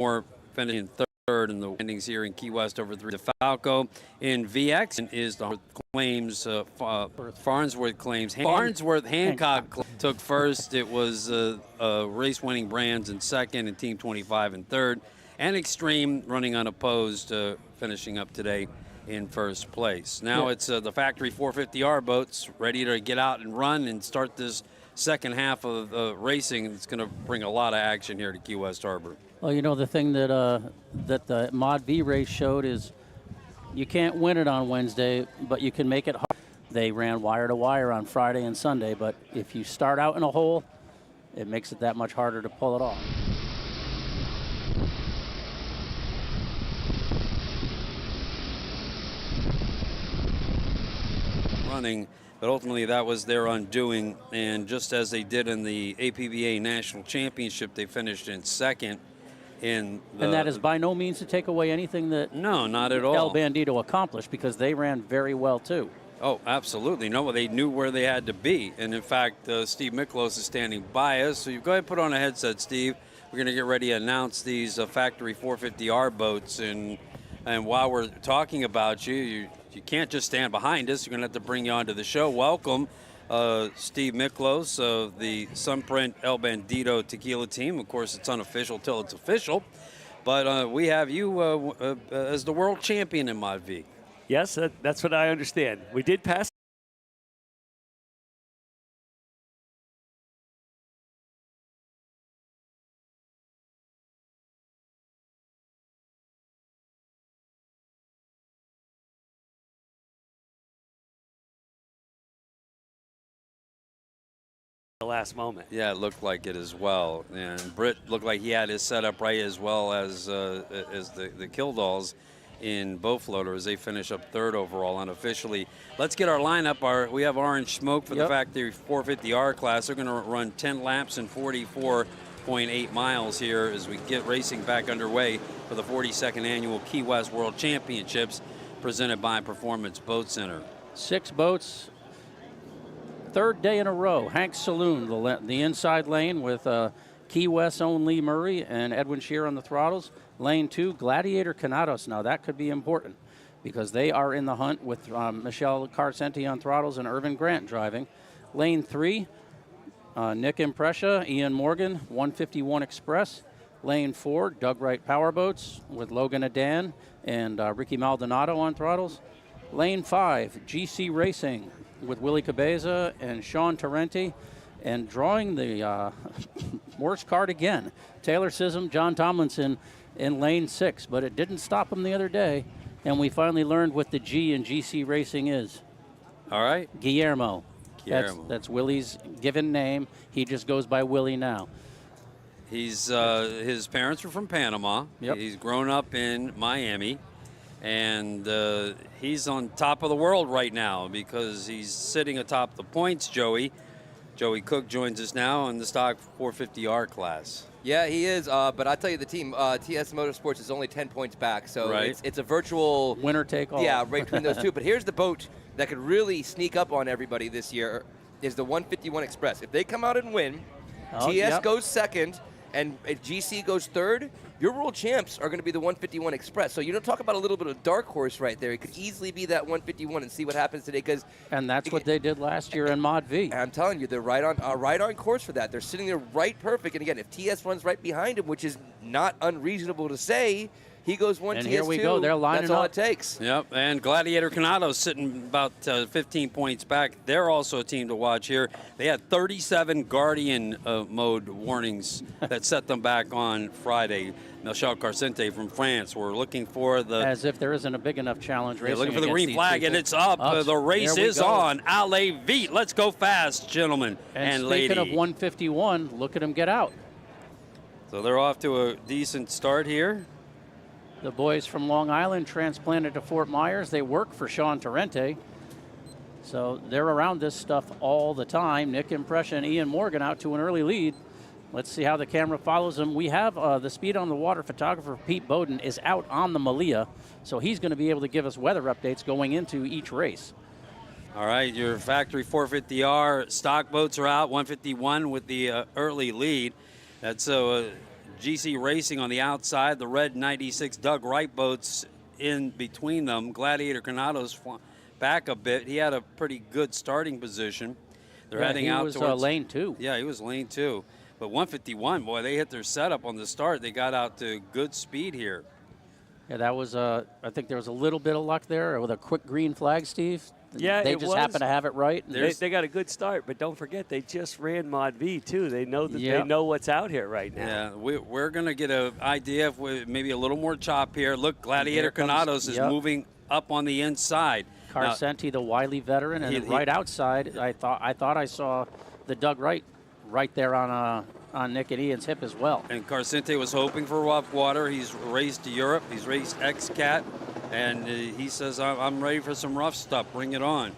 more finishing third in the standings here in Key West over 3. DeFalco in VX is the claims, Farnsworth claims. Farnsworth Hancock took first. It was race-winning Brands in second and Team 25 in third. And Extreme running unopposed, finishing up today in first place. Now it's the factory 450R boats ready to get out and run and start this second half of racing. It's going to bring a lot of action here to Key West Harbor. Well, you know, the thing that that the Mod V race showed is you can't win it on Wednesday, but you can make it hard. They ran wire to wire on Friday and Sunday, but if you start out in a hole, it makes it that much harder to pull it off. Running, but ultimately that was their undoing, and just as they did in the APBA National Championship, they finished in second. And that is by no means to take away anything that no, not at all. El Bandito accomplished, because they ran very well too. Oh, absolutely. No, they knew where they had to be. And in fact, Steve Miklos is standing by us. So you go ahead and put on a headset, Steve. We're going to get ready to announce these factory 450R boats. And while we're talking about you can't just stand behind us. You're going to have to bring you onto the show. Welcome, Steve Miklos of the Sunprint El Bandito Tequila team. Of course, it's unofficial till it's official. But we have you as the world champion in Mod V. Yes, that's what I understand. We did pass. The last moment. Yeah, it looked like it as well. And Britt looked like he had his setup right, as well as the Killdalls in both floaters. They finish up third overall unofficially. Let's get our lineup. We have Orange Smoke for the factory 450R class. They're going to run 10 laps and 44.8 miles here as we get racing back underway for the 42nd annual Key West World Championships presented by Performance Boat Center. 6 boats. Third day in a row. Hank's Saloon, the inside lane with Key West's own Lee Murray and Edwin Shear on the throttles. Lane 2, Gladiator Canados. Now that could be important because they are in the hunt with Michelle Carcenti on throttles and Irvin Grant driving. Lane 3, Nick Imprescia, Ian Morgan, 151 Express. Lane 4, Doug Wright Powerboats with Logan Adan and Ricky Maldonado on throttles. Lane 5, GC Racing with Willie Cabeza and Sean Torrenti, and drawing the worst card again, Taylor Sism, John Tomlinson in lane 6, but it didn't stop him the other day, and we finally learned what the G in GC Racing is. All right. Guillermo. That's Willie's given name. He just goes by Willie now. He's his parents are from Panama. Yep. He's grown up in Miami. And he's on top of the world right now because he's sitting atop the points, Joey. Joey Cook joins us now in the stock 450R class. Yeah, he is. But I'll tell you, the team, TS Motorsports, is only 10 points back. So it's a virtual winner take all. Yeah, right between those two. But here's the boat that could really sneak up on everybody this year is the 151 Express. If they come out and win, TS goes second, and if GC goes third, your world champs are going to be the 151 Express. So you don't talk about a little bit of dark horse right there. It could easily be that 151 and see what happens today. And that's what they did last year in Mod V. I'm telling you, they're right on course for that. They're sitting there right perfect. And again, if TS runs right behind him, which is not unreasonable to say, he goes 1, and TS2. Here we go. They're lining That's all up. it takes. Yep, and Gladiator Canado's sitting about 15 points back. They're also a team to watch here. They had 37 Guardian mode warnings that set them back on Friday. Michel Carcente from France. We're looking for the... As if there isn't a big enough challenge racing. Looking for the green flag, and it's up. The race is on. Allez vite. Let's go fast, gentlemen and ladies. Speaking of 151, look at them get out. So they're off to a decent start here. The boys from Long Island transplanted to Fort Myers. They work for Sean Torrente. So they're around this stuff all the time. Nick Imprescia and Ian Morgan out to an early lead. Let's see how the camera follows them. We have the Speed on the Water photographer, Pete Bowden, is out on the Malia. So he's going to be able to give us weather updates going into each race. All right, your factory 450R stock boats are out. 151 with the early lead. That's GC Racing on the outside, the red 96 Doug Wright boats in between them. Gladiator Canado's back a bit. He had a pretty good starting position. They're heading out towards... He was lane 2. Yeah, he was lane 2. But 151, boy, they hit their setup on the start. They got out to good speed here. Yeah, that was, I think there was a little bit of luck there with a quick green flag, Steve. Yeah, they just happened to have it right. They got a good start, but don't forget they just ran Mod V too. They know that they know what's out here right now. Yeah, we're going to get an idea of maybe a little more chop here. Look, Gladiator Canados is moving up on the inside. Carcenti, the wily veteran, and right outside, I thought I saw the Doug Wright right there on Nick and Ian's hip as well. And Carcente was hoping for rough water. He's raced to Europe. He's raced XCat. And he says, I'm ready for some rough stuff. Bring it on.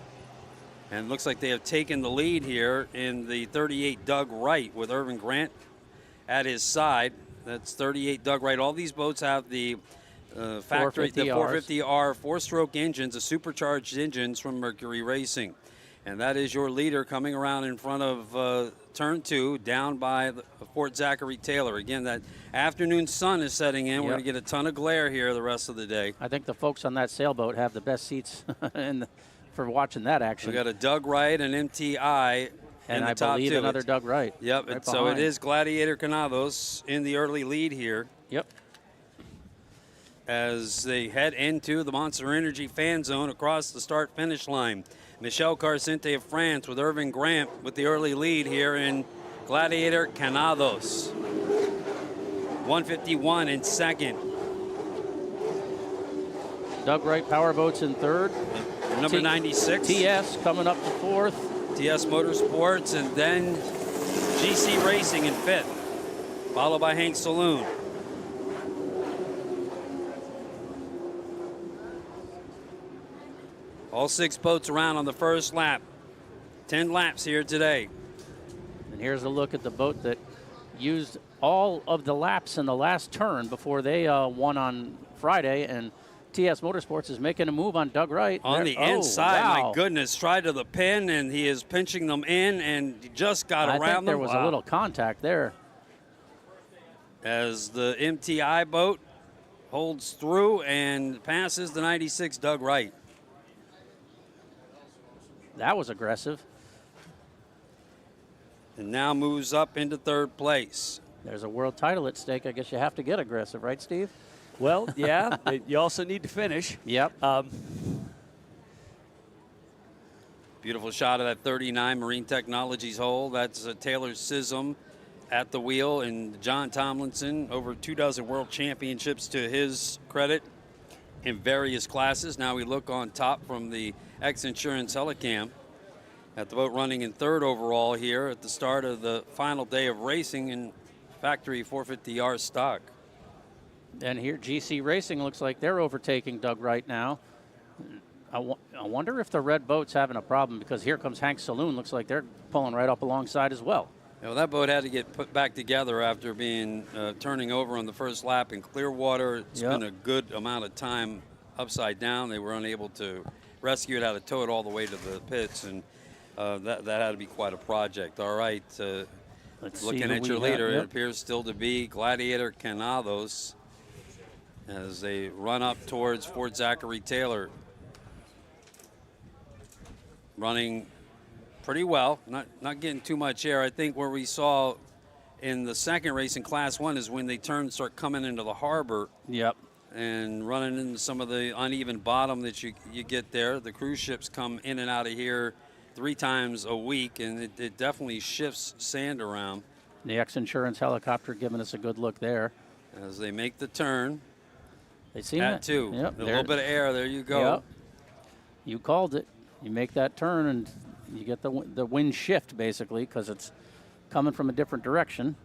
And it looks like they have taken the lead here in the 38 Doug Wright with Irvin Grant at his side. That's 38 Doug Wright. All these boats have the factory, the 450R four-stroke engines, the supercharged engines from Mercury Racing. And that is your leader coming around in front of turn 2, down by Fort Zachary Taylor. Again, that afternoon sun is setting in. We're going to get a ton of glare here the rest of the day. I think the folks on that sailboat have the best seats for watching that action. We got a Doug Wright, an MTI, and I believe another Doug Wright. Yep, right so it is Gladiator Canados in the early lead here. Yep. As they head into the Monster Energy fan zone across the start-finish line. Michel Carcente of France with Irvin Grant with the early lead here in Gladiator Canados. 151 in second. Doug Wright Powerboats in third. Number 96. TS coming up to fourth. TS Motorsports, and then GC Racing in fifth, followed by Hank Saloon. All 6 boats around on the first lap. 10 laps here today. And here's a look at the boat that used all of the laps in the last turn before they won on Friday. And TS Motorsports is making a move on Doug Wright. On the inside, my goodness, tried to the pin, and he is pinching them in, and he just got around them. I think there was a little contact there. As the MTI boat holds through and passes the 96 Doug Wright. That was aggressive. And now moves up into third place. There's a world title at stake. I guess you have to get aggressive, right, Steve? Well, yeah. You also need to finish. Yep. Beautiful shot of that 39 Marine Technologies hole. That's Taylor Sism at the wheel, and John Tomlinson, over 24 world championships to his credit in various classes. Now we look on top from the X Insurance Helicam at the boat running in third overall here at the start of the final day of racing in factory 450R stock. And here GC Racing looks like they're overtaking Doug Wright now. I wonder if the red boat's having a problem, because here comes Hank Saloon. Looks like they're pulling right up alongside as well. Well, that boat had to get put back together after being turning over on the first lap in Clearwater. It's been a good amount of time upside down. They were unable to rescue it, had to tow it all the way to the pits, and that had to be quite a project. All right, looking at your leader, it appears still to be Gladiator Canados as they run up towards Fort Zachary Taylor. Running pretty well, not getting too much air. I think where we saw in the second race in Class 1 is when they start coming into the harbor. Yep. And running into some of the uneven bottom that you get there. The cruise ships come in and out of here 3 times a week, and it definitely shifts sand around. The X Insurance helicopter giving us a good look there. As they make the turn. They seem at 2. Yep, a little bit of air. There you go. Yep. You called it. You make that turn, and you get the wind shift, basically, because it's coming from a different direction.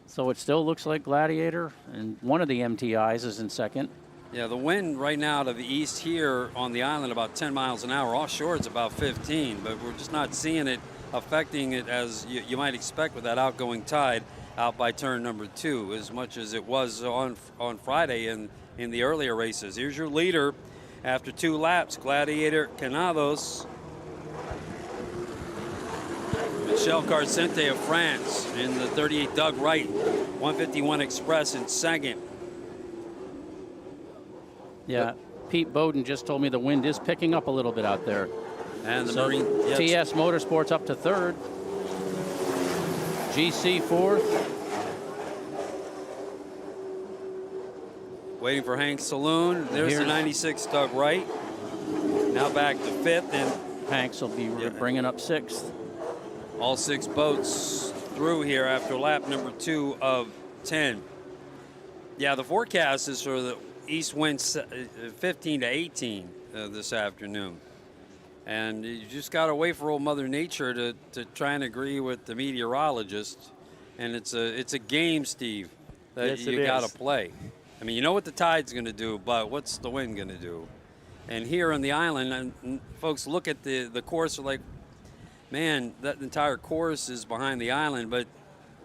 So it still looks like Gladiator, and one of the MTIs is in second. Yeah, the wind right now to the east here on the island about 10 miles an hour. Offshore it's about 15, but we're just not seeing it affecting it as you might expect with that outgoing tide out by turn number 2, as much as it was on Friday in the earlier races. Here's your leader after 2 laps, Gladiator Canados. Michel Carcente of France in the 38, Doug Wright, 151 Express in second. Yeah, Pete Bowden just told me the wind is picking up a little bit out there. And the So Marine TS Motorsports up to third. GC fourth. waiting for Hank Saloon. There's the 96 Doug Wright. Now back to fifth, and Hanks will be bringing up sixth. all 6 boats through here after lap number 2 of 10. Yeah, the forecast is for the east winds 15 to 18 this afternoon. And you just got to wait for old Mother Nature to try and agree with the meteorologist. And it's a game, Steve, that Yes, you it got is. to play. I mean, you know what the tide's going to do, but what's the wind going to do? And here on the island, and folks look at the course, are like, man, that entire course is behind the island, but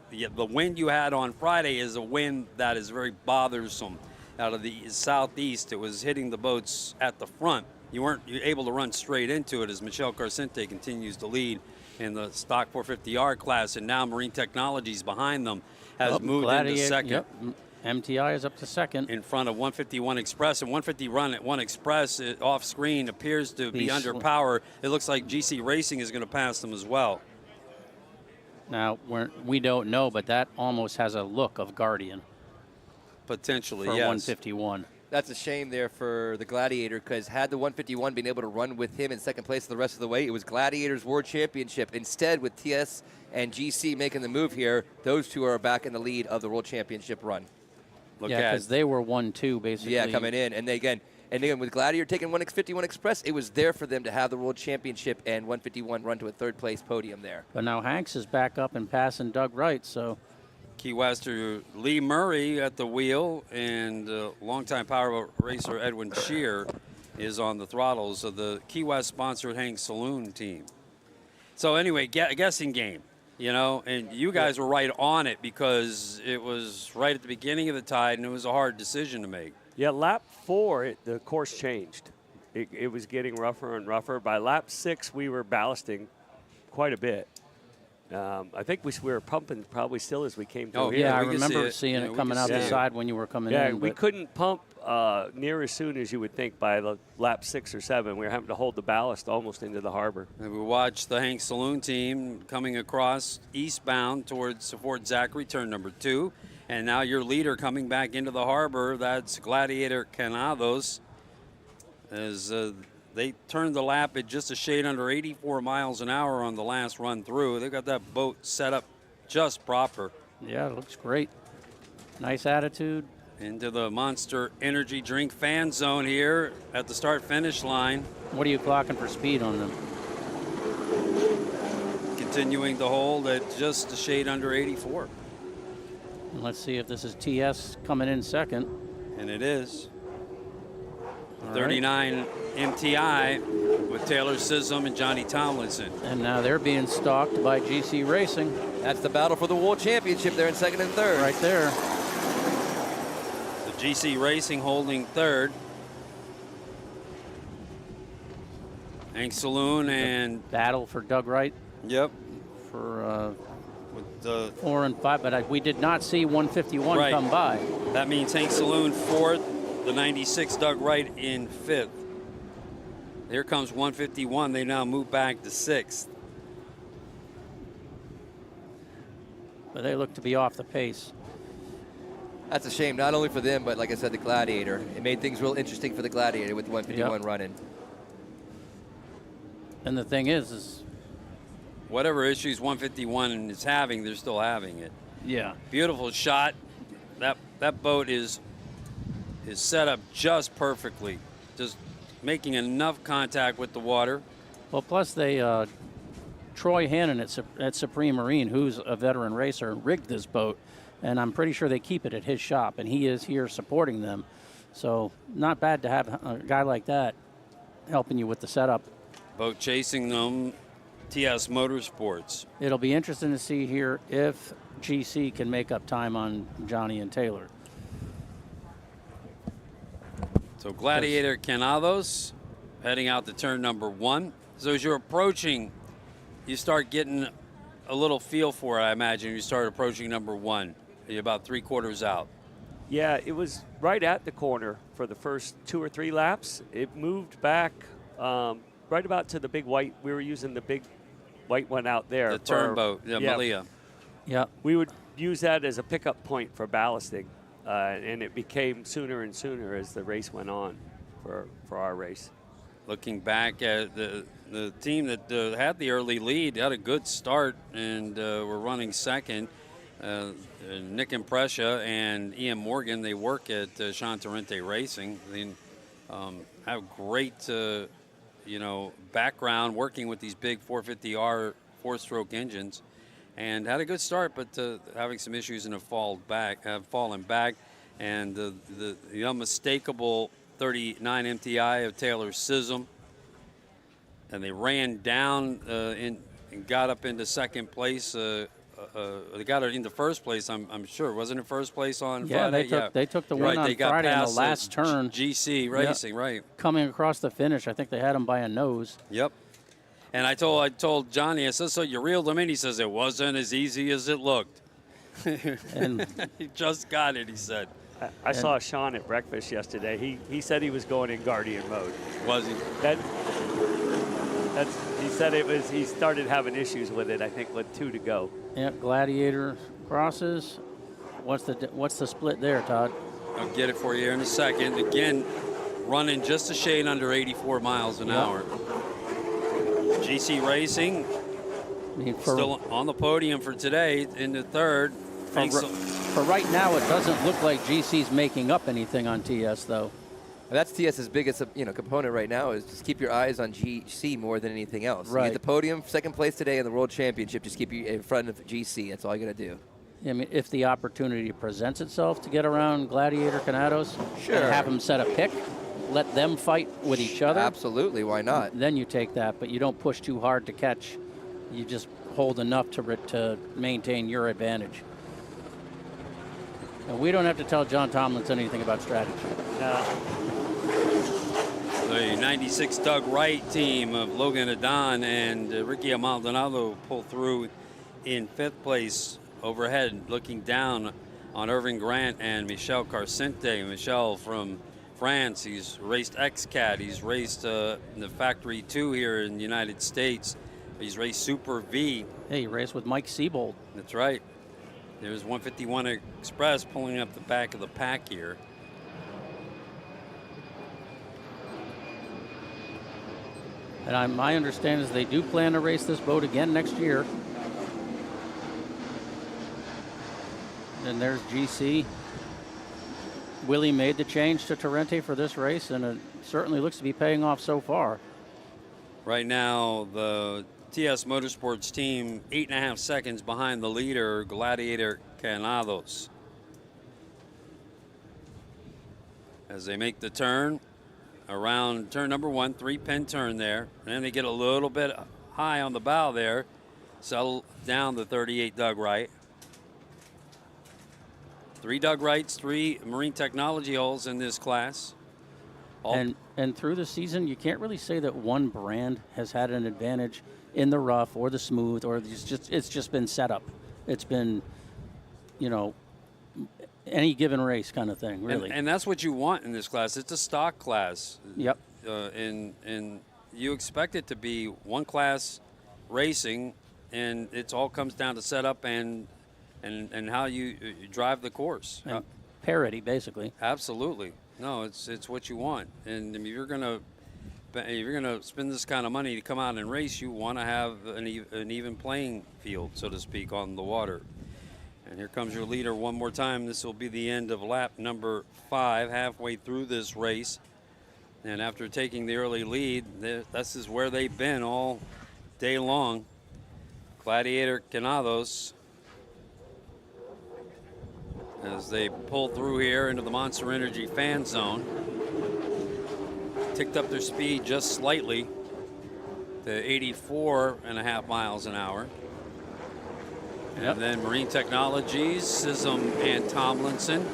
the wind you had on Friday is a wind that is very bothersome out of the southeast. It was hitting the boats at the front. You weren't able to run straight into it as Michel Carcente continues to lead in the stock 450R class, and now Marine Technologies behind them has moved into second. Yep. MTI is up to second. In front of 151 Express, and 151 Express off screen appears to be under power. It looks like GC Racing is going to pass them as well. Now, we don't know, but that almost has a look of Guardian Potentially, for yes. 151. That's a shame there for the Gladiator, because had the 151 been able to run with him in second place the rest of the way, it was Gladiator's World Championship. Instead, with TS and GC making the move here, those two are back in the lead of the World Championship run. Yeah, because they were 1-2 basically. Yeah, coming in, and again, with Gladiator taking 151 Express, it was there for them to have the World Championship and 151 run to a third place podium there. But now Hanks is back up and passing Doug Wright, so. Key Wester Lee Murray at the wheel, and longtime power racer Edwin Shear is on the throttles of the Key West sponsored Hank Saloon team. So anyway, guessing game, you know, and you guys were right on it because it was right at the beginning of the tide, and it was a hard decision to make. Yeah, lap 4, the course changed. It was getting rougher and rougher. By lap 6, we were ballasting quite a bit. I think we were pumping probably still as we came through here. Yeah, I we can remember see seeing it coming out the side when you were coming in. Yeah, we couldn't pump near as soon as you would think by the lap 6 or 7. We were having to hold the ballast almost into the harbor. And we watched the Hank Saloon team coming across eastbound towards Fort Zachary, turn number 2. And now your leader coming back into the harbor, that's Gladiator Canados, as they turned the lap at just a shade under 84 miles an hour on the last run through. They've got that boat set up just proper. Yeah, it looks great. Nice attitude. Into the Monster Energy Drink fan zone here at the start-finish line. What are you clocking for speed on them? Continuing to hold at just a shade under 84. And let's see if this is TS coming in second. And it is. All 39 MTI with Taylor Sissom and Johnny Tomlinson. And now they're being stalked by GC Racing. That's the battle for the World Championship there in second and third. Right there. The GC Racing holding third. Hank Saloon and Battle for Doug Wright yep for with the 4 and 5, but we did not see 151 come by. That means Hank Saloon fourth, the 96 Doug Wright in fifth. Here comes 151. They now move back to sixth. But they look to be off the pace. That's a shame, not only for them, but like I said, the Gladiator. It made things real interesting for the Gladiator with the 151 running. And the thing is Whatever issues 151 is having, they're still having it. yeah. Beautiful shot. That boat is set up just perfectly, just making enough contact with the water. Well, plus they, Troy Hannon at Supreme Marine, who's a veteran racer, rigged this boat, and I'm pretty sure they keep it at his shop, and he is here supporting them. So not bad to have a guy like that helping you with the setup. Boat chasing them, TS Motorsports. It'll be interesting to see here if GC can make up time on Johnny and Taylor. So Gladiator Canados heading out to turn number 1. So as you're approaching, you start getting a little feel for it, I imagine. You start approaching number 1. You're about 3/4 out. Yeah, it was right at the corner for the first 2 or 3 laps. It moved back right about to the big white. We were using the big white one out there. The turnboat, Malia. Yeah. We would use that as a pickup point for ballasting, and it became sooner and sooner as the race went on for our race. Looking back at the team that had the early lead, had a good start and were running second. Nick Imprescia and Ian Morgan, they work at Sean Torrente Racing. They have great, background working with these big 450R 4-stroke engines, and had a good start, but having some issues and have fallen back. And the unmistakable 39 MTI of Taylor Sism, and they ran down and got up into second place. They got it into first place. I'm sure, wasn't it first place on Friday? They took the win on Friday on the last turn. GC Racing, right? Coming across the finish, I think they had him by a nose. Yep. And I told Johnny, I said, so you reeled him in? He says, it wasn't as easy as it looked. And he just got it, he said. I saw Sean at breakfast yesterday. He said he was going in Guardian mode. Was he? He said it was. He started having issues with it, I think, with 2 to go. yeah, Gladiator crosses. What's the split there, Todd? I'll get it for you here in a second. Again, running just a shade under 84 miles an hour. GC Racing still on the podium for today in the third. For right now, it doesn't look like GC's making up anything on TS, though. And that's TS's biggest component right now, is just keep your eyes on GC more than anything else. Right. You get the podium, second place today in the World Championship. Just keep you in front of GC. That's all you got to do. I mean, if the opportunity presents itself to get around Gladiator Canados, Sure. and have them set a pick, let them fight with each other. Absolutely, why not? Then you take that, but you don't push too hard to catch. You just hold enough to maintain your advantage. And we don't have to tell John Tomlinson anything about strategy. The 96 Doug Wright team of Logan Adon and Ricky Maldonado pull through in 5th place overhead, looking down on Irving Grant and Michel Carcente. Michel from France, he's raced XCAT, he's raced the Factory 2 here in the United States. He's raced Super V. Hey, he raced with Mike Siebold. That's right. There's 151 Express pulling up the back of the pack here. And my understanding is they do plan to race this boat again next year. And there's GC. Willie made the change to Torrente for this race, and it certainly looks to be paying off so far. Right now, the TS Motorsports team 8.5 seconds behind the leader, Gladiator Canados. As they make the turn around turn number 1, 3-pin turn there. And then they get a little bit high on the bow there. Settle down the 38 Doug Wright. 3 Doug Wrights, 3 Marine Technology hulls in this class. And through the season, you can't really say that one brand has had an advantage in the rough or the smooth, or it's just been set up. It's been, any given race kind of thing, really. And that's what you want in this class. It's a stock class. Yep. And you expect it to be one class racing, and it all comes down to setup and how you drive the course. And parity, basically. Absolutely. No, it's what you want. And if you're gonna spend this kind of money to come out and race, you want to have an even playing field, so to speak, on the water. And here comes your leader one more time. This will be the end of lap number 5, halfway through this race. And after taking the early lead, this is where they've been all day long. Gladiator Canados, as they pull through here into the Monster Energy fan zone. Ticked up their speed just slightly to 84.5 miles an hour. Yep. And then Marine Technologies, Sism and Tomlinson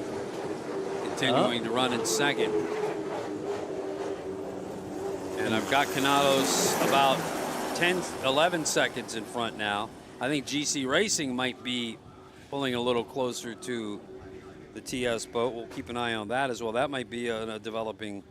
continuing to run in second. And I've got Canados about 11 seconds in front now. I think GC Racing might be pulling a little closer to the TS boat. We'll keep an eye on that as well. That might be a developing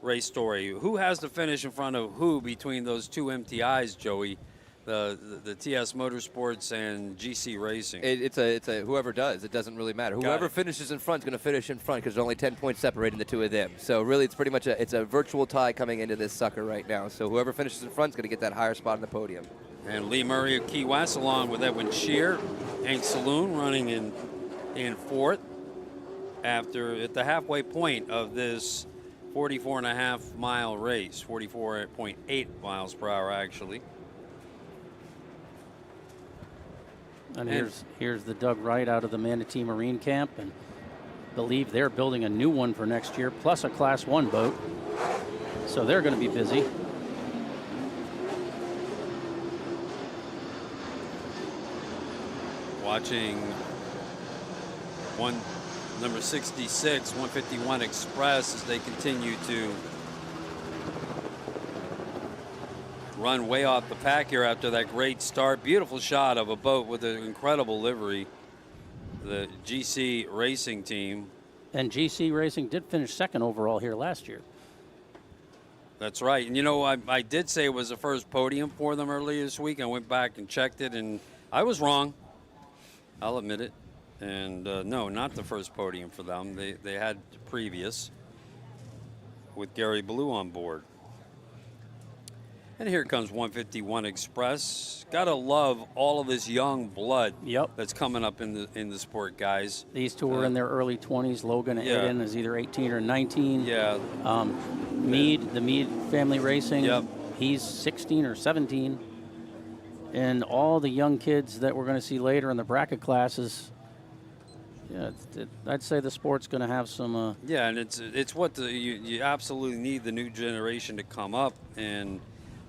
race story. Who has the finish in front of who between those two MTIs, Joey? The TS Motorsports and GC Racing. It's a whoever does. It doesn't really matter. Whoever finishes in front is going to finish in front because there's only 10 points separating the two of them. So really, it's pretty much a virtual tie coming into this sucker right now. So whoever finishes in front is going to get that higher spot on the podium. And Lee Murray of Key West, along with Edwin Shear, Hank Saloon running in fourth at the halfway point of this 44.5-mile race, 44.8 miles per hour actually. And here's the Doug Wright out of the Manatee Marine Camp, and believe they're building a new one for next year, plus a Class 1 boat. So they're going to be busy. Watching number 66, 151 Express as they continue to run way off the pack here after that great start. Beautiful shot of a boat with an incredible livery. The GC Racing team. And GC Racing did finish second overall here last year. That's right. And you know, I did say it was the first podium for them earlier this week. I went back and checked it, and I was wrong. I'll admit it. And no, not the first podium for them. They had previous with Gary Blue on board. And here comes 151 Express. Gotta love all of this young blood that's coming up in the sport, guys. These two are in their early 20s. Logan Eden is either 18 or 19. Yeah. Mead, the Mead family racing. Yep. He's 16 or 17. And all the young kids that we're going to see later in the bracket classes. Yeah, I'd say the sport's going to have some. Yeah, and it's what you absolutely need the new generation to come up, and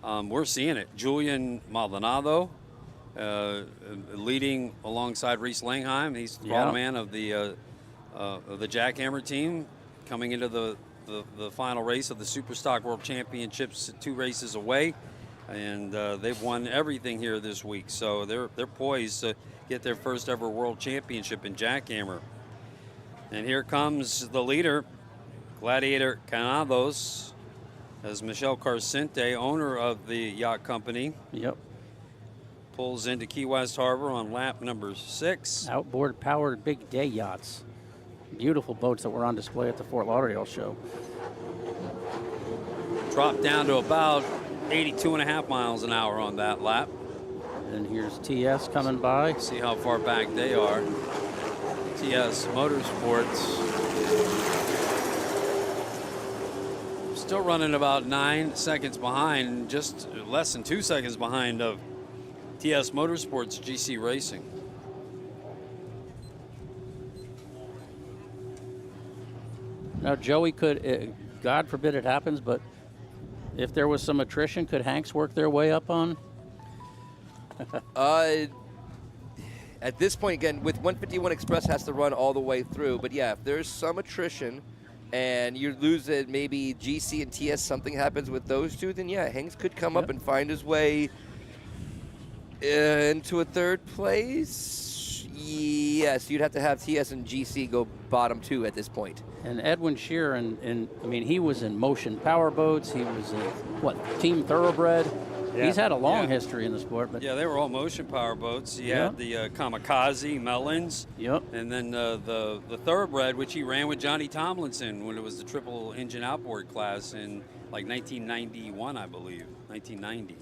we're seeing it. Julian Maldonado leading alongside Reese Langheim. He's the throttle man of the Jackhammer team, coming into the final race of the Superstock World Championships, 2 races away, and they've won everything here this week. So they're poised to get their first ever World Championship in Jackhammer. And here comes the leader, Gladiator Canados, as Michelle Carcente, owner of the yacht company, pulls into Key West Harbor on lap number 6. Outboard powered big day yachts. Beautiful boats that were on display at the Fort Lauderdale show. Dropped down to about 82.5 miles an hour on that lap. And here's TS coming by. See how far back they are. TS Motorsports still running about 9 seconds behind, just less than 2 seconds behind of TS Motorsports GC Racing. Now, Joey, could, God forbid it happens, but if there was some attrition, could Hanks work their way up on? At this point, again, with 151 Express has to run all the way through. But yeah, if there's some attrition and you lose it, maybe GC and TS, something happens with those two, then yeah, Hanks could come up and find his way into a third place. Yes, you'd have to have TS and GC go bottom 2 at this point. And Edwin Shear, and I mean, he was in Motion Power Boats. He was in, Team Thoroughbred. Yeah. He's had a long history in the sport. But yeah, they were all Motion Power Boats. He had the Kamikaze, Mellons. And then the Thoroughbred, which he ran with Johnny Tomlinson when it was the triple engine outboard class in like 1991, I believe, 1990.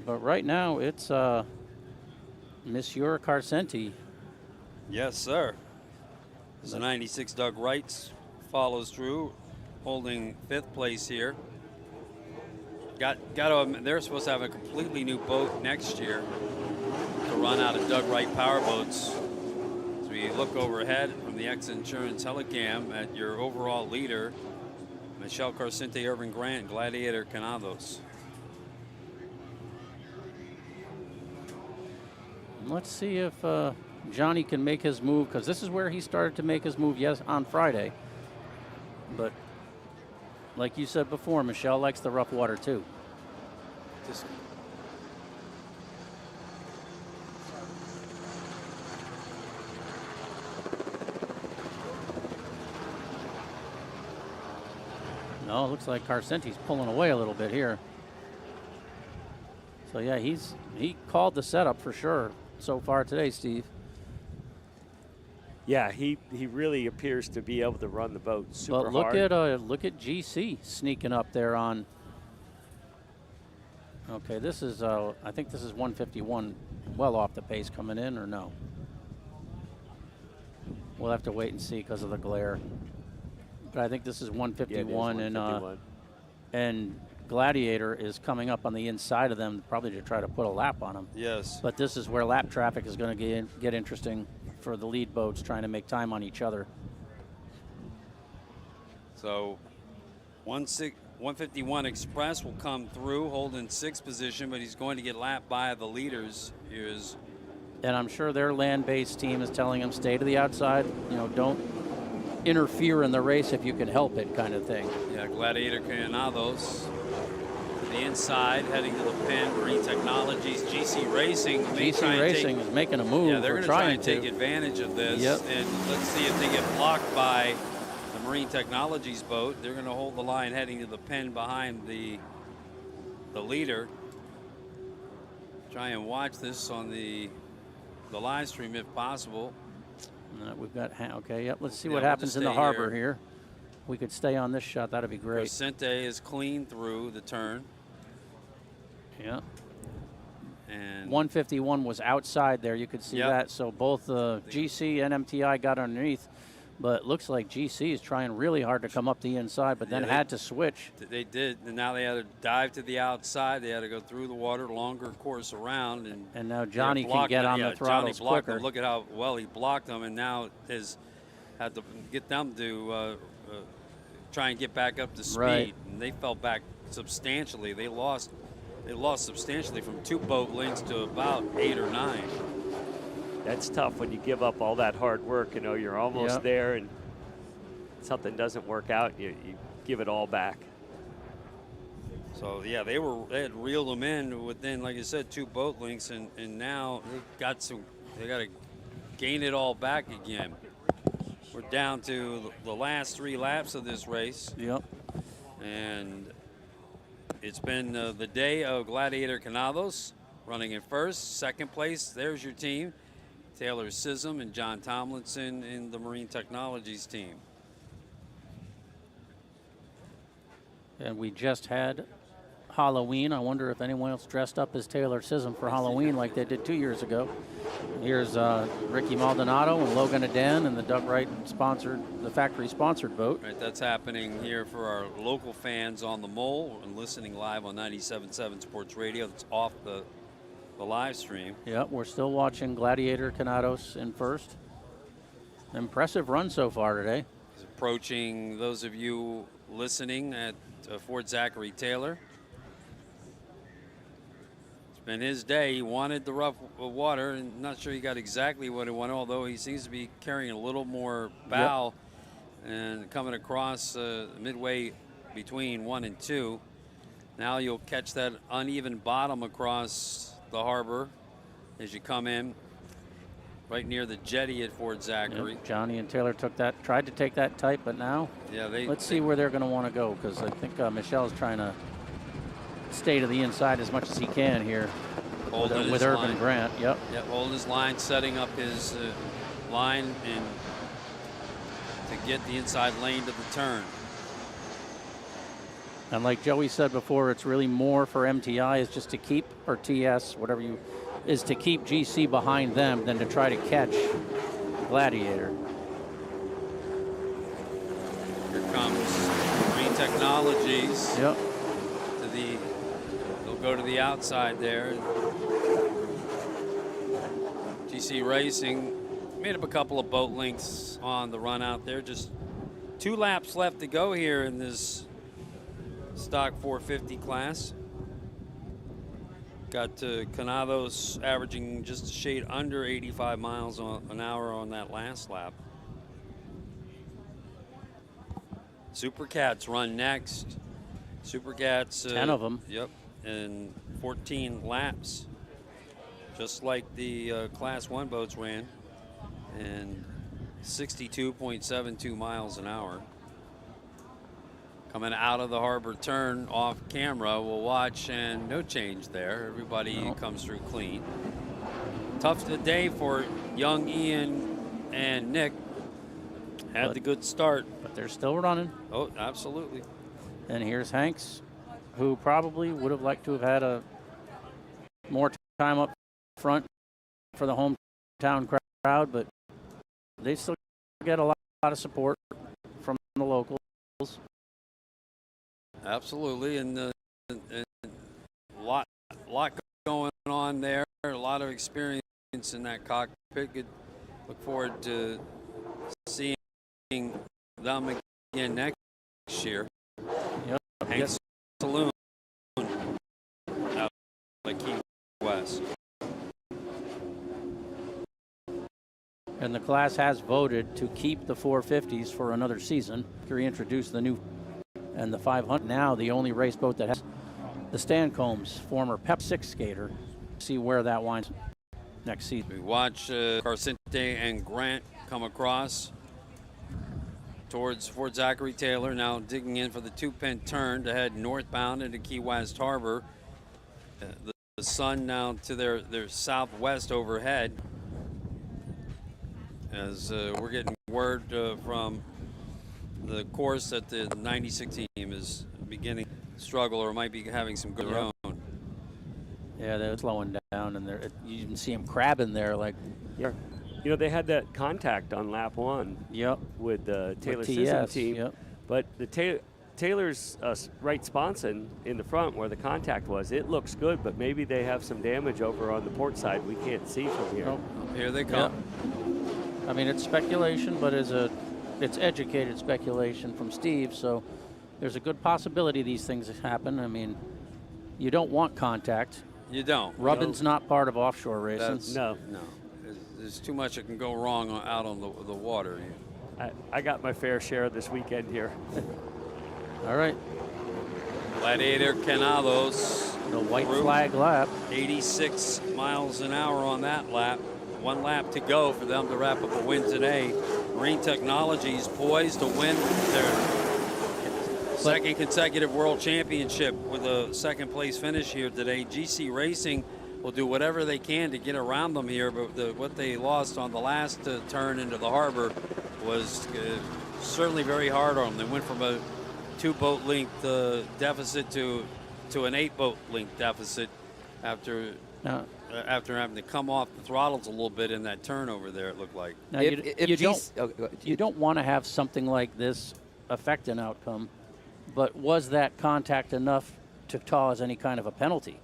But right now, it's Monsieur Carcente. Yes, sir. There's a 96 Doug Wright follows through, holding 5th place here. They're supposed to have a completely new boat next year to run out of Doug Wright power boats. As we look overhead from the X Insurance Helicam at your overall leader, Michelle Carcente, Irvin Grant, Gladiator Canados. Let's see if Johnny can make his move, because this is where he started to make his move on Friday. But like you said before, Michelle likes the rough water too. No, it looks like Carcenti's pulling away a little bit here. So yeah, he called the setup for sure so far today, Steve. Yeah, he really appears to be able to run the boat super But look hard. look at GC sneaking up there on. Okay, this is I think this is 151, well off the pace coming in, or no? We'll have to wait and see because of the glare. But I think this is 151, Yeah, it is 151. and Gladiator is coming up on the inside of them, probably to try to put a lap on them. Yes. But this is where lap traffic is going to get interesting for the lead boats trying to make time on each other. So 151 Express will come through holding 6th position, but he's going to get lapped by the leaders. Here's, And I'm sure their land-based team is telling them stay to the outside, you know, don't interfere in the race if you can help it, kind of thing. yeah, Gladiator Canados to the inside, heading to the pin. Marine Technologies, GC Racing. GC Racing is making a move. Yeah, they're going to try and take to. advantage of this. Yep. And let's see if they get blocked by the Marine Technologies boat. They're going to hold the line heading to the pin behind the leader. Try and watch this on the live stream if possible. We've got, okay, yep, let's see Yeah, what we'll happens just in the stay harbor here. here. We could stay on this shot, that'd be great. Crescente is clean through the turn. Yeah. And 151 was outside there, you could see Yep. that. So both GC and MTI got underneath, but it looks like GC is trying really hard to come up the inside, but then Yeah, had to switch. they did, and now they had to dive to the outside. They had to go through the water, longer course around, And now Johnny they're can blocking get it. on Yeah, the throttles Johnny blocked quicker. them. Look at how well he blocked them, and now had to get them to try and get back up to speed. Right. And they fell back substantially. They lost substantially from 2 boat lengths to about 8 or 9. That's tough when you give up all that hard work. You know, you're almost Yep. there, and something doesn't work out. You give it all back. So yeah, they had reeled them in within, like I said, 2 boat lengths, and now they got to gain it all back again. We're down to the last 3 laps of this race. Yep. And it's been the day of Gladiator Canados running in first. Second place, there's your team. Taylor Sism and John Tomlinson in the Marine Technologies team. And we just had Halloween. I wonder if anyone else dressed up as Taylor Sism for Halloween like they did 2 years ago. Here's Ricky Maldonado and Logan Adan and the Doug Wright the factory sponsored boat. Right, that's happening here for our local fans on the Mole and listening live on 97.7 Sports Radio. That's off the live stream. Yeah, we're still watching Gladiator Canados in first. Impressive run so far today. He's approaching those of you listening at Fort Zachary Taylor. It's been his day. He wanted the rough water, and not sure he got exactly what he wanted, although he seems to be carrying a little more bow and coming across midway between 1 and 2. Now you'll catch that uneven bottom across the harbor as you come in right near the jetty at Fort Zachary. Yep, Johnny and Taylor tried to take that tight, but now let's see where they're going to want to go, because I think Michelle's trying to stay to the inside as much as he can here with Urban line. Grant. Yep, holding his line, setting up his line and to get the inside lane to the turn. and like Joey said before, it's really more for MTI is just to keep, or TS, whatever is to keep GC behind them than to try to catch Gladiator. Here comes Marine Technologies. Yep. They'll go to the outside there. GC Racing made up a couple of boat lengths on the run out there. Just 2 laps left to go here in this stock 450 class. Got Canados averaging just a shade under 85 miles an hour on that last lap. Supercats run next. Supercats 10 of them. Yep, and 14 laps, just like the Class 1 boats ran, and 62.72 miles an hour. Coming out of the harbor turn off camera, we'll watch, and no change there. Everybody comes through clean. Tough day for young Ian and Nick. Had the good start. But they're still running. Oh, absolutely. And here's Hanks, who probably would have liked to have had a more time up front for the hometown crowd, but they still get a lot of support from the locals. Absolutely, and a lot going on there. A lot of experience in that cockpit. Could look forward to seeing them again next year. Yep. Hanks Saloon out of Key West. And the class has voted to keep the 450s for another season to reintroduce the new and the 500. Now the only race boat that has the Stancombs, former Pep 6 skater. See where that winds next season. We watch Carcinte and Grant come across towards Fort Zachary Taylor, now digging in for the 2-pin turn to head northbound into Key West Harbor. The sun now to their southwest overhead, as we're getting word from the course that the 96 team is beginning to struggle or might be having some good own. Yeah, they're slowing down, and you can see them crabbing there. Like, Yeah. You know, they had that contact on lap 1 yep, with the Taylor with Sisson TS, team. yep. But the Taylor's right sponson in the front where the contact was, it looks good, but maybe they have some damage over on the port side we can't see from here. Oh, Here they come. I mean, it's speculation, but it's educated speculation from Steve, so there's a good possibility these things happen. I mean, you don't want contact. You don't. Rubbing's not part of offshore racing. No. There's too much that can go wrong out on the water. I got my fair share this weekend here. All right, Gladiator Canados. the white Group. flag lap. 86 miles an hour on that lap. 1 lap to go for them to wrap up a win today. Marine Technologies poised to win their second consecutive world championship with a second place finish here today. GC Racing will do whatever they can to get around them here, but what they lost on the last turn into the harbor was certainly very hard on them. They went from a 2-boat length deficit to an 8-boat length deficit after having to come off the throttles a little bit in that turn over there. It looked like. Now, you don't want to have something like this affect an outcome, but was that contact enough to cause any kind of a penalty?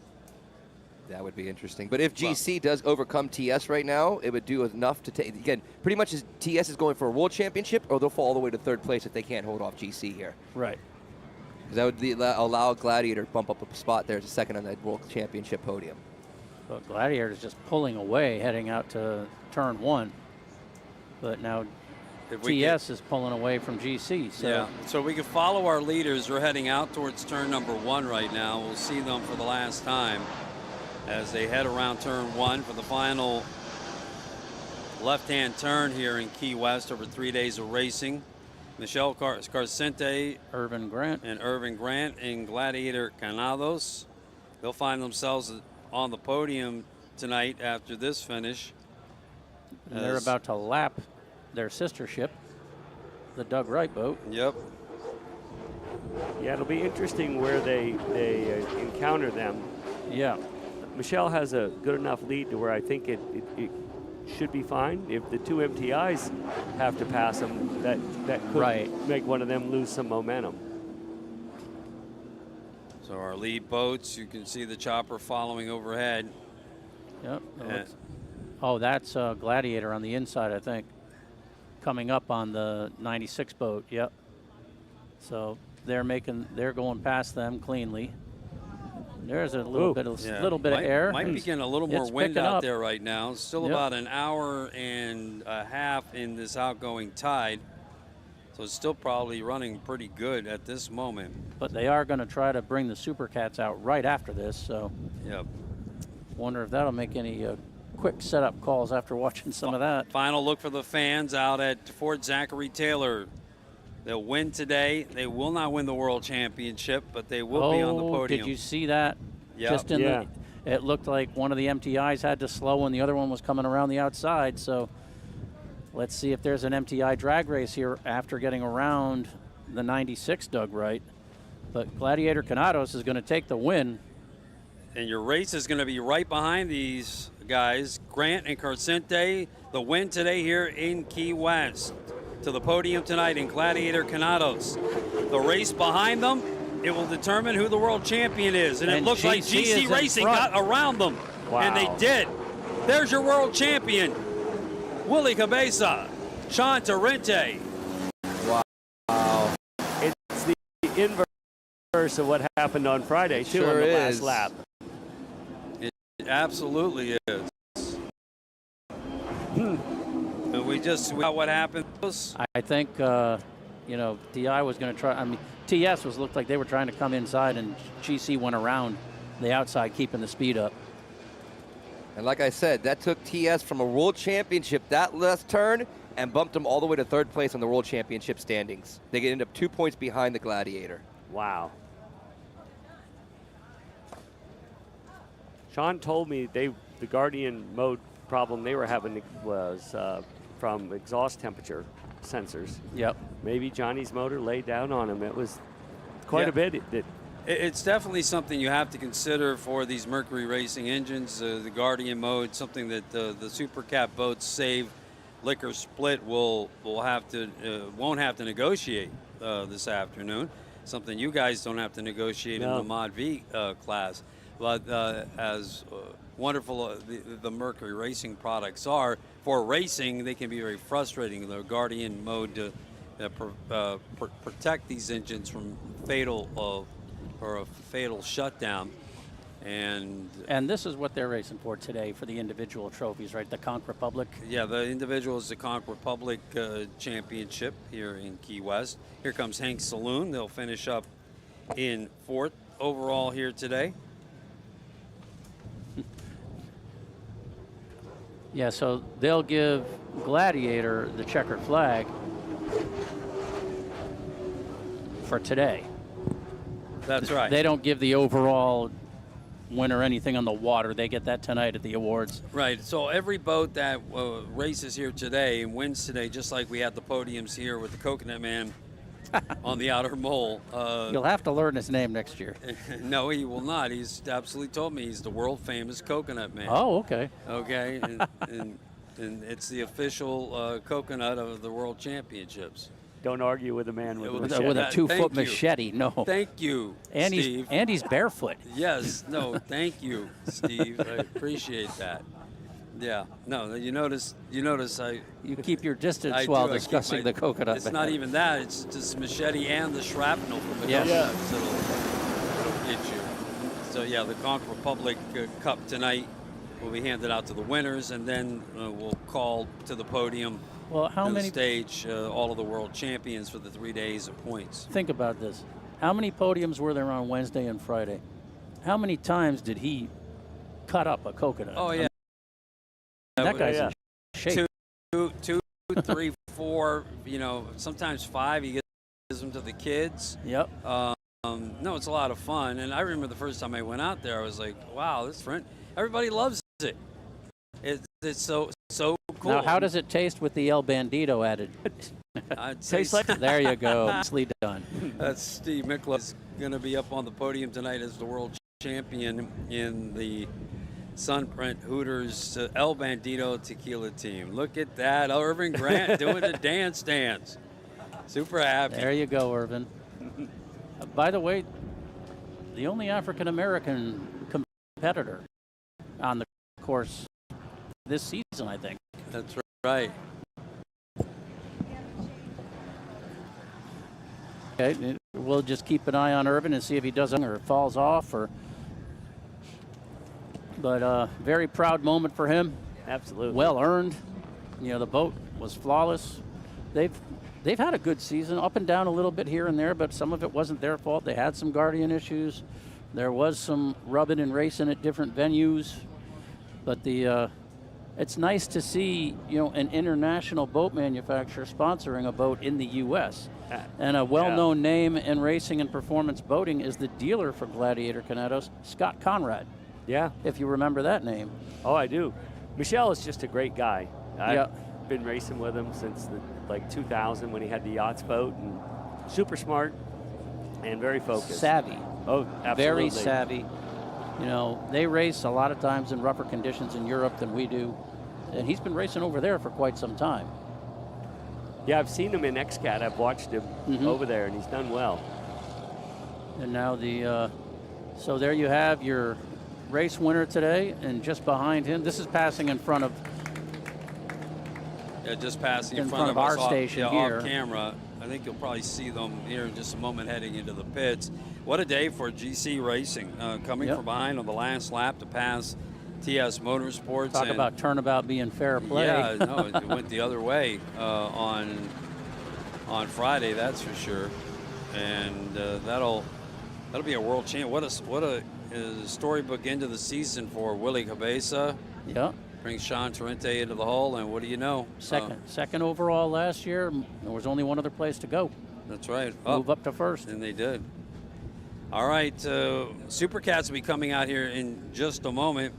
That would be interesting. But if GC does overcome TS right now, it would do enough to take, again, pretty much as TS is going for a world championship, or they'll fall all the way to 3rd place if they can't hold off GC here. Right. Because that would allow Gladiator to bump up a spot there as a second on that world championship podium. But Gladiator is just pulling away, heading out to turn 1. But now TS is pulling away from GC. So. Yeah, so we can follow our leaders. We're heading out towards turn number 1 right now. We'll see them for the last time as they head around turn 1 for the final left-hand turn here in Key West over 3 days of racing. Michelle Carcinte, Irvin Grant in Gladiator Canados. They'll find themselves on the podium tonight after this finish. And they're about to lap their sister ship, the Doug Wright boat. Yep. Yeah, it'll be interesting where they encounter them. Yeah. Michelle has a good enough lead to where I think it should be fine. If the 2 MTIs have to pass them, that could make one of them lose some momentum. So our lead boats, you can see the chopper following overhead. Yep. That's Gladiator on the inside, I think. Coming up on the 96 boat. Yep. So they're going past them cleanly. There's a little bit of air. Might be getting a little more wind out up there right now. Still about an hour and a half in this outgoing tide. So it's still probably running pretty good at this moment. But they are going to try to bring the Supercats out right after this. So yep. Wonder if that'll make any quick setup calls after watching some of that. Final look for the fans out at Fort Zachary Taylor. They'll win today. They will not win the World Championship, but they will be on the podium. Did you see that? Yep. Just in it looked like one of the MTIs had to slow and the other one was coming around the outside. So let's see if there's an MTI drag race here after getting around the 96, Doug Wright. But Gladiator Canados is going to take the win. And your race is going to be right behind these guys, Grant and Carcente. The win today here in Key West. To the podium tonight in Gladiator Canados. The race behind them, it will determine who the world champion is. And it looks like GC Racing got around them. Wow. And they did. There's your world champion, Willie Cabeza, Sean Torrente. Wow. It's the inverse of what happened on Friday, too, on the last lap. It absolutely is. And we just saw what happened. I think, you know, DI was going to try. I mean, TS looked like they were trying to come inside, and GC went around the outside, keeping the speed up. And like I said, that took TS from a world championship that last turn and bumped them all the way to third place on the world championship standings. They end up 2 points behind the Gladiator. Wow. Sean told me the Guardian mode problem they were having was from exhaust temperature sensors. Yep. Maybe Johnny's motor laid down on him. It was quite a bit. It's definitely something you have to consider for these Mercury racing engines. The Guardian mode, something that the Supercat boats save. Liquor Split won't have to negotiate this afternoon. Something you guys don't have to negotiate in the Mod V class. But as wonderful the Mercury racing products are, for racing, they can be very frustrating. The Guardian mode to protect these engines from fatal or a fatal shutdown. And this is what they're racing for today for the individual trophies, right? The Conch Republic. Yeah, the individual is the Conch Republic Championship here in Key West. Here comes Hank Saloon. They'll finish up in 4th overall here today. Yeah, so they'll give Gladiator the checkered flag for today. That's right. They don't give the overall winner anything on the water. They get that tonight at the awards. Right. So every boat that races here today and wins today, just like we had the podiums here with the Coconut Man on the outer mole. You'll have to learn his name next year. No, he will not. He's absolutely told me he's the world famous Coconut Man. Oh, okay. Okay. and it's the official coconut of the World Championships. Don't argue with a man with a machete. With a 2-foot machete, no. Thank you, and Steve. He's barefoot. Yes, no, thank you, Steve. I appreciate that. Yeah, no, you notice You keep your distance while discussing the coconut. It's not even that, it's just machete and the shrapnel from the coconut that'll get you. So yeah, the Conch Republic Cup tonight will be handed out to the winners, and then we'll call to the podium. Well, how many stage all of the world champions for the 3 days of points? Think about this. How many podiums were there on Wednesday and Friday? How many times did he cut up a coconut? Oh yeah, that guy's in shape. Two, 3, 4. You know, sometimes 5. He gives them to the kids. Yep. No, it's a lot of fun. And I remember the first time I went out there, I was like, wow, this friend. Everybody loves it. It's so cool. Now, how does it taste with the El Bandito added? Tastes like. There you go. Nicely done. That's Steve Mikla is going to be up on the podium tonight as the world champion in the Sunprint Hooters El Bandito Tequila team. Look at that. Irvin Grant doing the dance. Super happy. There you go, Irvin. By the way, the only African-American competitor on the course this season, I think. That's right. Okay, we'll just keep an eye on Irvin and see if he doesn't or falls off. But very proud moment for him. Absolutely. Well earned. You know, the boat was flawless. They've had a good season, up and down a little bit here and there, but some of it wasn't their fault. They had some Guardian issues. There was some rubbing and racing at different venues, but the it's nice to see, an international boat manufacturer sponsoring a boat in the U.S. And a well-known name in racing and performance boating is the dealer for Gladiator Canados, Scott Conrad. Yeah. If you remember that name. Oh, I do. Michel is just a great guy. I've been racing with him since 2000 when he had the yachts boat, and super smart and very focused. Savvy. Oh, absolutely. Very savvy. They race a lot of times in rougher conditions in Europe than we do. And he's been racing over there for quite some time. Yeah, I've seen him in XCAT. I've watched him over there, and he's done well. And now so there you have your race winner today, and just behind him, this is passing in front of. Yeah, just passing in front of our station here. Off camera. I think you'll probably see them here in just a moment heading into the pits. What a day for GC Racing, coming from behind on the last lap to pass TS Motorsports. Talk about turnabout being fair play. Yeah, no, it went the other way on Friday, that's for sure. And that'll be a world champ. What a storybook end of the season for Willie Cabeza. Yeah. Brings Sean Torrente into the hull, and what do you know? Second overall last year. There was only one other place to go. That's right. Move up to first. And they did. All right, Supercats will be coming out here in just a moment.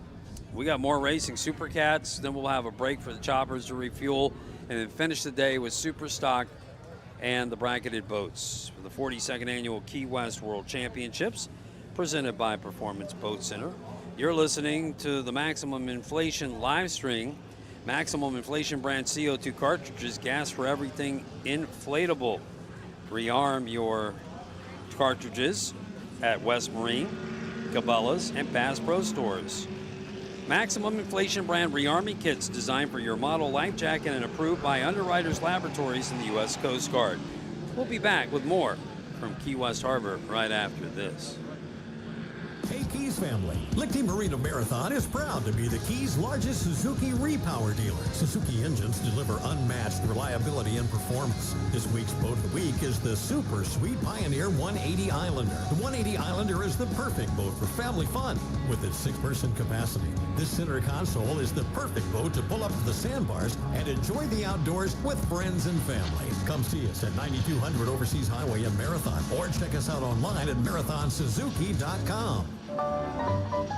We got more racing Supercats, then we'll have a break for the choppers to refuel, and then finish the day with Superstock and the bracketed boats for the 42nd Annual Key West World Championships, presented by Performance Boat Center. You're listening to the Maximum Inflation live stream. Maximum Inflation brand CO2 cartridges, gas for everything inflatable. Rearm your cartridges at West Marine, Cabela's, and Bass Pro stores. Maximum Inflation brand rearming kits designed for your model life jacket and approved by Underwriters Laboratories in the U.S. Coast Guard. We'll be back with more from Key West Harbor right after this. Hey Keys family, Lichty Marina Marathon is proud to be the Keys' largest Suzuki repower dealer. Suzuki engines deliver unmatched reliability and performance. This week's boat of the week is the super sweet Pioneer 180 Islander. The 180 Islander is the perfect boat for family fun with its 6-person capacity. This center console is the perfect boat to pull up to the sandbars and enjoy the outdoors with friends and family. Come see us at 9200 Overseas Highway in Marathon or check us out online at marathonsuzuki.com.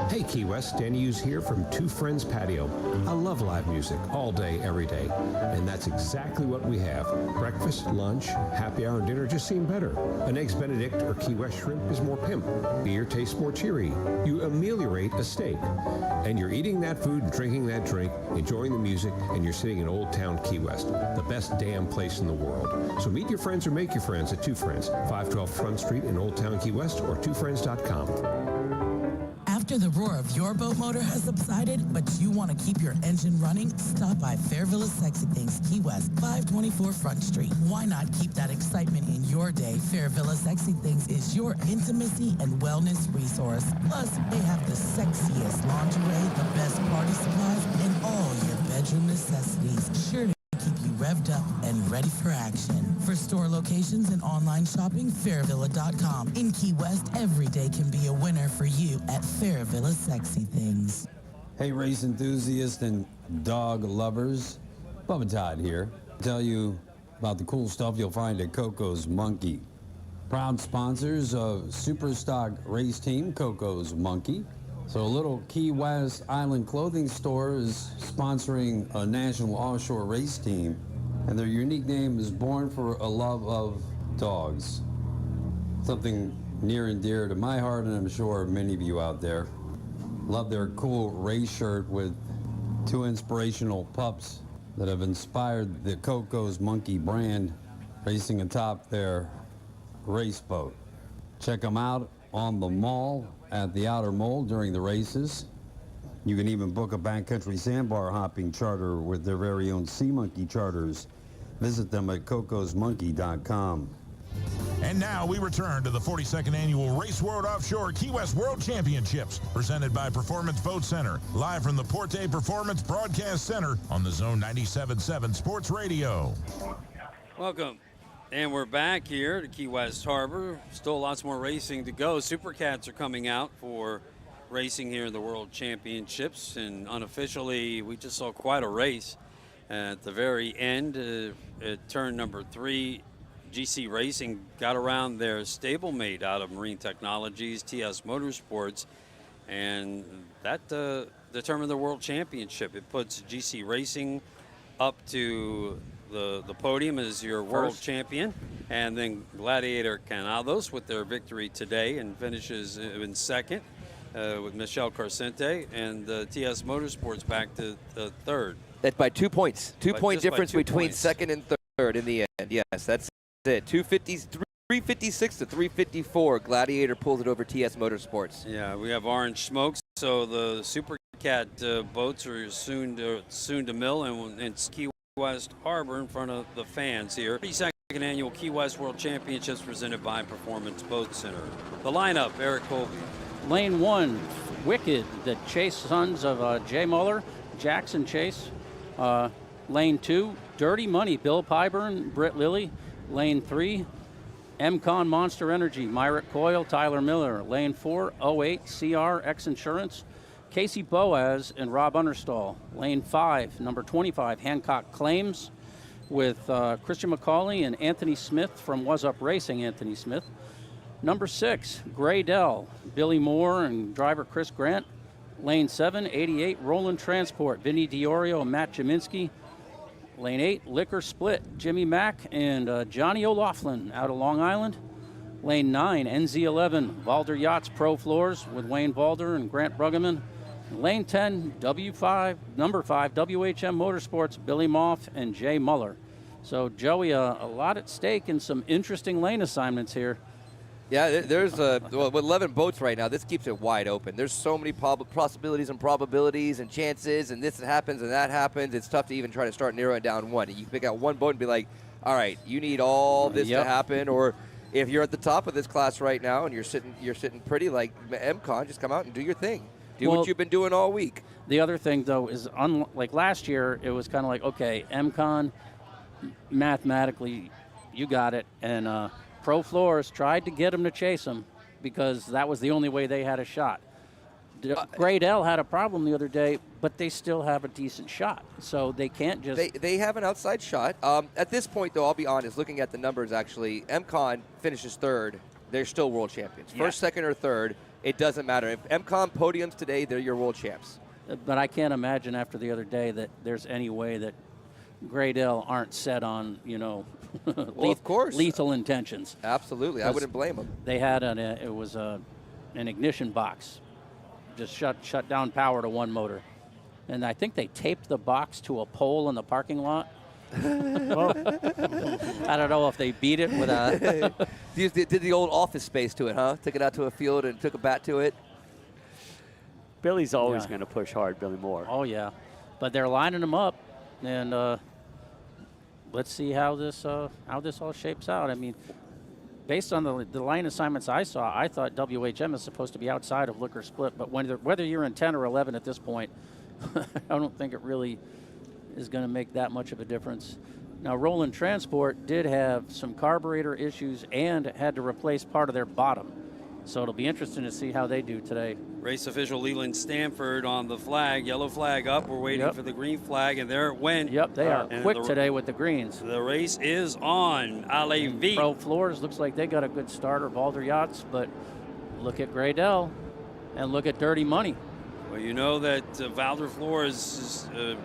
Hey Key West, Danny Hughes here from Two Friends Patio. I love live music all day, every day. And that's exactly what we have. Breakfast, lunch, happy hour, and dinner just seem better. An Eggs Benedict or Key West shrimp is more pimp. Beer tastes more cheery. You ameliorate a steak. And you're eating that food, drinking that drink, enjoying the music, and you're sitting in Old Town Key West, the best damn place in the world. So meet your friends or make your friends at Two Friends, 512 Front Street in Old Town Key West or twofriends.com. After the roar of your boat motor has subsided, but you want to keep your engine running, stop by Fairvilla Sexy Things Key West, 524 Front Street. Why not keep that excitement in your day? Fairvilla Sexy Things is your intimacy and wellness resource. Plus, they have the sexiest lingerie, the best party supplies, and all your bedroom necessities. Sure to keep you revved up and ready for action. For store locations and online shopping, Fairvilla.com. In Key West, every day can be a winner for you at Fairvilla Sexy Things. Hey, race enthusiasts and dog lovers. Bubba Todd here. Tell you about the cool stuff you'll find at Coco's Monkey. Proud sponsors of Superstock race team, Coco's Monkey. So a little Key West Island clothing store is sponsoring a national offshore race team, and their unique name is born for a love of dogs. Something near and dear to my heart, and I'm sure many of you out there. Love their cool race shirt with 2 inspirational pups that have inspired the Coco's Monkey brand, racing atop their race boat. Check them out on the mall at the Outer Mole during the races. You can even book a backcountry sandbar hopping charter with their very own Sea Monkey charters. Visit them at cocosmonkey.com. And now we return to the 42nd Annual Race World Offshore Key West World Championships, presented by Performance Boat Center, live from the Porte Performance Broadcast Center on the Zone 97.7 Sports Radio. Welcome. And we're back here to Key West Harbor. Still lots more racing to go. Supercats are coming out for racing here in the World Championships, and unofficially we just saw quite a race. At the very end, at turn number 3, GC Racing got around their stablemate out of Marine Technologies, TS Motorsports, and that determined the World Championship. It puts GC Racing up to the podium as your world champion, and then Gladiator Canados with their victory today and finishes in second with Michel Carcente, and TS Motorsports back to third. That's by 2 points. Two-point difference between points. second and third in the end. Yes, that's it. 356 to 354. Gladiator pulls it over TS Motorsports. Yeah, we have orange smoke, so the Supercat boats are soon to mill, and it's Key West Harbor in front of the fans here. 32nd Annual Key West World Championships presented by Performance Boat Center. The lineup, Eric Colby. Lane 1, Wicked, the Chase sons of Jay Muller, Jackson Chase. Lane 2, Dirty Money, Bill Pyburn, Britt Lilly. Lane 3, MCon Monster Energy, Myrick Coyle, Tyler Miller. Lane 4, 08 CR X Insurance, Casey Boaz and Rob Understall. Lane 5, number 25, Hancock Claims with Christian McCauley and Anthony Smith from Was Up Racing, Anthony Smith. Number 6, Gray Dell, Billy Moore and driver Chris Grant. Lane 7, 88, Roland Transport, Vinny Diorio and Matt Jaminski. Lane 8, Liquor Split, Jimmy Mack and Johnny O'Laughlin out of Long Island. Lane 9, NZ11, Valder Yachts Pro Floors with Wayne Valder and Grant Bruggeman. Lane 10, number 5, WHM Motorsports, Billy Moff and Jay Muller. So, Joey, a lot at stake and some interesting lane assignments here. Yeah, there's with 11 boats right now, this keeps it wide open. There's so many possibilities and probabilities and chances, and this happens and that happens. It's tough to even try to start narrowing down one. You can pick out one boat and be like, all right, you need all this to happen. Or if you're at the top of this class right now and you're sitting pretty like MCon, just come out and do your thing. Do what you've been doing all week. The other thing, though, is like last year, it was kind of like, okay, MCon, mathematically, you got it. And Pro Floors tried to get them to chase them because that was the only way they had a shot. Gray Dell had a problem the other day, but they still have a decent shot. So they can't just... They have an outside shot. At this point, though, I'll be honest, looking at the numbers, actually, MCon finishes third. They're still world champions. First, second, or third, it doesn't matter. If MCon podiums today, they're your world champs. But I can't imagine after the other day that there's any way that Gray Dell aren't set on, well, of course, lethal intentions. Absolutely, I wouldn't blame them. They had an ignition box, just shut down power to one motor, and I think they taped the box to a pole in the parking lot. I don't know if they beat it with a. Did the old Office Space to it, huh? Took it out to a field and took a bat to it. Billy's always going to push hard, Billy Moore. Oh yeah, but they're lining them up, and let's see how this all shapes out. I mean, based on the line assignments I saw, I thought WHM is supposed to be outside of Liquor Split, but whether you're in 10 or 11 at this point, I don't think it really is going to make that much of a difference. Now, Roland Transport did have some carburetor issues and had to replace part of their bottom. So it'll be interesting to see how they do today. Race official Leland Stanford on the flag, yellow flag up. We're waiting for the green flag, and there it went. Yep, they are quick today with the greens. The race is on. Allez vite. Pro Floors looks like they got a good starter, Valder Yachts, but look at Gray Dell and look at Dirty Money. Well, you know that Valder Floors, the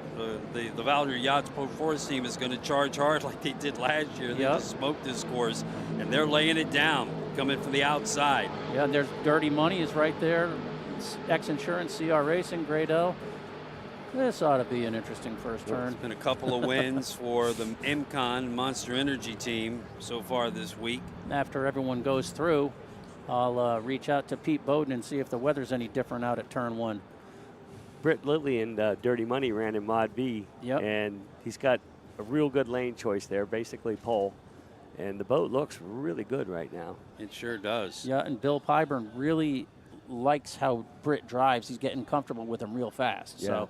Valder Yachts Pro Floors team is going to charge hard like they did last year. They just smoked this course, and they're laying it down, coming from the outside. Yeah, there's Dirty Money is right there. X Insurance, CR Racing, Gray Dell. This ought to be an interesting first turn. There's been a couple of wins for the MCon Monster Energy team so far this week. After everyone goes through, I'll reach out to Pete Bowden and see if the weather's any different out at turn 1. Britt Lilly and Dirty Money ran in Mod B, and he's got a real good lane choice there, basically pole. And the boat looks really good right now. It sure does. Yeah, and Bill Pyburn really likes how Britt drives. He's getting comfortable with him real fast. So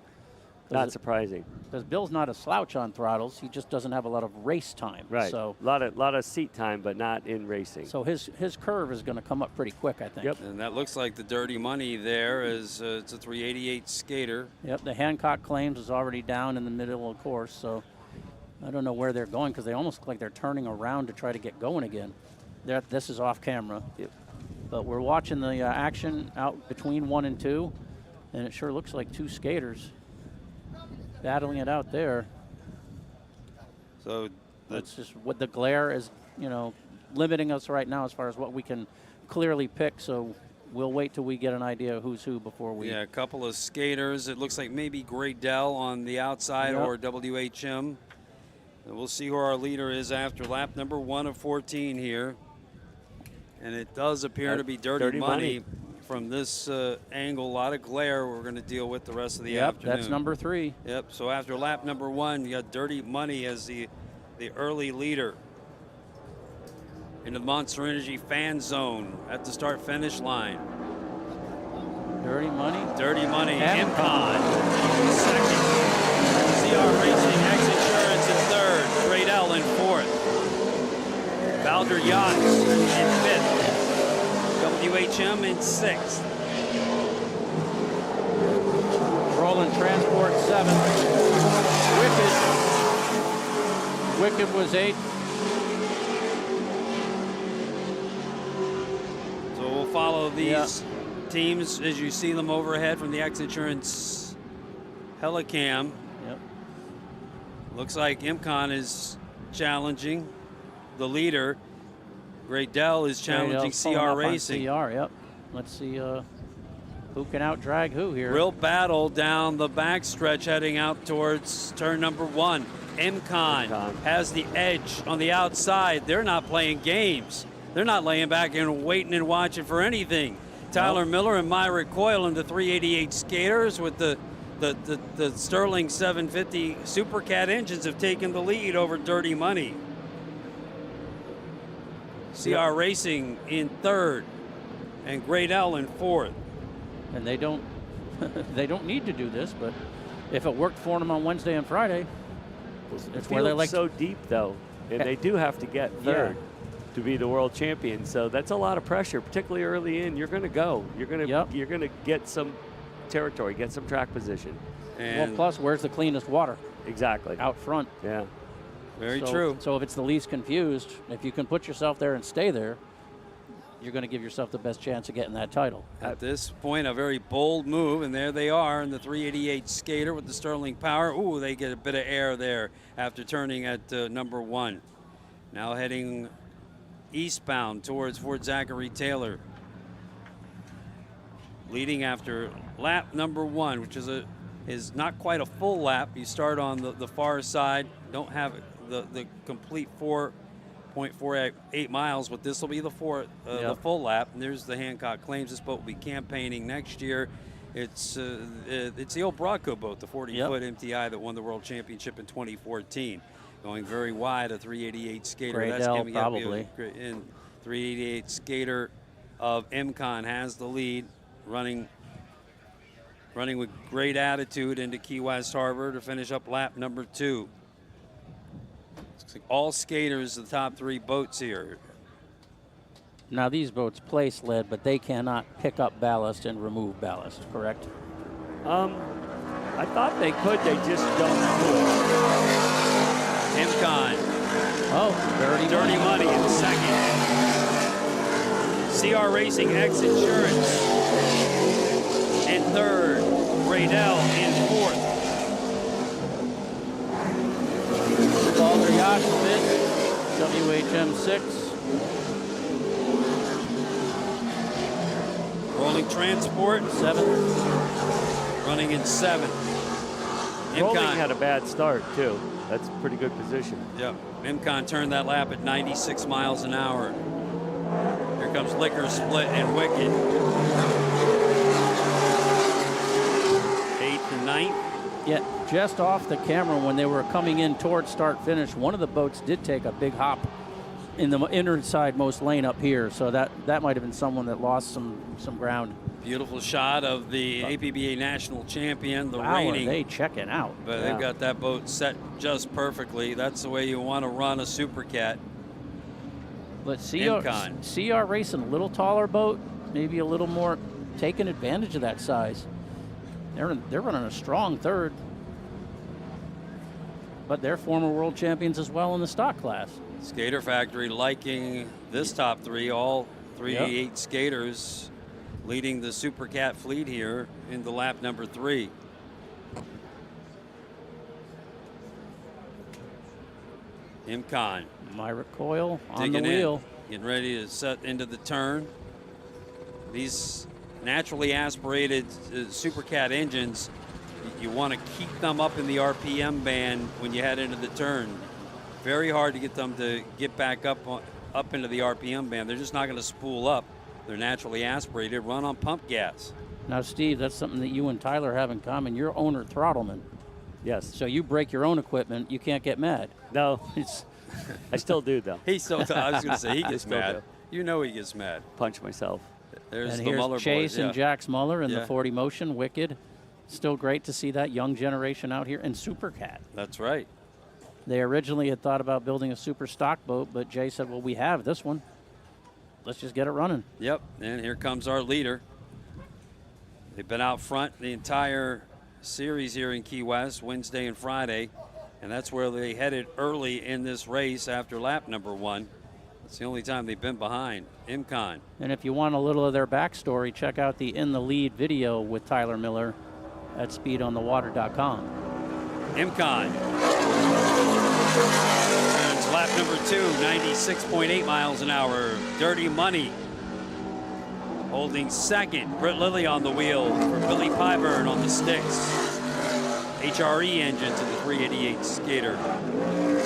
Not surprising. Because Bill's not a slouch on throttles. He just doesn't have a lot of race time. Right. So a lot of seat time, but not in racing. So his curve is going to come up pretty quick, I think. Yep. And that looks like the dirty money there is it's a 388 skater. Yep, the Hancock Claims is already down in the middle of the course, so I don't know where they're going because they almost look like they're turning around to try to get going again. This is off camera. Yep. But we're watching the action out between 1 and 2, and it sure looks like 2 skaters battling it out there. So that's just what the glare is, limiting us right now as far as what we can clearly pick. So we'll wait till we get an idea of who's who before we. Yeah, a couple of skaters. It looks like maybe Gradell on the outside or WHM. And we'll see who our leader is after lap number 1 of 14 here. And it does appear to be dirty money. From this angle, a lot of glare we're going to deal with the rest of the afternoon. That's number 3. Yep, so after lap number 1, you got Dirty Money as the early leader. Into the Monster Energy fan zone at the start-finish line. Dirty Money. Dirty Money, Imcon second. CR Racing, X Insurance in third. Gradell in fourth. Balder Yachts in fifth. WHM in sixth. Roland Transport 7th. Wicked was 8th. So we'll follow these teams as you see them overhead from the X Insurance Helicam. Yep. Looks like Imcon is challenging the leader. Gradell is challenging CR Racing. CR, yep. Let's see who can out-drag who here. Real battle down the backstretch heading out towards turn number 1. Imcon has the edge on the outside. They're not playing games. They're not laying back and waiting and watching for anything. Tyler Miller and Myrick Coyle and the 388 skaters with the Sterling 750 Supercat engines have taken the lead over Dirty Money. CR Racing in third and Gradell in fourth. And they don't need to do this, but if it worked for them on Wednesday and Friday, it's where they like so deep though, and they do have to get third to be the world champion. So that's a lot of pressure, particularly early in. You're going to go. You're going to get some territory, get some track position. And plus, where's the cleanest water? Exactly. Out front. Yeah. Very true. So if it's the least confused, if you can put yourself there and stay there, you're going to give yourself the best chance of getting that title. At this point, a very bold move, and there they are in the 388 skater with the Sterling Power. Ooh, they get a bit of air there after turning at number 1. Now heading eastbound towards Fort Zachary Taylor. Leading after lap number 1, which is not quite a full lap. You start on the far side, don't have the complete 4.48 miles, but this will be the full lap. And there's the Hancock Claims. This boat will be campaigning next year. It's the old Broadco boat, the 40-foot MTI that won the World Championship in 2014. Going very wide, a 388 skater. Gradell, that's giving probably. In 388 skater of Imcon has the lead, running with great attitude into Key West Harbor to finish up lap number 2. All skaters, the top 3 boats here. Now these boats place lead, but they cannot pick up ballast and remove ballast, correct? I thought they could, they just don't do it. Imcon. Oh, Dirty Money in second. CR Racing X Insurance in third. Gradell in fourth. Balder Yacht 5th, WHM 6th. Rolling Transport 7th. Running in 7th. Rolling had a bad start too. That's a pretty good position. Yep. Imcon turned that lap at 96 miles an hour. Here comes Liquor Split and Wicked. 8th and 9th. Yeah, just off the camera when they were coming in towards start finish, one of the boats did take a big hop in the inside most lane up here, so that might have been someone that lost some ground. Beautiful shot of the APBA national champion, the Wow, reigning. are they checking out? But they've got that boat set just perfectly. That's the way you want to run a Supercat. But Imcon. CR racing a little taller boat, maybe a little more taking advantage of that size. They're running a strong third. But they're former world champions as well in the stock class. Skater Factory liking this top three, all 388 skaters leading the Supercat fleet here into lap number 3. Imcon. Myra Coyle on digging the wheel. in, getting ready to set into the turn. These naturally aspirated Supercat engines, you want to keep them up in the RPM band when you head into the turn. Very hard to get them to get back up into the RPM band. They're just not going to spool up. They're naturally aspirated, run on pump gas. Now, Steve, that's something that you and Tyler have in common. You're owner throttleman. Yes. So you break your own equipment, you can't get mad. No, I still do, though. He still, I was going to say, he gets still mad. do. You know he gets mad. Punch myself. There's And the here's Muller Chase boys. and Jax Muller in Yeah. the 40 motion, wicked. Still great to see that young generation out here. And Supercat. That's right. They originally had thought about building a super stock boat, but Jay said, well, we have this one. Let's just get it running. Yep, and here comes our leader. They've been out front the entire series here in Key West, Wednesday and Friday, and that's where they headed early in this race after lap number 1. It's the only time they've been behind. Imcon. And if you want a little of their backstory, check out the In the Lead video with Tyler Miller at speedonthewater.com. Imcon. Turns lap number 2, 96.8 miles an hour. Dirty Money holding second. Britt Lilly on the wheel for Billy Pyburn on the sticks. HRE engine to the 388 skater.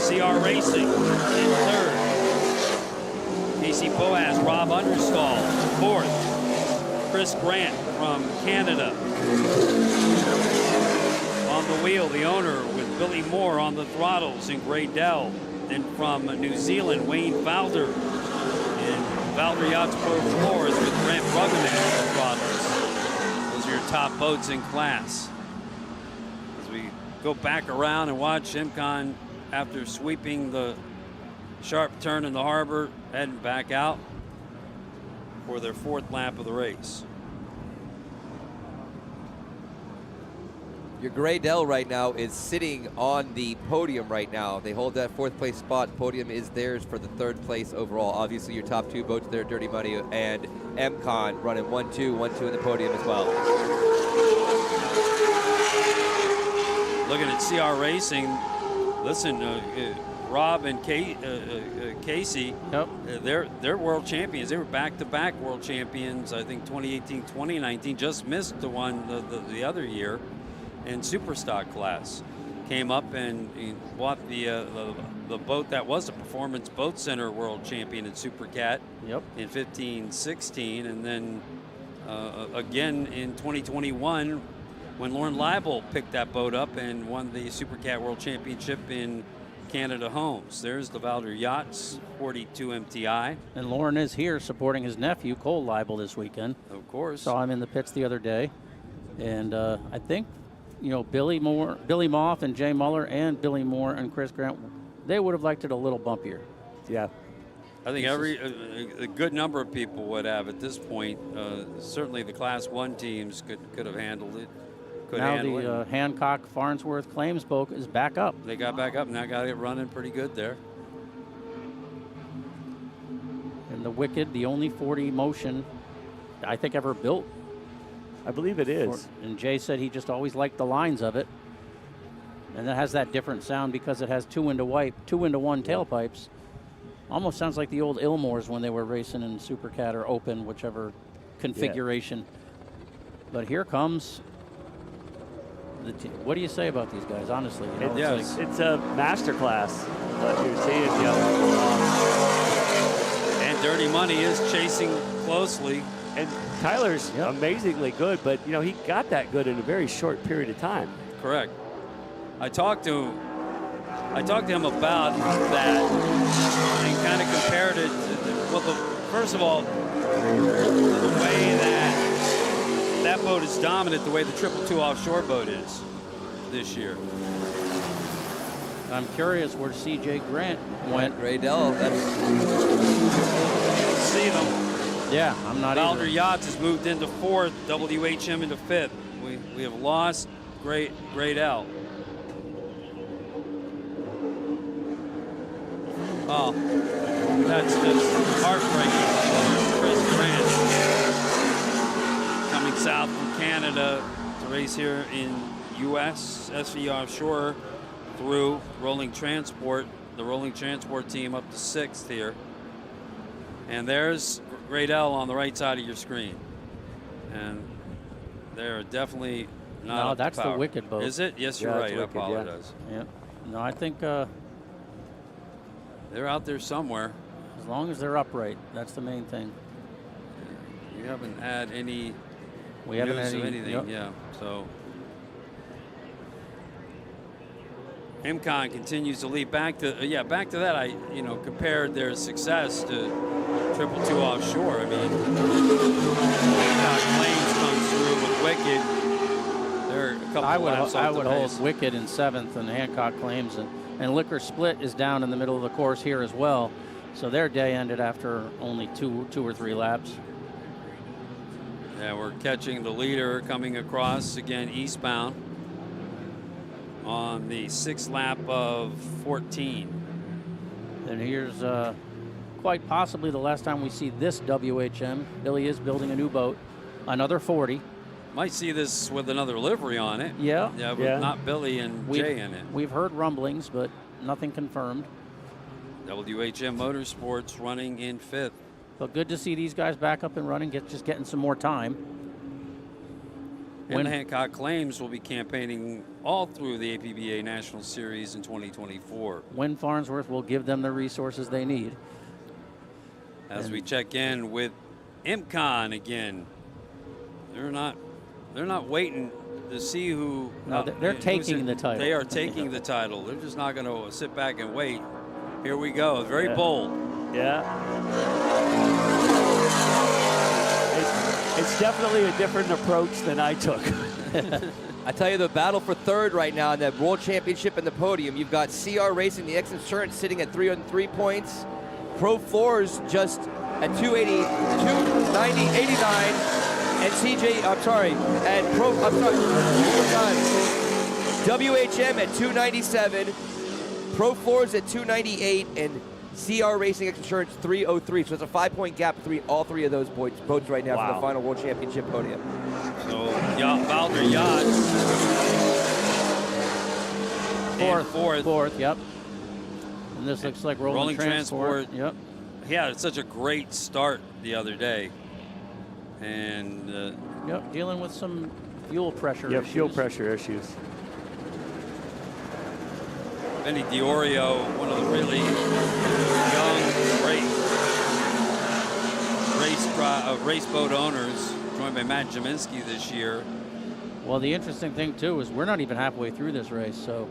CR Racing in third. Casey Boaz, Rob Understall, fourth. Chris Grant from Canada. On the wheel, the owner with Billy Moore on the throttles in Grey Dell. And from New Zealand, Wayne Valder. And Valder Yachts Pro Floors with Grant Bruggeman on the throttles. Those are your top boats in class. As we go back around and watch Imcon after sweeping the sharp turn in the harbor, heading back out for their 4th lap of the race. Your Grey Dell right now is sitting on the podium right now. They hold that 4th place spot. Podium is theirs for the 3rd place overall. Obviously, your top 2 boats there, Dirty Money and Imcon, running 1-2, 1-2 in the podium as well. Looking at CR Racing, listen, Rob and Casey, Yep. They're world champions. They were back-to-back world champions, I think 2018, 2019, just missed the one the other year. In Superstock class, came up and bought the boat that was the Performance Boat Center World Champion in Supercat in 15-16, and then again in 2021 when Lauren Leibel picked that boat up and won the Supercat World Championship in Canada Homes. There's the Valder Yachts 42 MTI. And Lauren is here supporting his nephew, Cole Leibel, this weekend. Of course. Saw him in the pits the other day. And I think, you know, Billy Moff and Jay Muller and Billy Moore and Chris Grant, they would have liked it a little bumpier. Yeah. I think a good number of people would have at this point. Certainly the Class 1 teams could have handled it. Now the Hancock Farnsworth Claims boat is back up. They got back up and now got it running pretty good there. And the Wicked, the only 40 motion I think ever built. I believe it is. And Jay said he just always liked the lines of it. And it has that different sound because it has 2-into-1 tailpipes. Almost sounds like the old Ilmores when they were racing in Supercat or Open, whichever configuration. Yeah. But here comes the what do you say about these guys, honestly? You know, it's a master class. You're seeing, And Dirty Money is chasing closely. And Tyler's amazingly good, but he got that good in a very short period of time. Correct. I talked to him about that and kind of compared it to, first of all, the way that that boat is dominant the way the 222 Offshore boat is this year. I'm curious where C.J. Grant went. Graydell, that's See them. Yeah, I'm not Valder either. Yachts has moved into 4th, WHM into 5th. We have lost Graydell. Oh, that's just heartbreaking. Chris Grant coming south from Canada to race here in U.S. SV Offshore through Rolling Transport, the Rolling Transport team up to 6th here. And there's Graydell on the right side of your screen. And they're definitely not No, up to that's the power. Wicked boat. Is it? Yes, you're Yeah, right. it's I Wicked, yeah. apologize. Yeah. No, I think They're out there somewhere. as long as they're upright, that's the main thing. You haven't had any We haven't news had of any, anything, yep. yeah. So MCON continues to lead. Back to that. I compared their success to 222 Offshore. I mean, Claims comes through with Wicked. They're a couple I would laps I off would the hold pace. Wicked in 7th and Hancock Claims and Liquor Split is down in the middle of the course here as well. So their day ended after only two or three laps. Yeah, we're catching the leader coming across again eastbound on the 6th lap of 14. And here's quite possibly the last time we see this WHM. Billy is building a new boat, another 40. Might see this with another livery on it. Yeah. Yeah, but Yeah. not Billy and Jay in it. We've heard rumblings, but nothing confirmed. WHM Motorsports running in 5th. But good to see these guys back up and running, just getting some more time. And the Hancock Claims will be campaigning all through the APBA National Series in 2024. Win Farnsworth will give them the resources they need. As we check in with MCON again, they're not waiting to see who. No, they're taking the title. They are taking the title. They're just not going to sit back and wait. Here we go. Very bold. Yeah. It's definitely a different approach than I took. I tell you, the battle for 3rd right now in that World Championship and the podium. You've got CR Racing, the X-Insurance, sitting at 303 points. Pro Floors just at 280, 290, 89. And WHM at 297. Pro Floors at 298. And CR Racing X-Insurance 303. So it's a 5-point gap between all three of those boats right now for the final World Championship podium. So Valder Yachts Fourth, yep. And this looks like Rolling Transport. Yep. He had such a great start the other day. And Yep, dealing with some fuel pressure Yeah, issues. fuel pressure issues. Benny Diorio, one of the really young, race boat owners, joined by Matt Jaminski this year. Well, the interesting thing too is we're not even halfway through this race. So,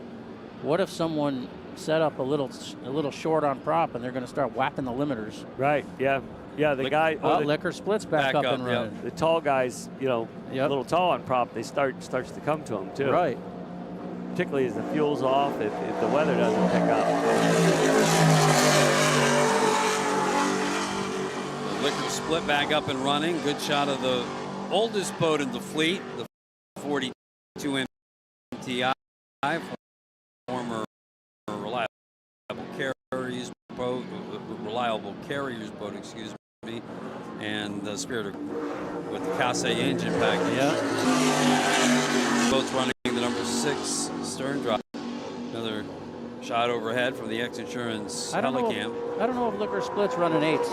what if someone set up a little short on prop and they're going to start whapping the limiters? Right. Yeah. Yeah. The guy. Liquor Split's back up and running. The tall guys, a little tall on prop, they starts to come to them too. Right. Particularly as the fuel's off, if the weather doesn't pick up. Liquor Split back up and running. Good shot of the oldest boat in the fleet, the 42 MTI, former reliable carriers boat, excuse me, and the Spirit with the Case engine package. Yeah. Boats running the number 6 stern drive. Another shot overhead from the X-Insurance Helicam. I don't know if Liquor Split's running 8s.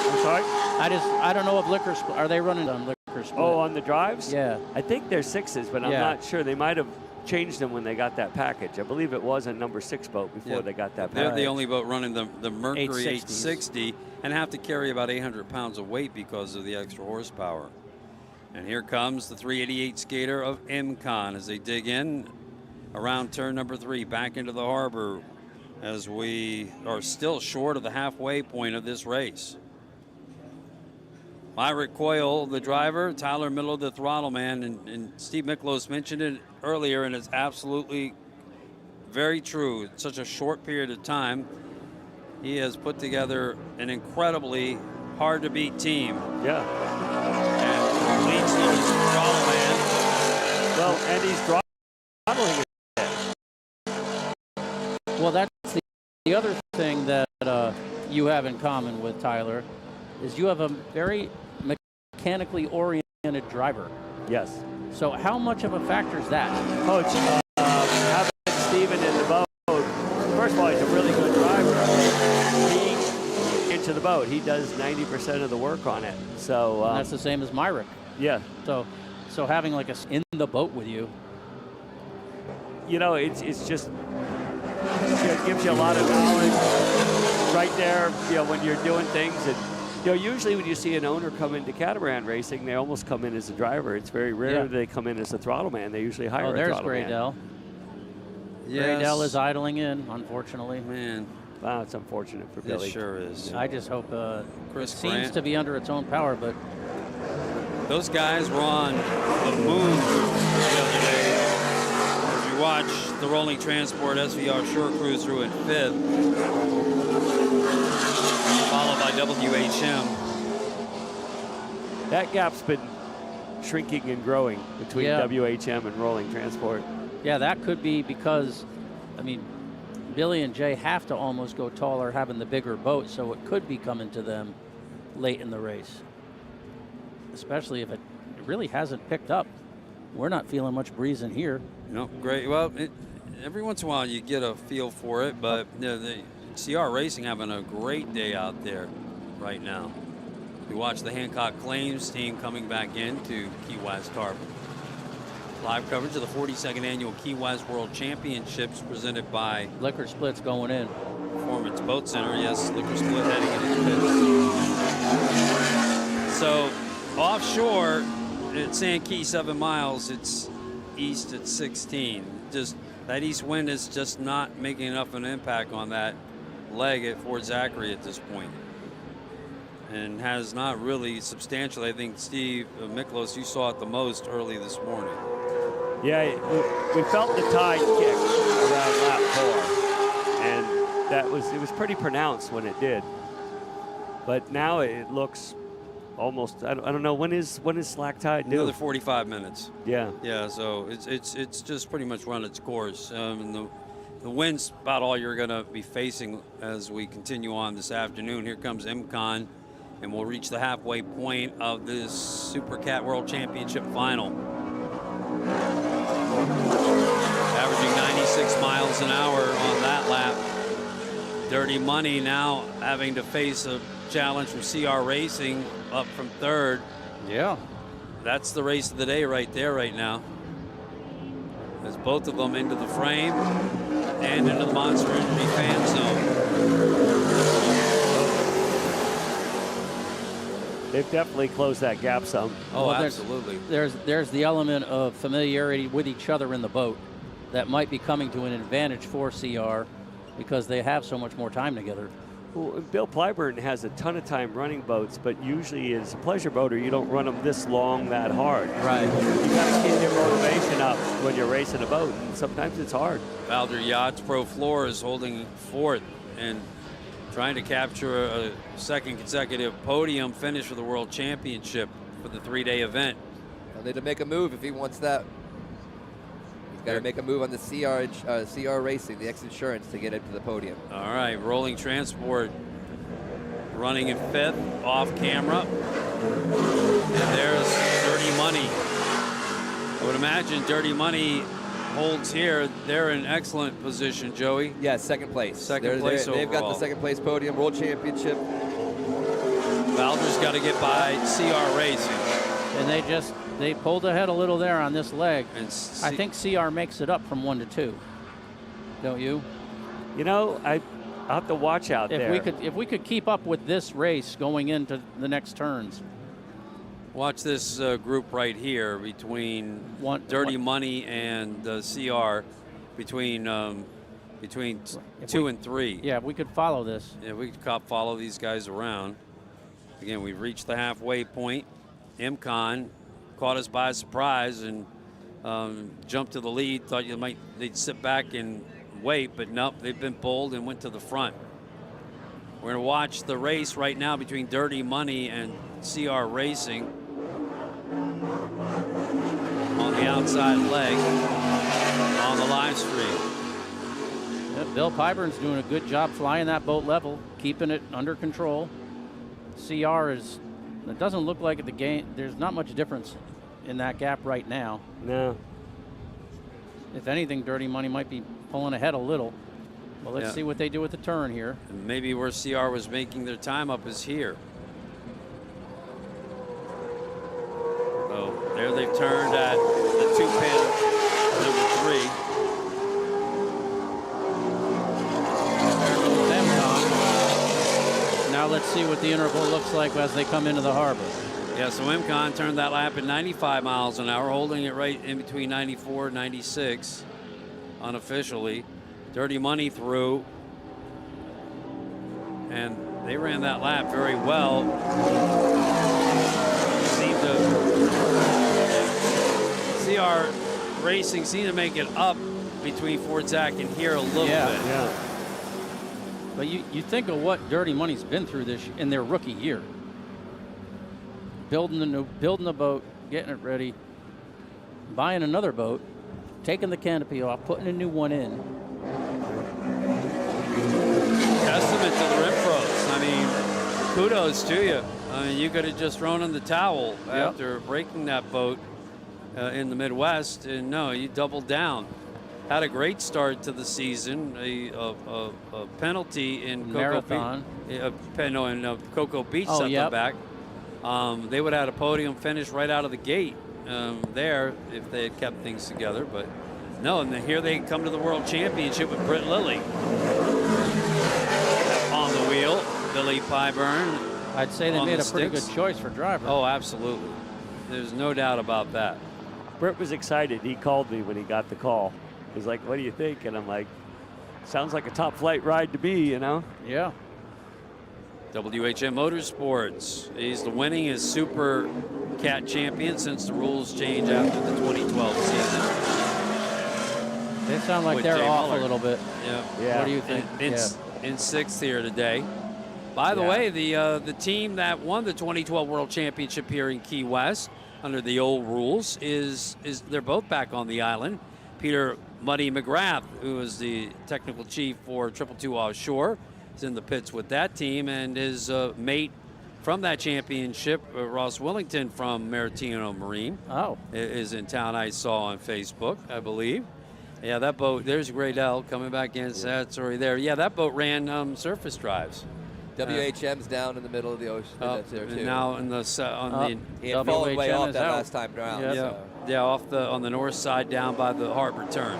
I'm sorry? I don't know if Liquor Split, are they running on Liquor Split? Oh, on the drives? Yeah. I think they're 6s, but I'm not sure. They might have changed them when they got that package. I believe it was a number 6 boat before they got that package. They're the only boat running the Mercury 860s. 860 and have to carry about 800 pounds of weight because of the extra horsepower. And here comes the 388 skater of MCON as they dig in around turn number 3 back into the harbor as we are still short of the halfway point of this race. Myrick Coyle, the driver, Tyler Miller, the throttle man, and Steve Miklos mentioned it earlier, and it's absolutely very true. In such a short period of time, he has put together an incredibly hard-to-beat team. Yeah. And leads them as throttle man. Well, and he's throttling it. Well, that's the other thing that you have in common with Tyler is you have a very mechanically oriented driver. Yes. So how much of a factor is that? Coach, having Steven in the boat, first of all, he's a really good driver. He into the boat. He does 90% of the work on it. So And that's the same as Myrick. Yeah. So having like a in the boat with you. You know, it's just it gives you a lot of knowledge right there. You know, when you're doing things, and you know, usually when you see an owner come into catamaran racing, they almost come in as a driver. It's very rare that they come in as a throttle man. They usually hire a throttle man. Graydell. Yes. Graydell is idling in, unfortunately. Man. Wow, it's unfortunate for Billy. It sure is. I just hope it Chris seems Grant. to be under its own power, but Those guys were on the moon the other day. As we watch the rolling transport SV Offshore crew through in 5th, followed by WHM. That gap's been shrinking and growing between WHM and rolling transport. yeah, that could be because, I mean, Billy and Jay have to almost go taller having the bigger boat, so it could be coming to them late in the race, especially if it really hasn't picked up. We're not feeling much breeze in here. No, great. Well, every once in a while you get a feel for it, but you know, the CR Racing having a great day out there right now. We watch the Hancock Claims team coming back into Key West Harbor. Live coverage of the 42nd Annual Key West World Championships presented by Liquor Split's going in. Performance Boat Center. Yes, Liquor Split heading into pits. So offshore at Sand Key 7 miles, it's east at 16. Just that east wind is just not making enough of an impact on that leg at Fort Zachary at this point. And has not really substantially. I think Steve Miklos, you saw it the most early this morning. Yeah, we felt the tide kick around lap 4, and it was pretty pronounced when it did. But now it looks almost. I don't know when is slack tide due? Another 45 minutes. Yeah. Yeah. So it's just pretty much run its course. And the wind's about all you're going to be facing as we continue on this afternoon. Here comes MCON, and we'll reach the halfway point of this Supercat World Championship final. Averaging 96 miles an hour on that lap. Dirty Money now having to face a challenge from CR Racing up from 3rd. Yeah. That's the race of the day right there right now. As both of them into the frame and into the Monster Energy fan zone. They've definitely closed that gap some. Oh, Well, absolutely. There's the element of familiarity with each other in the boat that might be coming to an advantage for CR because they have so much more time together. Well, Bill Plyburn has a ton of time running boats, but usually as a pleasure boater, you don't run them this long, that hard. Right. You got to keep your motivation up when you're racing a boat, and sometimes it's hard. Valder Yachts Pro Floor is holding 4th and trying to capture a second consecutive podium finish for the World Championship for the 3-day event. He'll need to make a move if he wants that. He's got to make a move on the CR Racing, the X-Insurance, to get into the podium. All right, Rolling Transport running in 5th, off camera. And there's Dirty Money. I would imagine Dirty Money holds here. They're in excellent position, Joey. Yeah, second place. Second place They've got the overall. second place podium, World Championship. Valder's got to get by CR Racing. And they pulled ahead a little there on this leg. And I think CR makes it up from 1 to 2. Don't you? You know, I'll have to watch out there. If we could keep up with this race going into the next turns. Watch this group right here between Dirty Money and CR, between 2 and 3. Yeah, if we could follow this. Yeah, we could follow these guys around. Again, we've reached the halfway point. Imcon caught us by surprise and jumped to the lead. Thought they'd sit back and wait, but nope, they've been bold and went to the front. We're going to watch the race right now between Dirty Money and CR Racing on the outside leg on the live stream. Yeah, Bill Pyburn's doing a good job flying that boat level, keeping it under control. CR is, it doesn't look like at the game, there's not much difference in that gap right now. No. If anything, Dirty Money might be pulling ahead a little. Well, let's see what they do with the turn here. And maybe where CR was making their time up is here. Oh, there they've turned at the 2-pin, number 3. Now let's see what the interval looks like as they come into the harbor. Yeah, so Imcon turned that lap at 95 miles an hour, holding it right in between 94 and 96 unofficially. Dirty Money through, and they ran that lap very well. CR Racing seemed to make it up between Fort Zack and here a little bit. Yeah. But you think of what Dirty Money's been through this in their rookie year. Building the boat, getting it ready, buying another boat, taking the canopy off, putting a new one in. Testament to the Rim Pros. I mean, kudos to you. I mean, you could have just thrown in the towel after breaking that boat in the Midwest, and no, you doubled down. Had a great start to the season. A penalty in Marathon. Cocoa Beach set them back. They would have had a podium finish right out of the gate there if they had kept things together, but no, and here they come to the World Championship with Britt Lilly on the wheel. Billy Pyburn. I'd say they made a pretty good choice for driver. Oh, absolutely. There's no doubt about that. Britt was excited. He called me when he got the call. He's like, what do you think? And I'm like, sounds like a top flight ride to me, you know? Yeah. WHM Motorsports. He's the winningest Supercat champion since the rules changed after the 2012 season. They sound like they're off a little bit. Yeah. What do you think? In sixth here today. By the way, the team that won the 2012 World Championship here in Key West under the old rules is they're both back on the island. Peter Muddy McGrath, who is the technical chief for 222 Offshore, is in the pits with that team, and his mate from that championship, Ross Willington from Maritino Marine, is in town. I saw on Facebook, I believe. Yeah, that boat, there's Gradell coming back in. That's already there. Yeah, that boat ran surface drives. WHM's down in the middle of the ocean. That's there too. Now in the he had fallen way off that last time around. Yeah, on the north side, down by the harbor turn.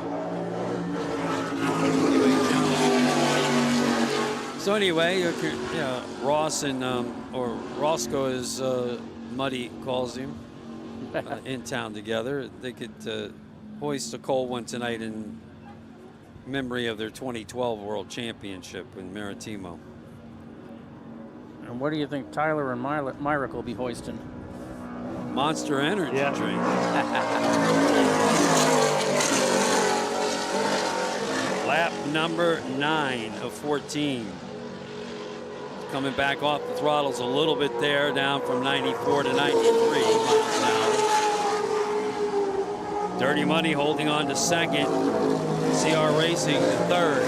So anyway, Ross and or Roscoe, as Muddy calls him, in town together. They could hoist a cold one tonight in memory of their 2012 World Championship in Maritimo. And what do you think Tyler and Myrick will be hoisting? Monster Energy drink. Lap number 9 of 14. Coming back off the throttles a little bit there, down from 94 to 93 miles an hour. Dirty Money holding on to second. CR Racing third.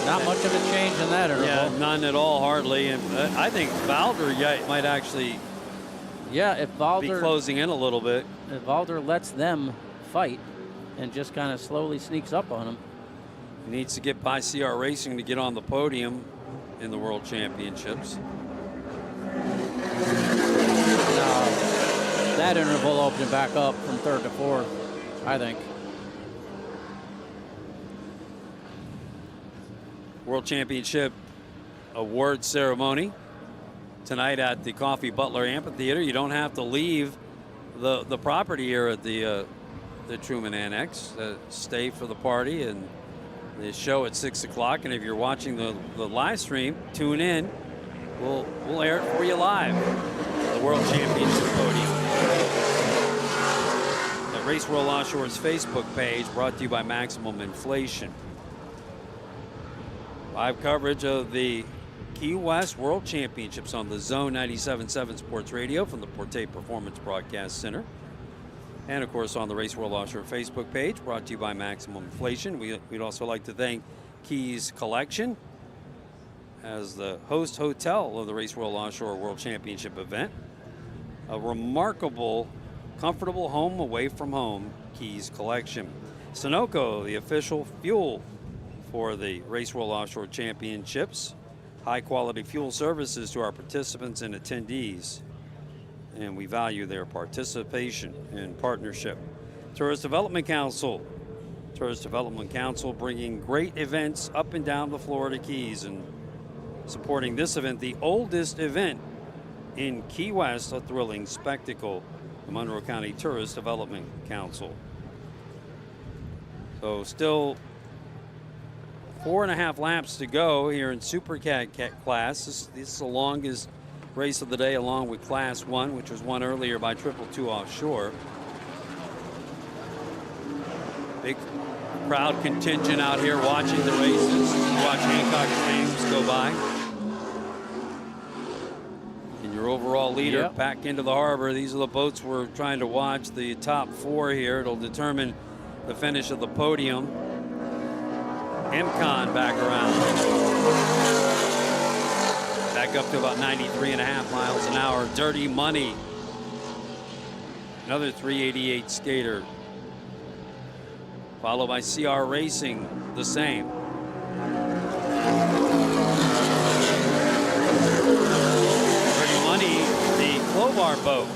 Not much of a change in that interval. Yeah, none at all, hardly. And I think Valder might actually if Valder be closing in a little bit. If Valder lets them fight and just kind of slowly sneaks up on them. He needs to get by CR Racing to get on the podium in the World Championships. That interval opened back up from third to fourth, I think. World Championship award ceremony tonight at the Coffee Butler Amphitheater. You don't have to leave the property here at the Truman Annex. Stay for the party and the show at 6 o'clock. And if you're watching the live stream, tune in we'll air it for you live. The World Championship podium. The Race World Offshore's Facebook page, brought to you by Maximum Inflation. Live coverage of the Key West World Championships on the Zone 97.7 Sports Radio from the Porte Performance Broadcast Center. And, of course, on the Race World Offshore Facebook page, brought to you by Maximum Inflation. We'd also like to thank Keys Collection as the host hotel of the Race World Offshore World Championship event. A remarkable, comfortable home away from home, Keys Collection. Sunoco, the official fuel for the Race World Offshore Championships. High-quality fuel services to our participants and attendees, and we value their participation and partnership. Tourist Development Council. Tourist Development Council bringing great events up and down the Florida Keys and supporting this event, the oldest event in Key West, a thrilling spectacle, the Monroe County Tourist Development Council. So still 4.5 laps to go here in Supercat class. This is the longest race of the day, along with Class 1, which was won earlier by 222 Offshore. Big crowd contingent out here watching the races. Watch Hancock Claims go by. And your overall leader back into the harbor. These are the boats we're trying to watch. The top 4 here. It'll determine the finish of the podium. MCON back around. Back up to about 93.5 miles an hour. Dirty Money. Another 388 skater. Followed by CR Racing, the same. Dirty Money, the Clovar boat.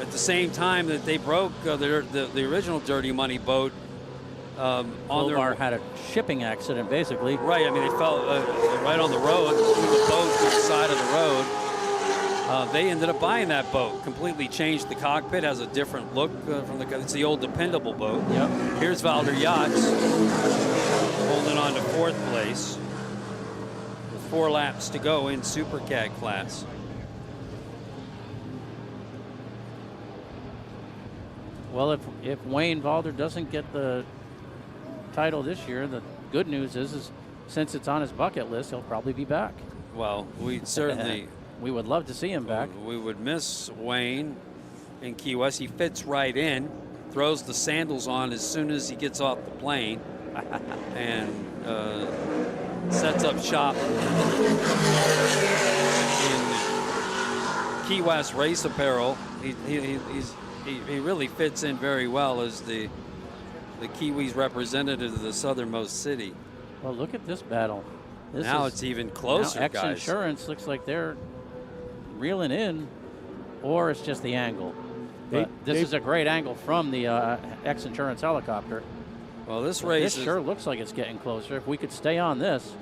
At the same time that they broke the original Dirty Money boat, Clovar had a shipping accident, basically. Right, I mean, they fell right on the road, threw the boat to the side of the road. They ended up buying that boat, completely changed the cockpit, has a different look from it's the old dependable boat. Yep. Here's Valder Yachts holding on to 4th place with 4 laps to go in Supercat class. Well, if Wayne Valder doesn't get the title this year, the good news is since it's on his bucket list, he'll probably be back. Well, we certainly we would love to see him back. We would miss Wayne in Key West. He fits right in, throws the sandals on as soon as he gets off the plane, and sets up shop in Key West race apparel. He really fits in very well as the Kiwis representative of the southernmost city. Well, look at this battle. Now it's even closer, X guys. Insurance looks like they're reeling in, or it's just the angle. But this is a great angle from the X Insurance helicopter. Well, this race sure looks like it's getting closer. If we could stay on this.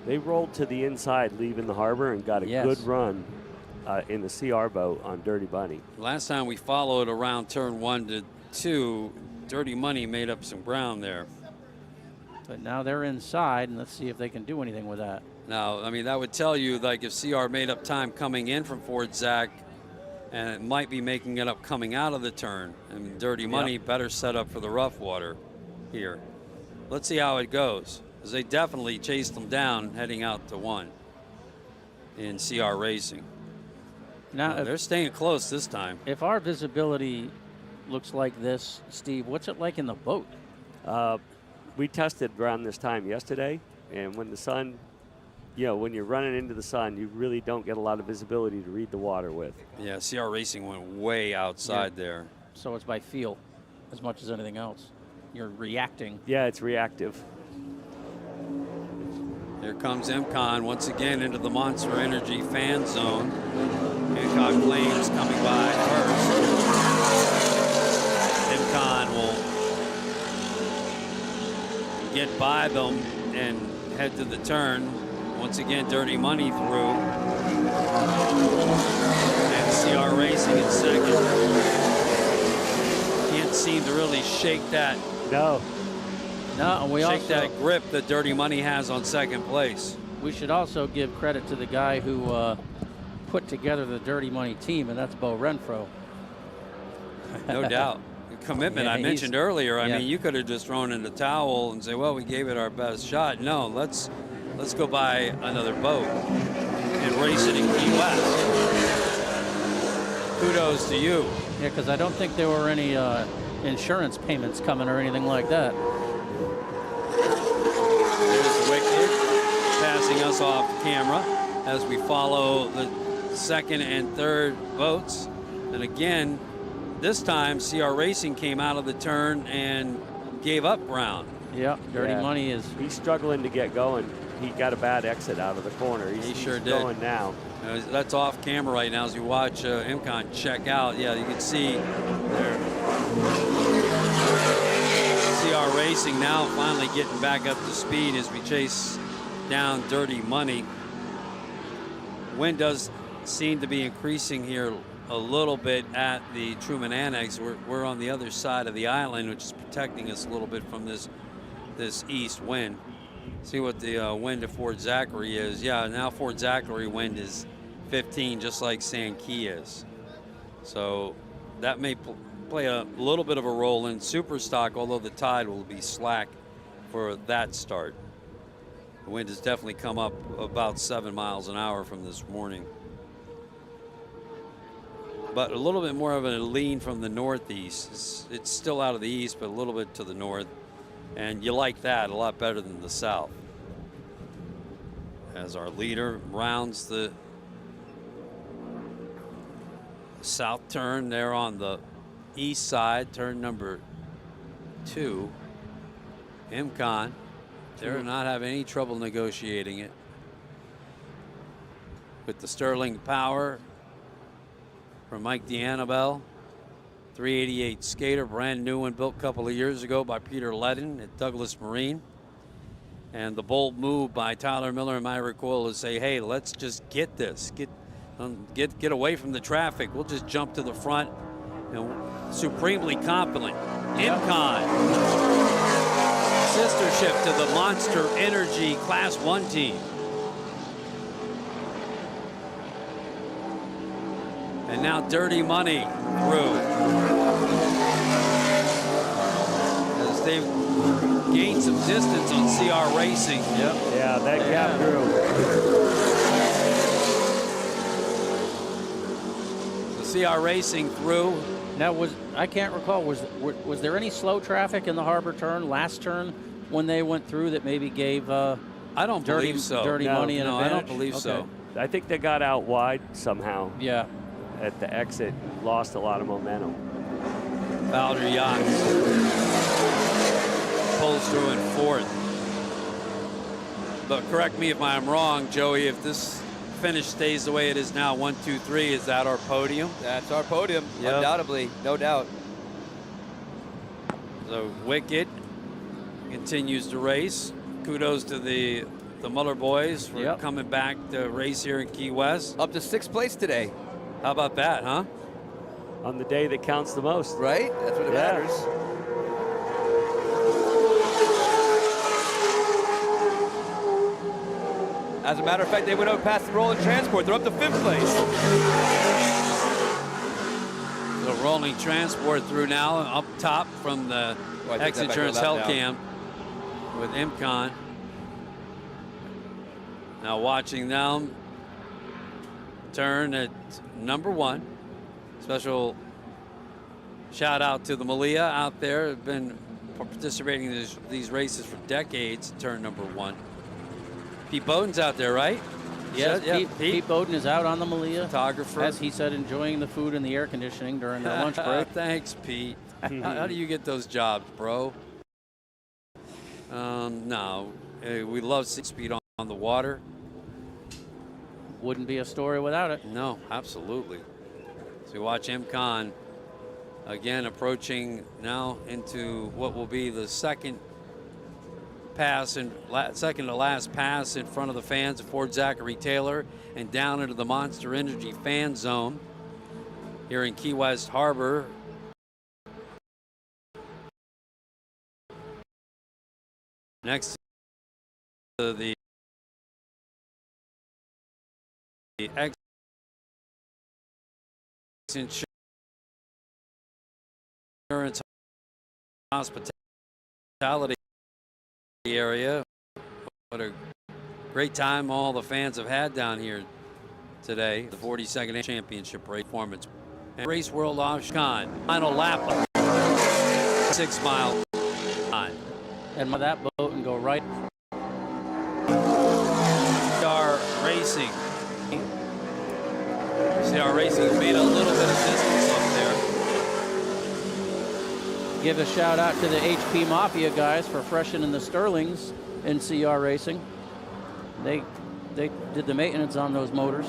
They rolled to the inside, leaving the harbor, and got a good run in the CR boat on Dirty Bunny. Last time we followed around turn 1 to 2, Dirty Money made up some ground there. But now they're inside, and let's see if they can do anything with that. Now, I mean, that would tell you, like, if CR made up time coming in from Fort Zach, and it might be making it up coming out of the turn. I mean, Dirty Money better set up for the rough water here. Let's see how it goes, because they definitely chased them down heading out to 1 in CR Racing. Now, they're staying close this time. If our visibility looks like this, Steve, what's it like in the boat? We tested around this time yesterday, and when the sun, when you're running into the sun, you really don't get a lot of visibility to read the water with. Yeah, CR Racing went way outside there. So it's by feel as much as anything else. You're reacting. Yeah, it's reactive. Here comes MCON once again into the Monster Energy fan zone. Hancock Flames coming by first. MCON will get by them and head to the turn. Once again, Dirty Money through. And CR Racing in second. Can't seem to really shake that. No, and we shake that grip that Dirty Money has on second place. We should also give credit to the guy who put together the Dirty Money team, and that's Bo Renfro. No doubt. Commitment Yeah, I mentioned earlier. I yeah. mean, you could have just thrown in the towel and say, well, we gave it our best shot. No, let's go buy another boat and race it in Key West. Kudos to you. Yeah, because I don't think there were any insurance payments coming or anything like that. There's Wicked passing us off camera as we follow the second and third boats. And again, this time CR Racing came out of the turn and gave up ground. Yeah, Dirty Money is. He's struggling to get going. He got a bad exit out of the corner. He sure he's did. going now. That's off camera right now as you watch Imcon check out. Yeah, you can see there. CR Racing now finally getting back up to speed as we chase down Dirty Money. Wind does seem to be increasing here a little bit at the Truman Annex. We're on the other side of the island, which is protecting us a little bit from this east wind. See what the wind at Fort Zachary is. Yeah, now Fort Zachary wind is 15, just like San Key is. So that may play a little bit of a role in Superstock, although the tide will be slack for that start. The wind has definitely come up about 7 miles an hour from this morning. But a little bit more of a lean from the northeast. It's still out of the east, but a little bit to the north. And you like that a lot better than the south. As our leader rounds the south turn there on the east side, turn number 2. Imcon, they're not having any trouble negotiating it. With the Sterling Power from Mike DeAnnabelle, 388 skater, brand new one, built a couple of years ago by Peter Ledden at Douglas Marine. And the bold move by Tyler Miller and Myra Coyle to say, hey, let's just get this, get away from the traffic. We'll just jump to the front. And supremely confident. Imcon, sister ship to the Monster Energy Class 1 team. And now Dirty Money through. As they've gained some distance on CR Racing. Yep. Yeah, that gap grew. The CR Racing through. Now, I can't recall, was there any slow traffic in the harbor turn, last turn, when they went through that maybe gave I don't believe so. Dirty Money an advantage? I don't believe so. I think they got out wide somehow. Yeah. At the exit, lost a lot of momentum. Bowder Yachts pulls through in fourth. But correct me if I'm wrong, Joey, if this finish stays the way it is now, 1, 2, 3, is that our podium? That's our podium, undoubtedly, no doubt. So Wicked continues to race. Kudos to the Muller boys for coming back to race here in Key West. Up to 6th place today. How about that, huh? On the day that counts the most. Right? That's what it matters. As a matter of fact, they went out past the Rolling Transport. They're up to 5th place. The Rolling Transport through now, up top from the X Insurance Health Camp with Imcon. Now watching them turn at number 1. Special shout out to the Malia out there. Have been participating in these races for decades. Turn number 1. Pete Bowden's out there, right? Yes, Pete Bowden is out on the Malia. Photographer. As he said, enjoying the food and the air conditioning during their lunch break. Thanks, Pete. How do you get those jobs, bro? No, we love speed on the water. Wouldn't be a story without it. No, absolutely. So you watch Imcon again approaching now into what will be the second to last pass in front of the fans of Fort Zachary Taylor and down into the Monster Energy fan zone here in Key West Harbor. Next to the insurance hospitality area. What a great time all the fans have had down here today. The 42nd Championship race performance. And Race World Offshore. Final lap. 6 mile on. And with that boat and go right. CR Racing. CR Racing made a little bit of distance up there. Give a shout out to the HP Mafia guys for freshening the Sterlings in CR Racing. They did the maintenance on those motors.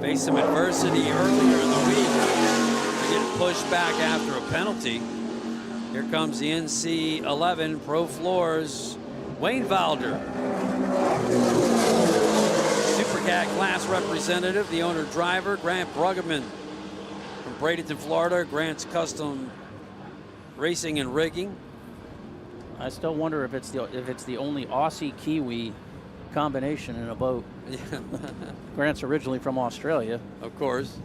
Faced some adversity earlier in the week. They get pushed back after a penalty. Here comes the NC11 Pro Floors, Wayne Valder. Supercat class representative, the owner driver, Grant Bruggeman from Bradenton, Florida. Grant's Custom Racing and Rigging. I still wonder if it's the only Aussie Kiwi combination in a boat. Yeah. Grant's originally from Australia, of course.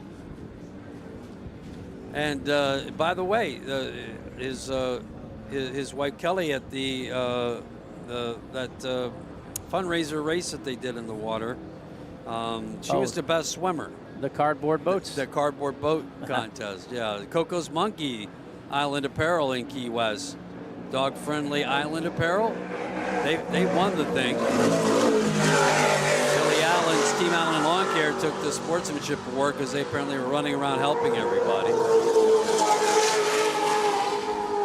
And by the way, his wife Kelly at that fundraiser race that they did in the water, she was the best swimmer. The cardboard boats. The cardboard boat contest. Yeah, Coco's Monkey Island Apparel in Key West, dog-friendly island apparel. They won the thing. Billy Allen's Team Allen Lawn Care took the sportsmanship award because they apparently were running around helping everybody.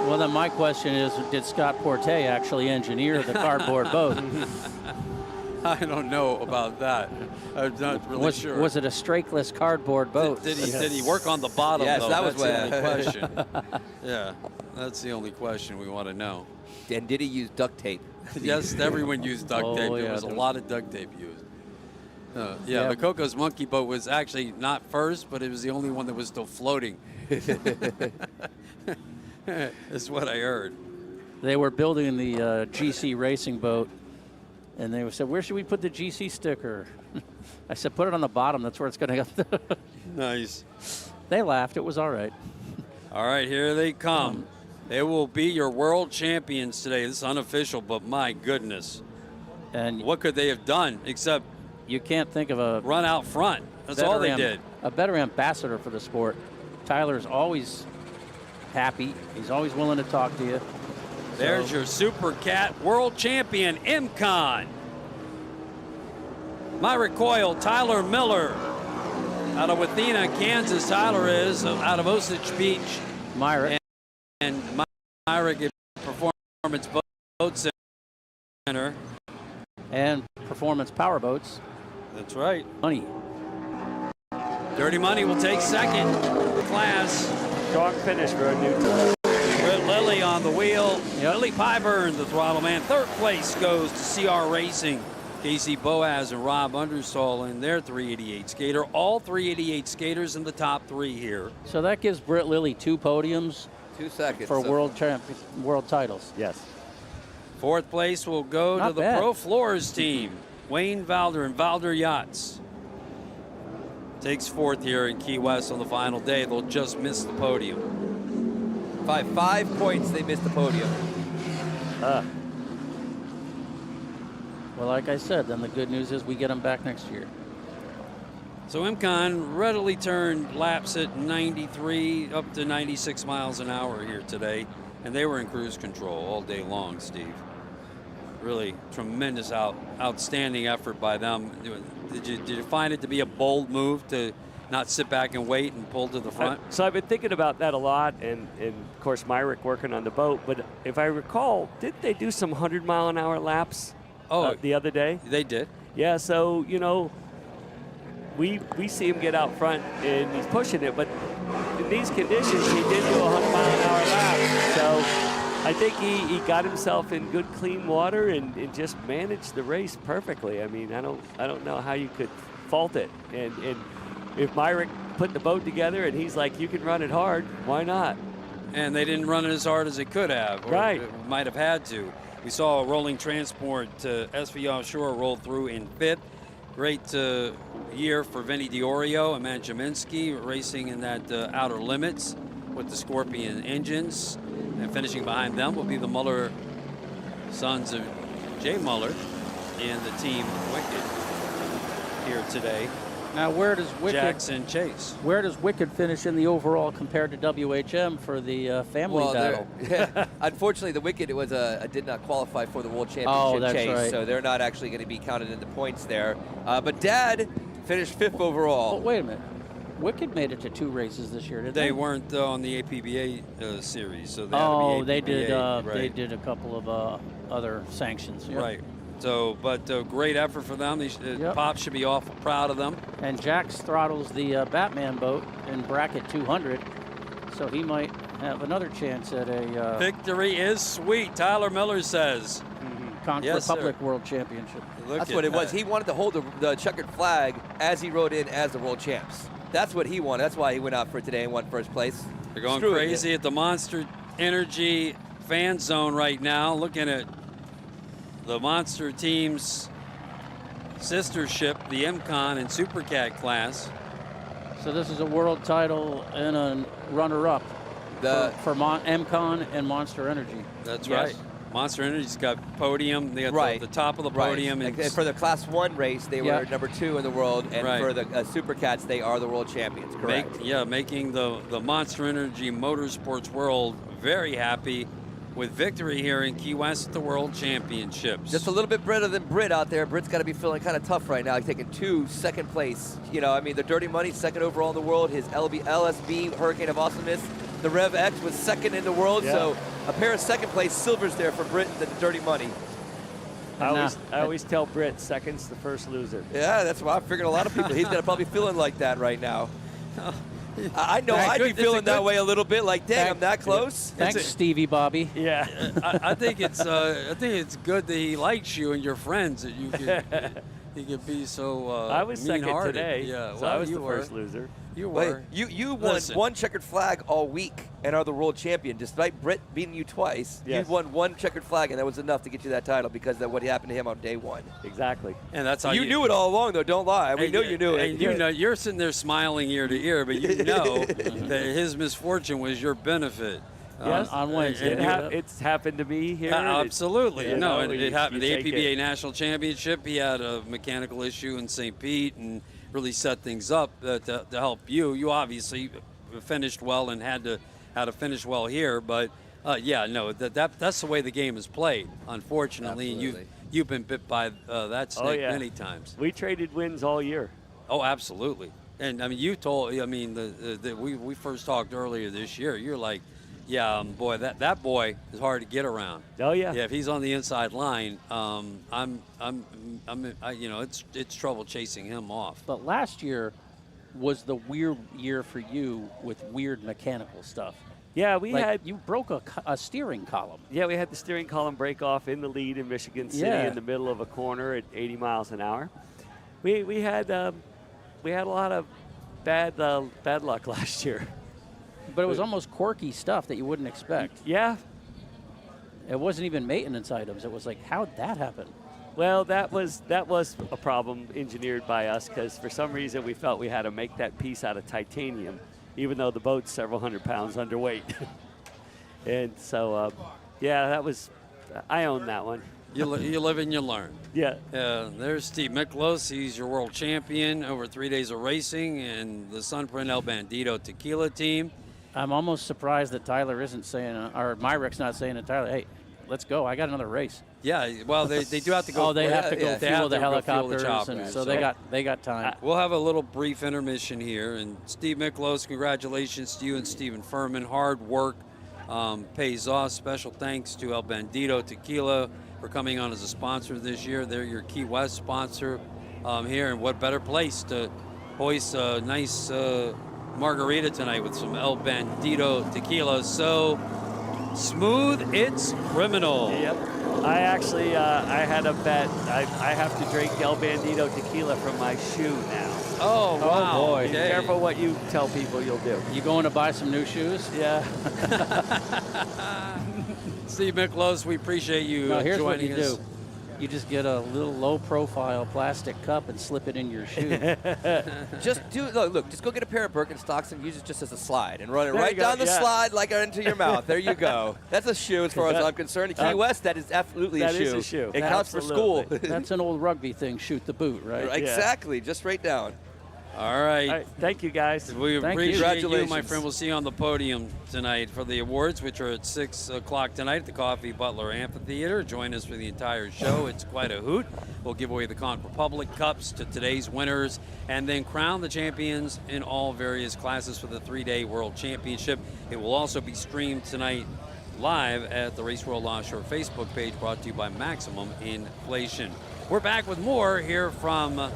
Well, then my question is, did Scott Porte actually engineer the cardboard boat? I don't know about that. I'm not really sure. Was it a strakeless cardboard boat? Did he work on the bottom? Yes, though? that was the only question. Yeah, that's the only question we want to know. And did he use duct tape? Yes, everyone used duct tape. There yeah, was a lot of duct tape used. The Coco's Monkey boat was actually not first, but it was the only one that was still floating. That's what I heard. They were building the GC racing boat, and they said, "Where should we put the GC sticker?" I said, "Put it on the bottom. That's where it's going to go." Nice. They laughed. It was all right. All right, here they come. They will be your world champions today. This is unofficial, but my goodness. And what could they have done except you can't think of a run out front? That's all they did. A better ambassador for the sport. Tyler's always happy. He's always willing to talk to you. There's your Supercat world champion, Imcon. My recoil, Tyler Miller. Out of Wathena, Kansas, Tyler is out of Osage Beach. Myrick. And Myrick at Performance Boat Center. And Performance Power Boats. That's right. Money. Dirty Money will take second class. Strong finish for a new team. Britt Lilly on the wheel. Lily Pyburn, the throttle man. Third place goes to CR Racing. Casey Boaz and Rob Understall in their 388 skater. All 388 skaters in the top three here. So that gives Britt Lilly 2 podiums. 2 seconds. For world titles. Yes. Fourth place will go Not to the bad. Pro Floors team. Wayne Valder and Valder Yachts. Takes fourth here in Key West on the final day. They'll just miss the podium. By 5 points, they missed the podium. Well, like I said, then the good news is we get them back next year. So Imcon readily turned laps at 93 up to 96 miles an hour here today, and they were in cruise control all day long, Steve. Really tremendous, outstanding effort by them. Did you find it to be a bold move to not sit back and wait and pull to the front? So I've been thinking about that a lot, and of course Myrick working on the boat. But if I recall, didn't they do some 100-mile-an-hour laps the other day? They did. Yeah, so, you know, we see him get out front, and he's pushing it. But in these conditions, he did do a 100-mile-an-hour lap. So I think he got himself in good, clean water and just managed the race perfectly. I mean, I don't know how you could fault it. And if Myrick put the boat together and he's like, you can run it hard, why not? And they didn't run it as hard as they could have, or right. Might have had to. We saw a rolling transport to SV Offshore roll through in fifth. great year for Vinny Diorio and Matt Jaminski racing in that outer limits with the Scorpion engines. And finishing behind them will be the Muller sons of Jay Muller and the team Wicked here today. Now, where does Wicked Jackson Chase? Where does Wicked finish in the overall compared to WHM for the family battle? Unfortunately, the Wicked did not qualify for the World Championship Oh, that's chase, right. so they're not actually going to be counted in the points there. But Dad finished 5th overall. But wait a minute. Wicked made it to 2 races this year, didn't they? They weren't on the APBA series, so they had Oh, to be APBA, they right. did a couple of other sanctions. Yep. Right. So, but great effort for them. Yep. Pop should be awful proud of them. And Jax throttles the Batman boat in bracket 200, so he might have another chance at a Victory is sweet, Tyler Miller says. Conch Yes, Republic sir. World Championship. That's what it was. He wanted to hold the checkered flag as he rode in as the world champs. That's what he wanted. That's why he went out for today and won first place. They're going Screw it, crazy yeah. at the Monster Energy fan zone right now, looking at the Monster team's sister ship, the MCon and Supercat class. So this is a world title and a runner-up for MCon and Monster Energy. That's Yes. right. Monster Energy's got podium. They got Right. the top of the podium. Right. And for the Class 1 race, they were Yeah. number 2 in the world, and Right. for the Supercats, they are the world champions. Correct. Making the Monster Energy Motorsports world very happy with victory here in Key West at the World Championships. Just a little bit better than Britt out there. Britt's got to be feeling kind of tough right now. He's taking 2 second place. You know, I mean, the Dirty Money, 2nd overall in the world. His LSB, Hurricane of Awesomeness. The Rev X was 2nd in the world. Yeah. So a pair of 2nd place silvers there for Britt and the Dirty Money. I always tell Britt, second's the first loser. Yeah, that's why I figured a lot of people. He's gonna probably feeling like that right now. I know It's I'd be a feeling that good- way a little bit. Like, dang, I'm that close. Thanks, Stevie Bobby. Yeah. I think it's good that he likes you and your friends, that you could be so I was second mean-hearted. today, Yeah, so well, I was you the were. first loser. You Wait, were. you won Listen. 1 checkered flag all week and are the world champion. Despite Britt beating you twice, Yes. you won 1 checkered flag, and that was enough to get you that title because of what happened to him on day 1. Exactly. And that's how You knew it all along, though. Don't lie. We knew you knew it. And you know, you're sitting there smiling ear to ear, but you know that his misfortune was your benefit. Yes. On Wednesday. It's happened to me here. Absolutely. You No, know, it happened. The you take APBA it. National Championship, he had a mechanical issue in St. Pete and really set things up to help you. You obviously finished well and had to finish well here, but that's the way the game is played, unfortunately. And Absolutely. you've been bit by that snake yeah. many times. We traded wins all year. Oh, absolutely. And I mean, we first talked earlier this year. You're like, yeah, boy, that boy is hard to get around. Oh yeah. Yeah, if he's on the inside line, it's trouble chasing him off. But last year was the weird year for you with weird mechanical stuff. Yeah, we Like, had you broke a steering column. we had the steering column break off in the lead in Michigan City Yeah. in the middle of a corner at 80 miles an hour. We had a lot of bad luck last year. But it was almost quirky stuff that you wouldn't expect. Yeah. It wasn't even maintenance items. It was like, how'd that happen? Well, that was a problem engineered by us because for some reason we felt we had to make that piece out of titanium, even though the boat's several hundred pounds underweight. And so, I own that one. You live and you learn. Yeah. There's Steve Miklos. He's your world champion over 3 days of racing, and the Sunprint El Bandito Tequila team. I'm almost surprised that Tyler isn't saying, or Myrick's not saying to Tyler, hey, let's go. I got another race. Yeah, well, they do have to go. Oh, they have to go they fuel have the to go fuel helicopters, choppers, and so they got time. We'll have a little brief intermission here. And Steve Miklos, congratulations to you and Stephen Furman. Hard work pays off. Special thanks to El Bandito Tequila for coming on as a sponsor this year. They're your Key West sponsor here. And what better place to hoist a nice margarita tonight with some El Bandito Tequila. So smooth, it's criminal. Yep. I actually, I had a bet. I have to drink El Bandito tequila from my shoe now. Oh, wow. boy. Be careful what you tell people you'll do. You going to buy some new shoes? Yeah. Steve Miklos, we appreciate you No, here's what joining you us. do. You just get a little low-profile plastic cup and slip it in your shoe. Just look, just go get a pair of Birkenstocks and use it just as a slide and run it There right you go, down the yeah. slide like into your mouth. There you go. That's a shoe as far as I'm concerned. In Key West, that is absolutely that a shoe. is a shoe. It counts for school. That's an old rugby thing, shoot the boot, right? Exactly, just straight down. All right. All right, thank you, guys. We Thank you. appreciate you, my Congratulations. friend. We'll see you on the podium tonight for the awards, which are at 6 o'clock tonight at the Coffee Butler Amphitheater. Join us for the entire show. It's quite a hoot. We'll give away the Conch Republic Cups to today's winners and then crown the champions in all various classes for the 3-day World Championship. It will also be streamed tonight live at the Race World Offshore Facebook page, brought to you by Maximum Inflation. We're back with more here from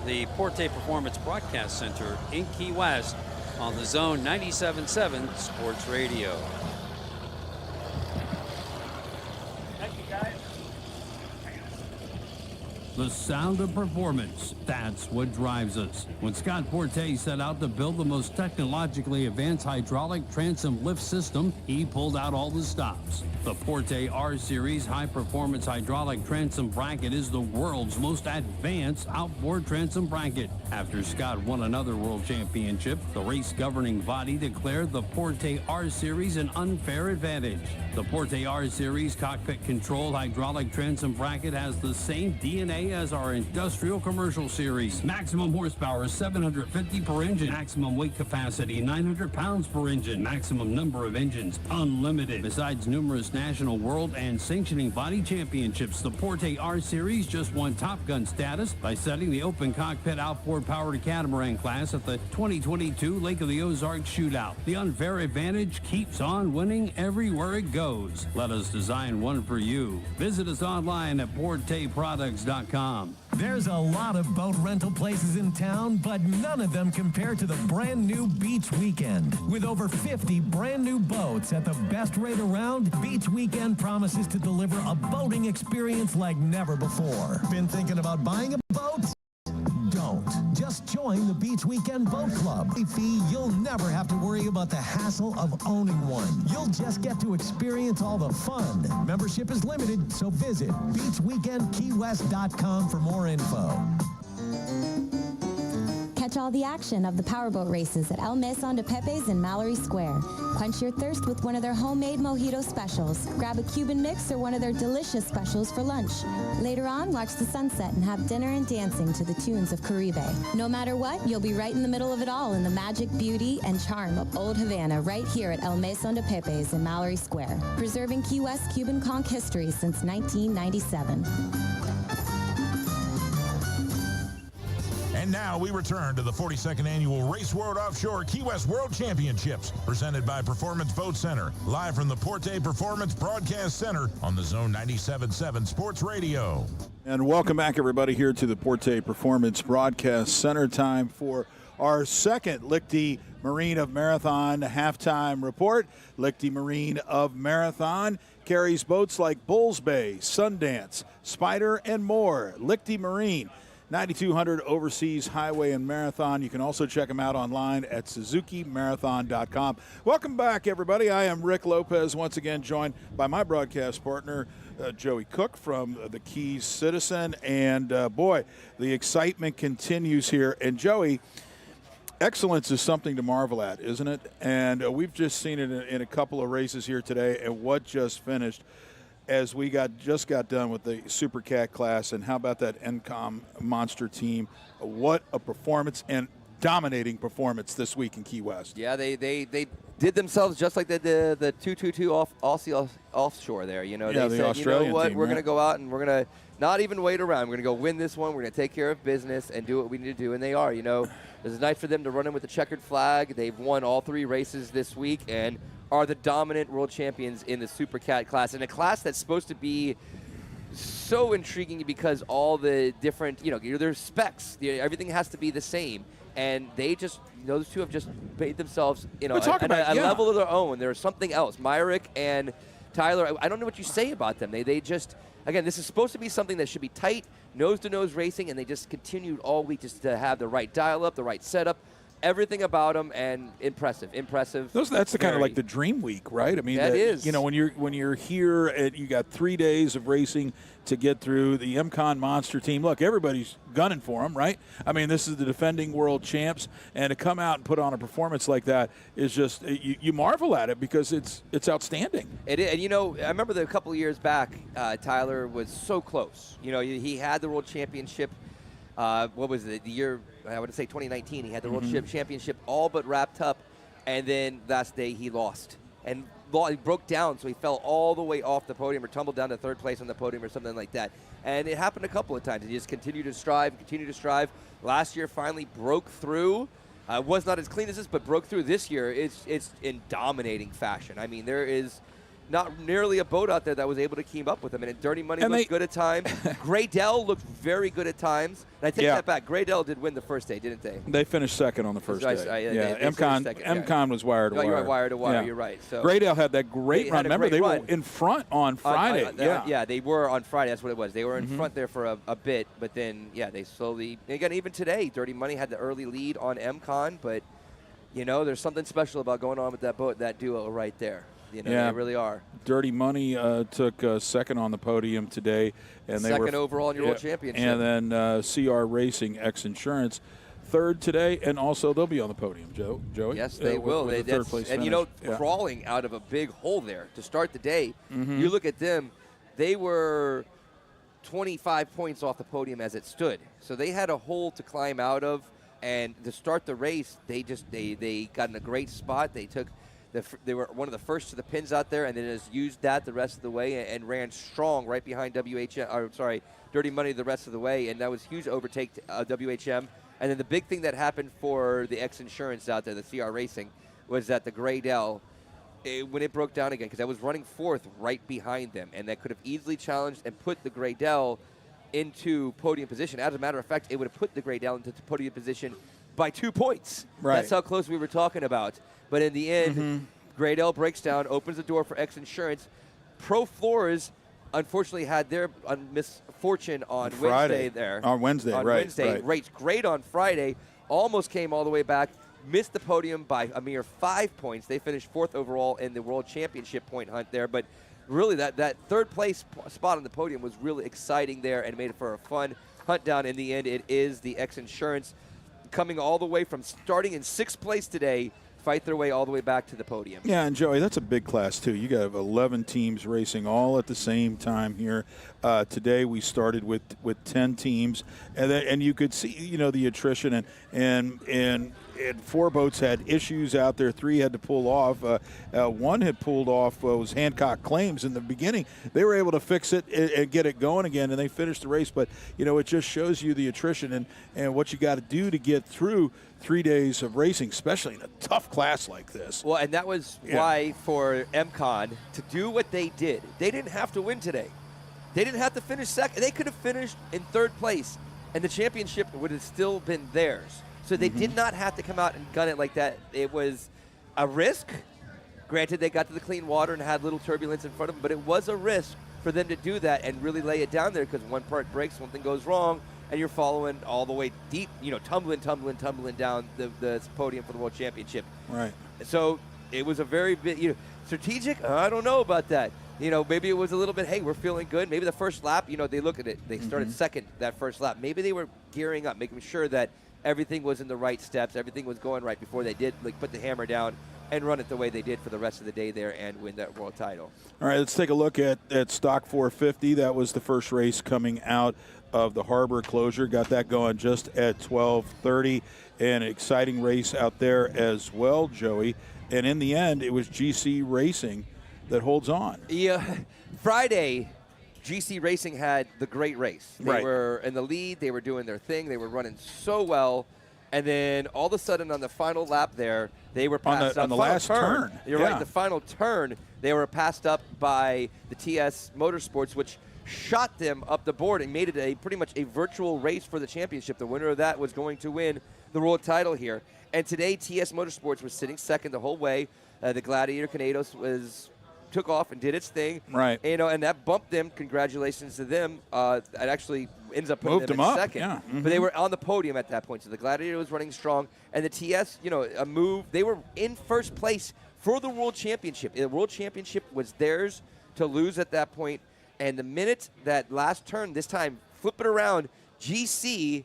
the Porte Performance Broadcast Center in Key West on the Zone 97.7 Sports Radio. The sound of performance, that's what drives us. When Scott Porte set out to build the most technologically advanced hydraulic transom lift system, he pulled out all the stops. The Porte R-Series high-performance hydraulic transom bracket is the world's most advanced outboard transom bracket. After Scott won another world championship, the race governing body declared the Porte R-Series an unfair advantage. The Porte R-Series cockpit-controlled hydraulic transom bracket has the same DNA as our industrial commercial series. Maximum horsepower 750 per engine. Maximum weight capacity 900 pounds per engine. Maximum number of engines unlimited. Besides numerous national, world, and sanctioning body championships, the Porte R-Series just won Top Gun status by setting the open cockpit outboard powered catamaran class at the 2022 Lake of the Ozarks Shootout. The unfair advantage keeps on winning everywhere it goes. Let us design one for you. Visit us online at porteproducts.com. There's a lot of boat rental places in town, but none of them compare to the brand new Beach Weekend. With over 50 brand new boats at the best rate around, Beach Weekend promises to deliver a boating experience like never before. Been thinking about buying a boat? Don't. Just join the Beach Weekend Boat Club. Fee, you'll never have to worry about the hassle of owning one. You'll just get to experience all the fun. Membership is limited, so visit beachweekendkeywest.com for more info. Catch all the action of the powerboat races at El Maison de Pepe's in Mallory Square. Quench your thirst with one of their homemade mojito specials. Grab a Cuban mix or one of their delicious specials for lunch. Later on, watch the sunset and have dinner and dancing to the tunes of Caribe. No matter what, you'll be right in the middle of it all in the magic, beauty, and charm of Old Havana right here at El Maison de Pepe's in Mallory Square. Preserving Key West Cuban conch history since 1997. And now we return to the 42nd Annual Race World Offshore Key West World Championships, presented by Performance Boat Center, live from the Porte Performance Broadcast Center on the Zone 97.7 Sports Radio. And welcome back, everybody, here to the Porte Performance Broadcast Center. Time for our second Lichty Marine of Marathon halftime report. Lichty Marine of Marathon carries boats like Bulls Bay, Sundance, Spider, and more. Lichty Marine, 9200 Overseas Highway and Marathon. You can also check them out online at SuzukiMarathon.com. Welcome back, everybody. I am Rick Lopez, once again joined by my broadcast partner, Joey Cook from the Keys Citizen. And, boy, the excitement continues here. And, Joey, excellence is something to marvel at, isn't it? And we've just seen it in a couple of races here today, and what just finished as we just got done with the Supercat class. And how about that NCOM monster team? What a performance, and dominating performance this week in Key West. Yeah, they did themselves just like they did the 222 Aussie Offshore there. You know, yeah, they the said, Australian you know what, team, we're right? going to go out and we're going to not even wait around. We're going to go win this one. We're going to take care of business and do what we need to do, and they are. You know, it's nice for them to run in with the checkered flag. They've won all 3 races this week and are the dominant world champions in the Supercat class, in a class that's supposed to be so intriguing because all the different, there's specs. Everything has to be the same. And they just, those two have just made themselves, a level of their own. There's something else. Myrick and Tyler, I don't know what you say about them. They just, again, this is supposed to be something that should be tight, nose-to-nose racing, and they just continued all week just to have the right dial-up, the right setup. everything about them, and impressive. That's the kind of like the dream week, right? I mean, that is. You know, when you're here, you got 3 days of racing to get through the MCon Monster team. Look, everybody's gunning for them, right? I mean, this is the defending world champs, and to come out and put on a performance like that is just you marvel at it because it's outstanding. It is, and you know, I remember a couple of years back, Tyler was so close. You know, he had the world championship. What was it? The year, I would say 2019. He had the world championship all but wrapped up, and then last day he lost. And he broke down, so he fell all the way off the podium or tumbled down to third place on the podium or something like that. And it happened a couple of times. He just continued to strive. Last year finally broke through. Was not as clean as this, but broke through. This year, it's in dominating fashion. I mean, there is not nearly a boat out there that was able to keep up with him. And Dirty Money looked good at times. Graydell looked very good at times. And I take that back. Graydell did win the first day, didn't they? They finished second on the first day. MCon was wire to wire. You're right, wire to wire. You're right. So Graydell had that great run. Remember, they were in front on Friday. Yeah, they were on Friday. That's what it was. They were in front there for a bit, but then, they slowly. Again, even today, Dirty Money had the early lead on MCon, but, you know, there's something special about going on with that boat, that duo right there. You know, they really are. Dirty Money took second on the podium today, and they were second overall in your world championship. And then CR Racing X Insurance third today, and also they'll be on the podium. Joey. Yes, they will. With third place and finish. you know, crawling out of a big hole there to start the day. You look at them; they were 25 points off the podium as it stood, so they had a hole to climb out of. And to start the race, they got in a great spot. They were one of the first to the pins out there, and then just used that the rest of the way and ran strong right behind Dirty Money the rest of the way, and that was huge overtake to WHM. And then the big thing that happened for the X Insurance out there, the CR Racing, was that the Graydell, when it broke down again, because I was running fourth right behind them, and that could have easily challenged and put the Graydell into podium position. As a matter of fact, it would have put the Graydell into podium position by 2 points. Right. That's how close we were talking about. But in the end, Graydell breaks down, opens the door for X Insurance. Pro Floors, unfortunately, had their misfortune on Wednesday there. On Wednesday, right. Raced great on Friday, almost came all the way back, missed the podium by a mere 5 points. They finished fourth overall in the World Championship point hunt there. But really, that third place spot on the podium was really exciting there and made it for a fun hunt down. In the end, it is the X Insurance coming all the way from starting in sixth place today, fight their way all the way back to the podium. Yeah, and Joey, that's a big class too. You got 11 teams racing all at the same time here. Today we started with 10 teams, and you could see, you know, the attrition and 4 boats had issues out there. 3 had to pull off. 1 had pulled off. Was Hancock Claims in the beginning. They were able to fix it and get it going again, and they finished the race. But you know, it just shows you the attrition and what you got to do to get through 3 days of racing, especially in a tough class like this. Well, and that was why for MCon to do what they did, they didn't have to win today. They didn't have to finish second. They could have finished in third place, and the championship would have still been theirs. So they did not have to come out and gun it like that. It was a risk. Granted, they got to the clean water and had little turbulence in front of them, but it was a risk for them to do that and really lay it down there, because one part breaks, one thing goes wrong, and you're following all the way deep, you know, tumbling down the podium for the World Championship. Right. So it was a very bit, you know, strategic. I don't know about that. You know, maybe it was a little bit, hey, we're feeling good. Maybe the first lap, you know, they look at it. They started second that first lap. Maybe they were gearing up, making sure that everything was in the right steps, everything was going right before they did put the hammer down and run it the way they did for the rest of the day there and win that world title. All right, let's take a look at Stock 450. That was the first race coming out of the harbor closure. Got that going just at 12:30. An exciting race out there as well, Joey. And in the end, it was GC Racing that holds on. Yeah, Friday, GC Racing had the great race. They were in the lead. They were doing their thing. They were running so well. And then all of a sudden on the final lap there, they were passed up. On the last turn. You're right, the final turn, they were passed up by the TS Motorsports, which shot them up the board and made it pretty much a virtual race for the championship. The winner of that was going to win the world title here. And today, TS Motorsports was sitting second the whole way. The Gladiator Canados took off and did its thing. Right. You know, and that bumped them. Congratulations to them. It actually ends up putting them in up, second. yeah. But they were on the podium at that point, so the Gladiator was running strong. And the TS, a move. They were in first place for the World Championship. The World Championship was theirs to lose at that point. And the minute that last turn, this time, flip it around, GC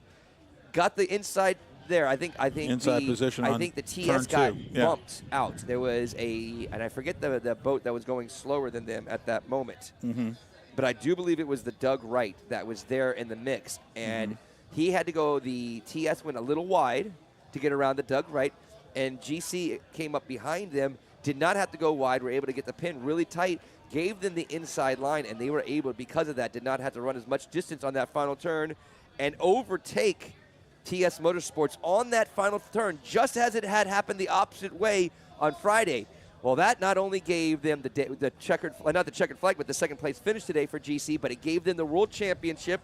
got the inside there. I think inside position. I think the TS got bumped out. There was and I forget the boat that was going slower than them at that moment. Mm-hmm. But I do believe it was the Doug Wright that was there in the mix, and he had to go. The TS went a little wide to get around the Doug Wright, and GC came up behind them. Did not have to go wide. Were able to get the pin really tight. Gave them the inside line, and they were able, because of that, did not have to run as much distance on that final turn and overtake TS Motorsports on that final turn, just as it had happened the opposite way on Friday. Well, that not only gave them the checkered, not the checkered flag, but the second place finish today for GC, but it gave them the World Championship,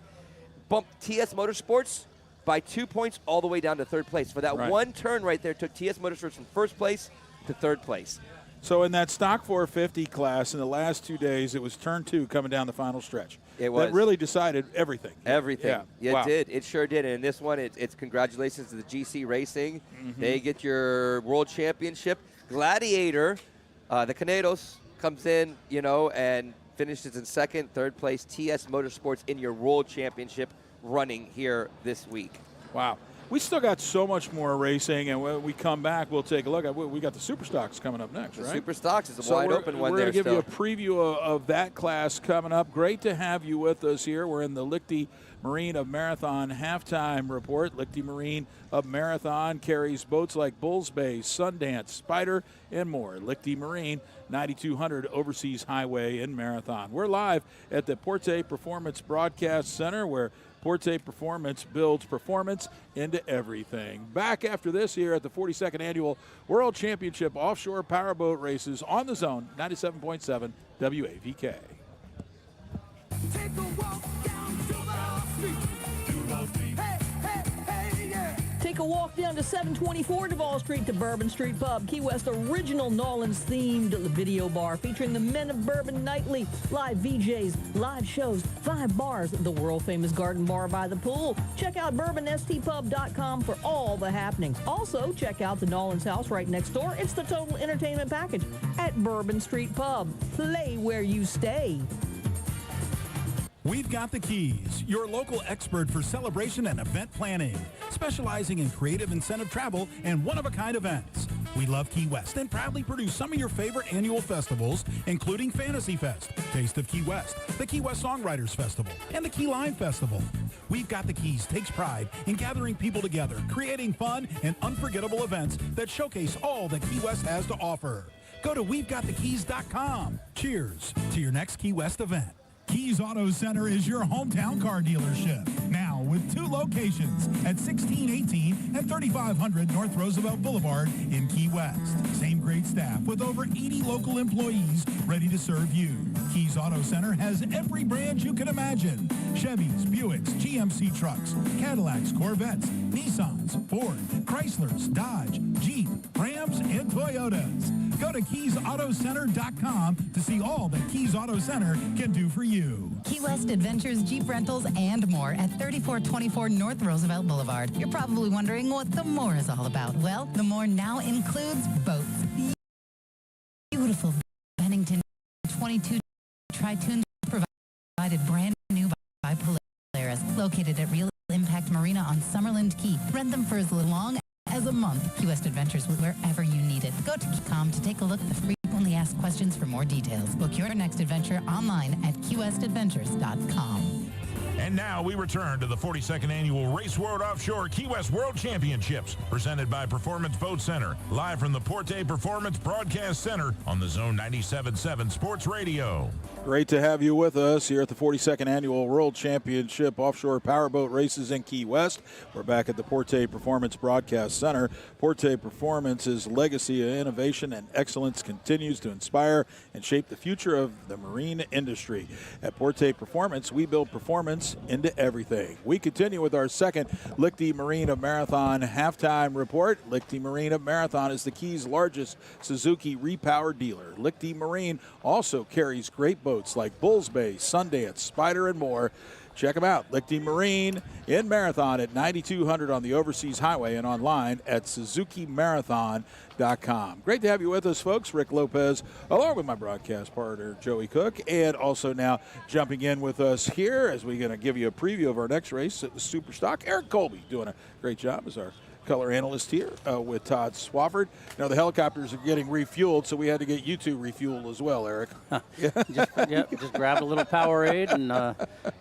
bumped TS Motorsports by 2 points all the way down to third place. For that one turn right there, took TS Motorsports from first place to third place. So in that stock 450 class in the last 2 days, it was turn 2 coming down the final stretch. It was. That really decided everything. Everything. Yeah. It did. It sure did. And in this one, it's congratulations to the GC Racing. They get your World Championship. Gladiator, the Canedos, comes in, and finishes in second. Third place, TS Motorsports in your World Championship running here this week. Wow. We still got so much more racing, and when we come back, we'll take a look. We got the Superstocks coming up next, right? The Superstocks is a wide open one there. We're going to give you a preview of that class coming up. Great to have you with us here. We're in the Lichty Marine of Marathon halftime report. Lichty Marine of Marathon carries boats like Bulls Bay, Sundance, Spider, and more. Lichty Marine, 9200 Overseas Highway in Marathon. We're live at the Porte Performance Broadcast Center, where Porte Performance builds performance into everything. Back after this here at the 42nd Annual World Championship Offshore Powerboat Races on the Zone, 97.7 WAVK. Take a walk down Duval Street. Hey, hey, hey, yeah. Take a walk down to 724 Duval Street to Bourbon Street Pub, Key West original Nolans-themed video bar featuring the Men of Bourbon nightly, live VJs, live shows, 5 bars, the world-famous garden bar by the pool. Check out bourbonstpub.com for all the happenings. Also, check out the Nolans house right next door. It's the total entertainment package at Bourbon Street Pub. Play where you stay. We've got the Keys, your local expert for celebration and event planning, specializing in creative incentive travel and one-of-a-kind events. We love Key West and proudly produce some of your favorite annual festivals, including Fantasy Fest, Taste of Key West, the Key West Songwriters Festival, and the Key Lime Festival. We've Got the Keys takes pride in gathering people together, creating fun and unforgettable events that showcase all that Key West has to offer. Go to we'vegotthekeys.com. Cheers to your next Key West event. Keys Auto Center is your hometown car dealership. Now with 2 locations at 1618 and 3500 North Roosevelt Boulevard in Key West. Same great staff with over 80 local employees ready to serve you. Keys Auto Center has every brand you can imagine. Chevys, Buicks, GMC trucks, Cadillacs, Corvettes, Nissans, Ford, Chryslers, Dodge, Jeep, Rams, and Toyotas. Go to KeysAutoCenter.com to see all that Keys Auto Center can do for you. Key West Adventures, Jeep Rentals, and more at 3424 North Roosevelt Boulevard. You're probably wondering what the more is all about. Well, the more now includes boats. Beautiful Bennington 22 Tritoons provided brand new by Polaris, located at Real Impact Marina on Summerland Key. Rent them for as long as a month. Key West Adventures wherever you need it. Go to Keycom to take a look at the frequently asked questions for more details. Book your next adventure online at keywestadventures.com. And now we return to the 42nd Annual Race World Offshore Key West World Championships, presented by Performance Boat Center, live from the Porte Performance Broadcast Center on the Zone 97.7 Sports Radio. Great to have you with us here at the 42nd Annual World Championship Offshore Powerboat Races in Key West. We're back at the Porte Performance Broadcast Center. Porte Performance's legacy of innovation and excellence continues to inspire and shape the future of the marine industry. At Porte Performance, we build performance into everything. We continue with our second Lichty Marine of Marathon halftime report. Lichty Marine of Marathon is the Keys' largest Suzuki repower dealer. Lichty Marine also carries great boats like Bulls Bay, Sundance, Spider, and more. check them out. Lichty Marine in Marathon at 9200 on the Overseas Highway and online at SuzukiMarathon.com. Great to have you with us, folks. Rick Lopez, along with my broadcast partner, Joey Cook, and also now jumping in with us here as we're going to give you a preview of our next race at the Superstock. Eric Colby doing a great job as our color analyst here with Todd Swafford. Now the helicopters are getting refueled, so we had to get you two refueled as well, Eric. just grabbed a little Powerade and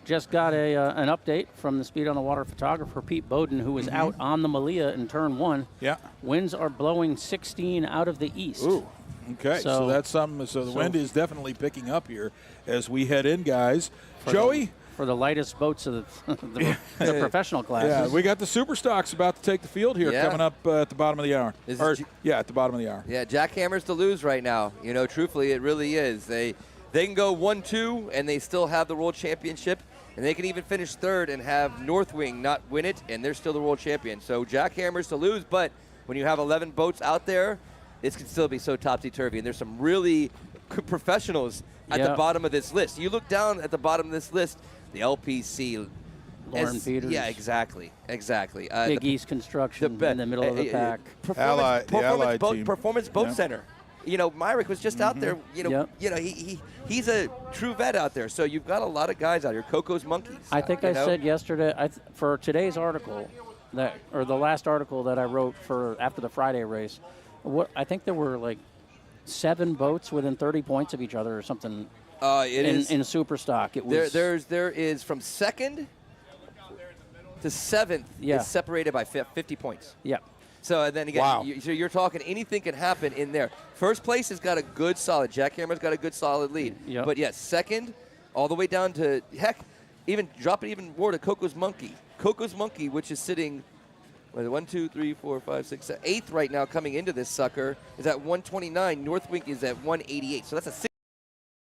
just got an update from the Speed on the Water photographer, Pete Bowden, who was out on the Malia in turn 1. Yeah. Winds are blowing 16 out of the east. Ooh. Okay, so that's something. So the wind is definitely picking up here as we head in, guys. Joey? For the lightest boats of the professional classes. Yeah, we got the Superstocks about to take the field here coming up at the bottom of the hour. At the bottom of the hour. Yeah, jackhammers to lose right now. You know, truthfully, it really is. They can go 1-2, and they still have the World Championship, and they can even finish third and have Northwing not win it, and they're still the World Champion. So jackhammers to lose, but when you have 11 boats out there, it can still be so topsy-turvy, and there's some really good professionals at the bottom of this list. You look down at the bottom of this list, the LPC. Lauren Peters. Yeah, exactly. Big East Construction in the middle of the pack. Performance Boat Center. You know, Myrick was just out there. You know, he's a true vet out there. So you've got a lot of guys out here. Coco's Monkeys. I think I said yesterday for today's article, the last article that I wrote for after the Friday race. I think there were like 7 boats within 30 points of each other or something. In Superstock, it was there is from 2nd to 7th is separated by 50 points. Yeah. So then again, so you're talking anything can happen in there. First place has got a good solid. Jackhammer's got a good solid lead. Yep. But yes, 2nd, all the way down to even drop it even more to Coco's Monkey. Coco's Monkey, which is sitting 1, 2, 3, 4, 5, 6, 7, 8th right now coming into this sucker is at 129. Northwing is at 188. So that's a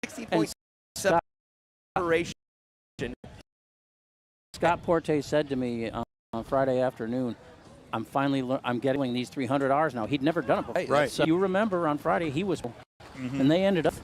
60-point separation. Scott Porte said to me on Friday afternoon, I'm getting these 300 Rs now. He'd never done it before. Right. So you remember on Friday he was, and they ended up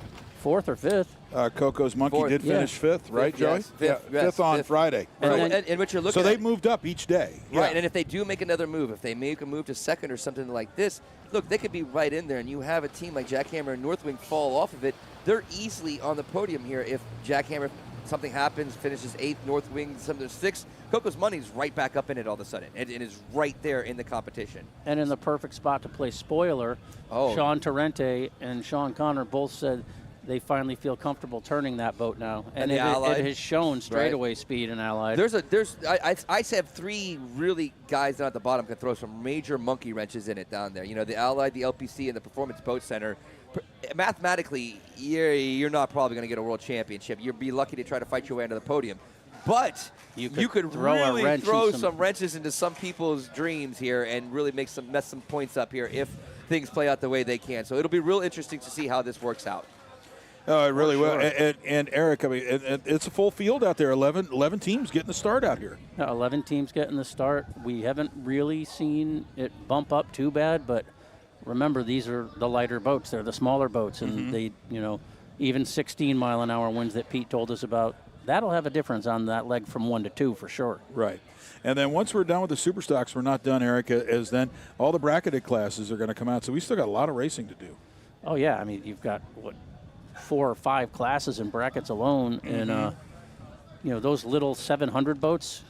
4th or 5th. Coco's Monkey did finish 5th, right, Joey? Yes, 5th on Friday. And what you're looking so they've moved up each day. Right, and if they do make another move, if they make a move to 2nd or something like this, look, they could be right in there, and you have a team like Jackhammer and Northwing fall off of it. They're easily on the podium here if Jackhammer, something happens, finishes 8th, Northwing, something 6th. Coco's Money's right back up in it all of a sudden. It is right there in the competition. And in the perfect spot to play spoiler, Sean Torrente and Sean Connor both said they finally feel comfortable turning that boat now. And it has shown straightaway speed in Allied. I have 3 really guys down at the bottom can throw some major monkey wrenches in it down there. You know, the Allied, the LPC, and the Performance Boat Center. Mathematically, you're not probably going to get a world championship. You'll be lucky to try to fight your way onto the podium. But you could really throw some wrenches into some people's dreams here and really mess some points up here if things play out the way they can. So it'll be real interesting to see how this works out. Oh, it really will. And Eric, I mean, it's a full field out there. 11 teams getting the start out here. 11 teams getting the start. We haven't really seen it bump up too bad, but remember, these are the lighter boats. They're the smaller boats, and they, even 16-mile-an-hour winds that Pete told us about, that'll have a difference on that leg from 1 to 2 for sure. Right. And then once we're done with the Superstocks, we're not done, Eric, as then all the bracketed classes are going to come out. So we still got a lot of racing to do. Oh, yeah. I mean, you've got, 4 or 5 classes in brackets alone. And, those little 700 boats,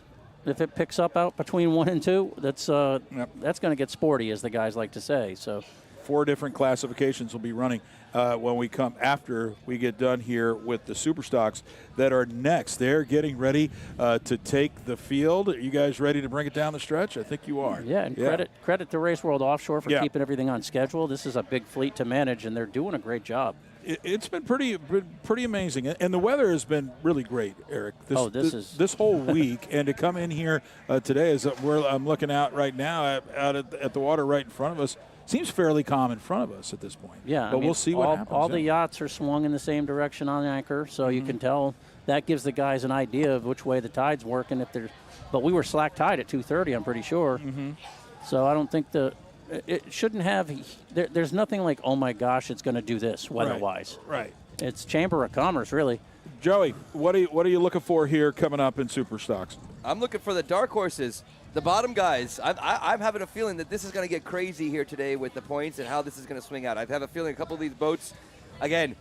if it picks up out between 1 and 2, that's going to get sporty, as the guys like to say. So 4 different classifications will be running when we come after we get done here with the Superstocks that are next. They're getting ready to take the field. Are you guys ready to bring it down the stretch? I think you are. Yeah, and credit to Race World Offshore for keeping everything on schedule. This is a big fleet to manage, and they're doing a great job. It's been pretty amazing, and the weather has been really great, Eric. This whole week, and to come in here today, as I'm looking out right now out at the water right in front of us, seems fairly calm in front of us at this point. Yeah, but we'll see what happens. All the yachts are swung in the same direction on anchor, so you can tell that gives the guys an idea of which way the tide's working. But we were slack tide at 2:30, I'm pretty sure. So I don't think it shouldn't have. There's nothing like, oh my gosh, it's going to do this weather-wise. Right. It's Chamber of Commerce, really. Joey, what are you looking for here coming up in Superstocks? I'm looking for the dark horses, the bottom guys. I'm having a feeling that this is going to get crazy here today with the points and how this is going to swing out. I have a feeling a couple of these boats, again,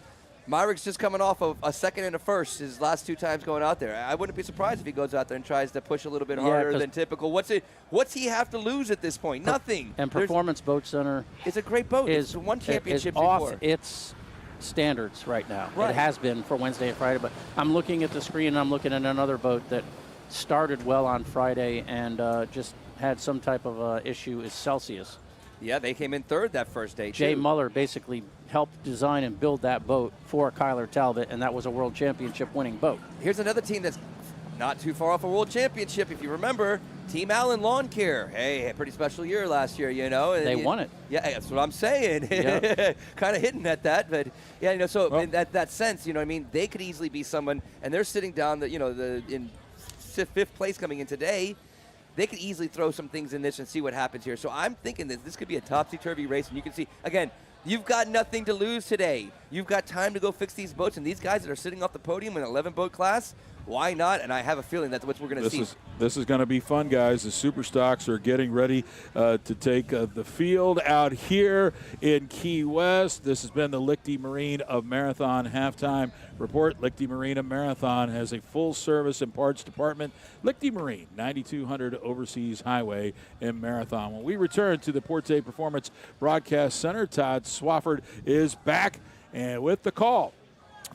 Myrick's just coming off of a second and a first his last 2 times going out there. I wouldn't be surprised if he goes out there and tries to push a little bit harder than typical. What's he have to lose at this point? Nothing. And Performance Boat Center is a great boat. It's won championships before. Its standards right now. Right. It has been for Wednesday and Friday, but I'm looking at the screen and I'm looking at another boat that started well on Friday and just had some type of issue is Celsius. Yeah, they came in third that first day, Jay too. Muller basically helped design and build that boat for Kyler Talbot, and that was a World Championship winning boat. Here's another team that's not too far off a World Championship, if you remember. Team Allen Lawn Care. Hey, a pretty special year last year, you know. They won it. Yeah, that's what I'm saying. Yep. Kind of hitting at that, but yeah, you know. So in that sense, you know, what I mean, they could easily be someone, and they're sitting down, in 5th place coming in today. They could easily throw some things in this and see what happens here. So I'm thinking that this could be a topsy-turvy race, and you can see again. You've got nothing to lose today. You've got time to go fix these boats, and these guys that are sitting off the podium in 11-boat class, why not? And I have a feeling that's what we're going to see. This is going to be fun, guys. The Superstocks are getting ready to take the field out here in Key West. This has been the Lichty Marine of Marathon halftime report. Lichty Marine of Marathon has a full service and parts department. Lichty Marine, 9200 Overseas Highway in Marathon. When we return to the Porte Performance Broadcast Center, Todd Swafford is back and with the call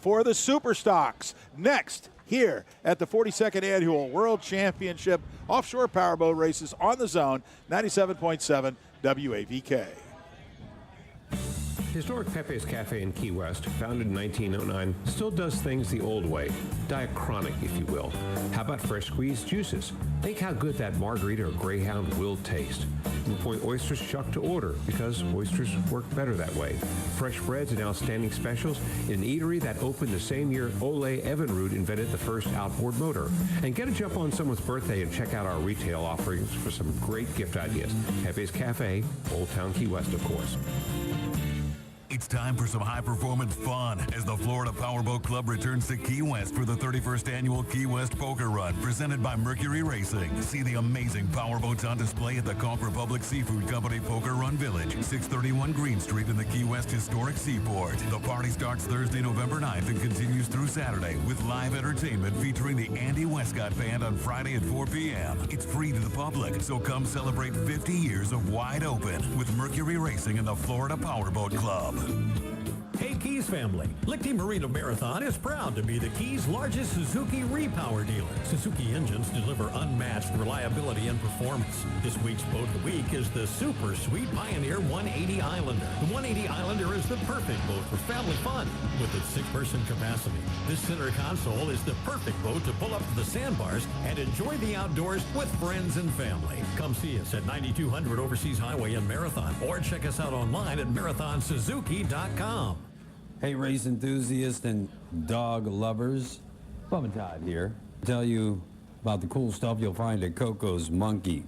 for the Superstocks next here at the 42nd Annual World Championship Offshore Powerboat Races on the Zone, 97.7 WAVK. Historic Pepe's Cafe in Key West, founded in 1909, still does things the old way, diachronic, if you will. How about fresh squeezed juices? Think how good that margarita or Greyhound will taste. Blue Point oysters chucked to order because oysters work better that way. Fresh breads and outstanding specials in an eatery that opened the same year Ole Evinrude invented the first outboard motor. And get a jump on someone's birthday and check out our retail offerings for some great gift ideas. Pepe's Cafe, Old Town Key West, of course. It's time for some high-performance fun as the Florida Powerboat Club returns to Key West for the 31st Annual Key West Poker Run presented by Mercury Racing. See the amazing powerboats on display at the Conch Republic Seafood Company Poker Run Village, 631 Green Street in the Key West Historic Seaport. The party starts Thursday, November 9th and continues through Saturday with live entertainment featuring the Andy Westcott Band on Friday at 4 p.m. It's free to the public, so come celebrate 50 years of wide open with Mercury Racing and the Florida Powerboat Club. Hey Keys family, Lichty Marine Marathon is proud to be the Keys' largest Suzuki repower dealer. Suzuki engines deliver unmatched reliability and performance. This week's boat of the week is the super sweet Pioneer 180 Islander. The 180 Islander is the perfect boat for family fun with its 6-person capacity. This center console is the perfect boat to pull up to the sandbars and enjoy the outdoors with friends and family. Come see us at 9200 Overseas Highway in Marathon or check us out online at marathonsuzuki.com. Hey, race enthusiasts and dog lovers. Bubba Todd here. Tell you about the cool stuff you'll find at Coco's Monkey.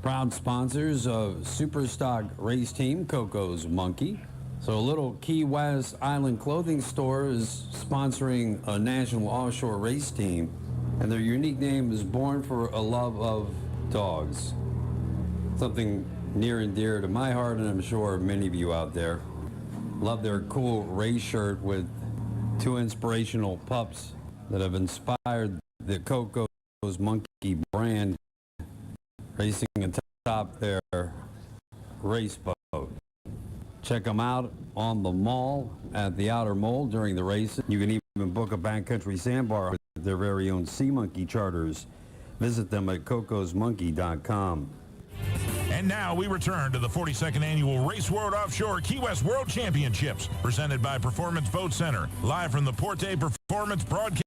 Proud sponsors of Superstock race team, Coco's Monkey. So a little Key West Island clothing store is sponsoring a national offshore race team, and their unique name is born for a love of dogs. Something near and dear to my heart, and I'm sure many of you out there. Love their cool race shirt with 2 inspirational pups that have inspired the Coco's Monkey brand, racing atop their race boat. Check them out on the mall at the Outer Mole during the race. You can even book a backcountry sandbar with their very own Sea Monkey charters. Visit them at cocosmonkey.com. And now we return to the 42nd Annual Race World Offshore Key West World Championships, presented by Performance Boat Center, live from the Porte Performance Broadcast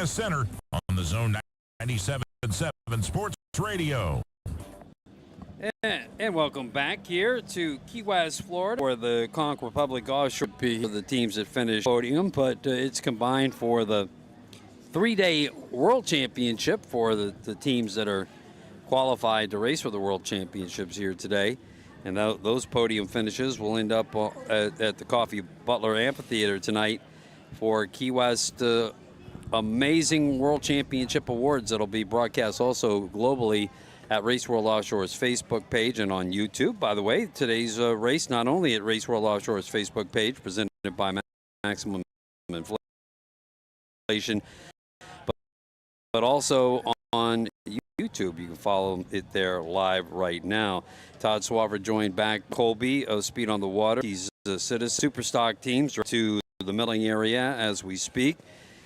Center on the Zone 97.7 Sports Radio. And welcome back here to Key West, Florida, for the Conch Republic Offshore. The teams that finished podium, but it's combined for the 3-day World Championship for the teams that are qualified to race for the World Championships here today. And those podium finishes will end up at the Coffee Butler Amphitheater tonight for Key West Amazing World Championship Awards. That'll be broadcast also globally at Race World Offshore's Facebook page and on YouTube. By the way, today's race not only at Race World Offshore's Facebook page, presented by Maximum Inflation, but also on YouTube. You can follow it there live right now. Todd Swaver joined back Colby of Speed on the Water. He's a citizen. Superstock teams to the milling area as we speak,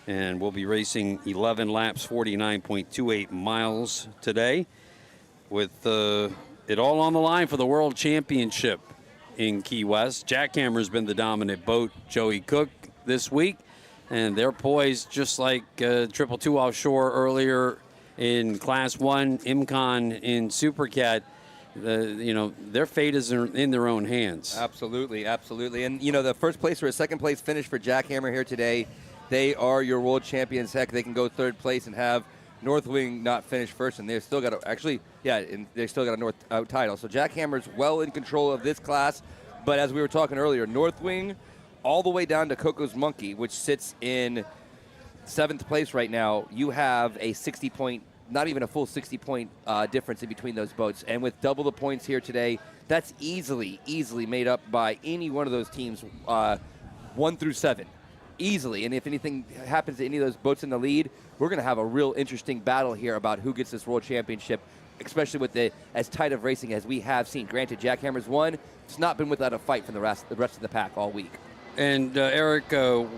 and we'll be racing 11 laps, 49.28 miles today, with it all on the line for the World Championship in Key West. Jackhammer's been the dominant boat, Joey Cook, this week, and they're poised just like 222 Offshore earlier in Class 1, Imcon in Supercat. Their fate is in their own hands. Absolutely, absolutely. And, the first place or a second place finish for Jackhammer here today, they are your world champions. Heck, they can go third place and have Northwing not finish first, and they've still got they still got a North out title. So Jackhammer's well in control of this class. But as we were talking earlier, Northwing all the way down to Coco's Monkey, which sits in 7th place right now, you have a 60-point, not even a full 60-point difference in between those boats. And with double the points here today, that's easily made up by any one of those teams, 1 through 7. Easily. And if anything happens to any of those boats in the lead, we're going to have a real interesting battle here about who gets this World Championship, especially with as tight of racing as we have seen. Granted, Jackhammer's won. It's not been without a fight from the rest of the pack all week. And Eric,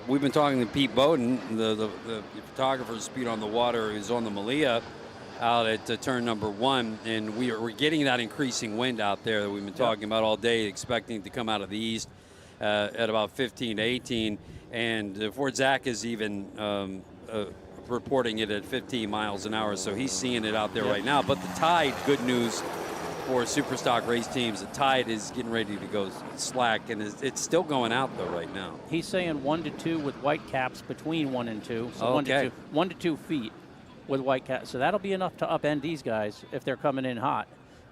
we've been talking to Pete Bowden, the photographer of Speed on the Water, who's on the Malia out at turn number 1, and we're getting that increasing wind out there that we've been talking about all day, expecting to come out of the east at about 15 to 18. And Fort Zach is even reporting it at 15 miles an hour, so he's seeing it out there right now. But the tide, good news for Superstock race teams, the tide is getting ready to go slack, and it's still going out though right now. He's saying 1 to 2 with white caps between 1 and 2. So okay. 1 to 2 feet with white caps. So that'll be enough to upend these guys if they're coming in hot.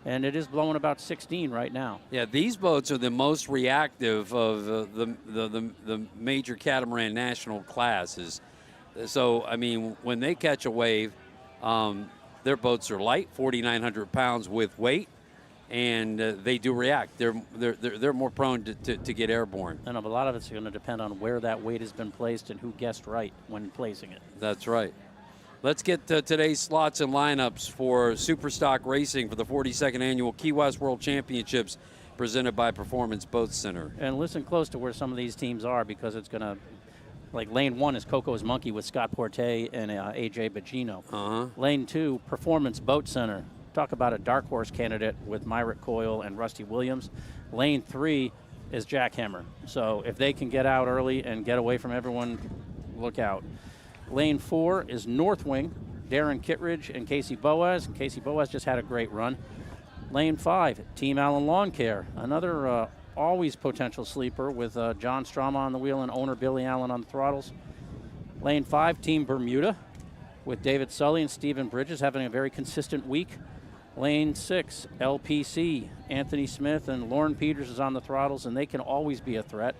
And it is blowing about 16 right now. Yeah, these boats are the most reactive of the major catamaran national classes. So, I mean, when they catch a wave, their boats are light, 4,900 pounds with weight, and they do react. They're more prone to get airborne. I know, but a lot of it's going to depend on where that weight has been placed and who guessed right when placing it. That's right. Let's get today's slots and lineups for Superstock Racing for the 42nd Annual Key West World Championships presented by Performance Boat Center. And listen close to where some of these teams are, because it's going to, like lane 1 is Coco's Monkey with Scott Porte and AJ Bogino. Lane 2, Performance Boat Center. Talk about a dark horse candidate with Myrick Coyle and Rusty Williams. Lane 3 is Jackhammer. So if they can get out early and get away from everyone, look out. Lane 4 is Northwing, Darren Kittredge and Casey Boaz. And Casey Boaz just had a great run. Lane 5, Team Allen Lawn Care, another always potential sleeper with John Strama on the wheel and owner Billy Allen on the throttles. Lane 5, Team Bermuda, with David Sully and Stephen Bridges having a very consistent week. Lane 6, LPC, Anthony Smith and Lauren Peters is on the throttles, and they can always be a threat.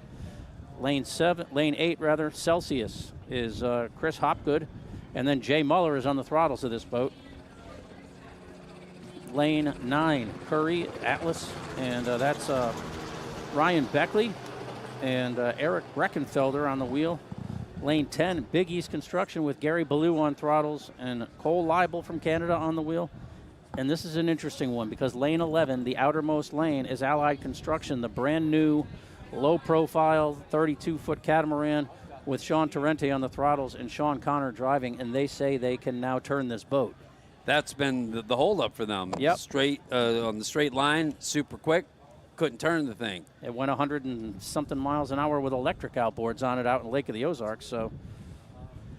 Lane 8, Celsius is Chris Hopgood, and then Jay Muller is on the throttles of this boat. Lane 9, Curry, Atlas, and that's Ryan Beckley and Eric Breckenfelder on the wheel. Lane 10, Big East Construction with Gary Ballou on throttles and Cole Leibel from Canada on the wheel. And this is an interesting one because lane 11, the outermost lane, is Allied Construction, the brand new low-profile 32-foot catamaran with Sean Torrente on the throttles and Sean Connor driving, and they say they can now turn this boat. That's been the holdup for them. Yep. Straight on the straight line, super quick, couldn't turn the thing. It went 100 and something miles an hour with electric outboards on it out in Lake of the Ozarks. So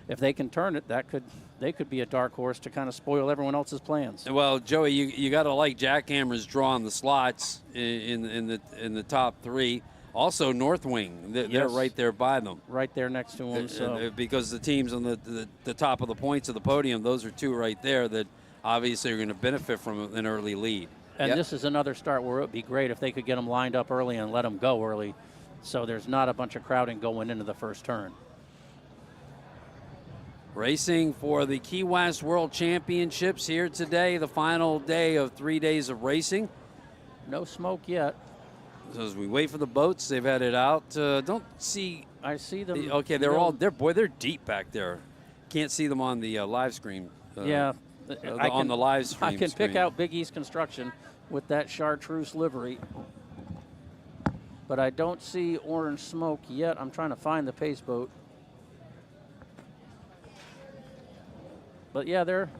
if they can turn it, they could be a dark horse to kind of spoil everyone else's plans. Well, Joey, you got to like Jackhammer's drawing the slots in the top 3. Also, Northwing, they're right there by them. Right there next to them. So. Because the teams on the top of the points of the podium, those are 2 right there that obviously are going to benefit from an early lead. And this is another start where it would be great if they could get them lined up early and let them go early so there's not a bunch of crowding going into the first turn. Racing for the Key West World Championships here today, the final day of 3 days of racing. No smoke yet. So as we wait for the boats, they've headed out. Don't see. I see them. Okay, they're deep back there. Can't see them on the live screen. Yeah, on the live stream. I can pick out Big East Construction with that chartreuse livery, but I don't see orange smoke yet. I'm trying to find the pace boat. But yeah, they're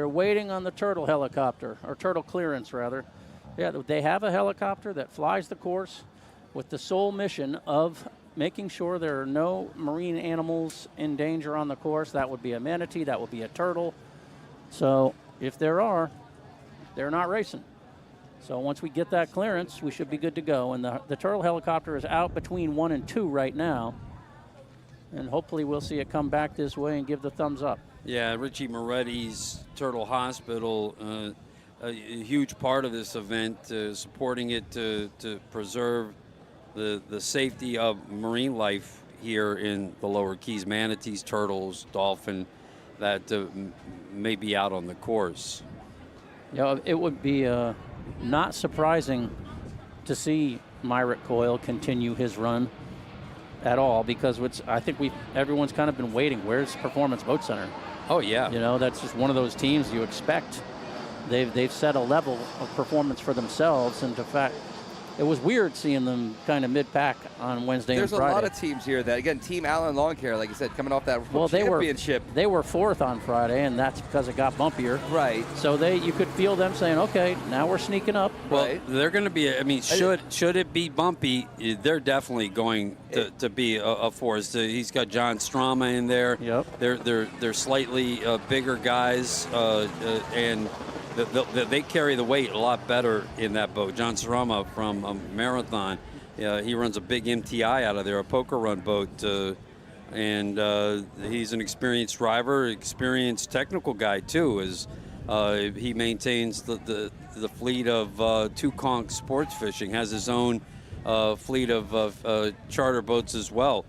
waiting on the turtle helicopter, or turtle clearance rather. Yeah, they have a helicopter that flies the course with the sole mission of making sure there are no marine animals in danger on the course. That would be a manatee, that would be a turtle. So if there are, they're not racing. So once we get that clearance, we should be good to go. And the turtle helicopter is out between 1 and 2 right now. And hopefully we'll see it come back this way and give the thumbs up. Yeah, Richie Moretti's Turtle Hospital, a huge part of this event, supporting it to preserve the safety of marine life here in the Lower Keys. Manatees, turtles, dolphin that may be out on the course. Yeah, it would be not surprising to see Myrick Coyle continue his run at all, because I think everyone's kind of been waiting. Where's Performance Boat Center? Oh yeah, you know, that's just one of those teams you expect. They've set a level of performance for themselves, and in fact, it was weird seeing them kind of mid-pack on Wednesday and Friday. There's a lot of teams here that, again, Team Allen Lawn Care, like you said, coming off that championship. They were 4th on Friday, and that's because it got bumpier. Right. So you could feel them saying, okay, now we're sneaking up. Well, they're going to be, I mean, should it be bumpy, they're definitely going to be a force. He's got John Strama in there. Yep. They're slightly bigger guys, and they carry the weight a lot better in that boat. John Strama from Marathon, he runs a big MTI out of there, a poker run boat, and he's an experienced driver, experienced technical guy too, as he maintains the fleet of Two Conch Sports Fishing, has his own fleet of charter boats as well.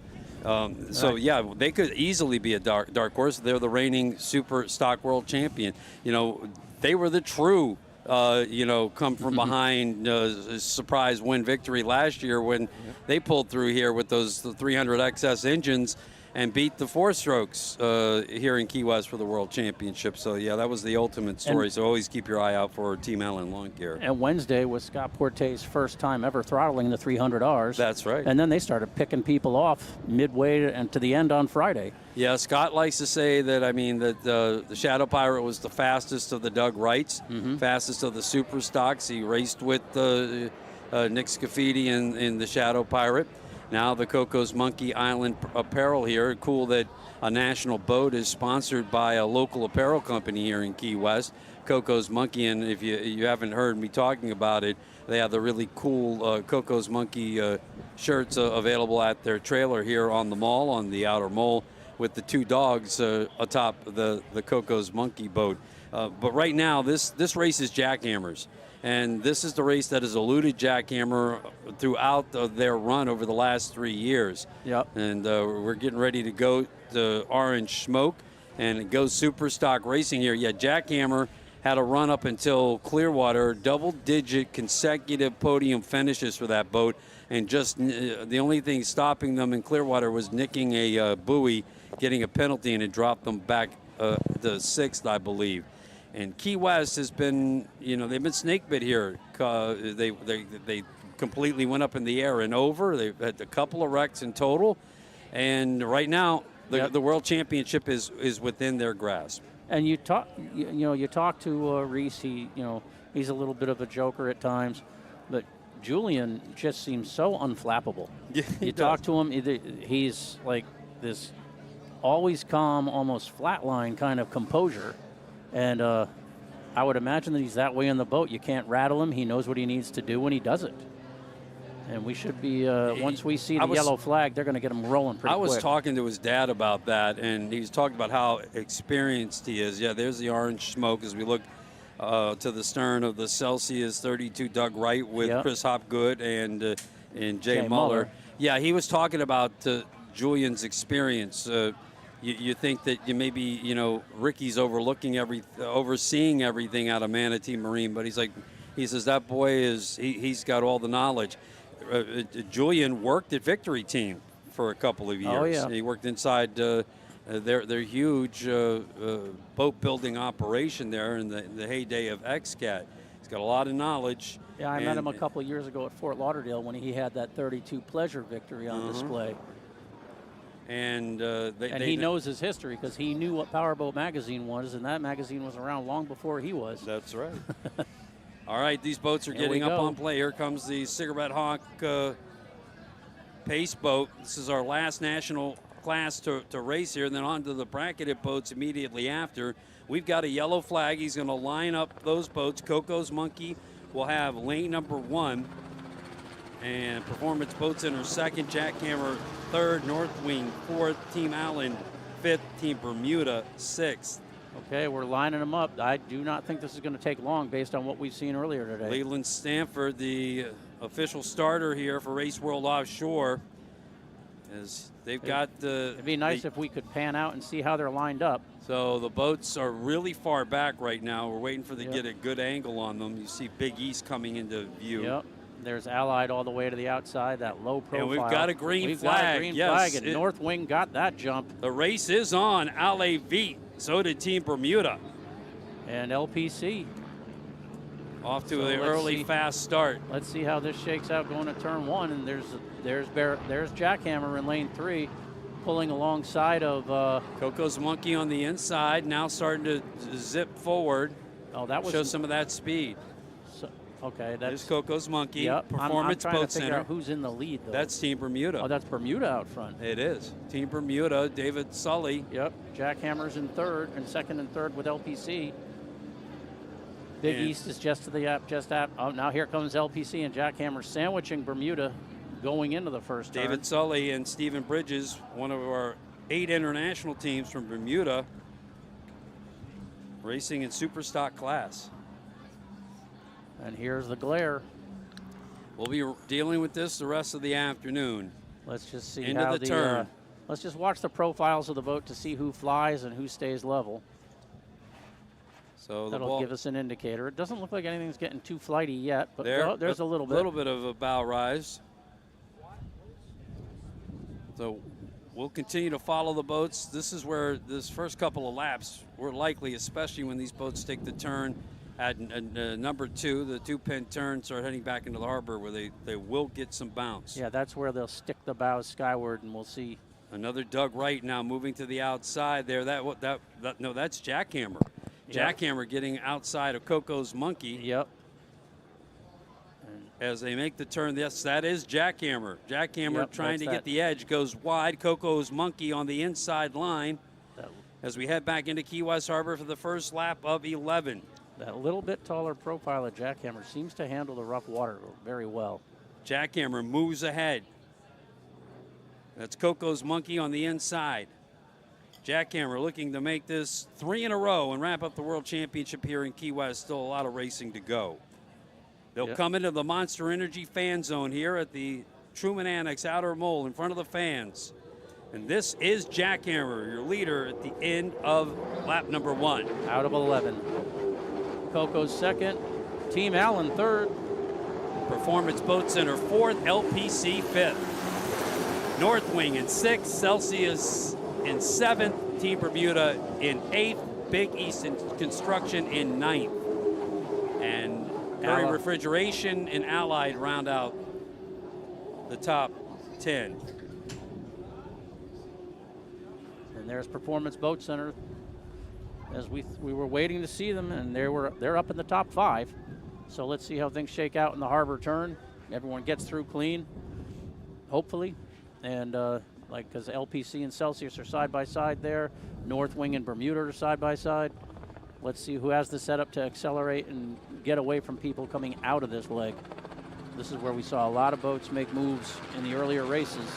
So yeah, they could easily be a dark horse. They're the reigning Superstock world champion. You know, they were the true, come from behind surprise win victory last year when they pulled through here with those 300 XS engines and beat the 4-strokes here in Key West for the World Championship. So, yeah, that was the ultimate story. So always keep your eye out for Team Allen Lawn Care. And Wednesday was Scott Porte's first time ever throttling the 300Rs. That's right. And then they started picking people off midway and to the end on Friday. Yeah, Scott likes to say that, that the Shadow Pirate was the fastest of the Doug Wrights, fastest of the Superstocks. He raced with Nick Scafidi in the Shadow Pirate. Now the Coco's Monkey Island apparel here. Cool that a national boat is sponsored by a local apparel company here in Key West, Coco's Monkey. And if you haven't heard me talking about it, they have the really cool Coco's Monkey shirts available at their trailer here on the mall, on the outer mole, with the 2 dogs atop the Coco's Monkey boat. But right now, this race is jackhammers. And this is the race that has eluded jackhammer throughout their run over the last 3 years. Yep. And we're getting ready to go to Orange Smoke and go Superstock racing here. Yeah, jackhammer had a run up until Clearwater, double-digit consecutive podium finishes for that boat. And just the only thing stopping them in Clearwater was nicking a buoy, getting a penalty, and it dropped them back to 6th, I believe. And Key West has been, they've been snake bit here. They completely went up in the air and over. They've had a couple of wrecks in total. And right now, the World Championship is within their grasp. And you talk to Reese. He's a little bit of a joker at times, but Julian just seems so unflappable. Yeah, you talk to him, he's like this always calm, almost flatline kind of composure. And I would imagine that he's that way in the boat. You can't rattle him. He knows what he needs to do when he does it. And we should be, once we see the yellow flag, they're going to get him rolling pretty quick. I was talking to his dad about that, and he was talking about how experienced he is. Yeah, there's the Orange Smoke as we look to the stern of the Celsius 32 Doug Wright with Chris Hopgood and Jay Muller. Yeah, he was talking about Julian's experience. you think that maybe Ricky's overseeing everything out of Manatee Marine, but he says that boy he's got all the knowledge. Julian worked at Victory Team for a couple of years. Oh, yeah. He worked inside their huge boat building operation there in the heyday of XCAT. He's got a lot of knowledge. Yeah, I met him a couple of years ago at Fort Lauderdale when he had that 32 Pleasure Victory on display. And he knows his history because he knew what Powerboat magazine was, and that magazine was around long before he was. That's right. All right, these boats are Here getting we up go. on play. Here comes the Cigarette Hawk Pace boat. This is our last national class to race here, and then on to the bracketed boats immediately after. We've got a yellow flag. He's going to line up those boats. Coco's Monkey will have lane number 1, and Performance Boat Center second, Jackhammer third, North Wing fourth, Team Allen fifth, Team Bermuda sixth. Okay, we're lining them up. I do not think this is going to take long based on what we've seen earlier today. Leland Stanford, the official starter here for Race World Offshore, as they've got the... It'd be nice if we could pan out and see how they're lined up. So the boats are really far back right now. We're waiting for them to get a good angle on them. You see Big East coming into view. Yep. There's Allied all the way to the outside, that low profile. And we've got a green flag. Got a green flag, and North Wing got that jump. The race is on. Ale Vite. So did Team Bermuda. And LPC. Off to an early, fast start. Let's see how this shakes out going to turn 1. And there's Jackhammer in lane 3, pulling alongside of Coco's Monkey on the inside, now starting to zip forward. Oh, that was show some of that speed. Okay, that's Coco's Monkey. Yep. Performance I'm Boat trying to figure Center. out who's in the lead, though. That's Team Bermuda. Oh, that's Bermuda out front. It is. Team Bermuda, David Sully. Yep. Jackhammer's in third, and second and third with LPC. Big East is just to the app. Oh, now here comes LPC and Jackhammer sandwiching Bermuda going into the first turn. David Sully and Stephen Bridges, one of our 8 international teams from Bermuda, racing in Superstock class. And here's the glare. We'll be dealing with this the rest of the afternoon. Let's just see into how the turn. Let's just watch the profiles of the boat to see who flies and who stays level. So that'll give us an indicator. It doesn't look like anything's getting too flighty yet, but there's a little bit. A little bit of a bow rise. So we'll continue to follow the boats. This is where this first couple of laps were likely, especially when these boats take the turn at number 2, the 2-pin turn, start heading back into the harbor where they will get some bounce. Yeah, that's where they'll stick the bows skyward, and we'll see. Another Doug Wright now moving to the outside there. No, that's Jackhammer. Yep. Jackhammer getting outside of Coco's Monkey. Yep. As they make the turn, yes, that is Jackhammer. Jackhammer trying to get the edge, goes wide. Coco's Monkey on the inside line as we head back into Key West Harbor for the first lap of 11. That little bit taller profile of Jackhammer seems to handle the rough water very well. Jackhammer moves ahead. That's Coco's Monkey on the inside. Jackhammer looking to make this 3 in a row and wrap up the World Championship here in Key West. Still a lot of racing to go. They'll come into the Monster Energy fan zone here at the Truman Annex Outer Mole in front of the fans. And this is Jackhammer, your leader at the end of lap number 1. Out of 11. Coco's second. Team Allen third. Performance Boat Center fourth. LPC fifth. North Wing in 6th. Celsius in 7th. Team Bermuda in 8th. Big East Construction in 9th. And Curry Refrigeration and Allied round out the top 10. And there's Performance Boat Center. As we were waiting to see them, and they're up in the top 5. So let's see how things shake out in the harbor turn. Everyone gets through clean, hopefully, and because LPC and Celsius are side by side there, North Wing and Bermuda are side by side. Let's see who has the setup to accelerate and get away from people coming out of this leg. This is where we saw a lot of boats make moves in the earlier races.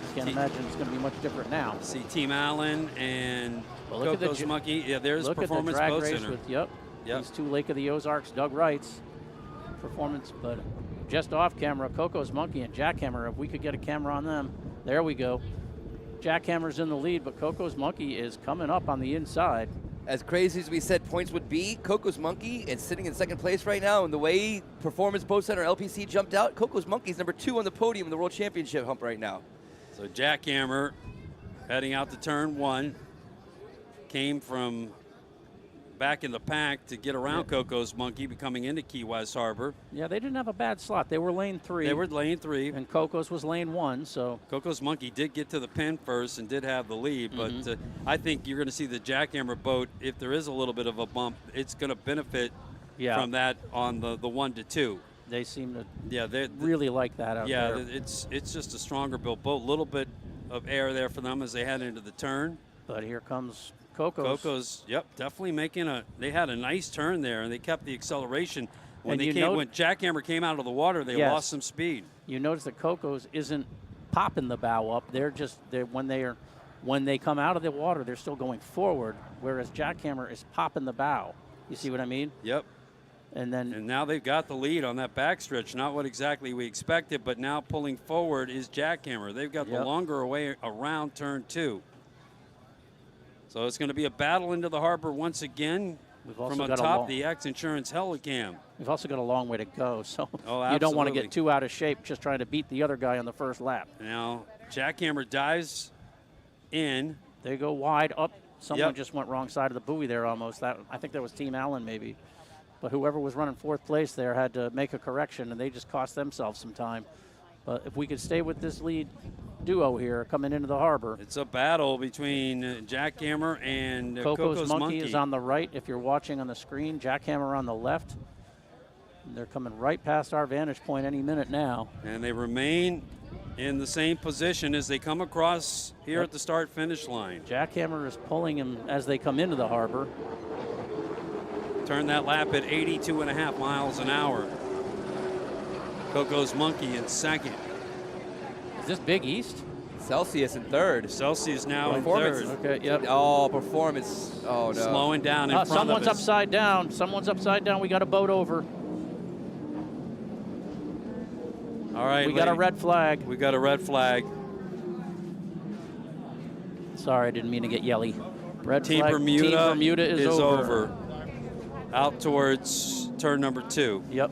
I can't imagine it's going to be much different now. See Team Allen and Coco's Monkey. Yeah, there's Performance Boat Center. These 2 Lake of the Ozarks, Doug Wrights. Performance, but just off camera, Coco's Monkey and Jackhammer. If we could get a camera on them. There we go. Jackhammer's in the lead, but Coco's Monkey is coming up on the inside. As crazy as we said points would be, Coco's Monkey is sitting in second place right now, and the way Performance Boat Center LPC jumped out, Coco's Monkey is number 2 on the podium in the World Championship hump right now. So Jackhammer heading out to turn 1, came from back in the pack to get around Coco's Monkey, coming into Key West Harbor. Yeah, they didn't have a bad slot. They were lane 3. They were lane 3. And Coco's was lane 1, so. Coco's Monkey did get to the pin first and did have the lead, but I think you're going to see the Jackhammer boat, if there is a little bit of a bump, it's going to benefit from that on the 1 to 2. They seem to they really like that out there. Yeah, it's just a stronger built boat. A little bit of air there for them as they head into the turn. But here comes Coco's. Coco's, definitely making they had a nice turn there, and they kept the acceleration. When And when Jackhammer came out of the water, they lost some speed. You notice that Coco's isn't popping the bow up. When they come out of the water, they're still going forward, whereas Jackhammer is popping the bow. You see what I mean? Yep. And now they've got the lead on that backstretch. Not what exactly we expected, but now pulling forward is Jackhammer. They've got the longer way around turn 2. So it's going to be a battle into the harbor once again from atop the X Insurance Helicam. We've also got a long way to go, so you don't want to get too out of shape just trying to beat the other guy on the first lap. Now, Jackhammer dives in. They go wide up. Someone just went wrong side of the buoy there almost. I think that was Team Allen maybe. But whoever was running 4th place there had to make a correction, and they just cost themselves some time. But if we could stay with this lead duo here coming into the harbor. It's a battle between Jackhammer and Coco's Monkey is on the right if you're watching on the screen. Jackhammer on the left. And they're coming right past our vantage point any minute now. And they remain in the same position as they come across here at the start-finish line. Jackhammer is pulling him as they come into the harbor. Turn that lap at 82.5 miles an hour. Coco's Monkey in second. Is this Big East? Celsius in third. Celsius now in third. Okay, yep. Oh, Performance. Oh, no. Slowing down in front of us. Someone's upside down. Someone's upside down. We got a boat over. All right. We got a red flag. We got a red flag. Sorry, I didn't mean to get yelly. Red Team flag. Bermuda, Team Bermuda is over. Out towards turn number 2. Yep.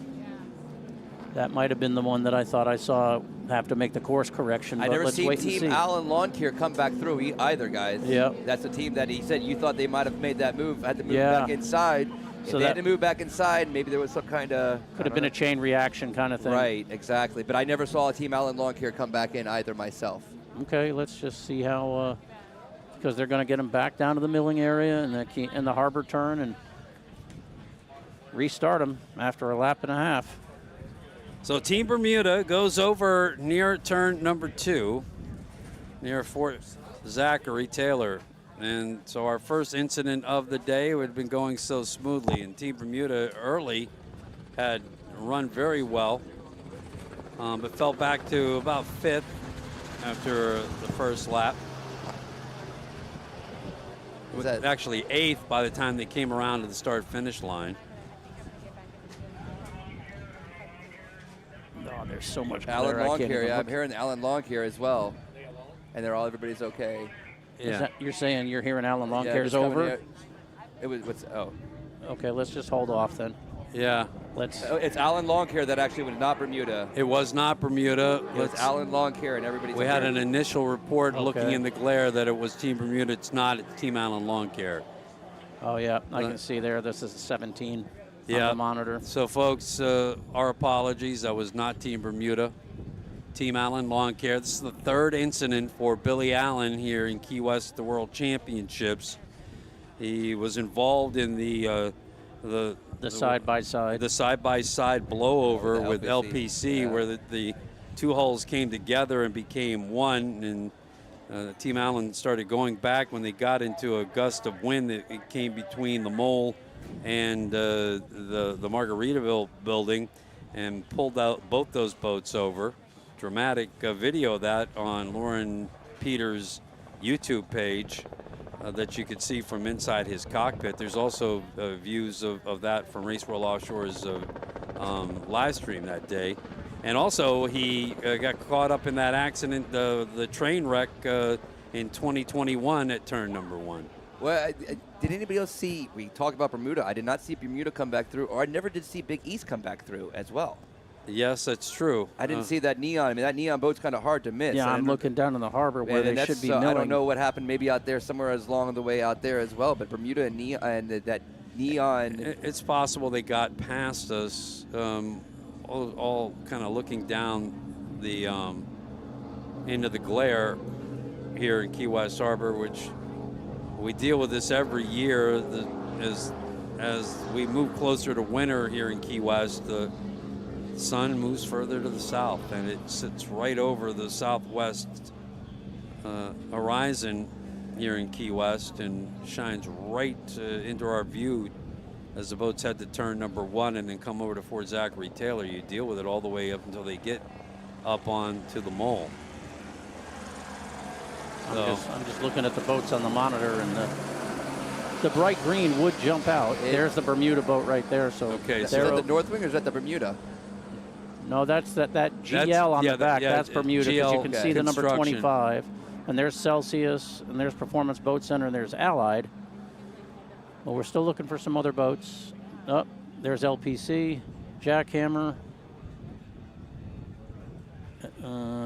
That might have been the one that I thought I saw have to make the course correction. I but never let's seen wait and Team see. Alan Lawn Care come back through either, guys. Yeah. That's the team that he said you thought they might have made that move, had to move Yeah. back inside. If So they that- had to move back inside, maybe there was some kind of... Could have been a chain reaction kind of thing. Right, exactly. But I never saw a Team Alan Lawn Care come back in either myself. Okay, let's just see how, because they're going to get him back down to the milling area and the harbor turn and restart him after a lap and a half. So Team Bermuda goes over near turn number 2, near Fort Zachary Taylor. And so our first incident of the day had been going so smoothly, and Team Bermuda early had run very well, but fell back to about 5th after the first lap. Was that actually 8th by the time they came around to the start-finish line. Oh, there's so much Alan glare, I Lawn can't Care? even Yeah, look. I'm hearing Alan Lawn Care as well, and everybody's okay. Is that, you're saying you're hearing Alan Lawn Yeah, Care's just coming over? here. It was Okay, let's just hold off then. Yeah. It's Alan Lawn Care that actually was not Bermuda. It was not Bermuda. It was Alan Lawn Care, and everybody's We okay. had an initial report looking Okay. in the glare that it was Team Bermuda. It's not. It's Team Allen Lawn Care. Oh, yeah, I can see there. This is 17 on Yeah. the monitor. So, folks, our apologies. That was not Team Bermuda. Team Allen Lawn Care. This is the 3rd incident for Billy Allen here in Key West at the World Championships. He was involved in the side-by-side. The side-by-side blowover The with LPC, LPC, where the two hulls came together and became one. And Team Allen started going back when they got into a gust of wind that it came between the mole and the Margaritaville building and pulled out both those boats over. Dramatic video of that on Lauren Peters' YouTube page that you could see from inside his cockpit. There's also views of that from Race World Offshore's live stream that day. And also he got caught up in that accident, the train wreck in 2021 at turn number 1. Well, did anybody else see, we talked about Bermuda, I did not see Bermuda come back through, or I never did see Big East come back through as well. Yes, that's true. I didn't see that neon. I mean, that neon boat's kind of hard to miss. Yeah, I'm looking down in the harbor where they should be milling. I don't know what happened maybe out there somewhere along the way out there as well, but Bermuda and neon, and that neon. It's possible they got past us, all kind of looking down the into the glare here in Key West Harbor, which we deal with this every year. As we move closer to winter here in Key West, the sun moves further to the south, and it sits right over the southwest horizon here in Key West and shines right into our view as the boats head to turn number 1 and then come over to Fort Zachary Taylor. You deal with it all the way up until they get up onto the mole. I'm just looking at the boats on the monitor, and the bright green would jump out. There's the Bermuda boat right there. So okay, is that the North Wing or is that the Bermuda? No, that's that GL on the back. That's Bermuda, because you can see the number 25. And there's Celsius, and there's Performance Boat Center, and there's Allied. Well, we're still looking for some other boats. Oh, there's LPC, Jackhammer.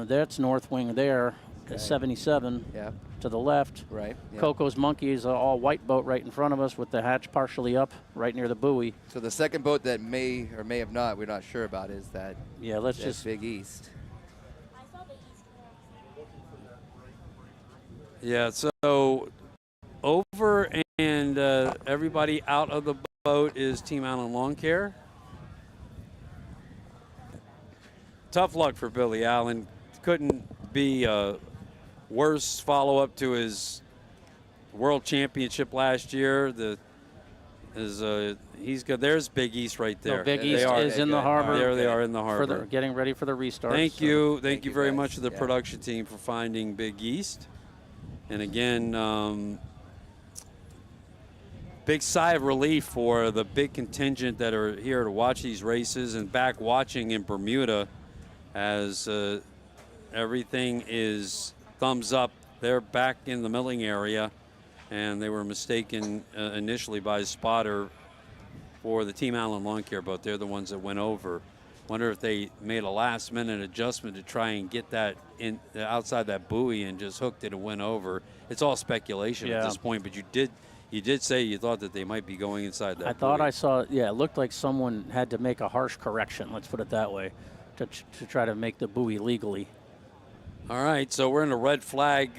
That's North Wing there. Okay. 77 to the left. Right. Yeah. Coco's Monkey is an all-white boat right in front of us with the hatch partially up right near the buoy. So the second boat that may or may have not, we're not sure about, is that let's just Big East. Yeah, so over and everybody out of the boat is Team Allen Lawn Care. Tough luck for Billy Allen. Couldn't be worse follow-up to his World Championship last year. He's good. There's Big East right there. No, Big East is in the harbor. There they are in the harbor. Getting ready for the restart. Thank you very much to the production team for finding Big East. And again, big sigh of relief for the big contingent that are here to watch these races and back watching in Bermuda as everything is thumbs up. They're back in the milling area, and they were mistaken initially by a spotter for the Team Allen Lawn Care boat. They're the ones that went over. Wonder if they made a last-minute adjustment to try and get that in outside that buoy and just hooked it and went over. It's all speculation at this point, but you did say you thought that they might be going inside that buoy. I thought I saw, it looked like someone had to make a harsh correction, let's put it that way, to try to make the buoy legally. All right, so we're in a red flag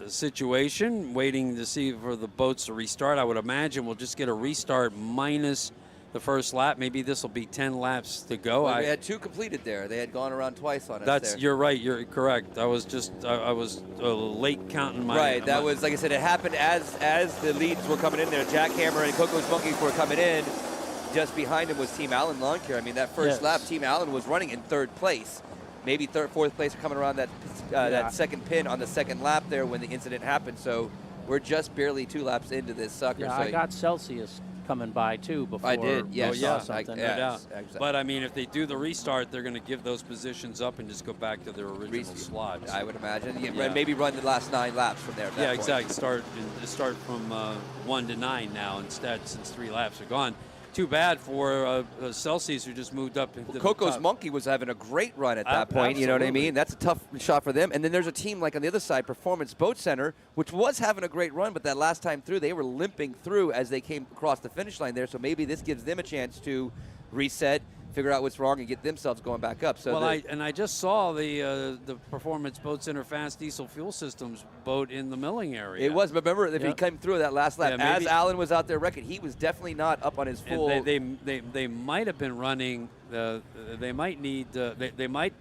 situation, waiting to see for the boats to restart. I would imagine we'll just get a restart minus the first lap. Maybe this will be 10 laps to go. Well, we had 2 completed there. They had gone around twice on us there. You're right. You're correct. I was late counting my. Right. That was, like I said, it happened as the leads were coming in there. Jackhammer and Coco's Monkeys were coming in. Just behind him was Team Allen Lawn Care. I mean, that first lap, Team Allen was running in 3rd place. Maybe 3rd, 4th place coming around that second pin on the second lap there when the incident happened. So we're just barely 2 laps into this sucker. Yeah, so I got Celsius coming by too before. I did, yes. Something. No doubt. Exactly. But I mean, if they do the restart, they're going to give those positions up and just go back to their original slots. I would imagine. Maybe run the last 9 laps from there. Yeah, exactly. Start from 1 to 9 now instead, since 3 laps are gone. Too bad for Celsius, who just moved up into Coco's Monkey was having a great run at that point. Absolutely. You know what I mean? That's a tough shot for them. And then there's a team like on the other side, Performance Boat Center, which was having a great run, but that last time through, they were limping through as they came across the finish line there. So maybe this gives them a chance to reset, figure out what's wrong, and get themselves going back up. So I just saw the Performance Boat Center Fast Diesel Fuel Systems boat in the milling area. It was, but remember, if he came through that last lap, as Allen was out there wrecking, he was definitely not up on his full. And they might have been running. They might need. They might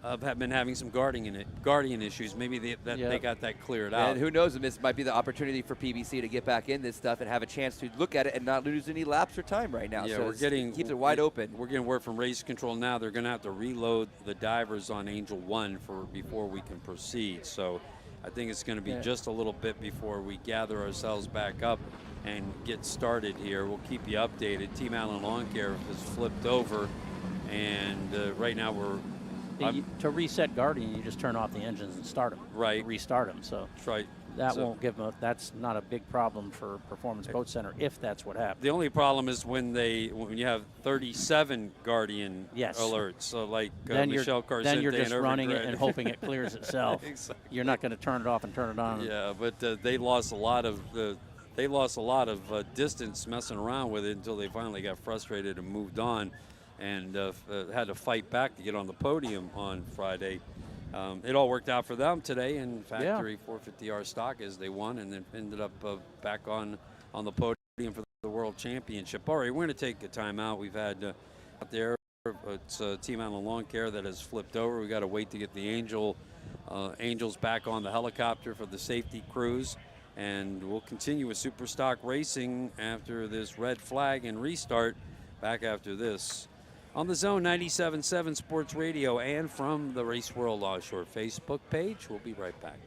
have been having some guardian issues. Maybe they got that cleared out. And who knows? This might be the opportunity for PBC to get back in this stuff and have a chance to look at it and not lose any laps or time right now. Yeah, so it keeps it wide open. We're getting word from Race Control now. They're going to have to reload the divers on Angel 1 before we can proceed. So I think it's going to be just a little bit before we gather ourselves back up and get started here. We'll keep you updated. Team Allen Lawn Care has flipped over, and right now we're To reset Guardian, you just turn off the engines and start them. Right. Restart them. So That's right. that won't give them. That's not a big problem for Performance Boat Center if that's what happens. The only problem is when you have 37 Guardian Yes. alerts. So like then Michelle Carcente then you're just and running it and hoping it clears itself. Exactly. You're not going to turn it off and turn it on. Yeah, but they lost a lot of distance messing around with it until they finally got frustrated and moved on, and had to fight back to get on the podium on Friday. It all worked out for them today in factory 450R stock as they won, and then ended up back on the podium for the World Championship. All right, we're going to take a timeout. We've had out there, it's a team out in lawn care that has flipped over. We got to wait to get the Angels back on the helicopter for the safety cruise. And we'll continue with Superstock racing after this red flag and restart back after this on the Zone 97.7 Sports Radio and from the Race World Offshore Facebook page. We'll be right back.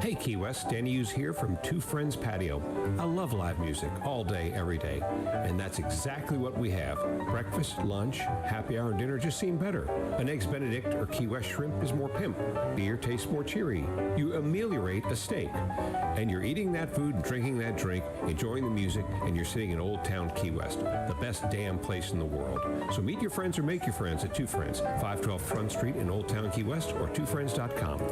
Hey Key West, Danny Hughes here from Two Friends Patio. I love live music all day, every day. And that's exactly what we have. Breakfast, lunch, happy hour, and dinner just seem better. An Eggs Benedict or Key West shrimp is more pimp. Beer tastes more cheery. You ameliorate a steak. And you're eating that food and drinking that drink, enjoying the music, and you're sitting in Old Town Key West, the best damn place in the world. So meet your friends or make your friends at Two Friends, 512 Front Street in Old Town Key West or twofriends.com.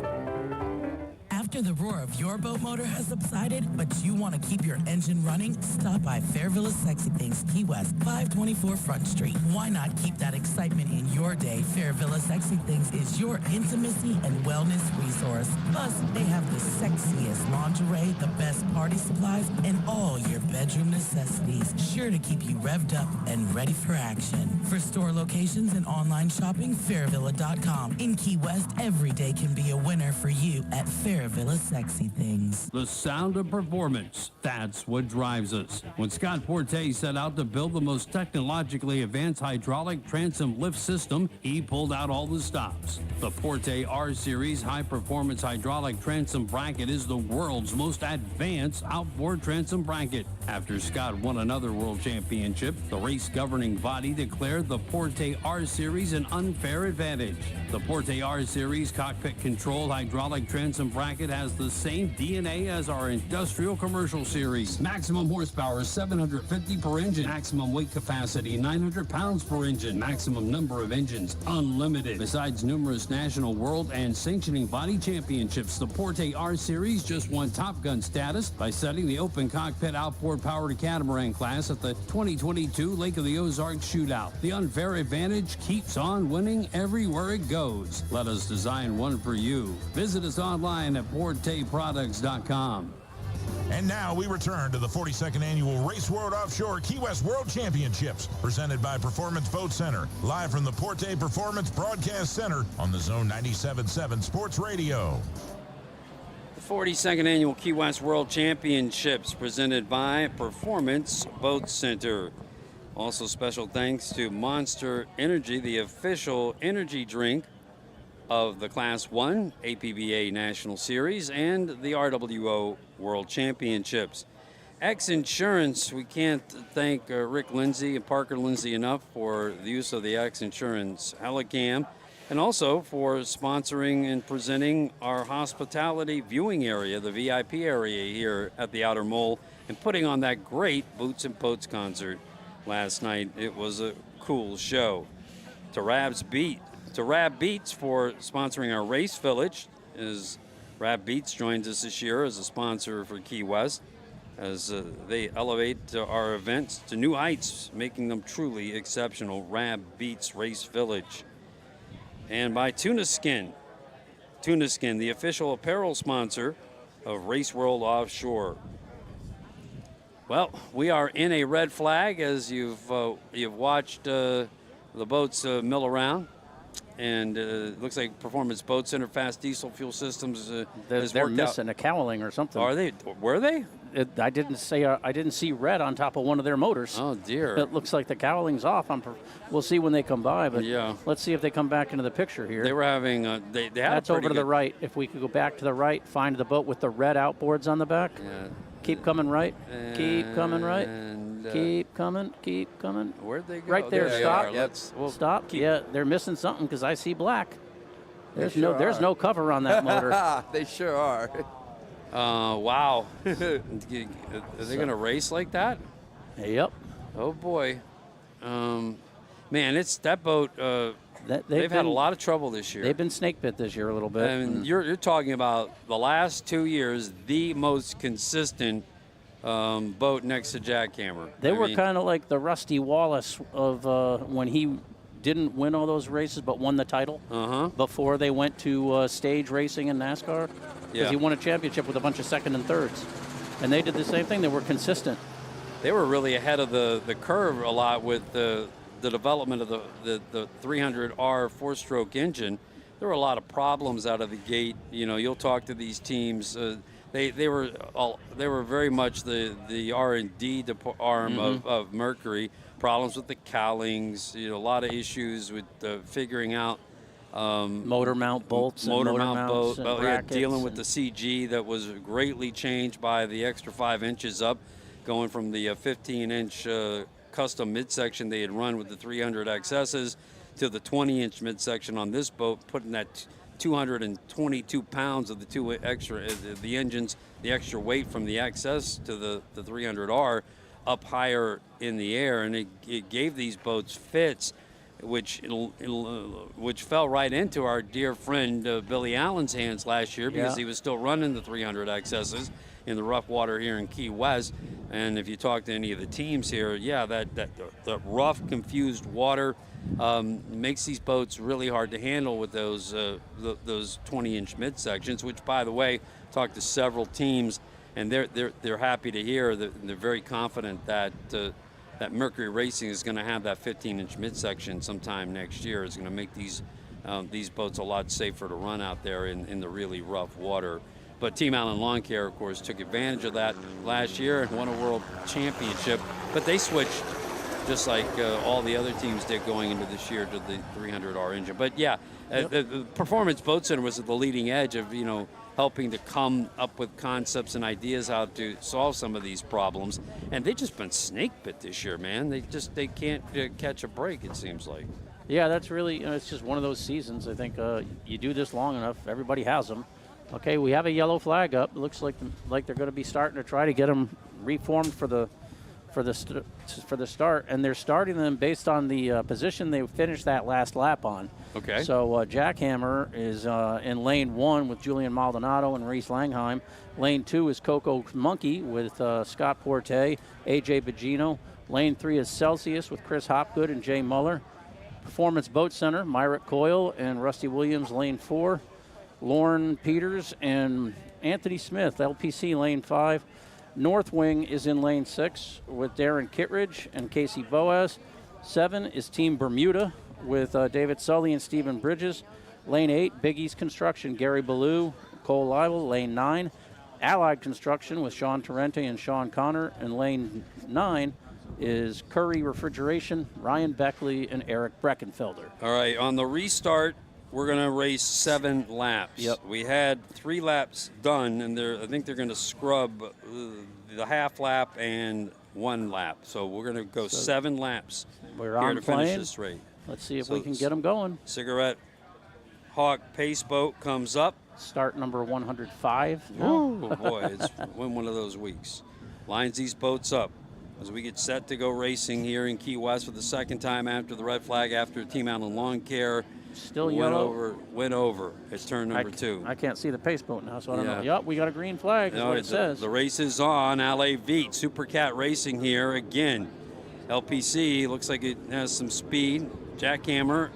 After the roar of your boat motor has subsided, but you want to keep your engine running, stop by Fairvilla Sexy Things Key West, 524 Front Street. Why not keep that excitement in your day? Fairvilla Sexy Things is your intimacy and wellness resource. Plus, they have the sexiest lingerie, the best party supplies, and all your bedroom necessities, sure to keep you revved up and ready for action. For store locations and online shopping, Fairvilla.com. In Key West, every day can be a winner for you at Fairvilla Sexy Things. The sound of performance, that's what drives us. When Scott Porte set out to build the most technologically advanced hydraulic transom lift system, he pulled out all the stops. The Porte R-Series high-performance hydraulic transom bracket is the world's most advanced outboard transom bracket. After Scott won another world championship, the race governing body declared the Porte R-Series an unfair advantage. The Porte R-Series cockpit-controlled hydraulic transom bracket has the same DNA as our industrial commercial series. Maximum horsepower 750 per engine. Maximum weight capacity 900 pounds per engine. Maximum number of engines unlimited. Besides numerous national, world, and sanctioning body championships, the Porte R-Series just won Top Gun status by setting the open cockpit outboard powered catamaran class at the 2022 Lake of the Ozarks Shootout. The unfair advantage keeps on winning everywhere it goes. Let us design one for you. Visit us online at PorteProducts.com. And now we return to the 42nd Annual Race World Offshore Key West World Championships, presented by Performance Boat Center, live from the Porte Performance Broadcast Center on the Zone 97.7 Sports Radio. The 42nd Annual Key West World Championships, presented by Performance Boat Center. Also special thanks to Monster Energy, the official energy drink of the Class 1 APBA National Series and the RWO World Championships. X Insurance, we can't thank Rick Lindsay and Parker Lindsay enough for the use of the X Insurance Helicam, and also for sponsoring and presenting our hospitality viewing area, the VIP area here at the Outer Mole, and putting on that great Boots and Boats concert last night. It was a cool show. To Rab Beats for sponsoring our race village, as Rab Beats joins us this year as a sponsor for Key West, as they elevate our events to new heights, making them truly exceptional. Rab Beats Race Village. And by Tuna Skin, the official apparel sponsor of Race World Offshore. Well, we are in a red flag as you've watched the boats mill around. And it looks like Performance Boat Center Fast Diesel Fuel Systems they're missing a cowling or something. Are they? Were they? I didn't see red on top of one of their motors. Oh dear! It looks like the cowling's off. We'll see when they come by, but yeah, let's see if they come back into the picture here. They were having that's over to the right. If we could go back to the right, find the boat with the red outboards on the back. Yeah, Keep coming right. Keep coming right. And, keep coming. Keep coming. Where'd they go? Right there. They Stop. are. We'll Stop. keep- Yeah, they're missing something because I see black. There's sure there's are. no cover on that motor. They sure are. Wow. Are they going to race like that? Yep. Oh boy. Man, it's that boat. They've had a lot of trouble this year. They've been snake bit this year a little bit. And you're talking about the last 2 years, the most consistent boat next to Jackhammer. They were kind of like the Rusty Wallace of when he didn't win all those races but won the title before they went to stage racing in NASCAR. Because he won a championship with a bunch of second and thirds. And they did the same thing. They were consistent. They were really ahead of the curve a lot with the development of the 300R four-stroke engine. There were a lot of problems out of the gate. You know, you'll talk to these teams. They were very much the R&D arm of Mercury. Problems with the cowlings. You know, a lot of issues with figuring out motor mount bolts, motor mount mounts bolt. Dealing with the CG that was greatly changed by the extra 5 inches up, going from the 15-inch custom midsection they had run with the 300 XSs to the 20-inch midsection on this boat, putting that 222 pounds of the two extra the engines, the extra weight from the XS to the 300R up higher in the air, and it gave these boats fits which fell right into our dear friend Billy Allen's hands last year because he was still running the 300 XSs in the rough water here in Key West. And if you talk to any of the teams here, the rough, confused water makes these boats really hard to handle with those 20-inch midsections. Which, by the way, talked to several teams, and they're happy to hear that they're very confident that that Mercury Racing is going to have that 15-inch midsection sometime next year. It's going to make these boats a lot safer to run out there in the really rough water. But Team Allen Lawn Care, of course, took advantage of that last year and won a world championship. But they switched, just like all the other teams did going into this year, to the 300R engine. But the Performance Boat Center was at the leading edge of, helping to come up with concepts and ideas how to solve some of these problems. And they've just been snake bit this year, man. They can't catch a break, it seems like. Yeah, that's really, it's just one of those seasons. I think you do this long enough, everybody has them. Okay, we have a yellow flag up. It looks like they're going to be starting to try to get them reformed for the start, and they're starting them based on the position they finished that last lap on. Okay. So Jackhammer is in lane 1 with Julian Maldonado and Reese Langheim. Lane 2 is Coco Monkey with Scott Porte, AJ Bogino. Lane 3 is Celsius with Chris Hopgood and Jay Muller. Performance Boat Center, Myrick Coyle and Rusty Williams, lane 4. Lauren Peters and Anthony Smith, LPC, lane 5. North Wing is in lane 6 with Darren Kittredge and Casey Boaz. 7 is Team Bermuda with David Sully and Stephen Bridges. Lane 8, Big East Construction, Gary Ballou, Cole Leibel. Lane 9, Allied Construction with Sean Torrente and Sean Connor. And lane 9 is Curry Refrigeration, Ryan Beckley and Eric Breckenfelder. All right, on the restart, we're going to race 7 laps. Yep. We had 3 laps done, and I think they're going to scrub the half lap and 1 lap. So we're going to go 7 laps we're here on to plane. finish this race. Let's see if we can get them going. Cigarette Hawk Pace Boat comes up. Start number 105. Oh, boy, it's one of those weeks. Lines these boats up as we get set to go racing here in Key West for the second time after the red flag, after Team Allen Lawn Care. Still yellow. Went over. It's turn number 2. I can't see the pace boat now, so I don't know. Yep, we got a green flag, is what it says. The race is on. LA Veet, Supercat Racing here again. LPC looks like it has some speed. Jackhammer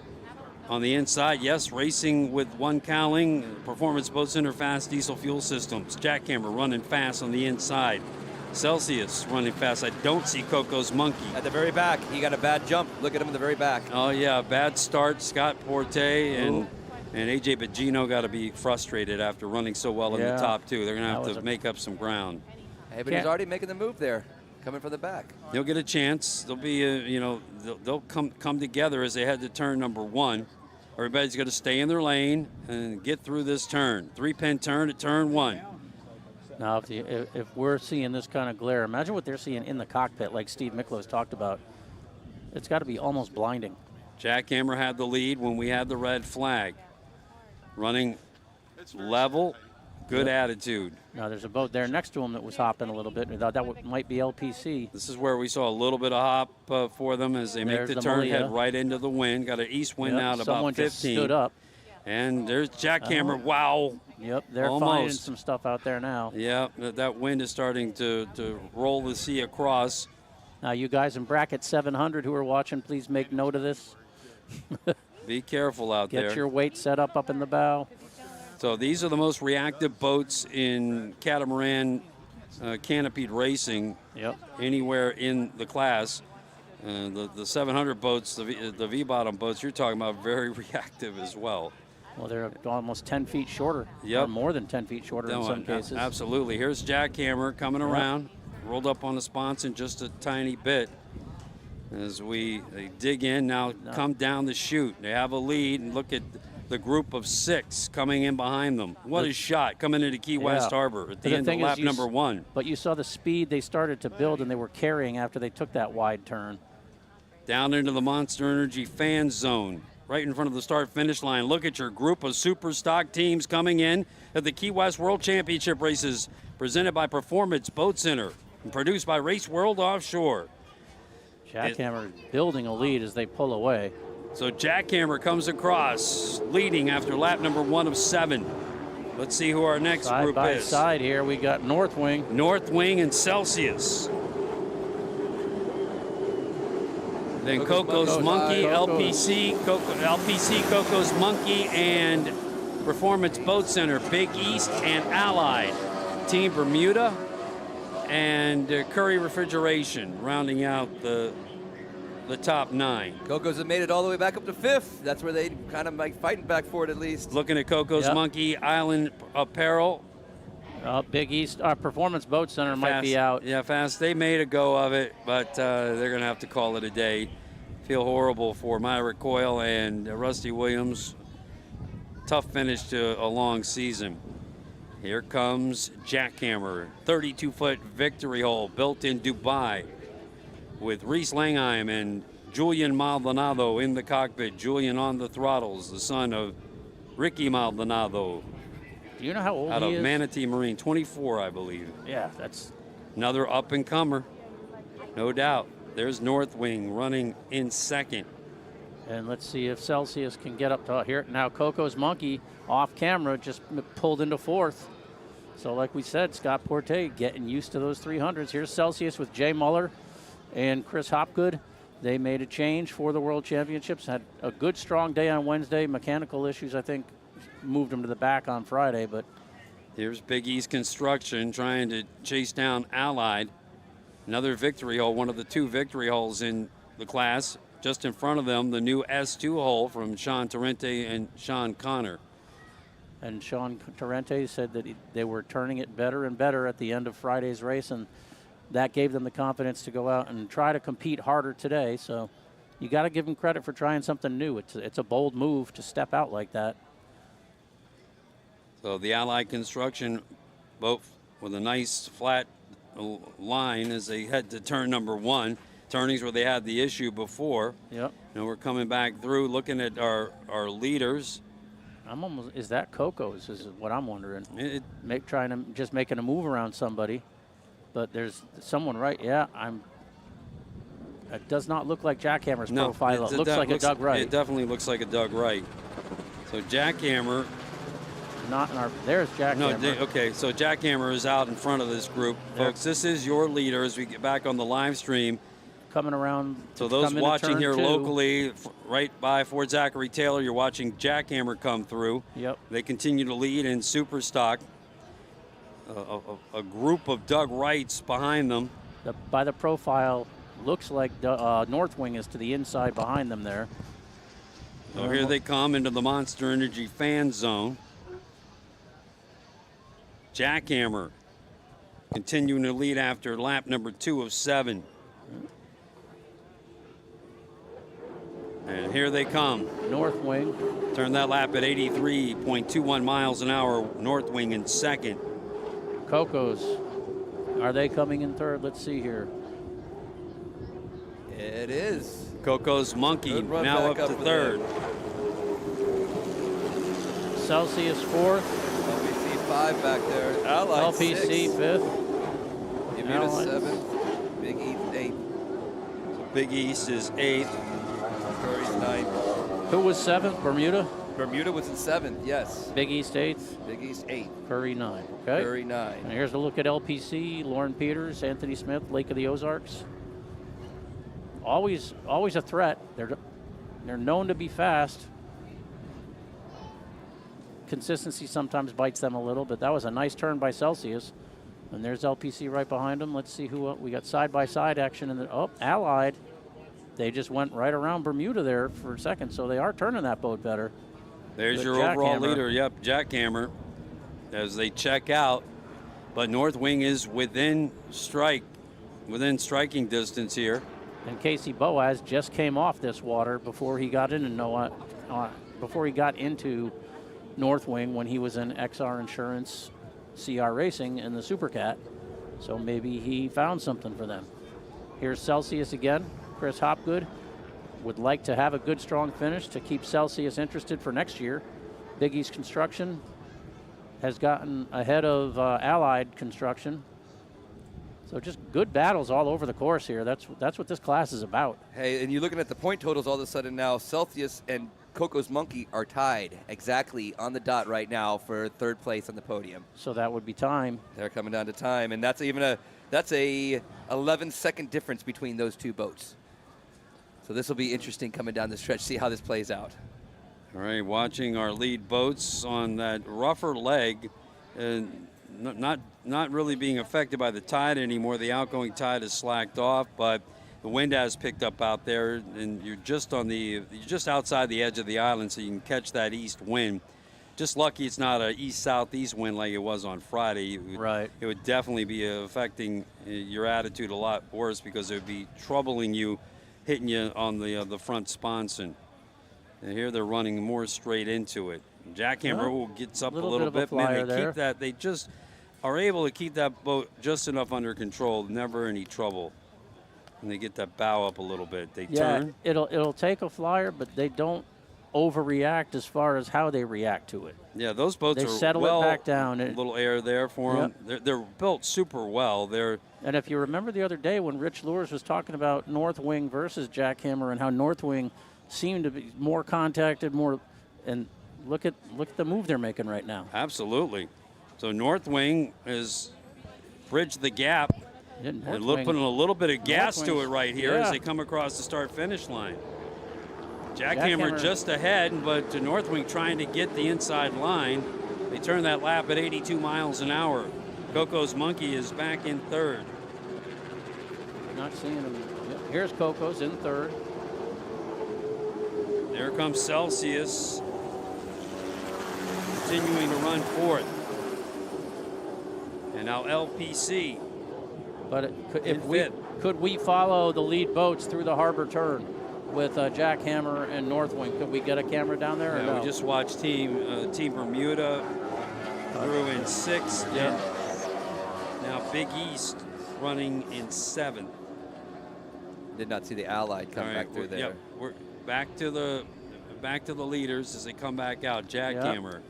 on the inside. Yes, racing with 1 cowling. Performance Boat Center fast diesel fuel systems. Jackhammer running fast on the inside. Celsius running fast. I don't see Coco's Monkey. At the very back. He got a bad jump. Look at him in the very back. Oh, yeah, bad start. Scott Porte and AJ Bogino got to be frustrated after running so well in the top 2. They're going to have to make up some ground. Hey, but he's already making the move there, coming from the back. He'll get a chance. They'll be, they'll come together as they head to turn number 1. Everybody's going to stay in their lane and get through this turn. 3-pin turn at turn 1. Now, if we're seeing this kind of glare, imagine what they're seeing in the cockpit, like Steve Miklos talked about. It's got to be almost blinding. Jackhammer had the lead when we had the red flag. Running level, good attitude. Now, there's a boat there next to him that was hopping a little bit. We thought that might be LPC. This is where we saw a little bit of hop for them as they make the turn, head right into the wind. Got an east wind now at about 15. Just stood up. And there's Jackhammer. Wow. Yep, they're finding some stuff out there now. Yeah, that wind is starting to roll the sea across. Now, you guys in bracket 700 who are watching, please make note of this. Be careful out there. Get your weight set up in the bow. So these are the most reactive boats in catamaran canopied racing anywhere in the class. The 700 boats, the V-bottom boats you're talking about, very reactive as well. Well, they're almost 10 feet shorter. Yep. Or more than 10 feet shorter in some cases. Absolutely. Here's Jackhammer coming around. Rolled up on the sponson just a tiny bit. As they dig in, now come down the chute. They have a lead, and look at the group of 6 coming in behind them. What a shot coming into Key West Harbor at the end of lap number 1. But you saw the speed they started to build, and they were carrying after they took that wide turn. Down into the Monster Energy fan zone, right in front of the start-finish line. Look at your group of Superstock teams coming in at the Key West World Championship races, presented by Performance Boat Center and produced by Race World Offshore. Jackhammer building a lead as they pull away. So Jackhammer comes across, leading after lap number 1 of 7. Let's see who our next group Side by is. side here, we got Northwing. Northwing and Celsius. Then Coco's Monkey, LPC, Coco's Monkey, and Performance Boat Center, Big East and Allied. Team Bermuda and Curry Refrigeration rounding out the top 9. Coco's have made it all the way back up to 5th. That's where they kind of like fighting back for it at least. Looking at Coco's Monkey, Island Apparel. Big East Performance Boat Center might be out. Yeah, fast. They made a go of it, but they're going to have to call it a day. Feel horrible for Myra Coyle and Rusty Williams. Tough finish to a long season. Here comes Jackhammer, 32-foot victory hole built in Dubai with Reese Langheim and Julian Maldonado in the cockpit. Julian on the throttles, the son of Ricky Maldonado. Do you know how old out he of is? Manatee Marine, 24, I believe. Yeah, that's another up-and-comer, no doubt. There's Northwing running in second. And let's see if Celsius can get up to here. Now Coco's Monkey off camera just pulled into 4th. So like we said, Scott Porte getting used to those 300s. Here's Celsius with Jay Muller and Chris Hopgood. They made a change for the World Championships. Had a good, strong day on Wednesday. Mechanical issues, I think, moved them to the back on Friday. But here's Big East Construction trying to chase down Allied. Another victory hole, one of the 2 victory holes in the class. Just in front of them, the new S2 hole from Sean Torrente and Sean Connor. And Sean Torrente said that they were turning it better and better at the end of Friday's race, and that gave them the confidence to go out and try to compete harder today. So you got to give them credit for trying something new. It's a bold move to step out like that. So the Allied Construction boat with a nice flat line as they head to turn number 1. Turnings where they had the issue before. Yep. Now we're coming back through, looking at our leaders. Is that Coco's is what I'm wondering. Just making a move around somebody. But there's someone right, it does not look like Jackhammer's profile. It looks like a Doug Wright. It definitely looks like a Doug Wright. So Jackhammer. Not in our, there's Jackhammer. No, okay, so Jackhammer is out in front of this group. Folks, this is your leader as we get back on the live stream. Coming around. So those watching here locally, right by Fort Zachary Taylor, you're watching Jackhammer come through. Yep. They continue to lead in Superstock. A group of Doug Wrights behind them. By the profile, looks like Northwing is to the inside behind them there. So here they come into the Monster Energy fan zone. Jackhammer continuing to lead after lap number 2 of 7. And here they come. Northwing. Turn that lap at 83.21 miles an hour. Northwing in second. Cocos, are they coming in third? Let's see here. It is. Coco's Monkey Good run now back up to for third. Celsius fourth. LPC 5 back there. Allied LPC 6. fifth. Bermuda Allied. 7th. Big East 8th. Big East is 8th. Curry's 9th. Who was seventh? Bermuda? Bermuda was in 7th, yes. Big East eighth. Big East 8th. Curry 9. Okay. Curry 9. And here's a look at LPC. Lauren Peters, Anthony Smith, Lake of the Ozarks. Always a threat. They're known to be fast. Consistency sometimes bites them a little, but that was a nice turn by Celsius. And there's LPC right behind them. Let's see who we got side-by-side action in the Allied. They just went right around Bermuda there for a second, so they are turning that boat better. There's Good your overall jackhammer. leader. Yep, Jackhammer as they check out. But North Wing is within striking distance here. And Casey Boaz just came off this water before he got into North Wing when he was in XR Insurance CR Racing in the Supercat. So maybe he found something for them. Here's Celsius again. Chris Hopgood would like to have a good, strong finish to keep Celsius interested for next year. Big East Construction has gotten ahead of Allied Construction. So just good battles all over the course here. That's what this class is about. Hey, and you're looking at the point totals all of a sudden now. Celsius and Coco's Monkey are tied exactly on the dot right now for third place on the podium. So that would be time. They're coming down to time, and that's a 11-second difference between those two boats. So this will be interesting coming down the stretch. See how this plays out. All right, watching our lead boats on that rougher leg, and not really being affected by the tide anymore. The outgoing tide is slacked off, but the wind has picked up out there, and you're just outside the edge of the island, so you can catch that east wind. Just lucky it's not an east-southeast wind like it was on Friday. Right. It would definitely be affecting your attitude a lot worse because it would be troubling you, hitting you on the front sponson. And here they're running more straight into it. Jackhammer gets up a little bit. Man, they just are able to keep that boat just enough under control, never any trouble. And they get that bow up a little bit. They turn. It'll take a flyer, but they don't overreact as far as how they react to it. Yeah, those boats they are settle it back down. A little air there for them. They're built super well. And if you remember the other day when Rich Lures was talking about North Wing versus Jackhammer and how North Wing seemed to be more contacted, and look at the move they're making right now. Absolutely. So North Wing has bridged the gap. And putting a little bit of gas to it right here as they come across the start-finish line. Jackhammer just ahead, but North Wing trying to get the inside line. They turn that lap at 82 miles an hour. Coco's Monkey is back in third. Not seeing him. Yep. Here's Coco's in third. There comes Celsius, continuing to run fourth. And now LPC. But could we follow the lead boats through the harbor turn with Jackhammer and North Wing? Could we get a camera down there? Yeah, or no? We just watched Team Bermuda through in sixth. Yeah. Now Big East running in seventh. Did not see the Allied come back through there. Yep, we're back to the leaders as they come back out. Jackhammer.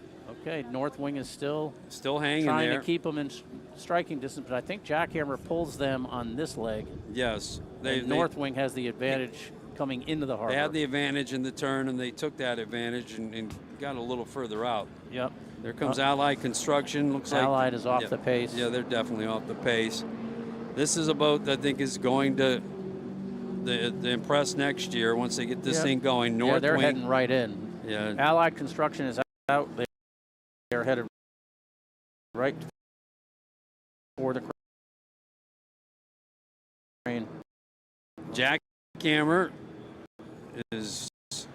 Okay, North Wing is still hanging trying there. To keep them in striking distance, but I think Jackhammer pulls them on this leg. Yes. North Wing has the advantage coming into the harbor. They had the advantage in the turn, and they took that advantage and got a little further out. Yep. There comes Allied Construction. Looks like Allied is off the pace. Yeah, they're definitely off the pace. This is a boat that I think is going to impress next year once they get this thing going. North they're Wing, heading right in. Yeah. Allied Construction is out. They're headed right for the crane. Jackhammer is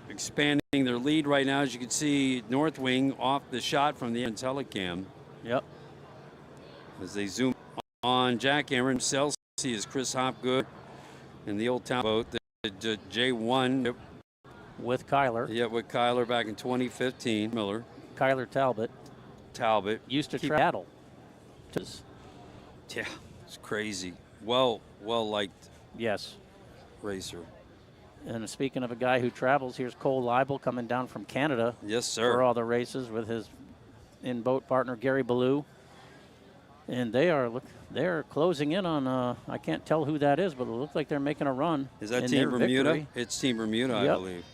expanding their lead right now. As you can see, North Wing off the shot from the telecam. Yep. As they zoom on Jackhammer and Celsius, Chris Hopgood in the Old Town boat, the J1. With Kyler. Yeah, with Kyler back in 2015. Miller. Kyler Talbot. Talbot. Used to travel. Yeah, it's crazy. Well liked. Yes. Racer. And speaking of a guy who travels, here's Cole Leibel coming down from Canada. Yes, sir. For all the races with his in-boat partner Gary Ballou. And they're closing in on, I can't tell who that is, but it looks like they're making a run. Is that in Team their Bermuda? victory. It's Team Bermuda, I Yep. believe.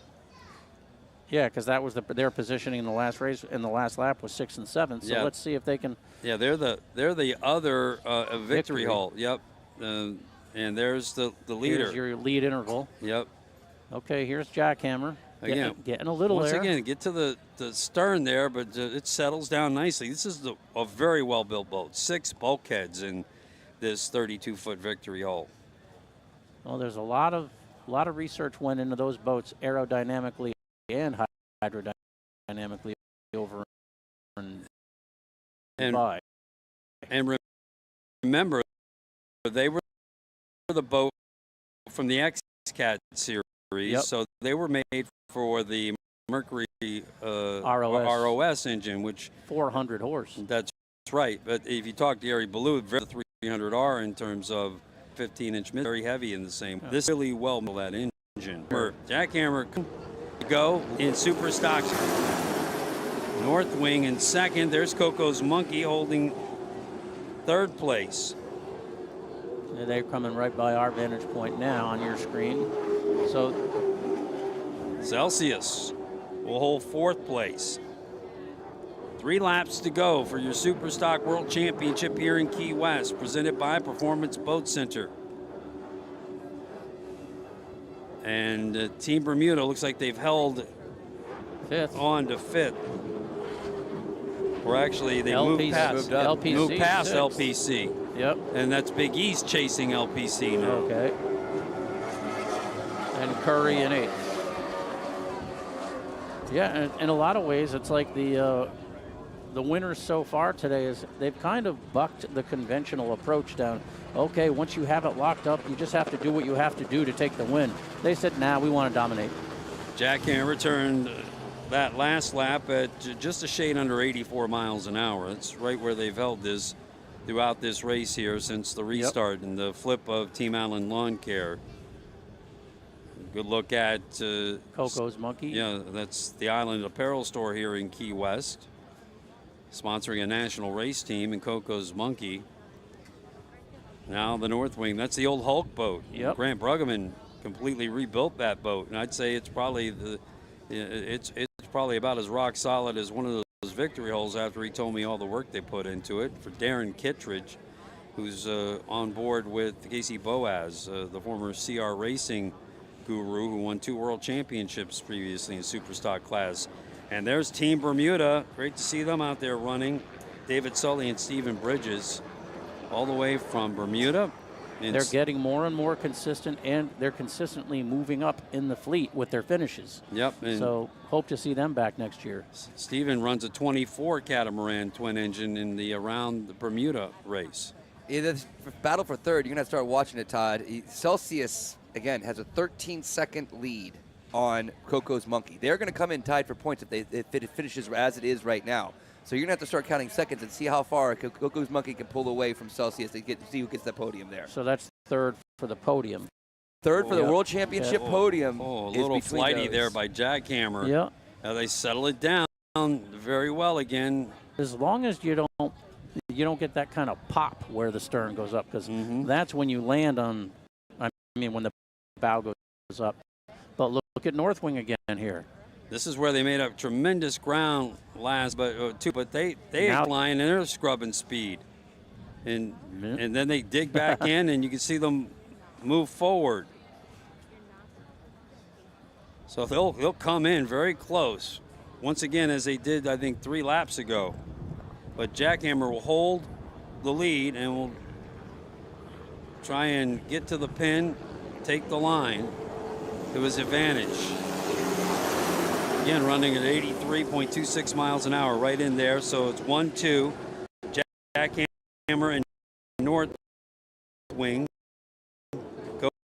Yeah, because that was their positioning in the last race. In the last lap was 6 and 7. So Yeah. let's see if they can. Yeah, they're the other victory hull. Yep. And there's the leader. Here's your lead interval. Yep. Okay, here's Jackhammer. Again, getting a little once there. again, get to the stern there, but it settles down nicely. This is a very well-built boat. 6 bulkheads in this 32-foot victory hull. Well, there's a lot of research went into those boats aerodynamically and hydrodynamically over in Dubai. And remember, they were the boat from the X-Cat series, Yep. so they were made for the Mercury ROS engine, which 400 horse. That's right. But if you talk to Gary Ballou, the 300R in terms of 15-inch mid, very heavy in the same. Yeah. This really well that engine. Jackhammer go in Superstock. North Wing in second. There's Coco's Monkey holding third place. They're coming right by our vantage point now on your screen. So Celsius will hold fourth place. 3 laps to go for your Superstock World Championship here in Key West, presented by Performance Boat Center. And Team Bermuda looks like they've held fifth on to fifth. Or actually, they moved past LPC. LPC. Yep. And that's Big East chasing LPC now. Okay. And Curry in 8th. Yeah, and in a lot of ways, it's like the winners so far today is they've kind of bucked the conventional approach down. Okay, once you have it locked up, you just have to do what you have to do to take the win. They said, nah, we want to dominate. Jackhammer turned that last lap at just a shade under 84 miles an hour. It's right where they've held this throughout this race here since the restart and the flip of Team Allen Lawn Care. Good look at Coco's Monkey. Yeah, that's the Island Apparel store here in Key West, sponsoring a national race team in Coco's Monkey. Now the North Wing, that's the old Hulk boat. Yep. Grant Bruggeman completely rebuilt that boat, and I'd say it's probably it's probably about as rock solid as one of those victory hulls after he told me all the work they put into it. For Darren Kittredge, who's on board with Casey Boaz, the former CR Racing guru who won 2 world championships previously in Superstock class. And there's Team Bermuda. Great to see them out there running. David Sully and Stephen Bridges all the way from Bermuda. They're getting more and more consistent, and they're consistently moving up in the fleet with their finishes. Yep. So hope to see them back next year. Stephen runs a 24 catamaran twin engine in the around the Bermuda race. Yeah, this battle for third, you're going to start watching it, Todd. Celsius, again, has a 13-second lead on Coco's Monkey. They're going to come in tied for points if it finishes as it is right now. So you're going to have to start counting seconds and see how far Coco's Monkey can pull away from Celsius to see who gets that podium there. So that's third for the podium. Third for the World Championship podium. Oh, a little flighty there by Jackhammer. Yeah. Now they settle it down very well again. As long as you don't get that kind of pop where the stern goes up, because that's when you land on, I mean, when the bow goes up. But look at North Wing again here. This is where they made up tremendous ground last, but they flying and they're scrubbing speed, and then they dig back in, and you can see them move forward. So they'll come in very close, once again as they did I think 3 laps ago. But Jackhammer will hold the lead and will try and get to the pin, take the line to his advantage. Again, running at 83.26 miles an hour, right in there. So it's 1-2. Jackhammer and North Wing.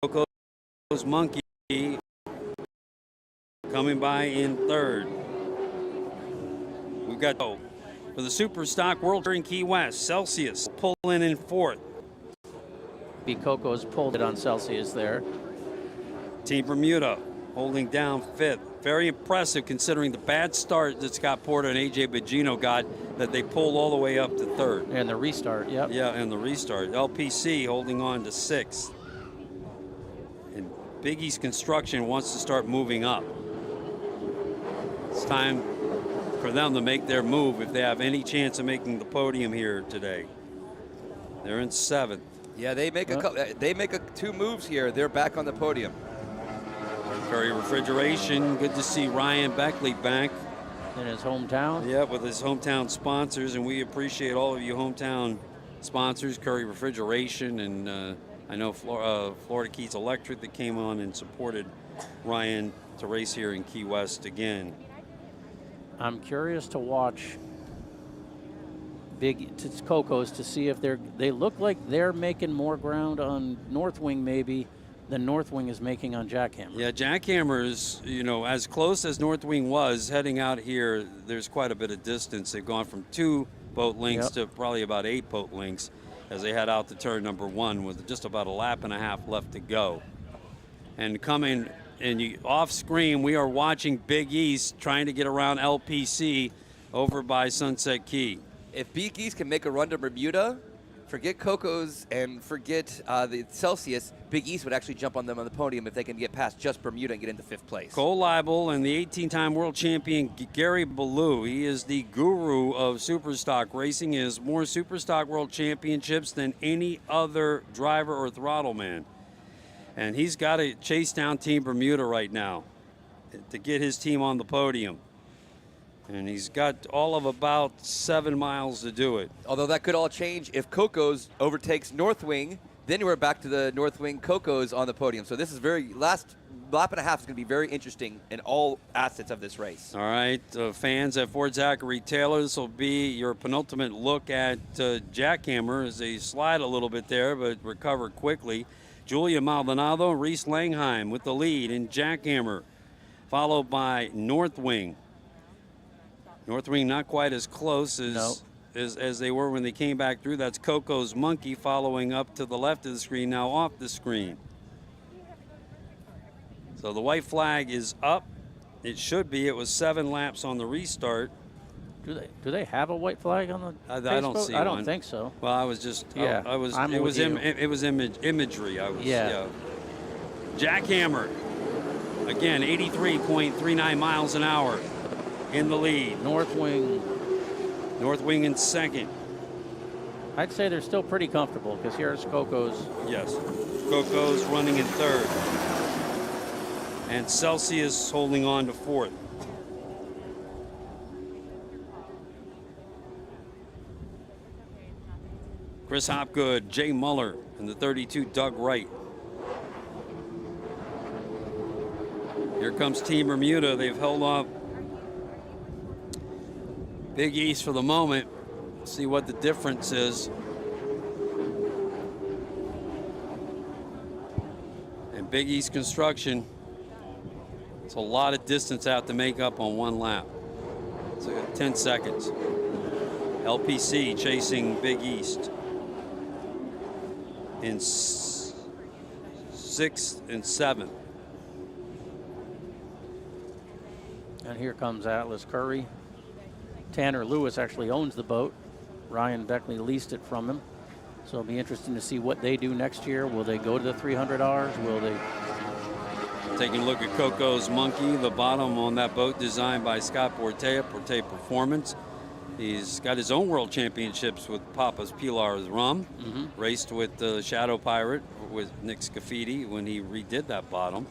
Coco's Monkey coming by in third. We've got for the Superstock World Tour in Key West. Celsius pull in fourth. be Coco's pulled it on Celsius there. Team Bermuda holding down 5th. Very impressive considering the bad start that Scott Porter and A.J. Bogino got, that they pulled all the way up to 3rd. And the restart, yep. Yeah, and the restart. LPC holding on to 6th. And Big East Construction wants to start moving up. It's time for them to make their move if they have any chance of making the podium here today. They're in 7th. Yeah, they make two moves here. They're back on the podium. Curry Refrigeration, good to see Ryan Beckley back. In his hometown? Yeah, with his hometown sponsors, and we appreciate all of you hometown sponsors, Curry Refrigeration, and I know Florida Keys Electric that came on and supported Ryan to race here in Key West again. I'm curious to watch Coco's to see if they look like they're making more ground on North Wing maybe than North Wing is making on Jackhammer. Yeah, Jackhammer is, as close as North Wing was heading out here, there's quite a bit of distance. They've gone from 2 boat lengths to probably about 8 boat lengths as they head out to turn number 1 with just about a lap and a half left to go. And coming off screen, we are watching Big East trying to get around LPC over by Sunset Key. If Big East can make a run to Bermuda, forget Coco's and forget the Celsius, Big East would actually jump on them on the podium if they can get past just Bermuda and get into 5th place. Cole Leibel and the 18-time world champion Gary Ballou. He is the guru of Superstock racing. He has more Superstock world championships than any other driver or throttle man. And he's got to chase down Team Bermuda right now to get his team on the podium. And he's got all of about 7 miles to do it. Although that could all change if Coco's overtakes North Wing. Then we're back to the North Wing Coco's on the podium. So this is last lap and a half is going to be very interesting in all assets of this race. All right, fans at Fort Zachary Taylor, this will be your penultimate look at Jackhammer as they slide a little bit there, but recover quickly. Julia Maldonado, Reese Langheim with the lead in Jackhammer, followed by North Wing. North Wing not quite as close as they were when they came back through. That's Coco's Monkey following up to the left of the screen, now off the screen. So the white flag is up. It should be. It was 7 laps on the restart. Do they have a white flag on the I don't Facebook? see I don't one. think so. Well, I was just Yeah, it was imagery. Jackhammer again, 83.39 miles an hour in the lead. North Wing in 2nd. I'd say they're still pretty comfortable because here's Coco's. Yes, Coco's running in 3rd, and Celsius holding on to 4th. Chris Hopgood, Jay Muller, and the 32 Doug Wright. Here comes Team Bermuda. They've held off Big East for the moment. See what the difference is. And Big East Construction, it's a lot of distance out to make up on 1 lap. It's like 10 seconds. LPC chasing Big East in 6th and 7th. And here comes Atlas Curry. Tanner Lewis actually owns the boat. Ryan Beckley leased it from him. So it'll be interesting to see what they do next year. Will they go to the 300Rs? Will they? Taking a look at Coco's Monkey, the bottom on that boat designed by Scott Porte Performance. He's got his own world championships with Papa's Pilar's Rum. Raced with the Shadow Pirate with Nick Scafidi when he redid that bottom.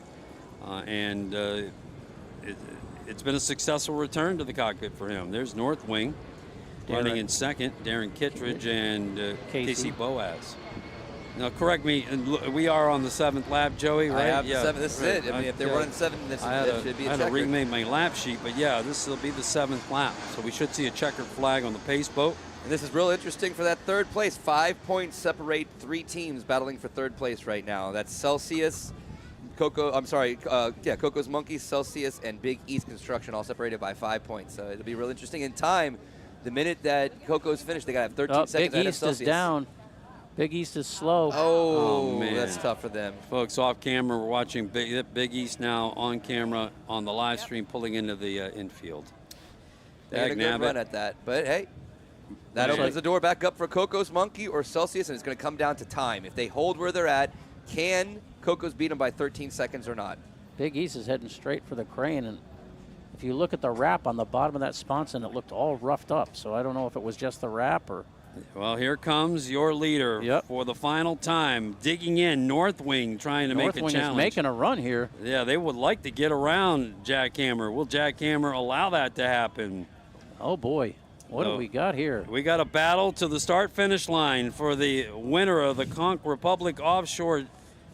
It's been a successful return to the cockpit for him. There's North Wing running in 2nd, Darren Kittredge and Casey Boaz. Now, correct me, we are on the 7th lap, Joey, right? I have the 7th. This is it. I mean, if they're running 7, this should be a checker. I had to remake my lap sheet, but yeah, this will be the 7th lap. So we should see a checkered flag on the pace boat. And this is real interesting for that 3rd place. 5 points separate 3 teams battling for 3rd place right now. That's Celsius, Coco's Monkey, Celsius, and Big East Construction, all separated by 5 points. So it'll be real interesting in time. The minute that Coco's finished, they got to have 13 seconds. Big East is down. Big East is slow. Oh, man. That's tough for them. Folks, off camera, we're watching Big East now on camera on the live stream pulling into the infield. They're going to run at that. But, hey, that opens the door back up for Coco's Monkey or Celsius, and it's going to come down to time. If they hold where they're at, can Coco's beat them by 13 seconds or not? Big East is heading straight for the crane, and if you look at the wrap on the bottom of that sponson, it looked all roughed up. So I don't know if it was just the wrap or... Well, here comes your leader for the final time, digging in, North Wing trying to make a challenge. North Wing is making a run here. Yeah, they would like to get around Jackhammer. Will Jackhammer allow that to happen? Oh, boy. What do we got here? We got a battle to the start-finish line for the winner of the Conch Republic Offshore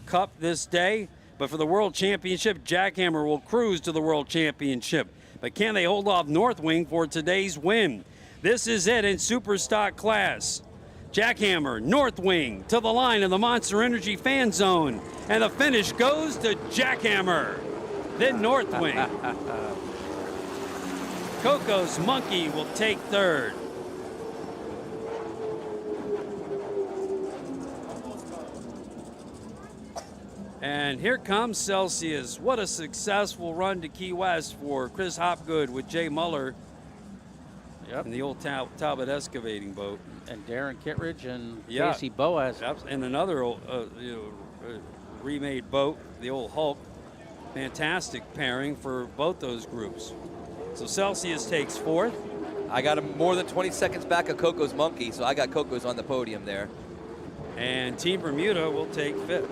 Cup this day. But for the World Championship, Jackhammer will cruise to the World Championship. But can they hold off North Wing for today's win? This is it in Superstock class. Jackhammer, North Wing to the line of the Monster Energy fan zone. And the finish goes to Jackhammer, then North Wing. Coco's Monkey will take third. And here comes Celsius. What a successful run to Key West for Chris Hopgood with Jay Muller. Yep. And the old Talbot excavating boat. And Darren Kittredge and Casey Boaz. And another remade boat, the old Hulk. Fantastic pairing for both those groups. So Celsius takes fourth. I got him more than 20 seconds back of Coco's Monkey, so I got Coco's on the podium there. And Team Bermuda will take fifth.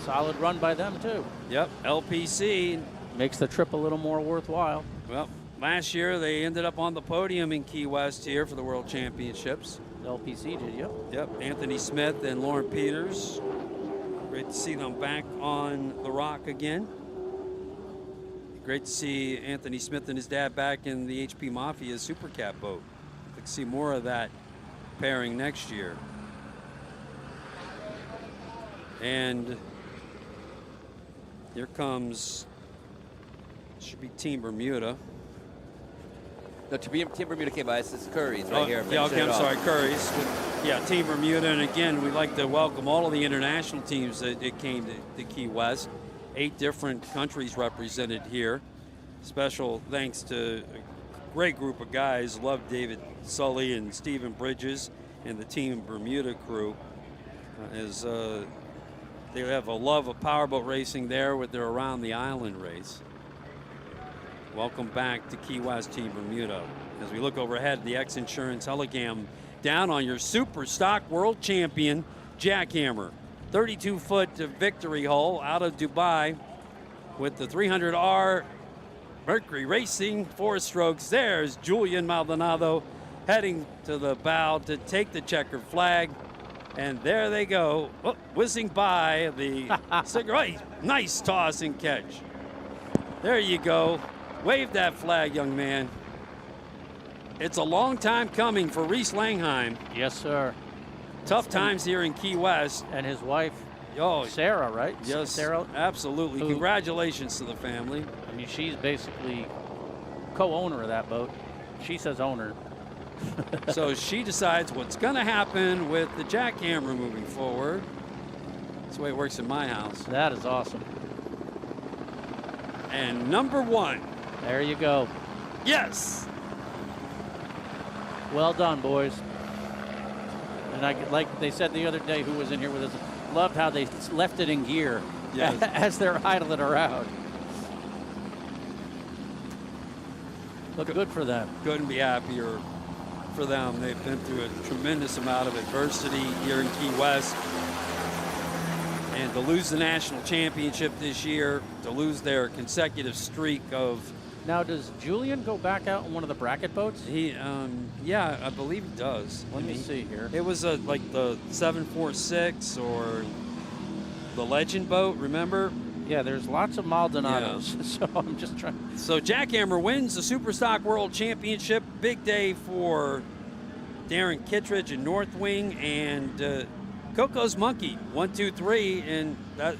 Solid run by them, too. Yep, LPC. Makes the trip a little more worthwhile. Well, last year they ended up on the podium in Key West here for the World Championships. LPC did, yep. Yep, Anthony Smith and Lauren Peters. Great to see them back on the rock again. Great to see Anthony Smith and his dad back in the HP Mafia Supercat boat. I'd like to see more of that pairing next year. And here comes, should be Team Bermuda. No, Team Bermuda came by. This is Curry's right here. Yeah, okay, I'm sorry, Curry's. Yeah, Team Bermuda. And again, we'd like to welcome all of the international teams that came to Key West. 8 different countries represented here. Special thanks to a great group of guys. Love David Sully and Stephen Bridges and the Team Bermuda crew. They have a love of powerboat racing there with their Around the Island race. Welcome back to Key West, Team Bermuda. As we look overhead, the X Insurance Helicam down on your Superstock World Champion, Jackhammer. 32-foot victory hull out of Dubai with the 300R Mercury Racing 4 strokes. There's Julian Maldonado heading to the bow to take the checkered flag. And there they go, whizzing by the cigarette. Nice toss and catch. There you go. Wave that flag, young man. It's a long time coming for Reese Langheim. Yes, sir. Tough times here in Key West. And his wife, Oh, Sarah, right? Yes, Sarah. Absolutely. Who, congratulations to the family. I mean, she's basically co-owner of that boat. She says owner. So she decides what's going to happen with the jackhammer moving forward. That's the way it works in my house. That is awesome. And number 1. There you go. Yes. Well done, boys. And like they said the other day, who was in here with us, loved how they left it in gear as they're idling around. Look good for them. Couldn't be happier for them. They've been through a tremendous amount of adversity here in Key West. And to lose the national championship this year, to lose their consecutive streak of... Now, does Julian go back out in one of the bracket boats? Yeah, I believe he does. Let me see here. It was like the 746 or the Legend boat, remember? Yeah, there's lots of Maldonados, so I'm just trying. So Jackhammer wins the Superstock World Championship. Big day for Darren Kittredge and North Wing, and Coco's Monkey, 1, 2, 3, and that.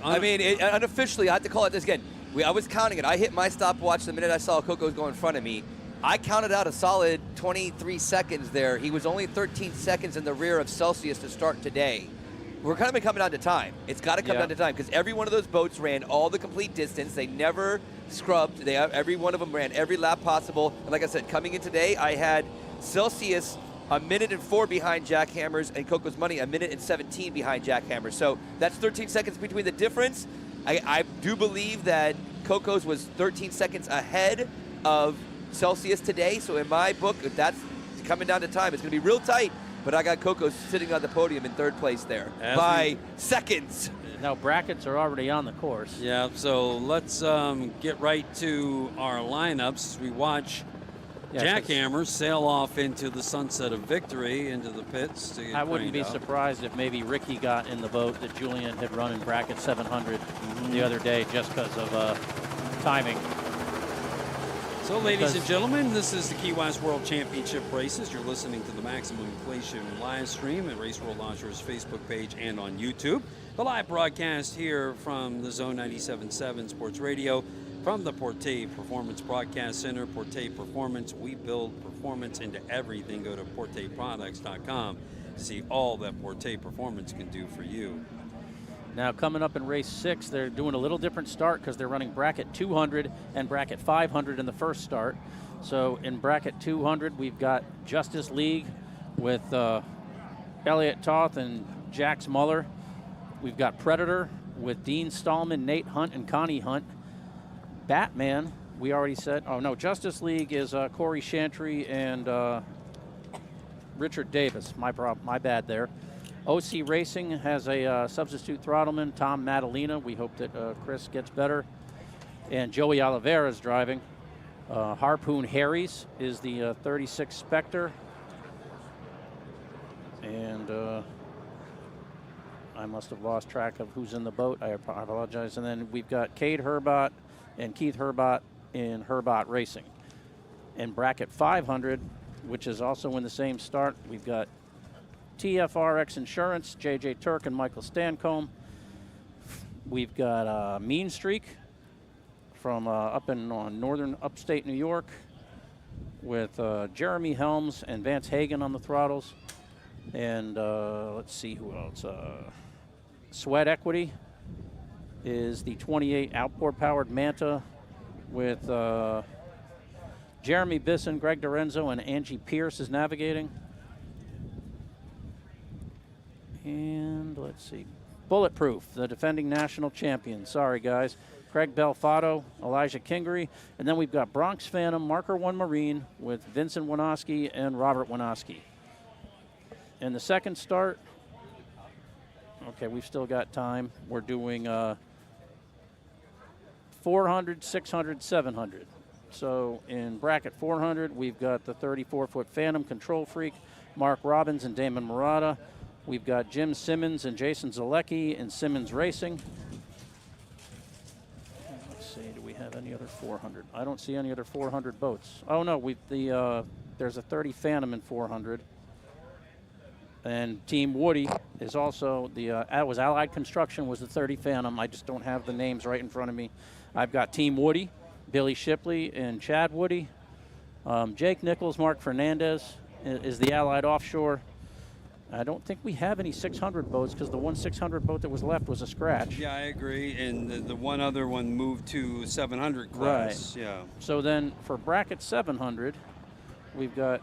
I mean, unofficially, I have to call it this again. I was counting it. I hit my stopwatch the minute I saw Coco's go in front of me. I counted out a solid 23 seconds there. He was only 13 seconds in the rear of Celsius to start today. We're kind of coming down to time. It's got to come down to time because every one of those boats ran all the complete distance. They never scrubbed. Every one of them ran every lap possible. And like I said, coming in today, I had Celsius a minute and 4 behind Jackhammers and Coco's Money a minute and 17 behind Jackhammers. So that's 13 seconds between the difference. I do believe that Coco's was 13 seconds ahead of Celsius today. So in my book, if that's coming down to time, it's going to be real tight. But I got Coco's sitting on the podium in 3rd place there by seconds. Now brackets are already on the course. Yeah, so let's get right to our lineups as we watch Jackhammers sail off into the sunset of victory, into the pits. To get I wouldn't be craned up. surprised if maybe Ricky got in the boat that Julian had run in bracket 700 the other day just because of timing. So, ladies and gentlemen, this is the Key West World Championship races. You're listening to the Maximum Inflation live stream at Race World Offshore's Facebook page and on YouTube. The live broadcast here from the Zone 97.7 Sports Radio from the Porte Performance Broadcast Center. Porte Performance, we build performance into everything. Go to porteproducts.com to see all that Porte Performance can do for you. Now coming up in race 6, they're doing a little different start because they're running bracket 200 and bracket 500 in the first start. So in bracket 200, we've got Justice League with Elliot Toth and Jax Muller. We've got Predator with Dean Stallman, Nate Hunt, and Connie Hunt. Batman, we already said. Oh, no, Justice League is Corey Chantry and Richard Davis. My bad there. OC Racing has a substitute throttleman, Tom Madalena. We hope that Chris gets better. And Joey Oliveira is driving. Harpoon Harry's is the 36 Spectre. And I must have lost track of who's in the boat. I apologize. And then we've got Cade Herbot and Keith Herbot in Herbot Racing. In bracket 500, which is also in the same start, we've got TFRX Insurance, JJ Turk and Michael Stancombe. We've got Mean Streak from up in northern upstate New York with Jeremy Helms and Vance Hagen on the throttles. And let's see who else. Sweat Equity is the 28 outboard-powered Manta with Jeremy Bisson, Greg Dorenzo, and Angie Pierce is navigating. And let's see, Bulletproof, the defending national champion. Sorry, guys. Craig Belfato, Elijah Kingery. And then we've got Bronx Phantom, Marker 1 Marine with Vincent Winoski and Robert Winoski. In the second start, okay, we've still got time. We're doing 400, 600, 700. So in bracket 400, we've got the 34-foot Phantom Control Freak, Mark Robbins and Damon Murata. We've got Jim Simmons and Jason Zalecki in Simmons Racing. Let's see, do we have any other 400? I don't see any other 400 boats. Oh no, there's a 30 Phantom in 400. And Team Woody is also was Allied Construction was the 30 Phantom. I just don't have the names right in front of me. I've got Team Woody, Billy Shipley and Chad Woody. Jake Nichols, Mark Fernandez is the Allied Offshore. I don't think we have any 600 boats because the one 600 boat that was left was a scratch. Yeah, I agree. And the one other one moved to 700 class. Right. Yeah. So then for bracket 700, we've got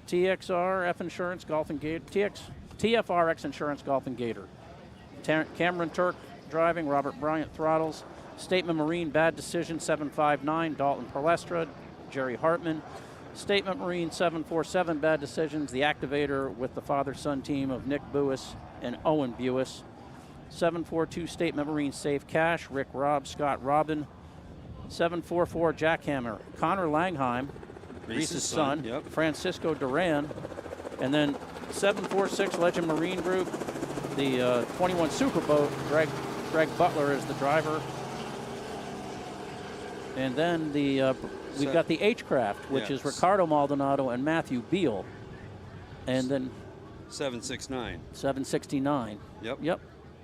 TXR, F Insurance, Golf and Gator, TFRX Insurance, Golf and Gator. Cameron Turk driving, Robert Bryant throttles. Statement Marine, Bad Decision, 759, Dalton Perlestra, Jerry Hartman. Statement Marine 747, Bad Decisions, the Activator with the father-son team of Nick Buis and Owen Buis. 742 Statement Marine Safe Cash, Rick Robb, Scott Robin. 744 Jackhammer, Connor Langheim, Reese's son, yep. Francisco Duran. And then 746 Legend Marine Group, the 21 Superboat, Greg Butler is the driver. And then we've got the H-Craft, which is Ricardo Maldonado and Matthew Beal. And then 769. 769. Yep. Yep.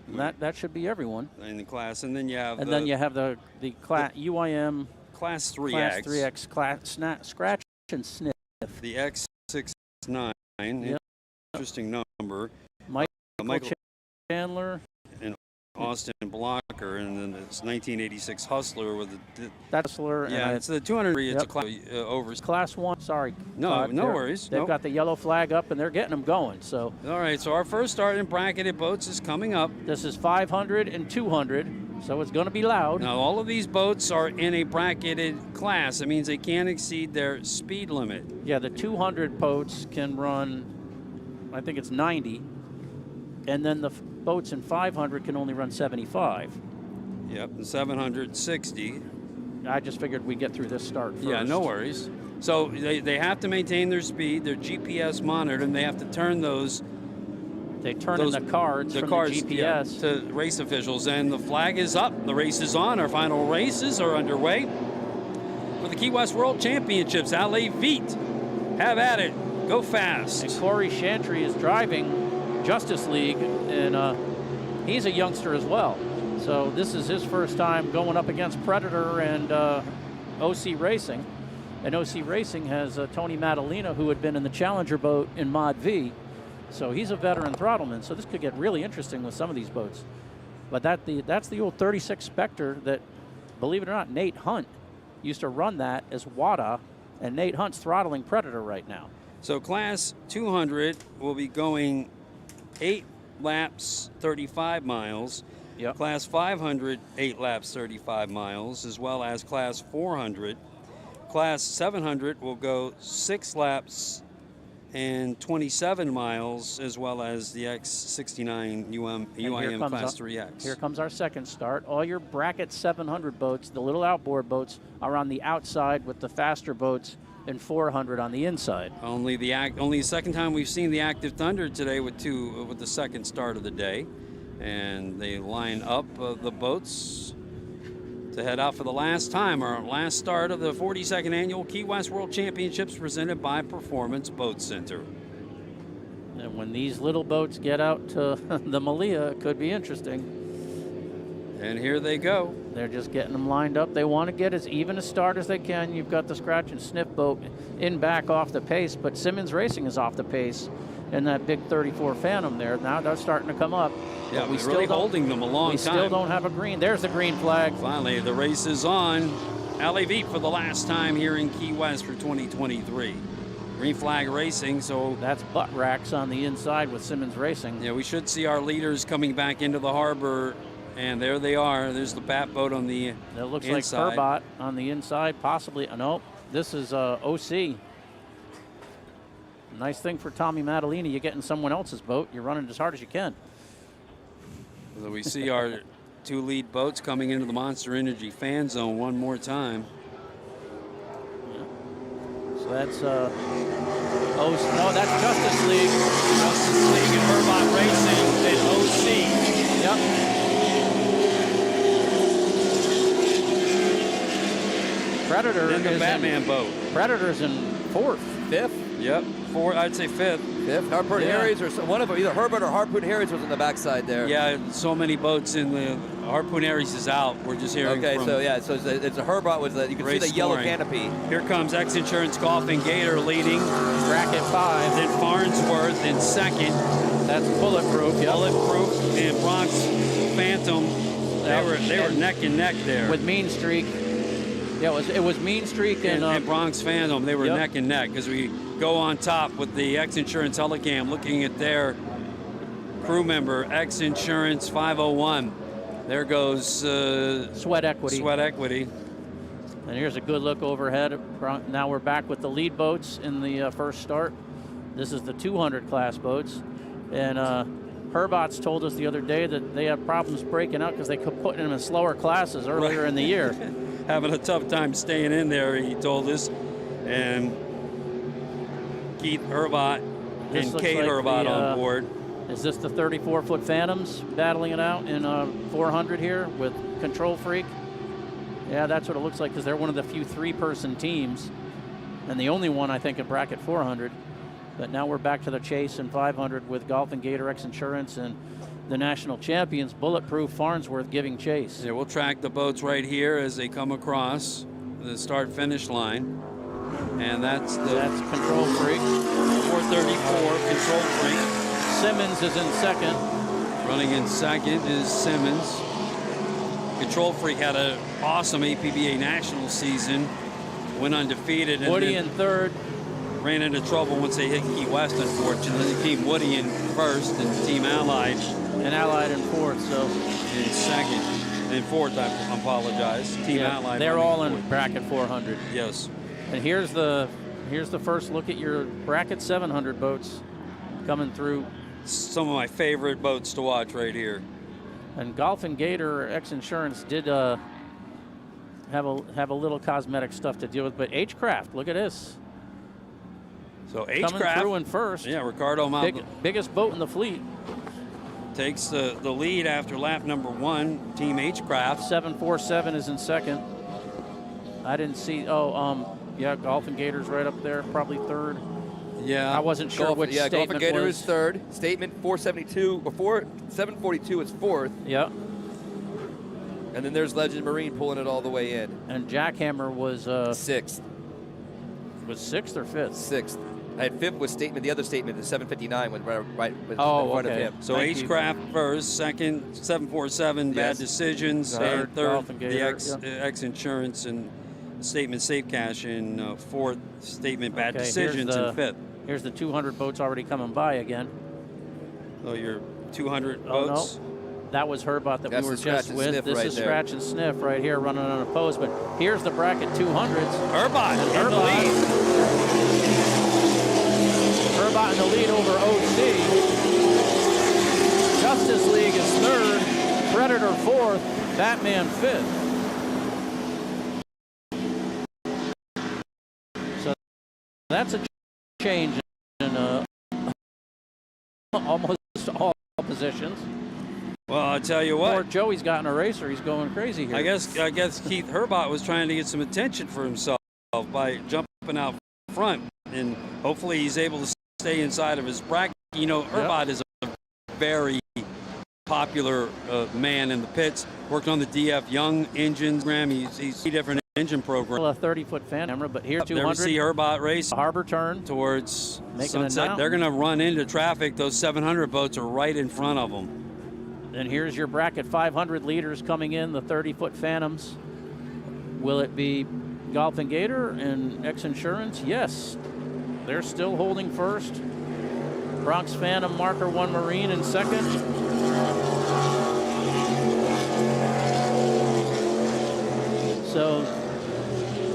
And that should be everyone. In the class. And then you have the class UIM Class 3X. Class 3X scratch Sniff. The X69, Yep. interesting number. Michael Chandler. And Austin Blocker, and then it's 1986 Hustler with the. That's Hustler. Yeah, it's the 200. It's a over. Class 1. Sorry. No, no worries. They've got the yellow flag up, and they're getting them going. So. All right. So our first start in bracketed boats is coming up. This is 500 and 200, so it's going to be loud. Now all of these boats are in a bracketed class. It means they can't exceed their speed limit. Yeah, the 200 boats can run, I think it's 90, and then the boats in 500 can only run 75. Yep, and 760. I just figured we'd get through this start first. Yeah, no worries. So they have to maintain their speed. They're GPS monitored, and they have to turn those. They turn in the cards from the GPS to race officials, and the flag is up. The race is on. Our final races are underway for the Key West World Championships. Allez vite, have at it, go fast. And Corey Chantry is driving Justice League, and he's a youngster as well. So this is his first time going up against Predator and OC Racing. And OC Racing has Tony Madalena, who had been in the Challenger boat in Mod V. So he's a veteran throttleman. So this could get really interesting with some of these boats. But that's the old 36 Spectre that, believe it or not, Nate Hunt used to run that as WADA, and Nate Hunt's throttling Predator right now. So class 200 will be going 8 laps, 35 miles. Yep. Class 500, 8 laps, 35 miles, as well as class 400. Class 700 will go 6 laps and 27 miles, as well as the X69 UIM Class 3X. Here comes our second start. All your bracket 700 boats, the little outboard boats, are on the outside, with the faster boats and 400 on the inside. Only the second time we've seen the Active Thunder today with the second start of the day, and they line up the boats to head out for the last time. Our last start of the 42nd annual Key West World Championships, presented by Performance Boat Center. And when these little boats get out to the Malia, it could be interesting. And here they go. They're just getting them lined up. They want to get as even a start as they can. You've got the scratch and sniff boat in back off the pace, but Simmons Racing is off the pace in that big 34 Phantom there. Now they're starting to come up. Yeah, we're really holding them a long time. We still don't have a green. There's the green flag. Finally, the race is on. Allez vite for the last time here in Key West for 2023. Green flag racing, so that's butt racks on the inside with Simmons Racing. Yeah, we should see our leaders coming back into the harbor, and there they are. There's the bat boat on the That looks inside. like Turbot on the inside, possibly. No, this is OC. Nice thing for Tommy Madalena. You get in someone else's boat, you're running as hard as you can. So we see our 2 lead boats coming into the Monster Energy fan zone one more time. Yeah. So that's no, that's Justice League. Justice League and Turbot Racing and OC. Yep. Predator in the Batman boat. Predator's in 4th. 5th? Yep. 4th, I'd say 5th. 5th. Harpoon Harry's, or one of them, either Herbert or Harpoon Harry's was in the backside there. Yeah, so many boats in the Harpoon Harry's is out. We're just hearing Okay, from so yeah, so it's a Herbert with the, you can see the yellow canopy. Here comes X Insurance Golf and Gator leading. Bracket 5. Then Farnsworth in second. That's Bulletproof. Yep. Bulletproof and Bronx Phantom. They were neck and neck there. With Mean Streak. Yeah, it was Mean Streak and Bronx Phantom. They were neck and neck as we go on top with the X Insurance Helicam, looking at their crew member, X Insurance 501. There goes Sweat Equity. Sweat Equity. And here's a good look overhead. Now we're back with the lead boats in the first start. This is the 200 class boats. And Herbots told us the other day that they have problems breaking out because they could put them in slower classes earlier in the year. Having a tough time staying in there, he told us. And Keith Herbot and Kate Herbot on board. Is this the 34-foot Phantoms battling it out in 400 here with Control Freak? Yeah, that's what it looks like, because they're one of the few 3-person teams, and the only one, I think, in bracket 400. But now we're back to the chase in 500 with Golf and Gator X Insurance and the national champions, Bulletproof Farnsworth, giving chase. Yeah, we'll track the boats right here as they come across the start-finish line. And that's Control Freak. 434, Control Freak. Simmons is in second. Running in second is Simmons. Control Freak had an awesome APBA national season. Went undefeated. And Woody in third. Ran into trouble once they hit Key West, unfortunately. Team Woody in first and Team Allied. And Allied in fourth, so. In second. In fourth, I apologize. Team Allied. They're all in bracket 400. Yes. And here's the first look at your bracket 700 boats coming through. Some of my favorite boats to watch right here. And Golf and Gator X Insurance did have a little cosmetic stuff to deal with, but H-Craft, look at this. So Coming H-Craft through in first. Yeah, Ricardo Mal biggest boat in the fleet. takes the lead after lap number 1. Team H-Craft. 747 is in second. I didn't see. Yeah, Golf and Gator's right up there, probably third. Yeah, I wasn't sure which Golf statement and Gator was is third. Statement 472 or 742 is fourth. Yeah. And then there's Legend Marine pulling it all the way in. And Jackhammer was sixth. Was sixth or fifth? Sixth. I had fifth was statement. The other statement is 759 went right in front of him. So H-Craft first, second 747 Bad Decisions, and third the X Insurance and Statement Safe Cash in fourth, Statement Bad Decisions in fifth. Here's the 200 boats already coming by again. So your 200 boats. No. That was Herbot that That's we were the scratch just and with. sniff This right is there. Scratch and Sniff right here running unopposed. But here's the bracket 200s. Herbot in the lead. Herbot in the lead over OC. Justice League is third. Predator fourth. Batman fifth. So that's a change in almost all positions. Well, I'll tell you what. Poor Joey's gotten a racer. He's going crazy here. I guess Keith Herbot was trying to get some attention for himself by jumping out front, and hopefully he's able to stay inside of his bracket. You know, Herbot is a very popular man in the pits. Worked on the DF Young engine program. He's different engine program. A 30-foot fan camera, but here 200. Never see Herbot race. Harbor turn towards Making sunset. They're going to run into traffic. Those 700 boats are right in front of them. And here's your bracket 500 leaders coming in, the 30-foot Phantoms. Will it be Golf and Gator and X Insurance? Yes. They're still holding first. Bronx Phantom, Marker 1 Marine in second. So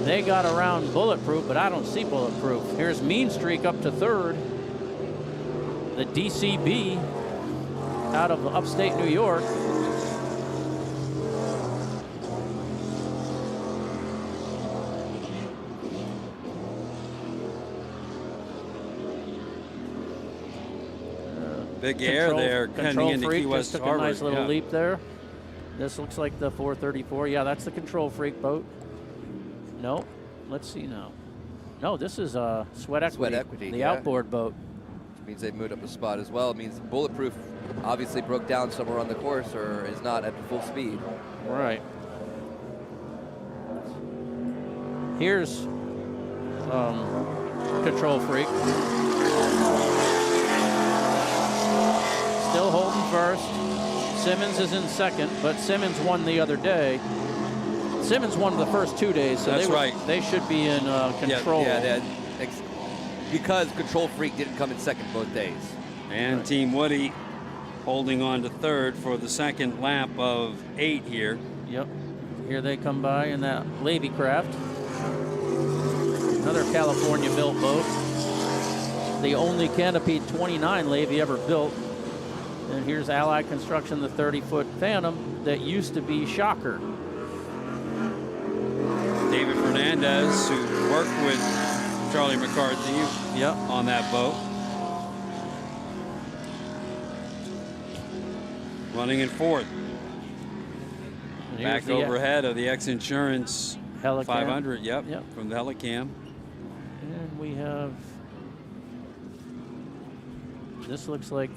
they got around Bulletproof, but I don't see Bulletproof. Here's Mean Streak up to third. The DCB out of upstate New York. Big air there, heading into Key West took Harbor. a nice little leap there. This looks like the 434. Yeah, that's the Control Freak boat. No, let's see now. No, this is Sweat Equity. Sweat Equity, the yeah. outboard boat. Which means they've moved up a spot as well. It means Bulletproof obviously broke down somewhere on the course or is not at full speed. Right. Here's Control Freak. Still holding first. Simmons is in second, but Simmons won the other day. Simmons won the first 2 days, so they should be in control. Because Control Freak didn't come in second both days. And Team Woody holding on to third for the second lap of 8 here. Yep. Here they come by in that Levy craft. Another California-built boat. The only Canopy 29 Levy ever built. And here's Allied Construction, the 30-foot Phantom that used to be Shocker. David Fernandez, who worked with Charlie McCarthy on that boat. Running in fourth. Back overhead of the X Insurance Helicam. 500, from the Helicam. And we have, this looks like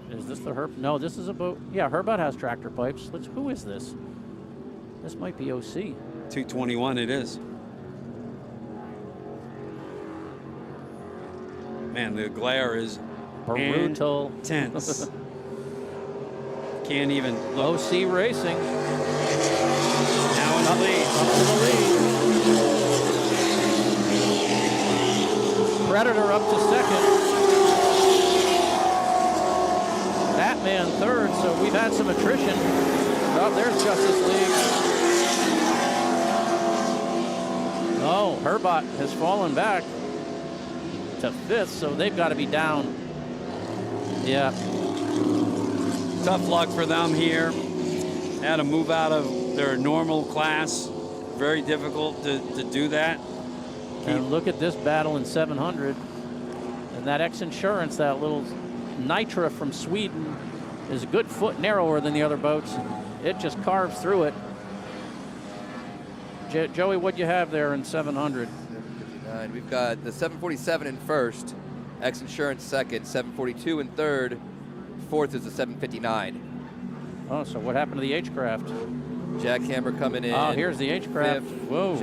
is this the Herb? No, this is a boat. Yeah, Herbot has tractor pipes. Who is this? This might be OC. 221 it is. Man, the glare is brutal. Intense. Can't even look. OC Racing. Now in the lead. Up to the lead. Predator up to second. Batman third, so we've had some attrition. Oh, there's Justice League. Oh, Herbot has fallen back to fifth, so they've got to be down. Yeah. Tough luck for them here. Had to move out of their normal class. Very difficult to do that. And look at this battle in 700. And that X Insurance, that little Nitra from Sweden, is a good foot narrower than the other boats. It just carves through it. Joey, what'd you have there in 700? 759. We've got the 747 in first, X Insurance second, 742 in third, fourth is the 759. Oh, so what happened to the H-Craft? Jackhammer coming in. Oh, here's the H-Craft. Whoa.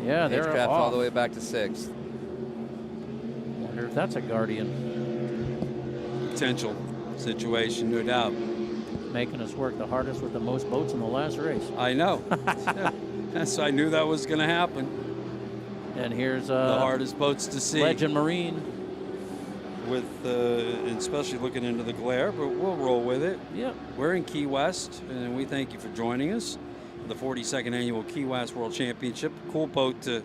Yeah, they're H-Craft off. all the way back to sixth. Wonder if that's a Guardian. Potential situation, no doubt. Making us work the hardest with the most boats in the last race. I know. Yes, I knew that was going to happen. And here's the hardest boats to see. Legend Marine. With and especially looking into the glare, but we'll roll with it. Yeah. We're in Key West, and we thank you for joining us. The 42nd Annual Key West World Championship. Cool boat to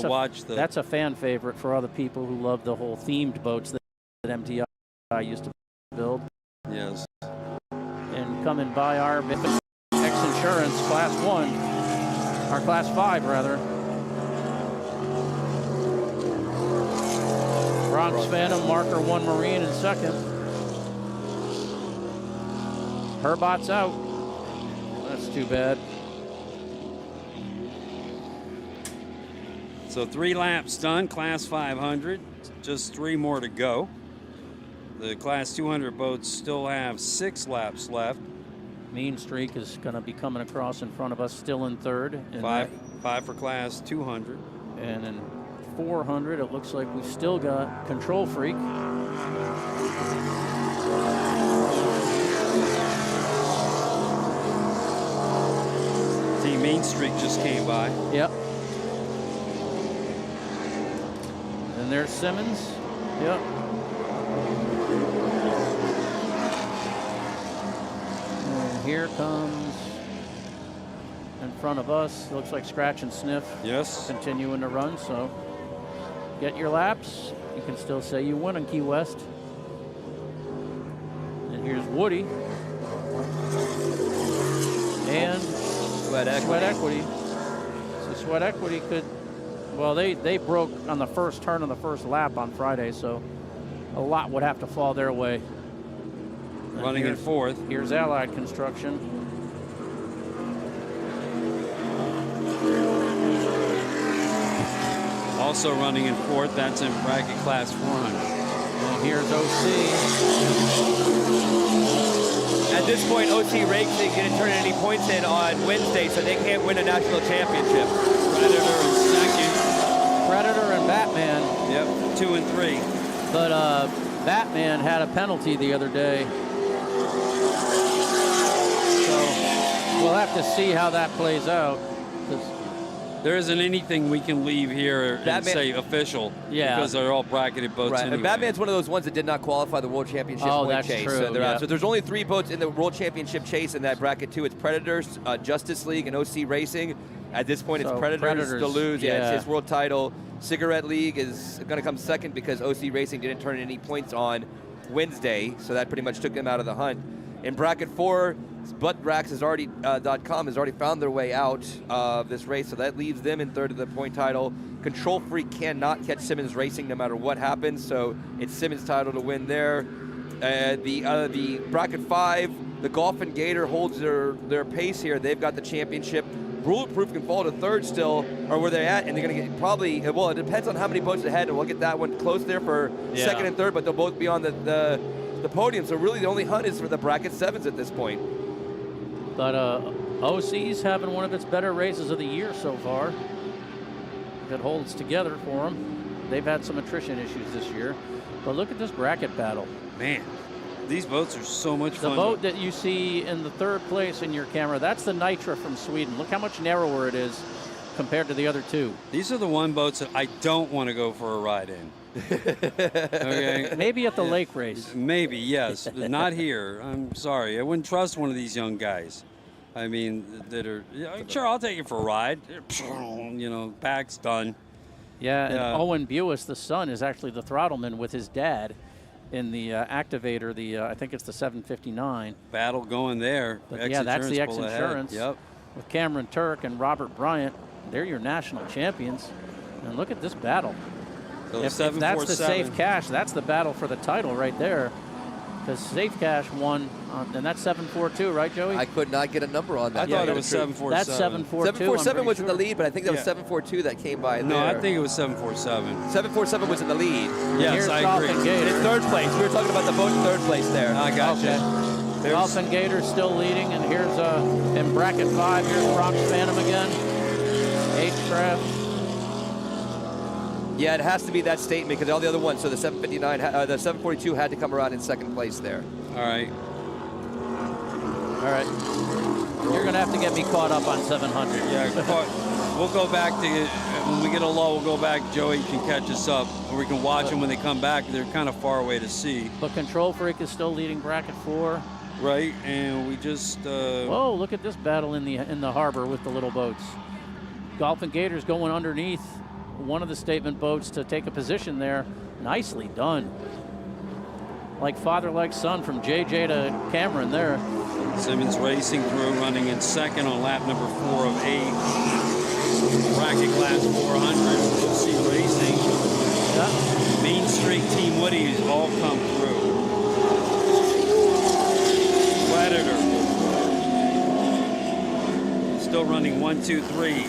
watch. That's a fan favorite for other people who love the whole themed boats that MTI used to build. Yes. And coming by our X Insurance Class 1, or Class 5 rather. Bronx Phantom, Marker 1 Marine in second. Herbot's out. That's too bad. So 3 laps done, Class 500. Just 3 more to go. The Class 200 boats still have 6 laps left. Mean Streak is going to be coming across in front of us, still in third. Five for Class 200. And in 400, it looks like we've still got Control Freak. Team Mean Streak just came by. Yep. And there's Simmons. Yep. And here comes in front of us. Looks like Scratch and Sniff. Yes. Continuing to run, so get your laps. You can still say you won in Key West. And here's Woody. And Sweat Equity. So Sweat Equity could, well, they broke on the first turn of the first lap on Friday, so a lot would have to fall their way. Running in fourth. Here's Allied Construction. Also running in fourth, that's in bracket Class 400. And here's OC. At this point, OC Racing didn't turn any points in on Wednesday, so they can't win a national championship. Predator in second. Predator and Batman. Yep, 2 and 3. But Batman had a penalty the other day. So we'll have to see how that plays out. There isn't anything we can leave here and say official, because they're all bracketed boats anyway. And Batman's one of those ones that did not qualify the World Championship point chase. True, so they're out. So there's only 3 boats in the World Championship chase in that bracket too. It's Predators, Justice League, and OC Racing. At this point, it's Predators to lose. Yeah, it's world title. Cigarette League is going to come second because OC Racing didn't turn any points on Wednesday, so that pretty much took them out of the hunt. In bracket 4, Buttrax has already .com has already found their way out of this race, so that leaves them in third of the point title. Control Freak cannot catch Simmons Racing no matter what happens, so it's Simmons' title to win there. The bracket 5, the Golf and Gator holds their pace here. They've got the championship. Bulletproof can fall to third still, or where they're at, and they're going to get probably, well, it depends on how many boats ahead, and we'll get that one close there for second and third, but they'll both be on the podium. So really the only hunt is for the bracket 7s at this point. But OC's having one of its better races of the year so far. If it holds together for them. they've had some attrition issues this year. But look at this bracket battle. Man, these boats are so much The fun. boat that you see in the third place in your camera, that's the Nitra from Sweden. Look how much narrower it is compared to the other two. These are the one boats that I don't want to go for a ride in. Okay. Maybe at the lake race. Maybe, yes. Not here. I'm sorry. I wouldn't trust one of these young guys. I mean, that are, sure, I'll take you for a ride. You know, back's done. Yeah, and Owen Buis, the son, is actually the throttleman with his dad in the activator, I think it's the 759. Battle going there. But yeah, that's the X Insurance. Yep. With Cameron Turk and Robert Bryant. They're your national champions. And look at this battle. So if that's the Safe Cash, that's the battle for the title right there. Because Safe Cash won, and that's 742, right, Joey? I could not get a number on that. I thought it was 747. That's 742. 747 was in the lead, but I think that was 742 that came by No, there. I think it was 747. 747 was in the lead. Yes, I agree. In third place. We were talking about the boat in third place there. I got you. Dolphin Gator still leading, and here's in bracket 5, here's Brock's Phantom again. H-Craft. Yeah, it has to be that statement because all the other ones. So the 759, the 742 had to come around in second place there. All right. All right. You're going to have to get me caught up on 700. Yeah, we'll go back to, when we get a lull, we'll go back. Joey can catch us up, or we can watch them when they come back. They're kind of far away to see. But Control Freak is still leading bracket 4. Right, and we just... Whoa, look at this battle in the harbor with the little boats. Dolphin Gators going underneath one of the statement boats to take a position there. Nicely done. Like father, like son from JJ to Cameron there. Simmons racing through, running in second on lap number 4 of 8. Bracket class 400. Lucy Racing. Yeah. Main Street Team Woody's all come through. Predator. Still running 1, 2, 3.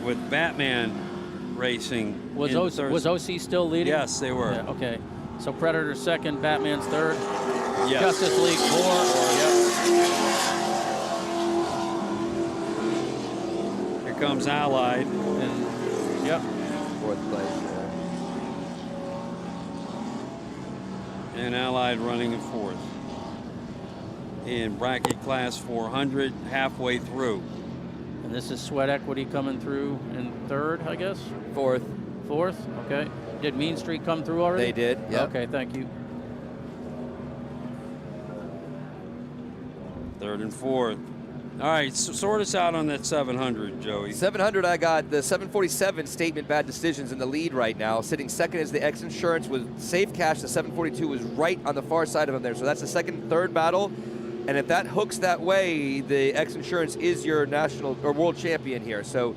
With Batman Racing. Was OC still leading? Yes, they were. Yeah, okay. So Predator second, Batman's third. Yes. Justice League 4. Yep. Here comes Allied. And, yep. Fourth place. And Allied running in fourth. In bracket class 400, halfway through. And this is Sweat Equity coming through in third, I guess? Fourth. Fourth, okay. Did Mean Street come through already? They did, yeah. Okay, thank you. Third and fourth. All right, so sort us out on that 700, Joey. 700, I got the 747 Statement Bad Decisions in the lead right now. Sitting second is the X Insurance with Safe Cash. The 742 was right on the far side of him there. So that's the second and third battle. And if that hooks that way, the X Insurance is your national or world champion here. So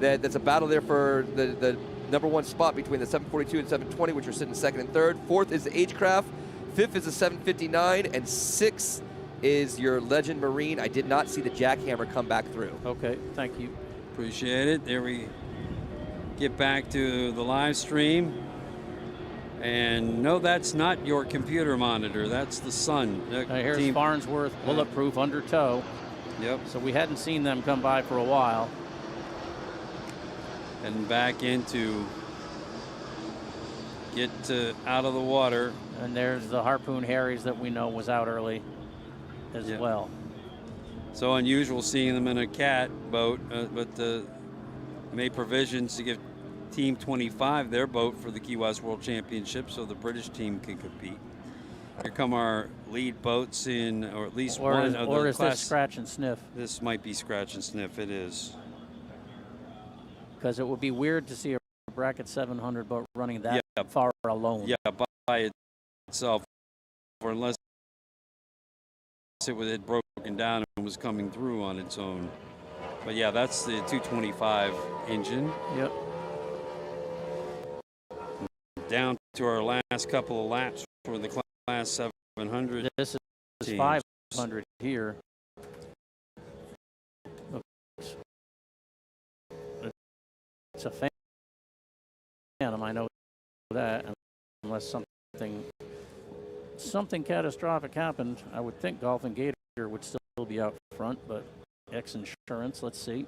that's a battle there for the number 1 spot between the 742 and 720, which are sitting second and third. Fourth is the H-Craft. Fifth is the 759. And sixth is your Legend Marine. I did not see the Jackhammer come back through. Okay, thank you. Appreciate it. There we get back to the live stream. And no, that's not your computer monitor. That's the sun. Here's Farnsworth, bulletproof under tow. Yep. So we hadn't seen them come by for a while. And back into get out of the water. And there's the Harpoon Harries that we know was out early as well. So unusual seeing them in a cat boat, but made provisions to give Team 25 their boat for the Key West World Championship so the British team can compete. Here come our lead boats in, or at least one of the Or is class. this scratch and sniff? This might be scratch and sniff, it is. Because it would be weird to see a bracket 700 boat running that far alone. Yeah, by itself, or unless it had broken down and was coming through on its own. But yeah, that's the 225 engine. Yep. Down to our last couple of laps for the class 700. This is teams. 500 here. It's a Phantom, I know that, unless something catastrophic happened. I would think Golf and Gator would still be out front, but X Insurance, let's see.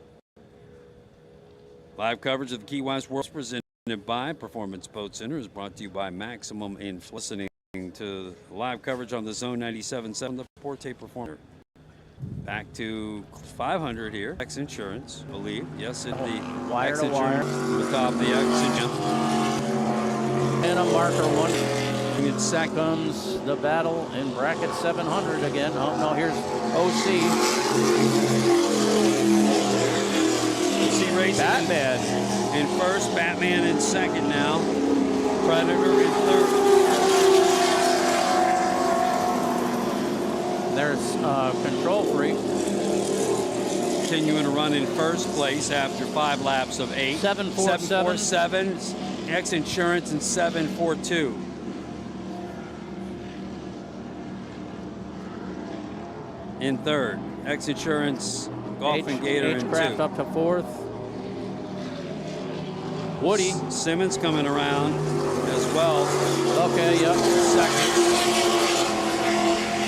Live coverage of the Key West World presented by Performance Boat Center is brought to you by Maximum Influence. Listening to live coverage on the Zone 97.7, the Porte Performer. Back to 500 here. X Insurance, believe. Yes, it the wire X to Insurance wire. the top of the X Insurance. And a marker one. In second comes the battle in bracket 700 again. Oh no, here's OC. OC Racing. Batman in first, Batman in second now. Predator in third. There's Control Freak. Continuing to run in first place after 5 laps of 8. 747. X Insurance and 742. In third, X Insurance, Golf and Gator in H-Craft 2. up to fourth. Woody. Simmons coming around as well. Okay, yep. Second.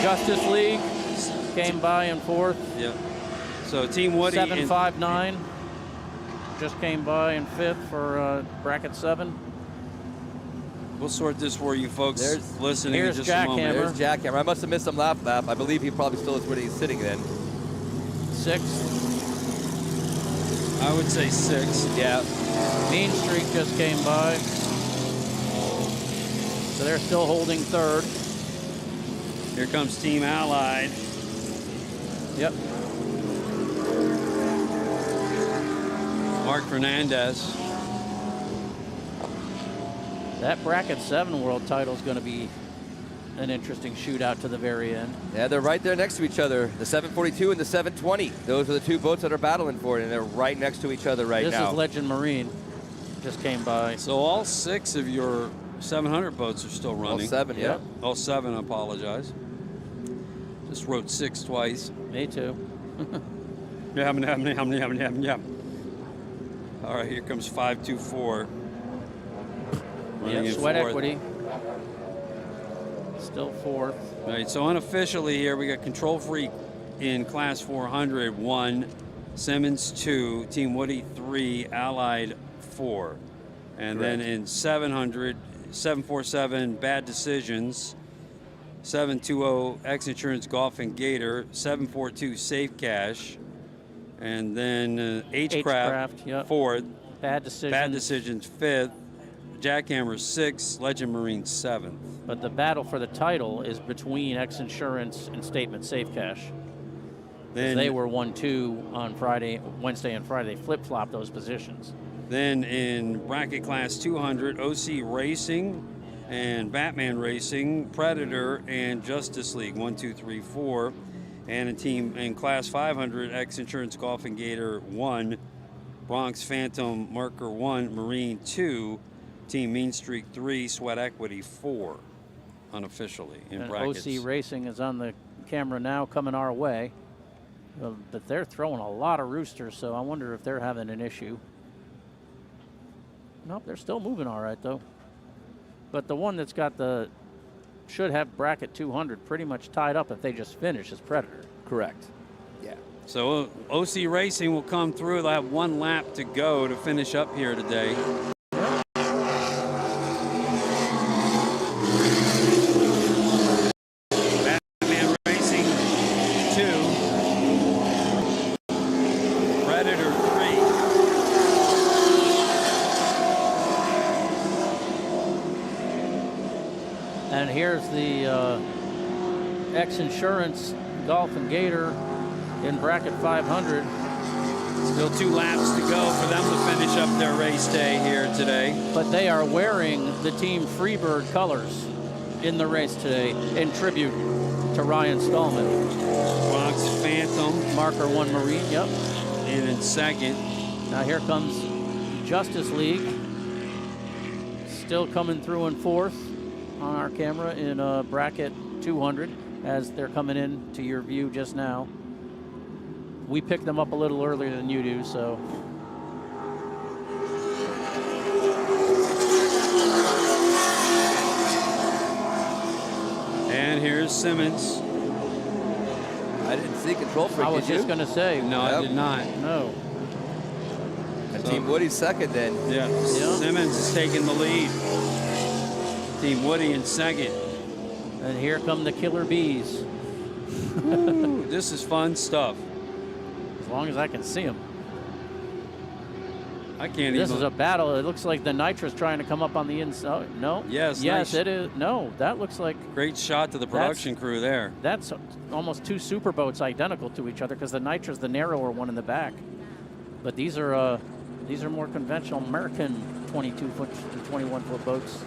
Justice League came by in fourth. Yep. So Team Woody. 759 just came by in fifth for bracket 7. We'll sort this for you folks listening in just a moment. There's Jackhammer. I must have missed some lap. I believe he probably still is where he's sitting then. 6th. I would say 6. Yeah. Mean Streak just came by. So they're still holding third. Here comes Team Allied. Yep. Mark Fernandez. That bracket 7 world title is going to be an interesting shootout to the very end. Yeah, they're right there next to each other. The 742 and the 720. Those are the two boats that are battling for it, and they're right next to each other right now. This is Legend Marine. Just came by. So all 6 of your 700 boats are still running. All 7, yeah. All 7, I apologize. Just wrote 6 twice. Me too. Yeah. All right, here comes 524. Yeah, Sweat Equity. Still fourth. All right, so unofficially here, we got Control Freak in Class 400, 1, Simmons 2, Team Woody 3, Allied 4. And then in 700, 747, Bad Decisions, 720, X Insurance Golf and Gator, 742, Safe Cash, and then H-Craft, yep. 4th. Bad Decisions. Bad Decisions 5th. Jackhammer 6th, Legend Marine 7th. But the battle for the title is between X Insurance and Statement Safe Cash. Then they were 1-2 on Wednesday and Friday. They flip-flopped those positions. Then in bracket class 200, OC Racing and Batman Racing, Predator and Justice League, 1, 2, 3, 4. And a team in class 500, X Insurance Golf and Gator 1, Bronx Phantom Marker 1, Marine 2, Team Mean Streak 3, Sweat Equity 4, unofficially in and brackets. OC Racing is on the camera now, coming our way. But they're throwing a lot of roosters, so I wonder if they're having an issue. Nope, they're still moving all right, though. But the one that's got should have bracket 200 pretty much tied up if they just finish is Predator. Correct. Yeah. So OC Racing will come through. They'll have 1 lap to go to finish up here today. Batman Racing 2. Predator 3. And here's the X Insurance Golf and Gator in bracket 500. Still 2 laps to go for them to finish up their race day here today. But they are wearing the Team Freebird colors in the race today in tribute to Ryan Stallman. Bronx Phantom. Marker 1 Marine, yep. And in second. Now here comes Justice League. Still coming through in fourth on our camera in bracket 200 as they're coming in to your view just now. We picked them up a little earlier than you do, so. And here's Simmons. I didn't see Control Freak. I was just going to say. No, I did not. No. Team Woody's second then. Yeah. Simmons is taking the lead. Team Woody in second. And here come the Killer Bees. Ooh, this is fun stuff. As long as I can see them. I can't This even. is a battle. It looks like the Nitra's trying to come up on the inside. No. Yes. Yes, nice. it is. No, that looks like. Great shot to the production crew there. That's almost two superboats identical to each other because the Nitra's the narrower one in the back. But these are more conventional American 22-foot to 21-foot boats.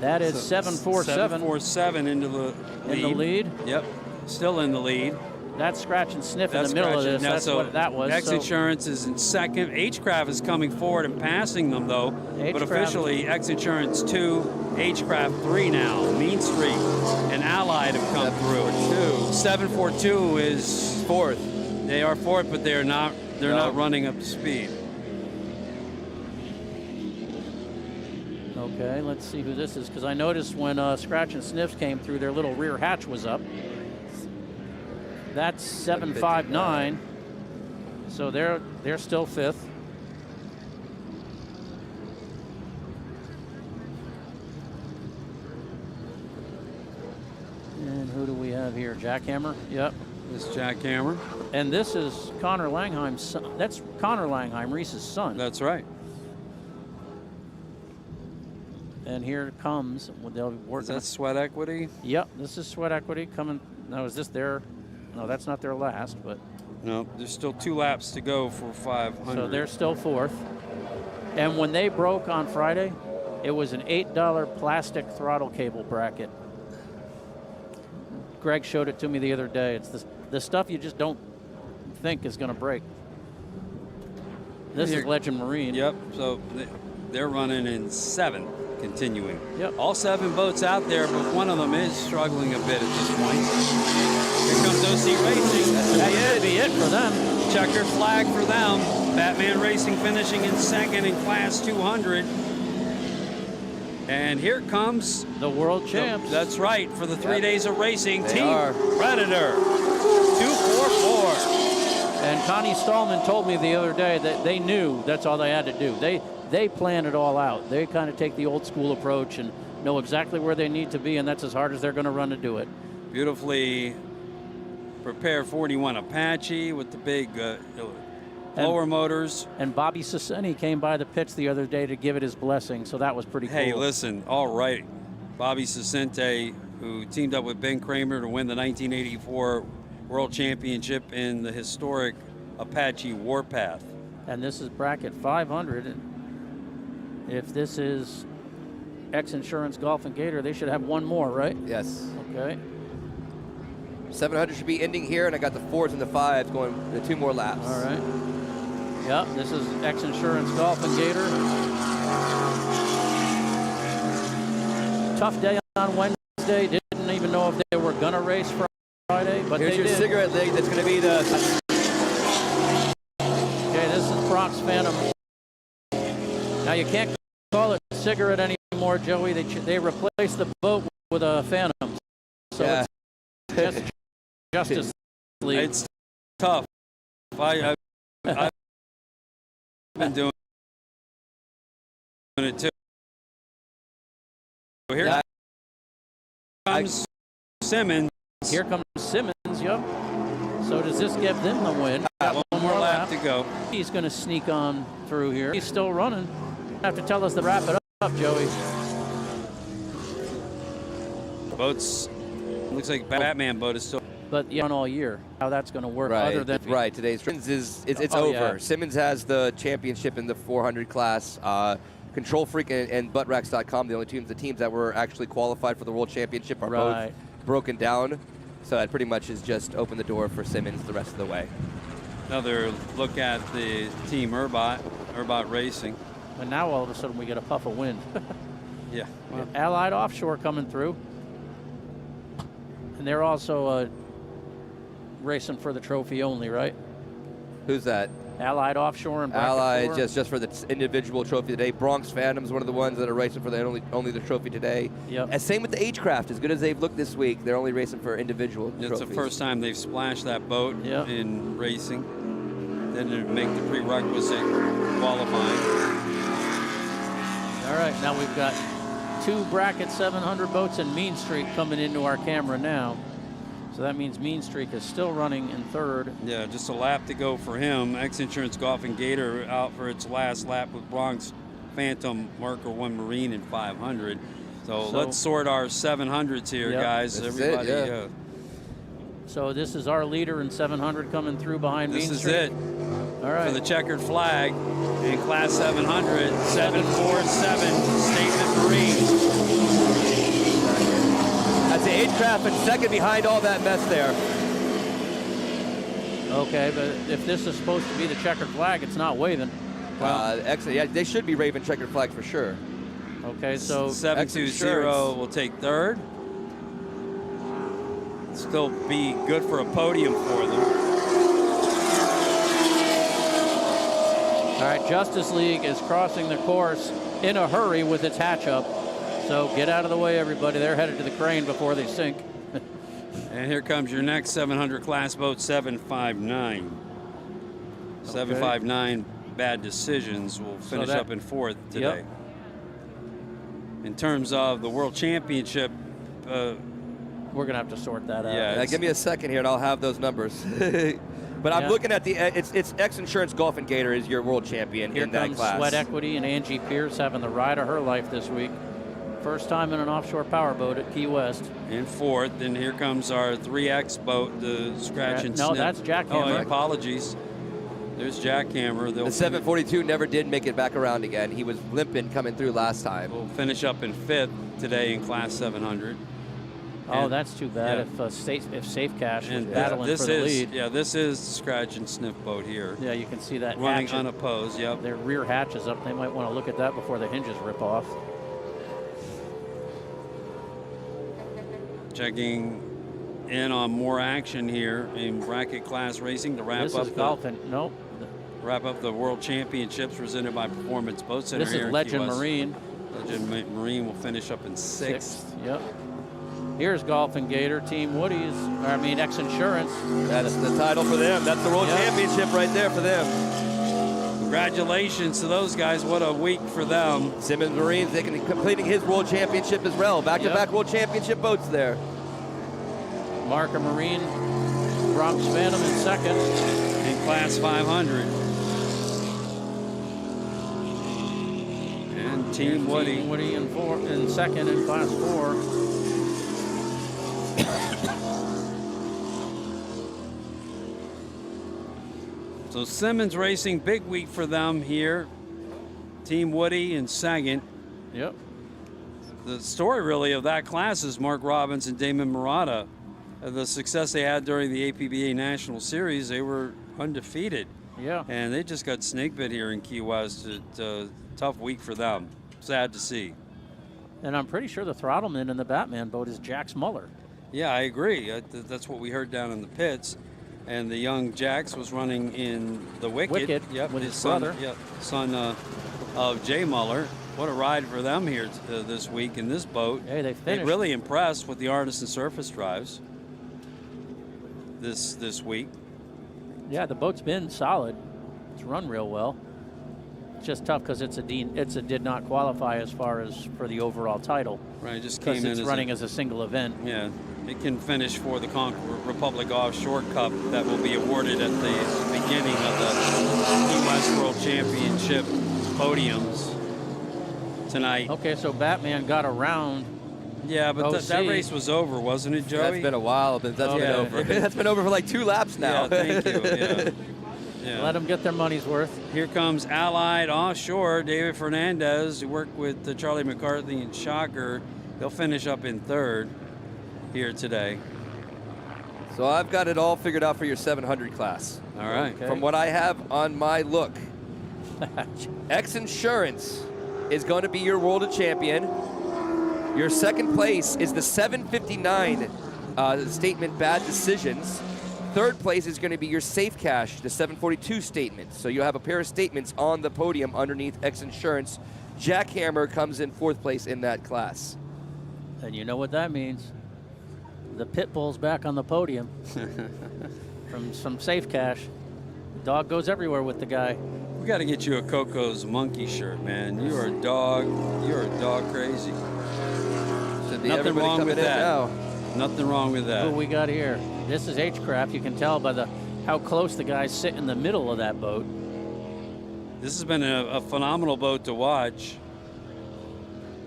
That is 747. 747 into the lead. In the lead. Yep. Still in the lead. That's scratch and sniff in the middle of this. That's what that was. X Insurance is in second. H-Craft is coming forward and passing them, though. But officially, X Insurance 2, H-Craft 3 now. Mean Street and Allied have come through. 742 is fourth. They are fourth, but they're not running up to speed. Okay, let's see who this is, because I noticed when Scratch and Sniffs came through, their little rear hatch was up. That's 759, so they're still fifth. And who do we have here? Jackhammer. Yep. This Jackhammer. And this is Connor Langheim's son. That's Connor Langheim, Reese's son. That's right. And here it comes. They'll work. Is that Sweat Equity? Yep, this is Sweat Equity coming. Now, is this their? No, that's not their last, but. No, there's still 2 laps to go for 500. So they're still fourth. And when they broke on Friday, it was an $8 plastic throttle cable bracket. Greg showed it to me the other day. It's the stuff you just don't think is going to break. This is Legend Marine. Yep, so they're running in 7. Continuing. Yep. All 7 boats out there, but one of them is struggling a bit at this point. Here comes OC Racing. That could be it for them. Checkered flag for them. Batman Racing finishing in second in Class 200. And here comes the world champs. That's right, for the 3 days of racing. They Team are. Predator 244. And Connie Stallman told me the other day that they knew that's all they had to do. They plan it all out. They kind of take the old school approach and know exactly where they need to be, and that's as hard as they're going to run to do it. Beautifully prepared 41 Apache with the big blower motors. And Bobby Ciceni came by the pits the other day to give it his blessing, so that was pretty cool. Hey, listen, all right. Bobby Cicente, who teamed up with Ben Kramer to win the 1984 World Championship in the historic Apache Warpath. And this is bracket 500. And if this is X Insurance Golf and Gator, they should have one more, right? Yes. Okay. 700 should be ending here, and I got the 4s and the 5s going the 2 more laps. All right. Yep, this is X Insurance Golf and Gator. Tough day on Wednesday. Didn't even know if they were going to race Friday, but Here's they your did. cigarette leg. That's going to be the... Okay, this is Brock's Phantom. Now, you can't call it cigarette anymore, Joey. They replaced the boat with a Phantom. So Yeah. it's just Justice League. It's tough. I've been doing it too. Here comes Simmons. Here comes Simmons, yep. So does this give them the win? One more lap to go. He's going to sneak on through here. He's still running. Have to tell us to wrap it up, Joey. Boats. Looks like Batman boat is still. But run all year. How that's going to work? Right, Other than right. Today's it's Oh, over. yeah. Simmons has the championship in the 400 class. Control Freak and ButtRacks.com, the only teams that were actually qualified for the World Championship, are Right. both broken down. So that pretty much is just opened the door for Simmons the rest of the way. Another look at the team Urbot Racing. And now all of a sudden we get a puff of wind. Yeah. Well, Allied Offshore coming through. And they're also racing for the trophy only, right? Who's that? Allied Offshore and bracket Allied 4. just for the individual trophy today. Bronx Phantom's one of the ones that are racing for the only the trophy today. Yep. And same with the H-Craft. As good as they've looked this week, they're only racing for individual It's trophies. the first time they've splashed that boat in racing. then to make the prerequisite qualifying. All right, now we've got 2 bracket 700 boats and Mean Streak coming into our camera now. So that means Mean Streak is still running in 3rd. Yeah, just a lap to go for him. X-Insurance Golf and Gator out for its last lap with Bronx Phantom Marker 1 Marine in 500. So let's sort our 700s here, guys. Everybody. So this is our leader in 700 coming through behind Mean Streak. This is it. All right. For the checkered flag in Class 700, 747 Statement Marine. That's the H-Craft and second behind all that mess there. Okay, but if this is supposed to be the checkered flag, it's not waving. Excellent. Yeah, they should be raving checkered flag for sure. Okay, so 720 will take 3rd. Still be good for a podium for them. All right, Justice League is crossing the course in a hurry with its hatch up. So get out of the way, everybody. They're headed to the crane before they sink. And here comes your next 700 class boat, 759. 759 Bad Decisions will finish up in 4th today. Yep. In terms of the World Championship, we're going to have to sort that out. Yeah, give me a second here and I'll have those numbers. But I'm looking at it's X-Insurance Golf and Gator is your world champion in that class. Sweat Equity and Angie Pierce having the ride of her life this week. First time in an offshore powerboat at Key West. In 4th, and here comes our 3X boat, the Scratch and Snip. No, that's Jackhammer. Oh, apologies. There's Jackhammer. The 742 never did make it back around again. He was limping coming through last time. We'll finish up in 5th today in Class 700. Oh, that's too bad if Safe Cash was battling for the lead. Yeah, this is the Scratch and Sniff boat here. Yeah, you can see that running hatch unopposed. Yep. Their rear hatch is up. They might want to look at that before the hinges rip off. Checking in on more action here in bracket class racing to wrap up wrap up the World Championships presented by Performance Boat Center. This here is Legend in Key West. Marine. Legend Marine will finish up in 6th. Yep. Here's Golf and Gator, Team Woody's, X-Insurance. That's the title for them. That's the World Championship right there for them. Congratulations to those guys. What a week for them. Simmons Marines completing his World Championship as well. Back-to-back World Championship boats there. Marker Marine, Bronx Phantom in 2nd. In Class 500. And Team Woody. Team Woody in 2nd in Class 4. So Simmons Racing, big week for them here. Team Woody in 2nd. Yep. The story really of that class is Mark Robbins and Damon Murata. The success they had during the APBA National Series, they were undefeated. Yeah. And they just got snake bit here in Key West. It's a tough week for them. Sad to see. And I'm pretty sure the throttleman in the Batman boat is Jax Muller. Yeah, I agree. That's what we heard down in the pits. And the young Jax was running in the Wicked. Yep, with his son, brother. Yep, son of Jay Muller. What a ride for them here this week in this boat. Hey, they finished. Really impressed with the Artisan surface drives this week. Yeah, the boat's been solid. It's run real well. It's just tough because it's a did not qualify as far as for the overall title. Right, it just came in it's running as a single event. Yeah, it can finish for the Republic Offshore Cup that will be awarded at the beginning of the Key West World Championship podiums tonight. Okay, so Batman got around. Yeah, but that race was over, wasn't it, Joey? That's been a while, but that's been over. That's been over for like 2 laps now. Yeah, thank you. Yeah. Yeah. Let them get their money's worth. Here comes Allied Offshore, David Fernandez, who worked with Charlie McCarthy and Shocker. They'll finish up in 3rd here today. So I've got it all figured out for your 700 class. All right. Okay. From what I have on my look, X-Insurance is going to be your world champion. Your 2nd place is the 759 statement Bad Decisions. 3rd place is going to be your Safe Cash, the 742 statement. So you'll have a pair of statements on the podium underneath X-Insurance. Jackhammer comes in 4th place in that class. And you know what that means. The Pitbull's back on the podium from some Safe Cash. Dog goes everywhere with the guy. We got to get you a Coco's monkey shirt, man. You are dog crazy. Nothing wrong with that. Now. Nothing wrong with that. Who we got here? This is H-Craft. You can tell by how close the guys sit in the middle of that boat. This has been a phenomenal boat to watch.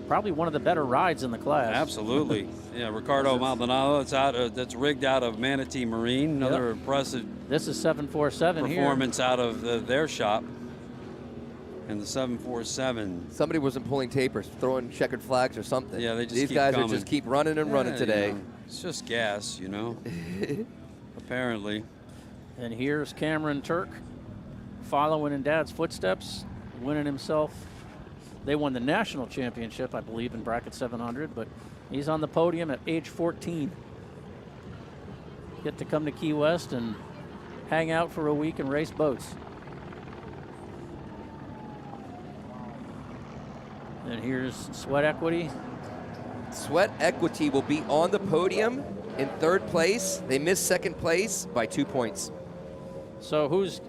Probably one of the better rides in the class. Absolutely. Yeah, Ricardo Maldonado. That's rigged out of Manatee Marine. Another impressive. This is 747 performance out of their shop. And the 747. Somebody wasn't pulling tapers, throwing checkered flags or something. Yeah, they just These keep guys coming. are just keep running and running today. You know, it's just gas, you know. Apparently. And here's Cameron Turk following in Dad's footsteps, winning himself. They won the national championship, I believe, in bracket 700, but he's on the podium at age 14. Get to come to Key West and hang out for a week and race boats. And here's Sweat Equity. Sweat Equity will be on the podium in third place. They missed second place by 2 points. So who's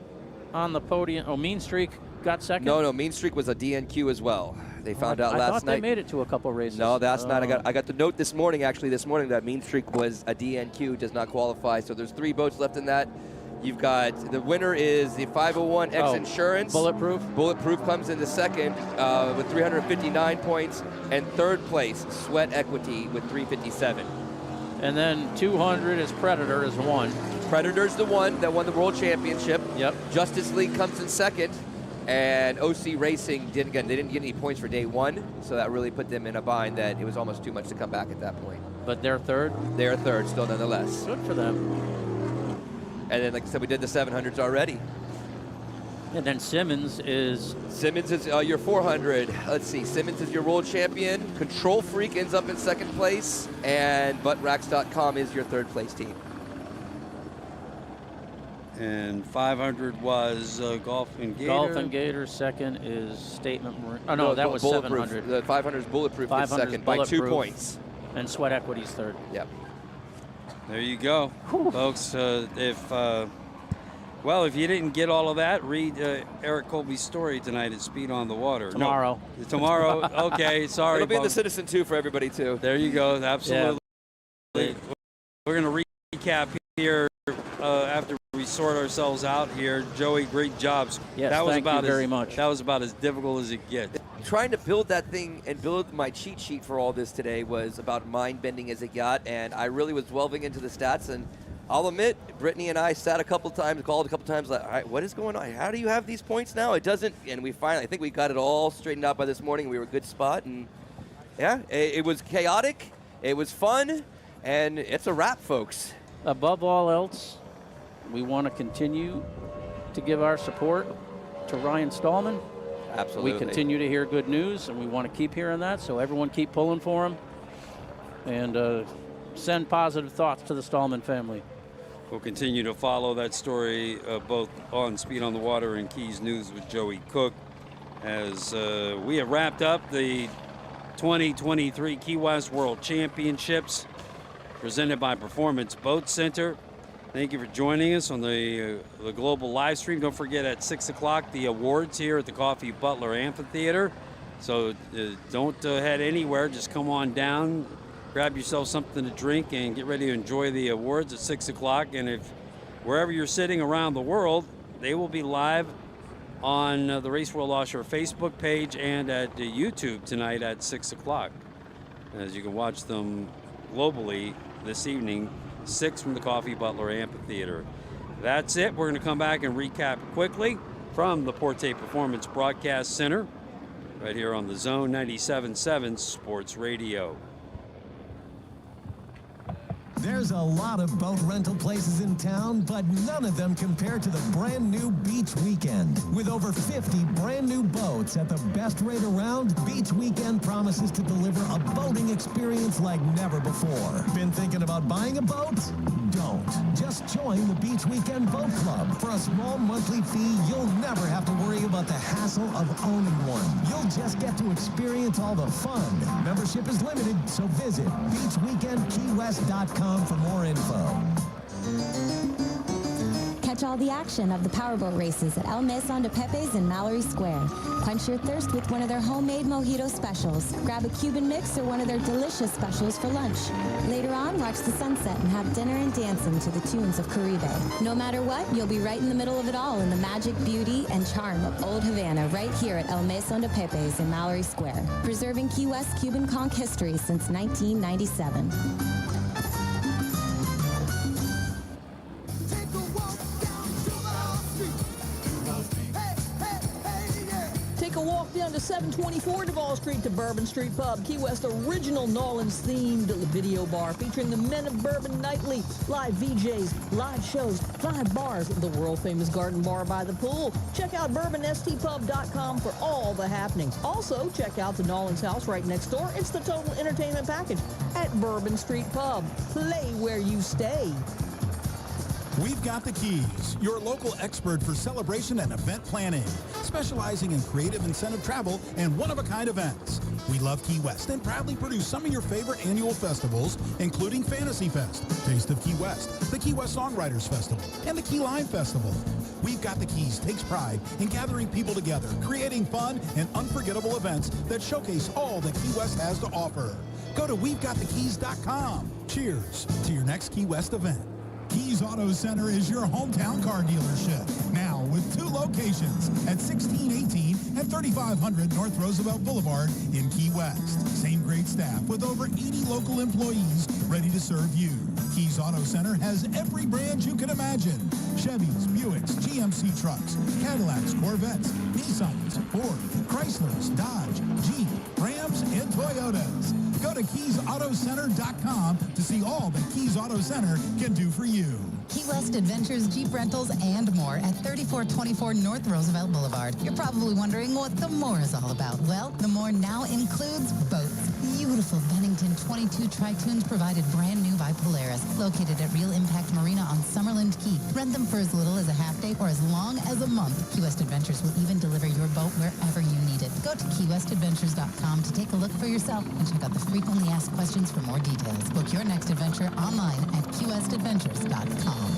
on the podium? Oh, Mean Streak got second? No, Mean Streak was a DNQ as well. They found out last night. I thought they made it to a couple races. No, that's not. I got the note this morning, that Mean Streak was a DNQ, does not qualify. So there's 3 boats left in that. You've got, the winner is the 501X Insurance. Bulletproof. Bulletproof comes into second with 359 points. And third place, Sweat Equity with 357. And then 200 is Predator is one. Predator's the one that won the World Championship. Yep. Justice League comes in second. And OC Racing didn't get any points for day one. So that really put them in a bind that it was almost too much to come back at that point. But they're third? They're third still nonetheless. Good for them. And then, like I said, we did the 700s already. And then Simmons is your 400. Let's see. Simmons is your world champion. Control Freak ends up in second place. And ButtRacks.com is your third place team. And 500 was Golf and Gator. Golf and Gator. Second is Statement Marine. Oh, no, that was 700. The 500 is Bulletproof is second by 2 points. And Sweat Equity's third. Yep. There you go, folks. If you didn't get all of that, read Eric Colby's story tonight at Speed on the Water. Tomorrow. No, tomorrow. Okay, sorry. It'll be in the Citizen too for everybody too. There you go. Absolutely. Yeah. We're going to recap here after we sort ourselves out here. Joey, great jobs. Yes, thank you very much. That was about as difficult as it gets. Trying to build that thing and build my cheat sheet for all this today was about mind-bending as it got, and I really was delving into the stats, and I'll admit, Brittany and I sat a couple times, called a couple times, like, all right, what is going on? How do you have these points now? It doesn't, and we finally, I think we got it all straightened out by this morning. We were a good spot, and yeah, it was chaotic, it was fun, and it's a wrap, folks. Above all else, we want to continue to give our support to Ryan Stallman. Absolutely. We continue to hear good news, and we want to keep hearing that, so everyone keep pulling for him and send positive thoughts to the Stallman family. We'll continue to follow that story both on Speed on the Water and Keys News with Joey Cook as we have wrapped up the 2023 Key West World Championships presented by Performance Boat Center. Thank you for joining us on the global live stream. Don't forget at 6 o'clock the awards here at the Coffee Butler Amphitheater. So don't head anywhere. Just come on down, grab yourself something to drink, and get ready to enjoy the awards at 6 o'clock. And if wherever you're sitting around the world, they will be live on the Race World Offshore Facebook page and at YouTube tonight at 6 o'clock. As you can watch them globally this evening. 6 from the Coffee Butler Amphitheater. That's it. We're going to come back and recap quickly from the Porte Performance Broadcast Center right here on the Zone 97.7 Sports Radio. There's a lot of boat rental places in town, but none of them compare to the brand new Beach Weekend. With over 50 brand new boats at the best rate around, Beach Weekend promises to deliver a boating experience like never before. Been thinking about buying a boat? Don't. Just join the Beach Weekend Boat Club. For a small monthly fee, you'll never have to worry about the hassle of owning one. You'll just get to experience all the fun. Membership is limited, so visit beachweekendkeywest.com for more info. Catch all the action of the powerboat races at El Mason de Pepe's in Mallory Square. Quench your thirst with one of their homemade mojito specials. Grab a Cuban mix or one of their delicious specials for lunch. Later on, watch the sunset and have dinner and dancing to the tunes of Caribe. No matter what, you'll be right in the middle of it all in the magic, beauty, and charm of Old Havana right here at El Mason de Pepe's in Mallory Square, preserving Key West Cuban conch history since 1997. Take a walk down to 724 Duval Street to Bourbon Street Pub, Key West original Nolans-themed video bar featuring the Men of Bourbon Nightly, live VJs, live shows, 5 bars, the world-famous garden bar by the pool. Check out bourbonstpub.com for all the happenings. Also, check out the Nolans House right next door. It's the total entertainment package at Bourbon Street Pub. Play where you stay. We've Got the Keys, your local expert for celebration and event planning, specializing in creative incentive travel and one-of-a-kind events. We love Key West and proudly produce some of your favorite annual festivals, including Fantasy Fest, Taste of Key West, the Key West Songwriters Festival, and the Key Lime Festival. We've Got the Keys takes pride in gathering people together, creating fun and unforgettable events that showcase all that Key West has to offer. Go to we'vegotthekeys.com. Cheers to your next Key West event. Keys Auto Center is your hometown car dealership, now with 2 locations at 1618 and 3500 North Roosevelt Boulevard in Key West. Same great staff with over 80 local employees ready to serve you. Keys Auto Center has every brand you can imagine. Chevys, Buicks, GMC trucks, Cadillacs, Corvettes, Nissans, Ford, Chryslers, Dodge, Jeep, Rams, and Toyotas. Go to KeysAutoCenter.com to see all that Keys Auto Center can do for you. Key West Adventures, Jeep Rentals, and more at 3424 North Roosevelt Boulevard. You're probably wondering what the more is all about. Well, the more now includes boats. Beautiful Bennington 22 Tritoons provided brand new by Polaris, located at Real Impact Marina on Summerland Key. Rent them for as little as a half day or as long as a month. Key West Adventures will even deliver your boat wherever you need it. Go to KeyWestAdventures.com to take a look for yourself and check out the frequently asked questions for more details. Book your next adventure online at KeyWestAdventures.com.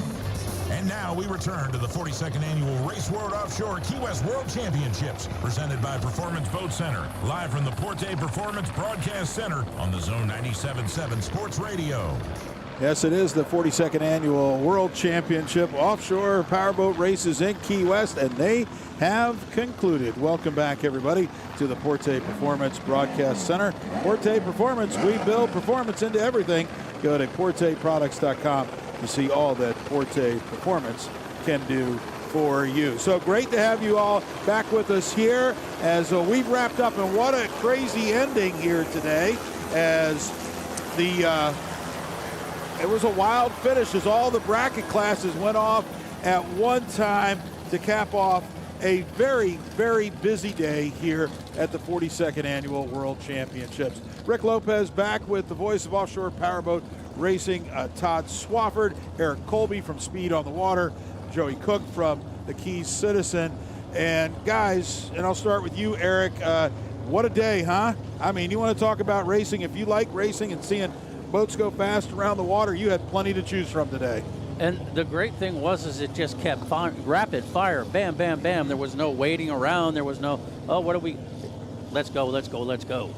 And now we return to the 42nd Annual Race World Offshore Key West World Championships, presented by Performance Boat Center, live from the Porte Performance Broadcast Center on the Zone 97.7 Sports Radio. Yes, it is the 42nd Annual World Championship Offshore Powerboat Races in Key West, and they have concluded. Welcome back, everybody, to the Porte Performance Broadcast Center. Porte Performance, we build performance into everything. Go to PorteProducts.com to see all that Porte Performance can do for you. So great to have you all back with us here as we've wrapped up, and what a crazy ending here today as it was a wild finish as all the bracket classes went off at one time to cap off a very, very busy day here at the 42nd Annual World Championships. Rick Lopez back with the voice of Offshore Powerboat Racing, Todd Swafford, Eric Colby from Speed on the Water, Joey Cook from the Keys Citizen. And guys, and I'll start with you, Eric. What a day, huh? I mean, you want to talk about racing. If you like racing and seeing boats go fast around the water, you had plenty to choose from today. And the great thing was it just kept rapid fire, bam, bam, bam. There was no waiting around. There was no, oh, what are we, let's go, let's go, let's go.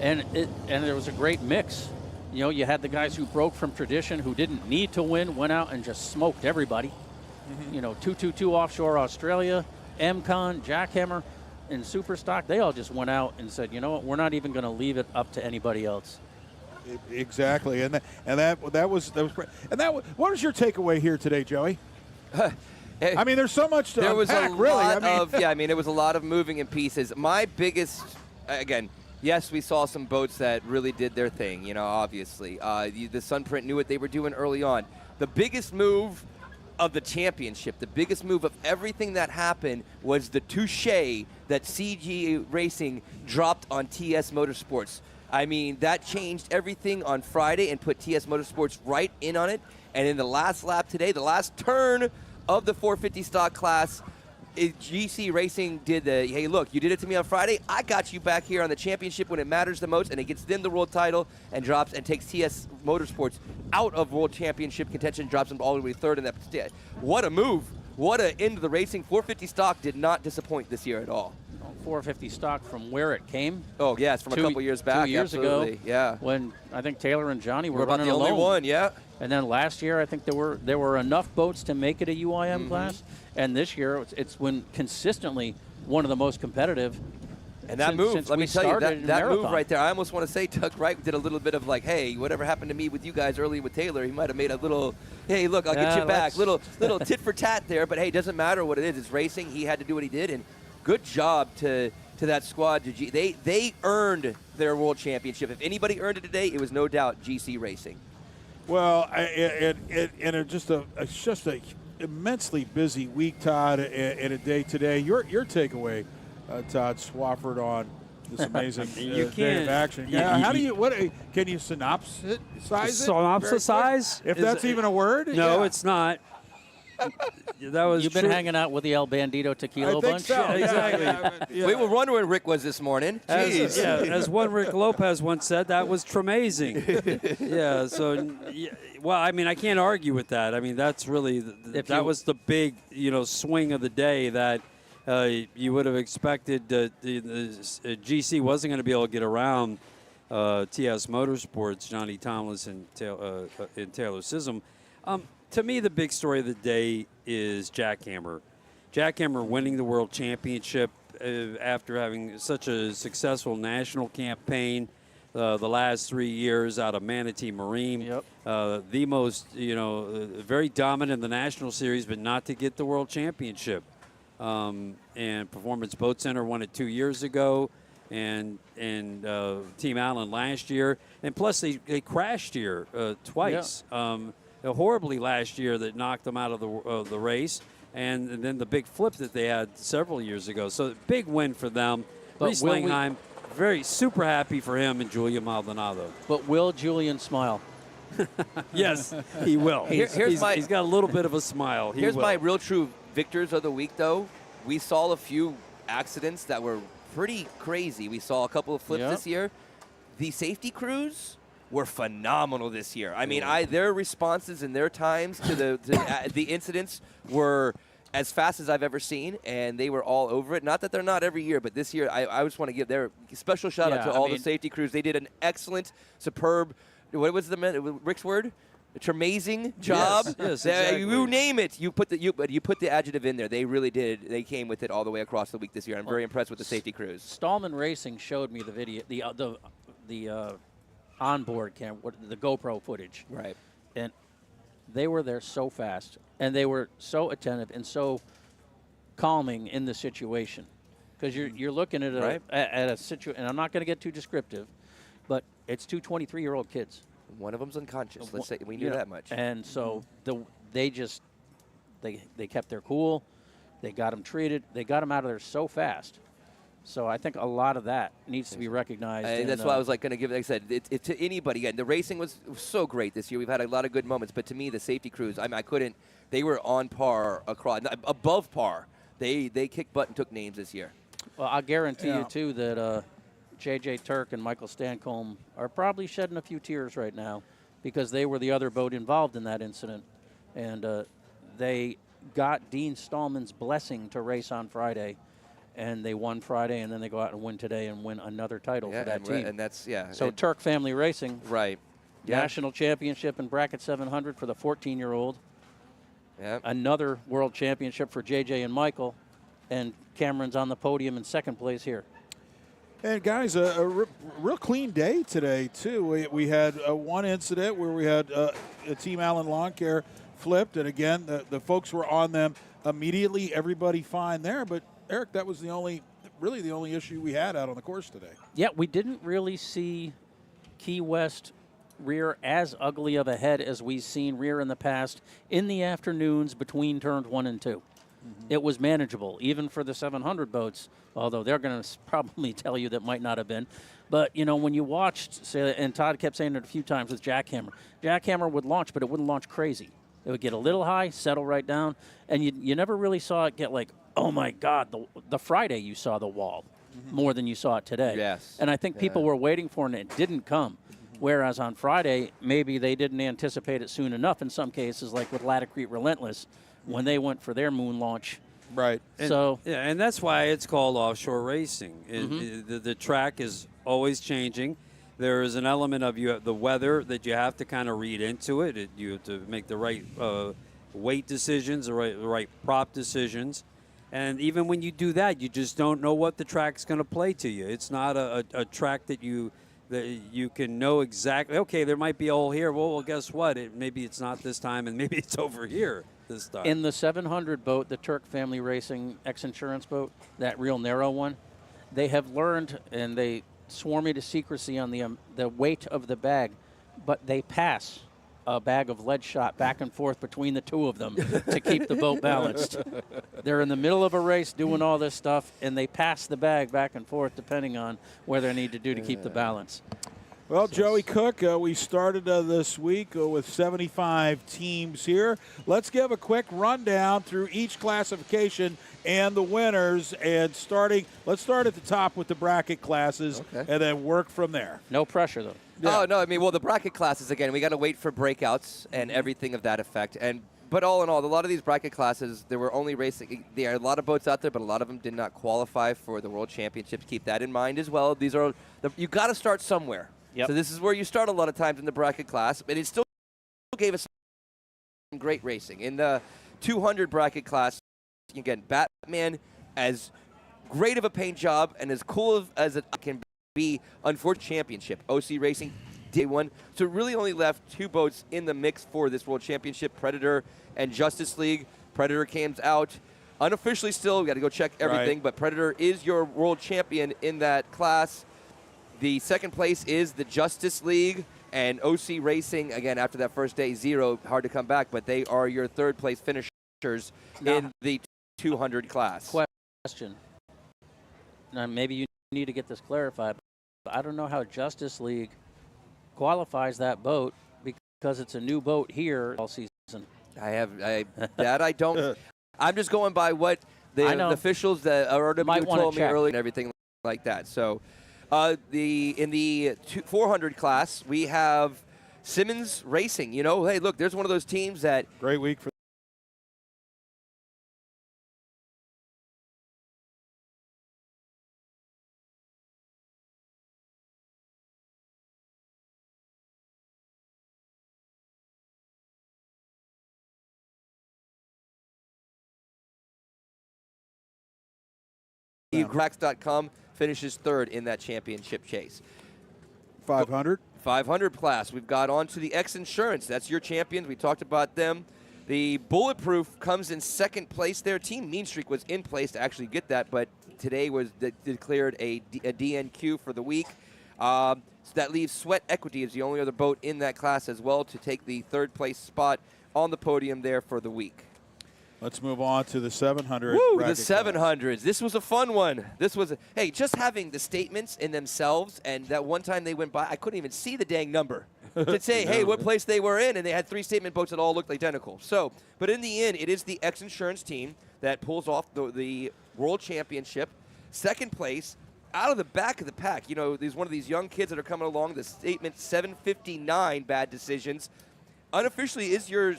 And there was a great mix. You know, you had the guys who broke from tradition, who didn't need to win, went out and just smoked everybody. You know, 222 Offshore Australia, MCon, Jackhammer, and Superstock, they all just went out and said, you know what, we're not even going to leave it up to anybody else. Exactly, and that was great. And what was your takeaway here today, Joey? I mean, there's so much to there was unpack, a really. lot I mean, of it was a lot of moving in pieces. My biggest, again, yes, we saw some boats that really did their thing. You know, obviously, the Sunprint knew what they were doing early on. The biggest move of the championship, the biggest move of everything that happened was the touche that CG Racing dropped on TS Motorsports. I mean, that changed everything on Friday and put TS Motorsports right in on it. And in the last lap today, the last turn of the 450 stock class, GC Racing did the, hey, look, you did it to me on Friday. I got you back here on the championship when it matters the most, and it gets them the world title and drops and takes TS Motorsports out of world championship contention, drops them all the way third in that. What a move what an end to the racing. 450 stock did not disappoint this year at all. 450 stock from where it came. Oh, yes, from a couple years back. 2 years absolutely. ago. Yeah. When I think Taylor and Johnny were about running the only alone. one, yeah. And then last year, I think there were enough boats to make it a UIM class. And this year, it's been consistently one of the most competitive. And that move, let me tell you, that move right there, I almost want to say Doug Wright did a little bit of like, hey, whatever happened to me with you guys earlier with Taylor, he might have made a little, hey, look, I'll get you back. Little tit for tat there, but hey, doesn't matter what it is. It's racing. He had to do what he did, and good job to that squad. They earned their world championship. If anybody earned it today, it was no doubt GC Racing. Well, it's just a immensely busy week, Todd, and a day today. Your takeaway, Todd Swafford, on this amazing day of action. How do you? What can you synopsize it? Synopsize? If that's even a word? No, it's not. That was You've been hanging out with the El Bandito Tequila bunch? So. Exactly. We were wondering where Rick was this morning. Jeez. As one Rick Lopez once said, that was tremazing. Yeah, so, well, I mean, I can't argue with that. I mean, that's really, that was the big, swing of the day that you would have expected the GC wasn't going to be able to get around TS Motorsports, Johnny Tomlinson, and Taylor Sism. To me, the big story of the day is Jackhammer. Jackhammer winning the World Championship after having such a successful national campaign the last 3 years out of Manatee Marine. Yep. The most, very dominant in the National Series, but not to get the World Championship. And Performance Boat Center won it 2 years ago, and Team Allen last year. And plus, they crashed here twice. Yeah. Horribly last year that knocked them out of the race, and then the big flip that they had several years ago. So big win for them. Reese Langheim, very super happy for him, and Julian Maldonado. But will Julian smile? Yes, he will. He's got a little bit of a smile. Here's my real true victors of the week, though. We saw a few accidents that were pretty crazy. We saw a couple of flips this year. The safety crews were phenomenal this year. I mean, their responses and their times to the incidents were as fast as I've ever seen, and they were all over it. Not that they're not every year, but this year I just want to give their special shout out to all the safety crews. They did an excellent, superb, what was Rick's word? Amazing job. Yes, exactly. You name it. You put the adjective in there. They really did. They came with it all the way across the week this year. I'm very impressed with the safety crews. Stallman Racing showed me the video, the onboard camera, the GoPro footage. Right. And they were there so fast, and they were so attentive and so calming in the situation. Because you're looking at a situation, and I'm not going to get too descriptive, but it's two 23-year-old kids. One of them's unconscious. Let's say we knew that much. And so they kept their cool. They got them treated. They got them out of there so fast. So I think a lot of that needs to be recognized. That's why I was going to give. Like I said, it to anybody. Again, the racing was so great this year. We've had a lot of good moments, but to me, the safety crews, I couldn't. They were on par, above par. They kicked butt and took names this year. Well, I guarantee you too that J.J. Turk and Michael Stancomb are probably shedding a few tears right now because they were the other boat involved in that incident, and they got Dean Stallman's blessing to race on Friday. And they won Friday, and then they go out and win today and win another title for that team. And that's, So Turk Family Racing. Right. National championship in bracket 700 for the 14-year-old. Yeah. Another world championship for JJ and Michael. And Cameron's on the podium in second place here. And, guys, a real clean day today, too. We had one incident where we had a Team Allen Lawn Care flipped. And, again, the folks were on them immediately. Everybody fine there. But Eric, that was the only issue we had out on the course today. Yeah, we didn't really see Key West rear as ugly of a head as we've seen rear in the past in the afternoons between turns 1 and 2. Mm-hmm. It was manageable, even for the 700 boats, although they're going to probably tell you that might not have been. But, when you watched, and Todd kept saying it a few times with Jackhammer would launch, but it wouldn't launch crazy. It would get a little high, settle right down, and you never really saw it get like, oh, my God, the Friday you saw the wall more than you saw it today. Yes. And I think people were waiting for it, and it didn't come. Whereas on Friday, maybe they didn't anticipate it soon enough in some cases, like with Laticrete Relentless, when they went for their moon launch. Right. So yeah, and that's why it's called offshore racing. The track is always changing. There is an element of the weather that you have to kind of read into it. You have to make the right weight decisions, the right prop decisions. And even when you do that, you just don't know what the track's going to play to you. It's not a track that you can know exactly. Okay, there might be a hole here. Well, guess what? Maybe it's not this time, and maybe it's over here this time. in the 700 boat, the Turk Family Racing X-Insurance boat, that real narrow one, they have learned, and they swore me to secrecy on the weight of the bag, but they pass a bag of lead shot back and forth between the two of them to keep the boat balanced. They're in the middle of a race doing all this stuff, and they pass the bag back and forth depending on where they need to do to keep the balance. Well, Joey Cook, we started this week with 75 teams here. Let's give a quick rundown through each classification and the winners. And let's start at the top with the bracket classes, and then work from there. No pressure, though. Yeah. Oh, no, I mean, well, the bracket classes, again, we got to wait for breakouts and everything of that effect. But all in all, a lot of these bracket classes, there were only racing. There are a lot of boats out there, but a lot of them did not qualify for the World Championships. Keep that in mind as well. These are you got to start somewhere. Yep. So this is where you start a lot of times in the bracket class, but it still gave us some great racing. In the 200 bracket class, again, Batman, as great of a paint job and as cool as it can be, unfortunate championship. OC Racing did one. So it really only left two boats in the mix for this World Championship, Predator and Justice League. Predator came out unofficially still. We got to go check everything, but Predator is your world champion in that class. The second place is the Justice League, and OC Racing, again, after that first day, 0, hard to come back, but they are your third place finishers in the 200 class. Question. Now, maybe you need to get this clarified, but I don't know how Justice League qualifies that boat because it's a new boat here all season. I don't. I'm just going by what the officials that RW told me earlier and everything like that. So. In the 400 class, we have Simmons Racing. You know, hey, look, there's one of those teams that great week for. Cracks.com finishes third in that championship chase. 500 class. We've got on to the X Insurance. That's your champions. We talked about them. The Bulletproof comes in second place there. Team Mean Streak was in place to actually get that, but today was declared a DNQ for the week. So that leaves Sweat Equity as the only other boat in that class as well to take the third place spot on the podium there for the week. Let's move on to the 700. Woo, the 700s. This was a fun one. Hey, just having the statements in themselves, and that one time they went by, I couldn't even see the dang number to say, hey, what place they were in, and they had 3 statement boats that all looked identical. So, but in the end, it is the X Insurance team that pulls off the World Championship. Second place, out of the back of the pack. You know, there's one of these young kids that are coming along, the statement 759 bad decisions. Unofficially is your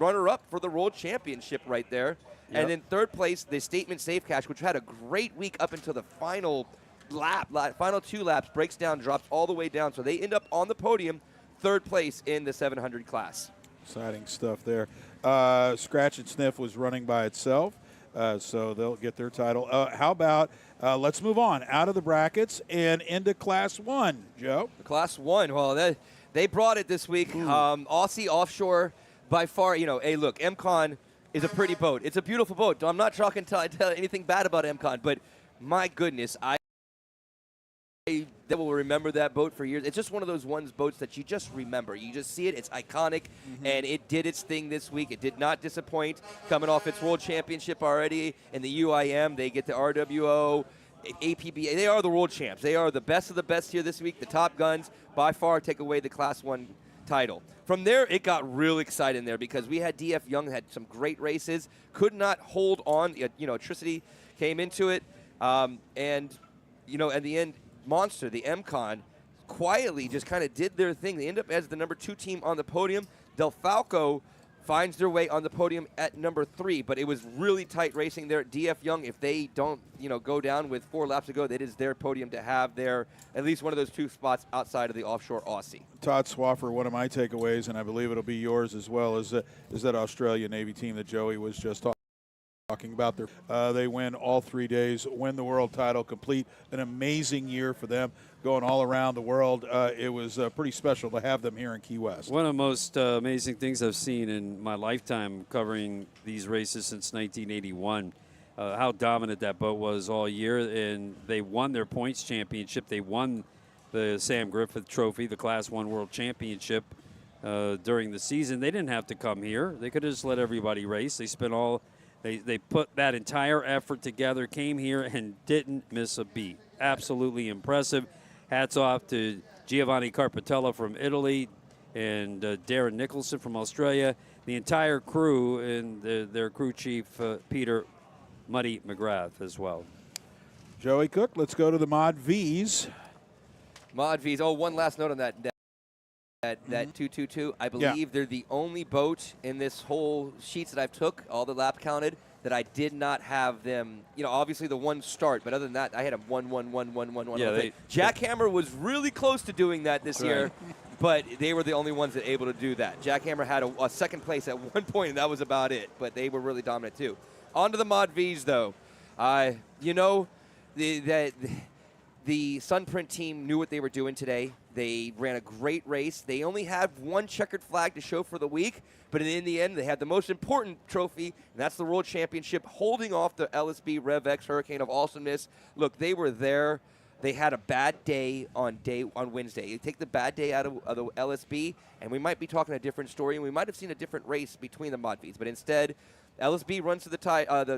runner-up for the World Championship right there. Yep. And then third place, the Statement Safe Cash, which had a great week up until the final final 2 laps, breaks down, drops all the way down. So they end up on the podium, third place in the 700 class. Exciting stuff there. Scratch and Sniff was running by itself, so they'll get their title. How about let's move on out of the brackets and into Class 1, Joe? Class 1, well, they brought it this week. Aussie Offshore, by far, you know, hey, look, MCon is a pretty boat. It's a beautiful boat. I'm not talking tell anything bad about MCon, but my goodness, I will remember that boat for years. It's just one of those boats that you just remember. You just see it. It's iconic, and it did its thing this week. It did not disappoint. Coming off its World Championship already in the UIM, they get the RWO. APBA, they are the world champs. They are the best of the best here this week. The Top Guns, by far, take away the Class 1 title. From there, it got real exciting there because we had DF Young, had some great races, could not hold on. You know, Tricity came into it. And, you know, at the end, Monster, the MCon, quietly just kind of did their thing. They end up as the number 2 team on the podium. Del Falco finds their way on the podium at number 3. But it was really tight racing there at DF Young. If they don't, go down with 4 laps to go, it is their podium to have their at least one of those 2 spots outside of the Offshore Aussie. Todd Swaffer, one of my takeaways, and I believe it'll be yours as well, is that Australia Navy team that Joey was just talking about. They win all 3 days, win the world title, complete an amazing year for them, going all around the world. It was pretty special to have them here in Key West. One of the most amazing things I've seen in my lifetime covering these races since 1981. How dominant that boat was all year, and they won their points championship. They won the Sam Griffith Trophy, the Class 1 World Championship during the season. They didn't have to come here. They could have just let everybody race. They spent all They put that entire effort together, came here, and didn't miss a beat. Absolutely impressive. Hats off to Giovanni Carpatella from Italy and Darren Nicholson from Australia, the entire crew, and their crew chief, Peter Muddy McGrath, as well. Joey Cook, let's go to the Mod Vs. Mod Vs. Oh, one last note on that 222. I believe they're the only boat in this whole sheets that I've took, all the lap counted, that I did not have them, obviously the 1 start, but other than that, I had them 1, 1, 1, 1, 1, 1. Yeah, Jackhammer was really close to doing that this year, but they were the only ones that able to do that. Jackhammer had a second place at one point, and that was about it, but they were really dominant too. On to the Mod Vs, though. The Sunprint team knew what they were doing today. They ran a great race. They only had 1 checkered flag to show for the week, but in the end, they had the most important trophy, and that's the World Championship, holding off the LSB Rev X Hurricane of Awesomeness. Look, they were there. They had a bad day on Wednesday. You take the bad day out of the LSB, and we might be talking a different story, and we might have seen a different race between the Mod Vs, but instead, LSB runs to the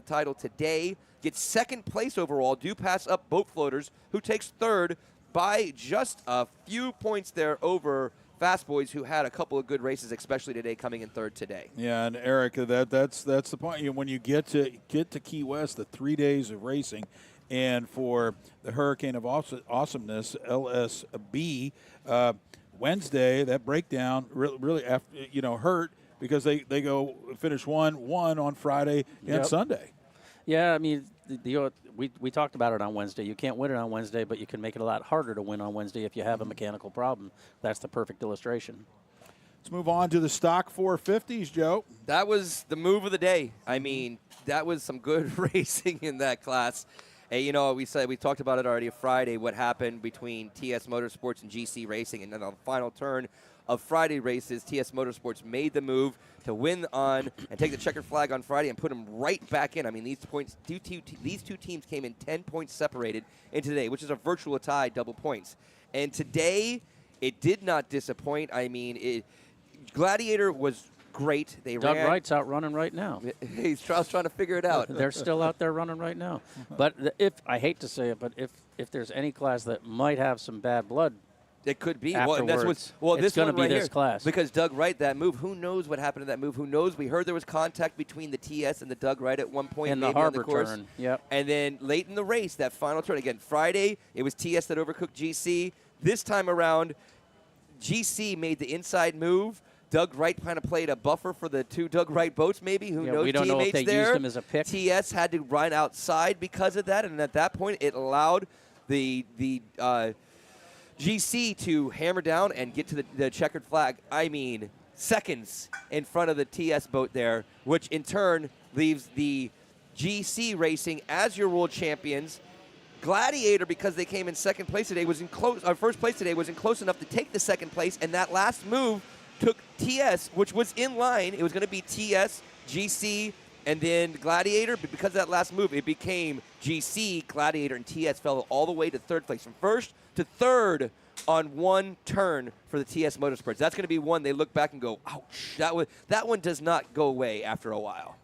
title today, gets 2nd place overall, do pass up Boat Floaters, who takes 3rd by just a few points there over Fast Boys, who had a couple of good races, especially today, coming in 3rd today. Yeah, and Eric, that's the point. When you get to Key West, the 3 days of racing, and for the Hurricane of Awesomeness, LSB, Wednesday, that breakdown really hurt, because they go finish 1-1 on Friday and Sunday. Yeah, I mean, we talked about it on Wednesday. You can't win it on Wednesday, but you can make it a lot harder to win on Wednesday if you have a mechanical problem. That's the perfect illustration. Let's move on to the stock 450s, Joe. That was the move of the day. I mean, that was some good racing in that class. Hey, we talked about it already Friday, what happened between TS Motorsports and GC Racing, and then on the final turn of Friday races, TS Motorsports made the move to win on and take the checkered flag on Friday and put them right back in. I mean, these two teams came in 10 points separated into today, which is a virtual tie, double points. And today, it did not disappoint. I mean, Gladiator was great. Doug Wright's out running right now. He's trying to figure it out. They're still out there running right now. But I hate to say it, but if there's any class that might have some bad blood, it could be. Afterwards, It's going to be right this here. class. Because Doug Wright, that move, who knows what happened to that move? Who knows? We heard there was contact between the TS and the Doug Wright at one point. In the maybe harbor on the course. turn, yep. And then late in the race, that final turn, again, Friday, it was TS that overcooked GC. This time around, GC made the inside move. Doug Wright kind of played a buffer for the 2 Doug Wright boats, maybe. Who knows? We don't know if they there. used him as a pick. TS had to run outside because of that, and at that point, it allowed the GC to hammer down and get to the checkered flag. I mean, seconds in front of the TS boat there, which in turn leaves the GC Racing as your world champions. Gladiator, because they came in 2nd place today, first place today, wasn't close enough to take the 2nd place, and that last move took TS, which was in line. It was going to be TS, GC, and then Gladiator, but because of that last move, it became GC, Gladiator, and TS fell all the way to 3rd place. From 1st to 3rd on 1 turn for the TS Motorsports. That's going to be one they look back and go, ouch. That one does not go away after a while.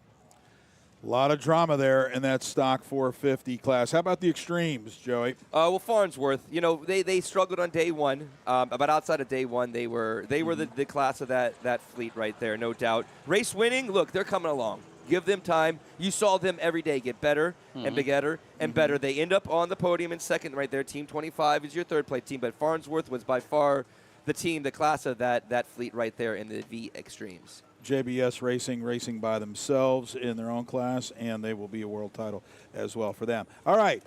A lot of drama there in that stock 450 class. How about the extremes, Joey? Well, Farnsworth, they struggled on day 1, but outside of day 1, they were the class of that fleet right there, no doubt. Race winning, look, they're coming along. Give them time. You saw them every day get better and better and better. They end up on the podium in 2nd right there. Team 25 is your 3rd place team, but Farnsworth was by far the class of that fleet right there in the V Extremes. JBS racing by themselves in their own class, and they will be a world title as well for them. All right,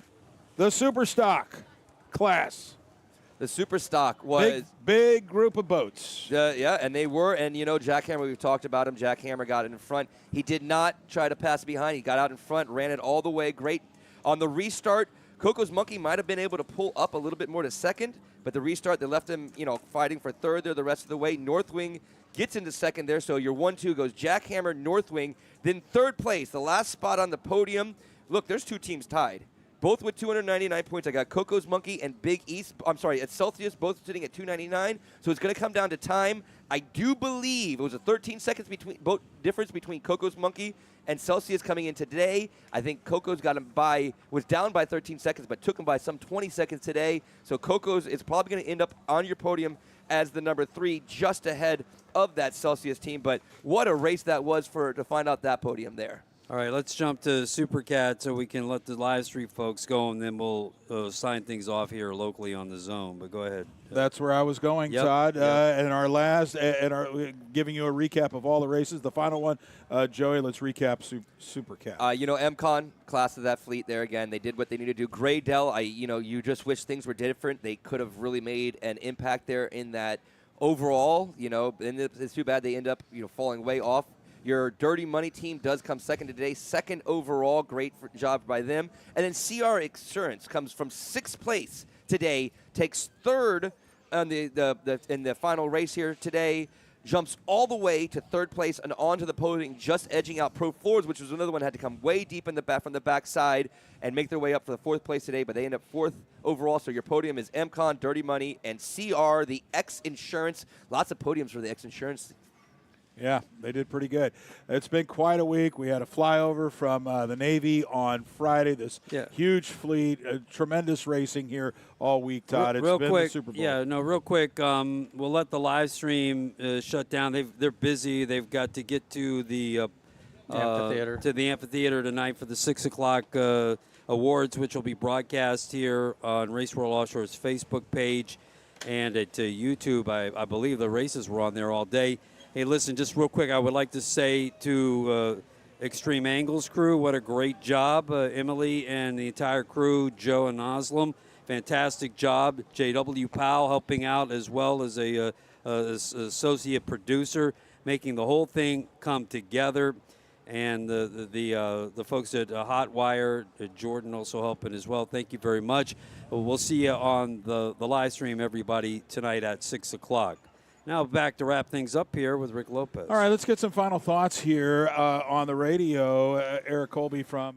the Superstock class. The Superstock was big group of boats. Yeah, and they were. And, you know, Jack Hammer, we've talked about him. Jack Hammer got in front. He did not try to pass behind. He got out in front, ran it all the way. Great. On the restart, Coco's Monkey might have been able to pull up a little bit more to second, but the restart, they left him, you know, fighting for third there the rest of the way. Northwing gets into second there, so your 1-2 goes Jack Hammer, Northwing. Then third place, the last spot on the podium. Look, there's two teams tied. Both with 299 points. I got Coco's Monkey and Big East. I'm sorry, at Celsius, both sitting at 299. So it's going to come down to time. I do believe it was a 13 seconds difference between Coco's Monkey and Celsius coming in today. I think Coco's got him was down by 13 seconds, but took him by some 20 seconds today. So Coco's is probably going to end up on your podium as the number 3, just ahead of that Celsius team. But what a race that was to find out that podium there. All right, let's jump to Supercat so we can let the live stream folks go, and then we'll sign things off here locally on the zone. But go ahead. That's where I was going, Todd. And our last, giving you a recap of all the races. The final one, Joey, let's recap Supercat. You know, MCon, class of that fleet there again. They did what they needed to do. Graydell, you just wish things were different. They could have really made an impact there in that overall, and it's too bad they end up, falling way off. Your Dirty Money team does come second today, second overall. Great job by them. And then CR Insurance comes from 6th place today, takes third on in the final race here today, jumps all the way to 3rd place and onto the podium, just edging out Pro Floors, which was another one that had to come way deep in the back from the backside and make their way up for the 4th place today, but they end up 4th overall. So your podium is MCon, Dirty Money, and CR, the X Insurance. Lots of podiums for the X Insurance. Yeah, they did pretty good. It's been quite a week. We had a flyover from the Navy on Friday. This huge fleet, tremendous racing here all week, Todd. Real it's been quick, the Super Bowl. Yeah, no, real quick. We'll let the live stream shut down. They're busy. They've got to get to the amphitheater tonight for the 6 o'clock awards, which will be broadcast here on Race World Offshore's Facebook page and at YouTube. I believe the races were on there all day. Hey, listen, just real quick, I would like to say to Extreme Angles crew, what a great job. Emily and the entire crew, Joe and Oslam, fantastic job. J.W. Powell helping out as well as a associate producer, making the whole thing come together. And the folks at Hotwire, Jordan also helping as well. Thank you very much. We'll see you on the live stream, everybody, tonight at 6 o'clock. Now back to wrap things up here with Rick Lopez. All right, let's get some final thoughts here on the radio. Eric Colby from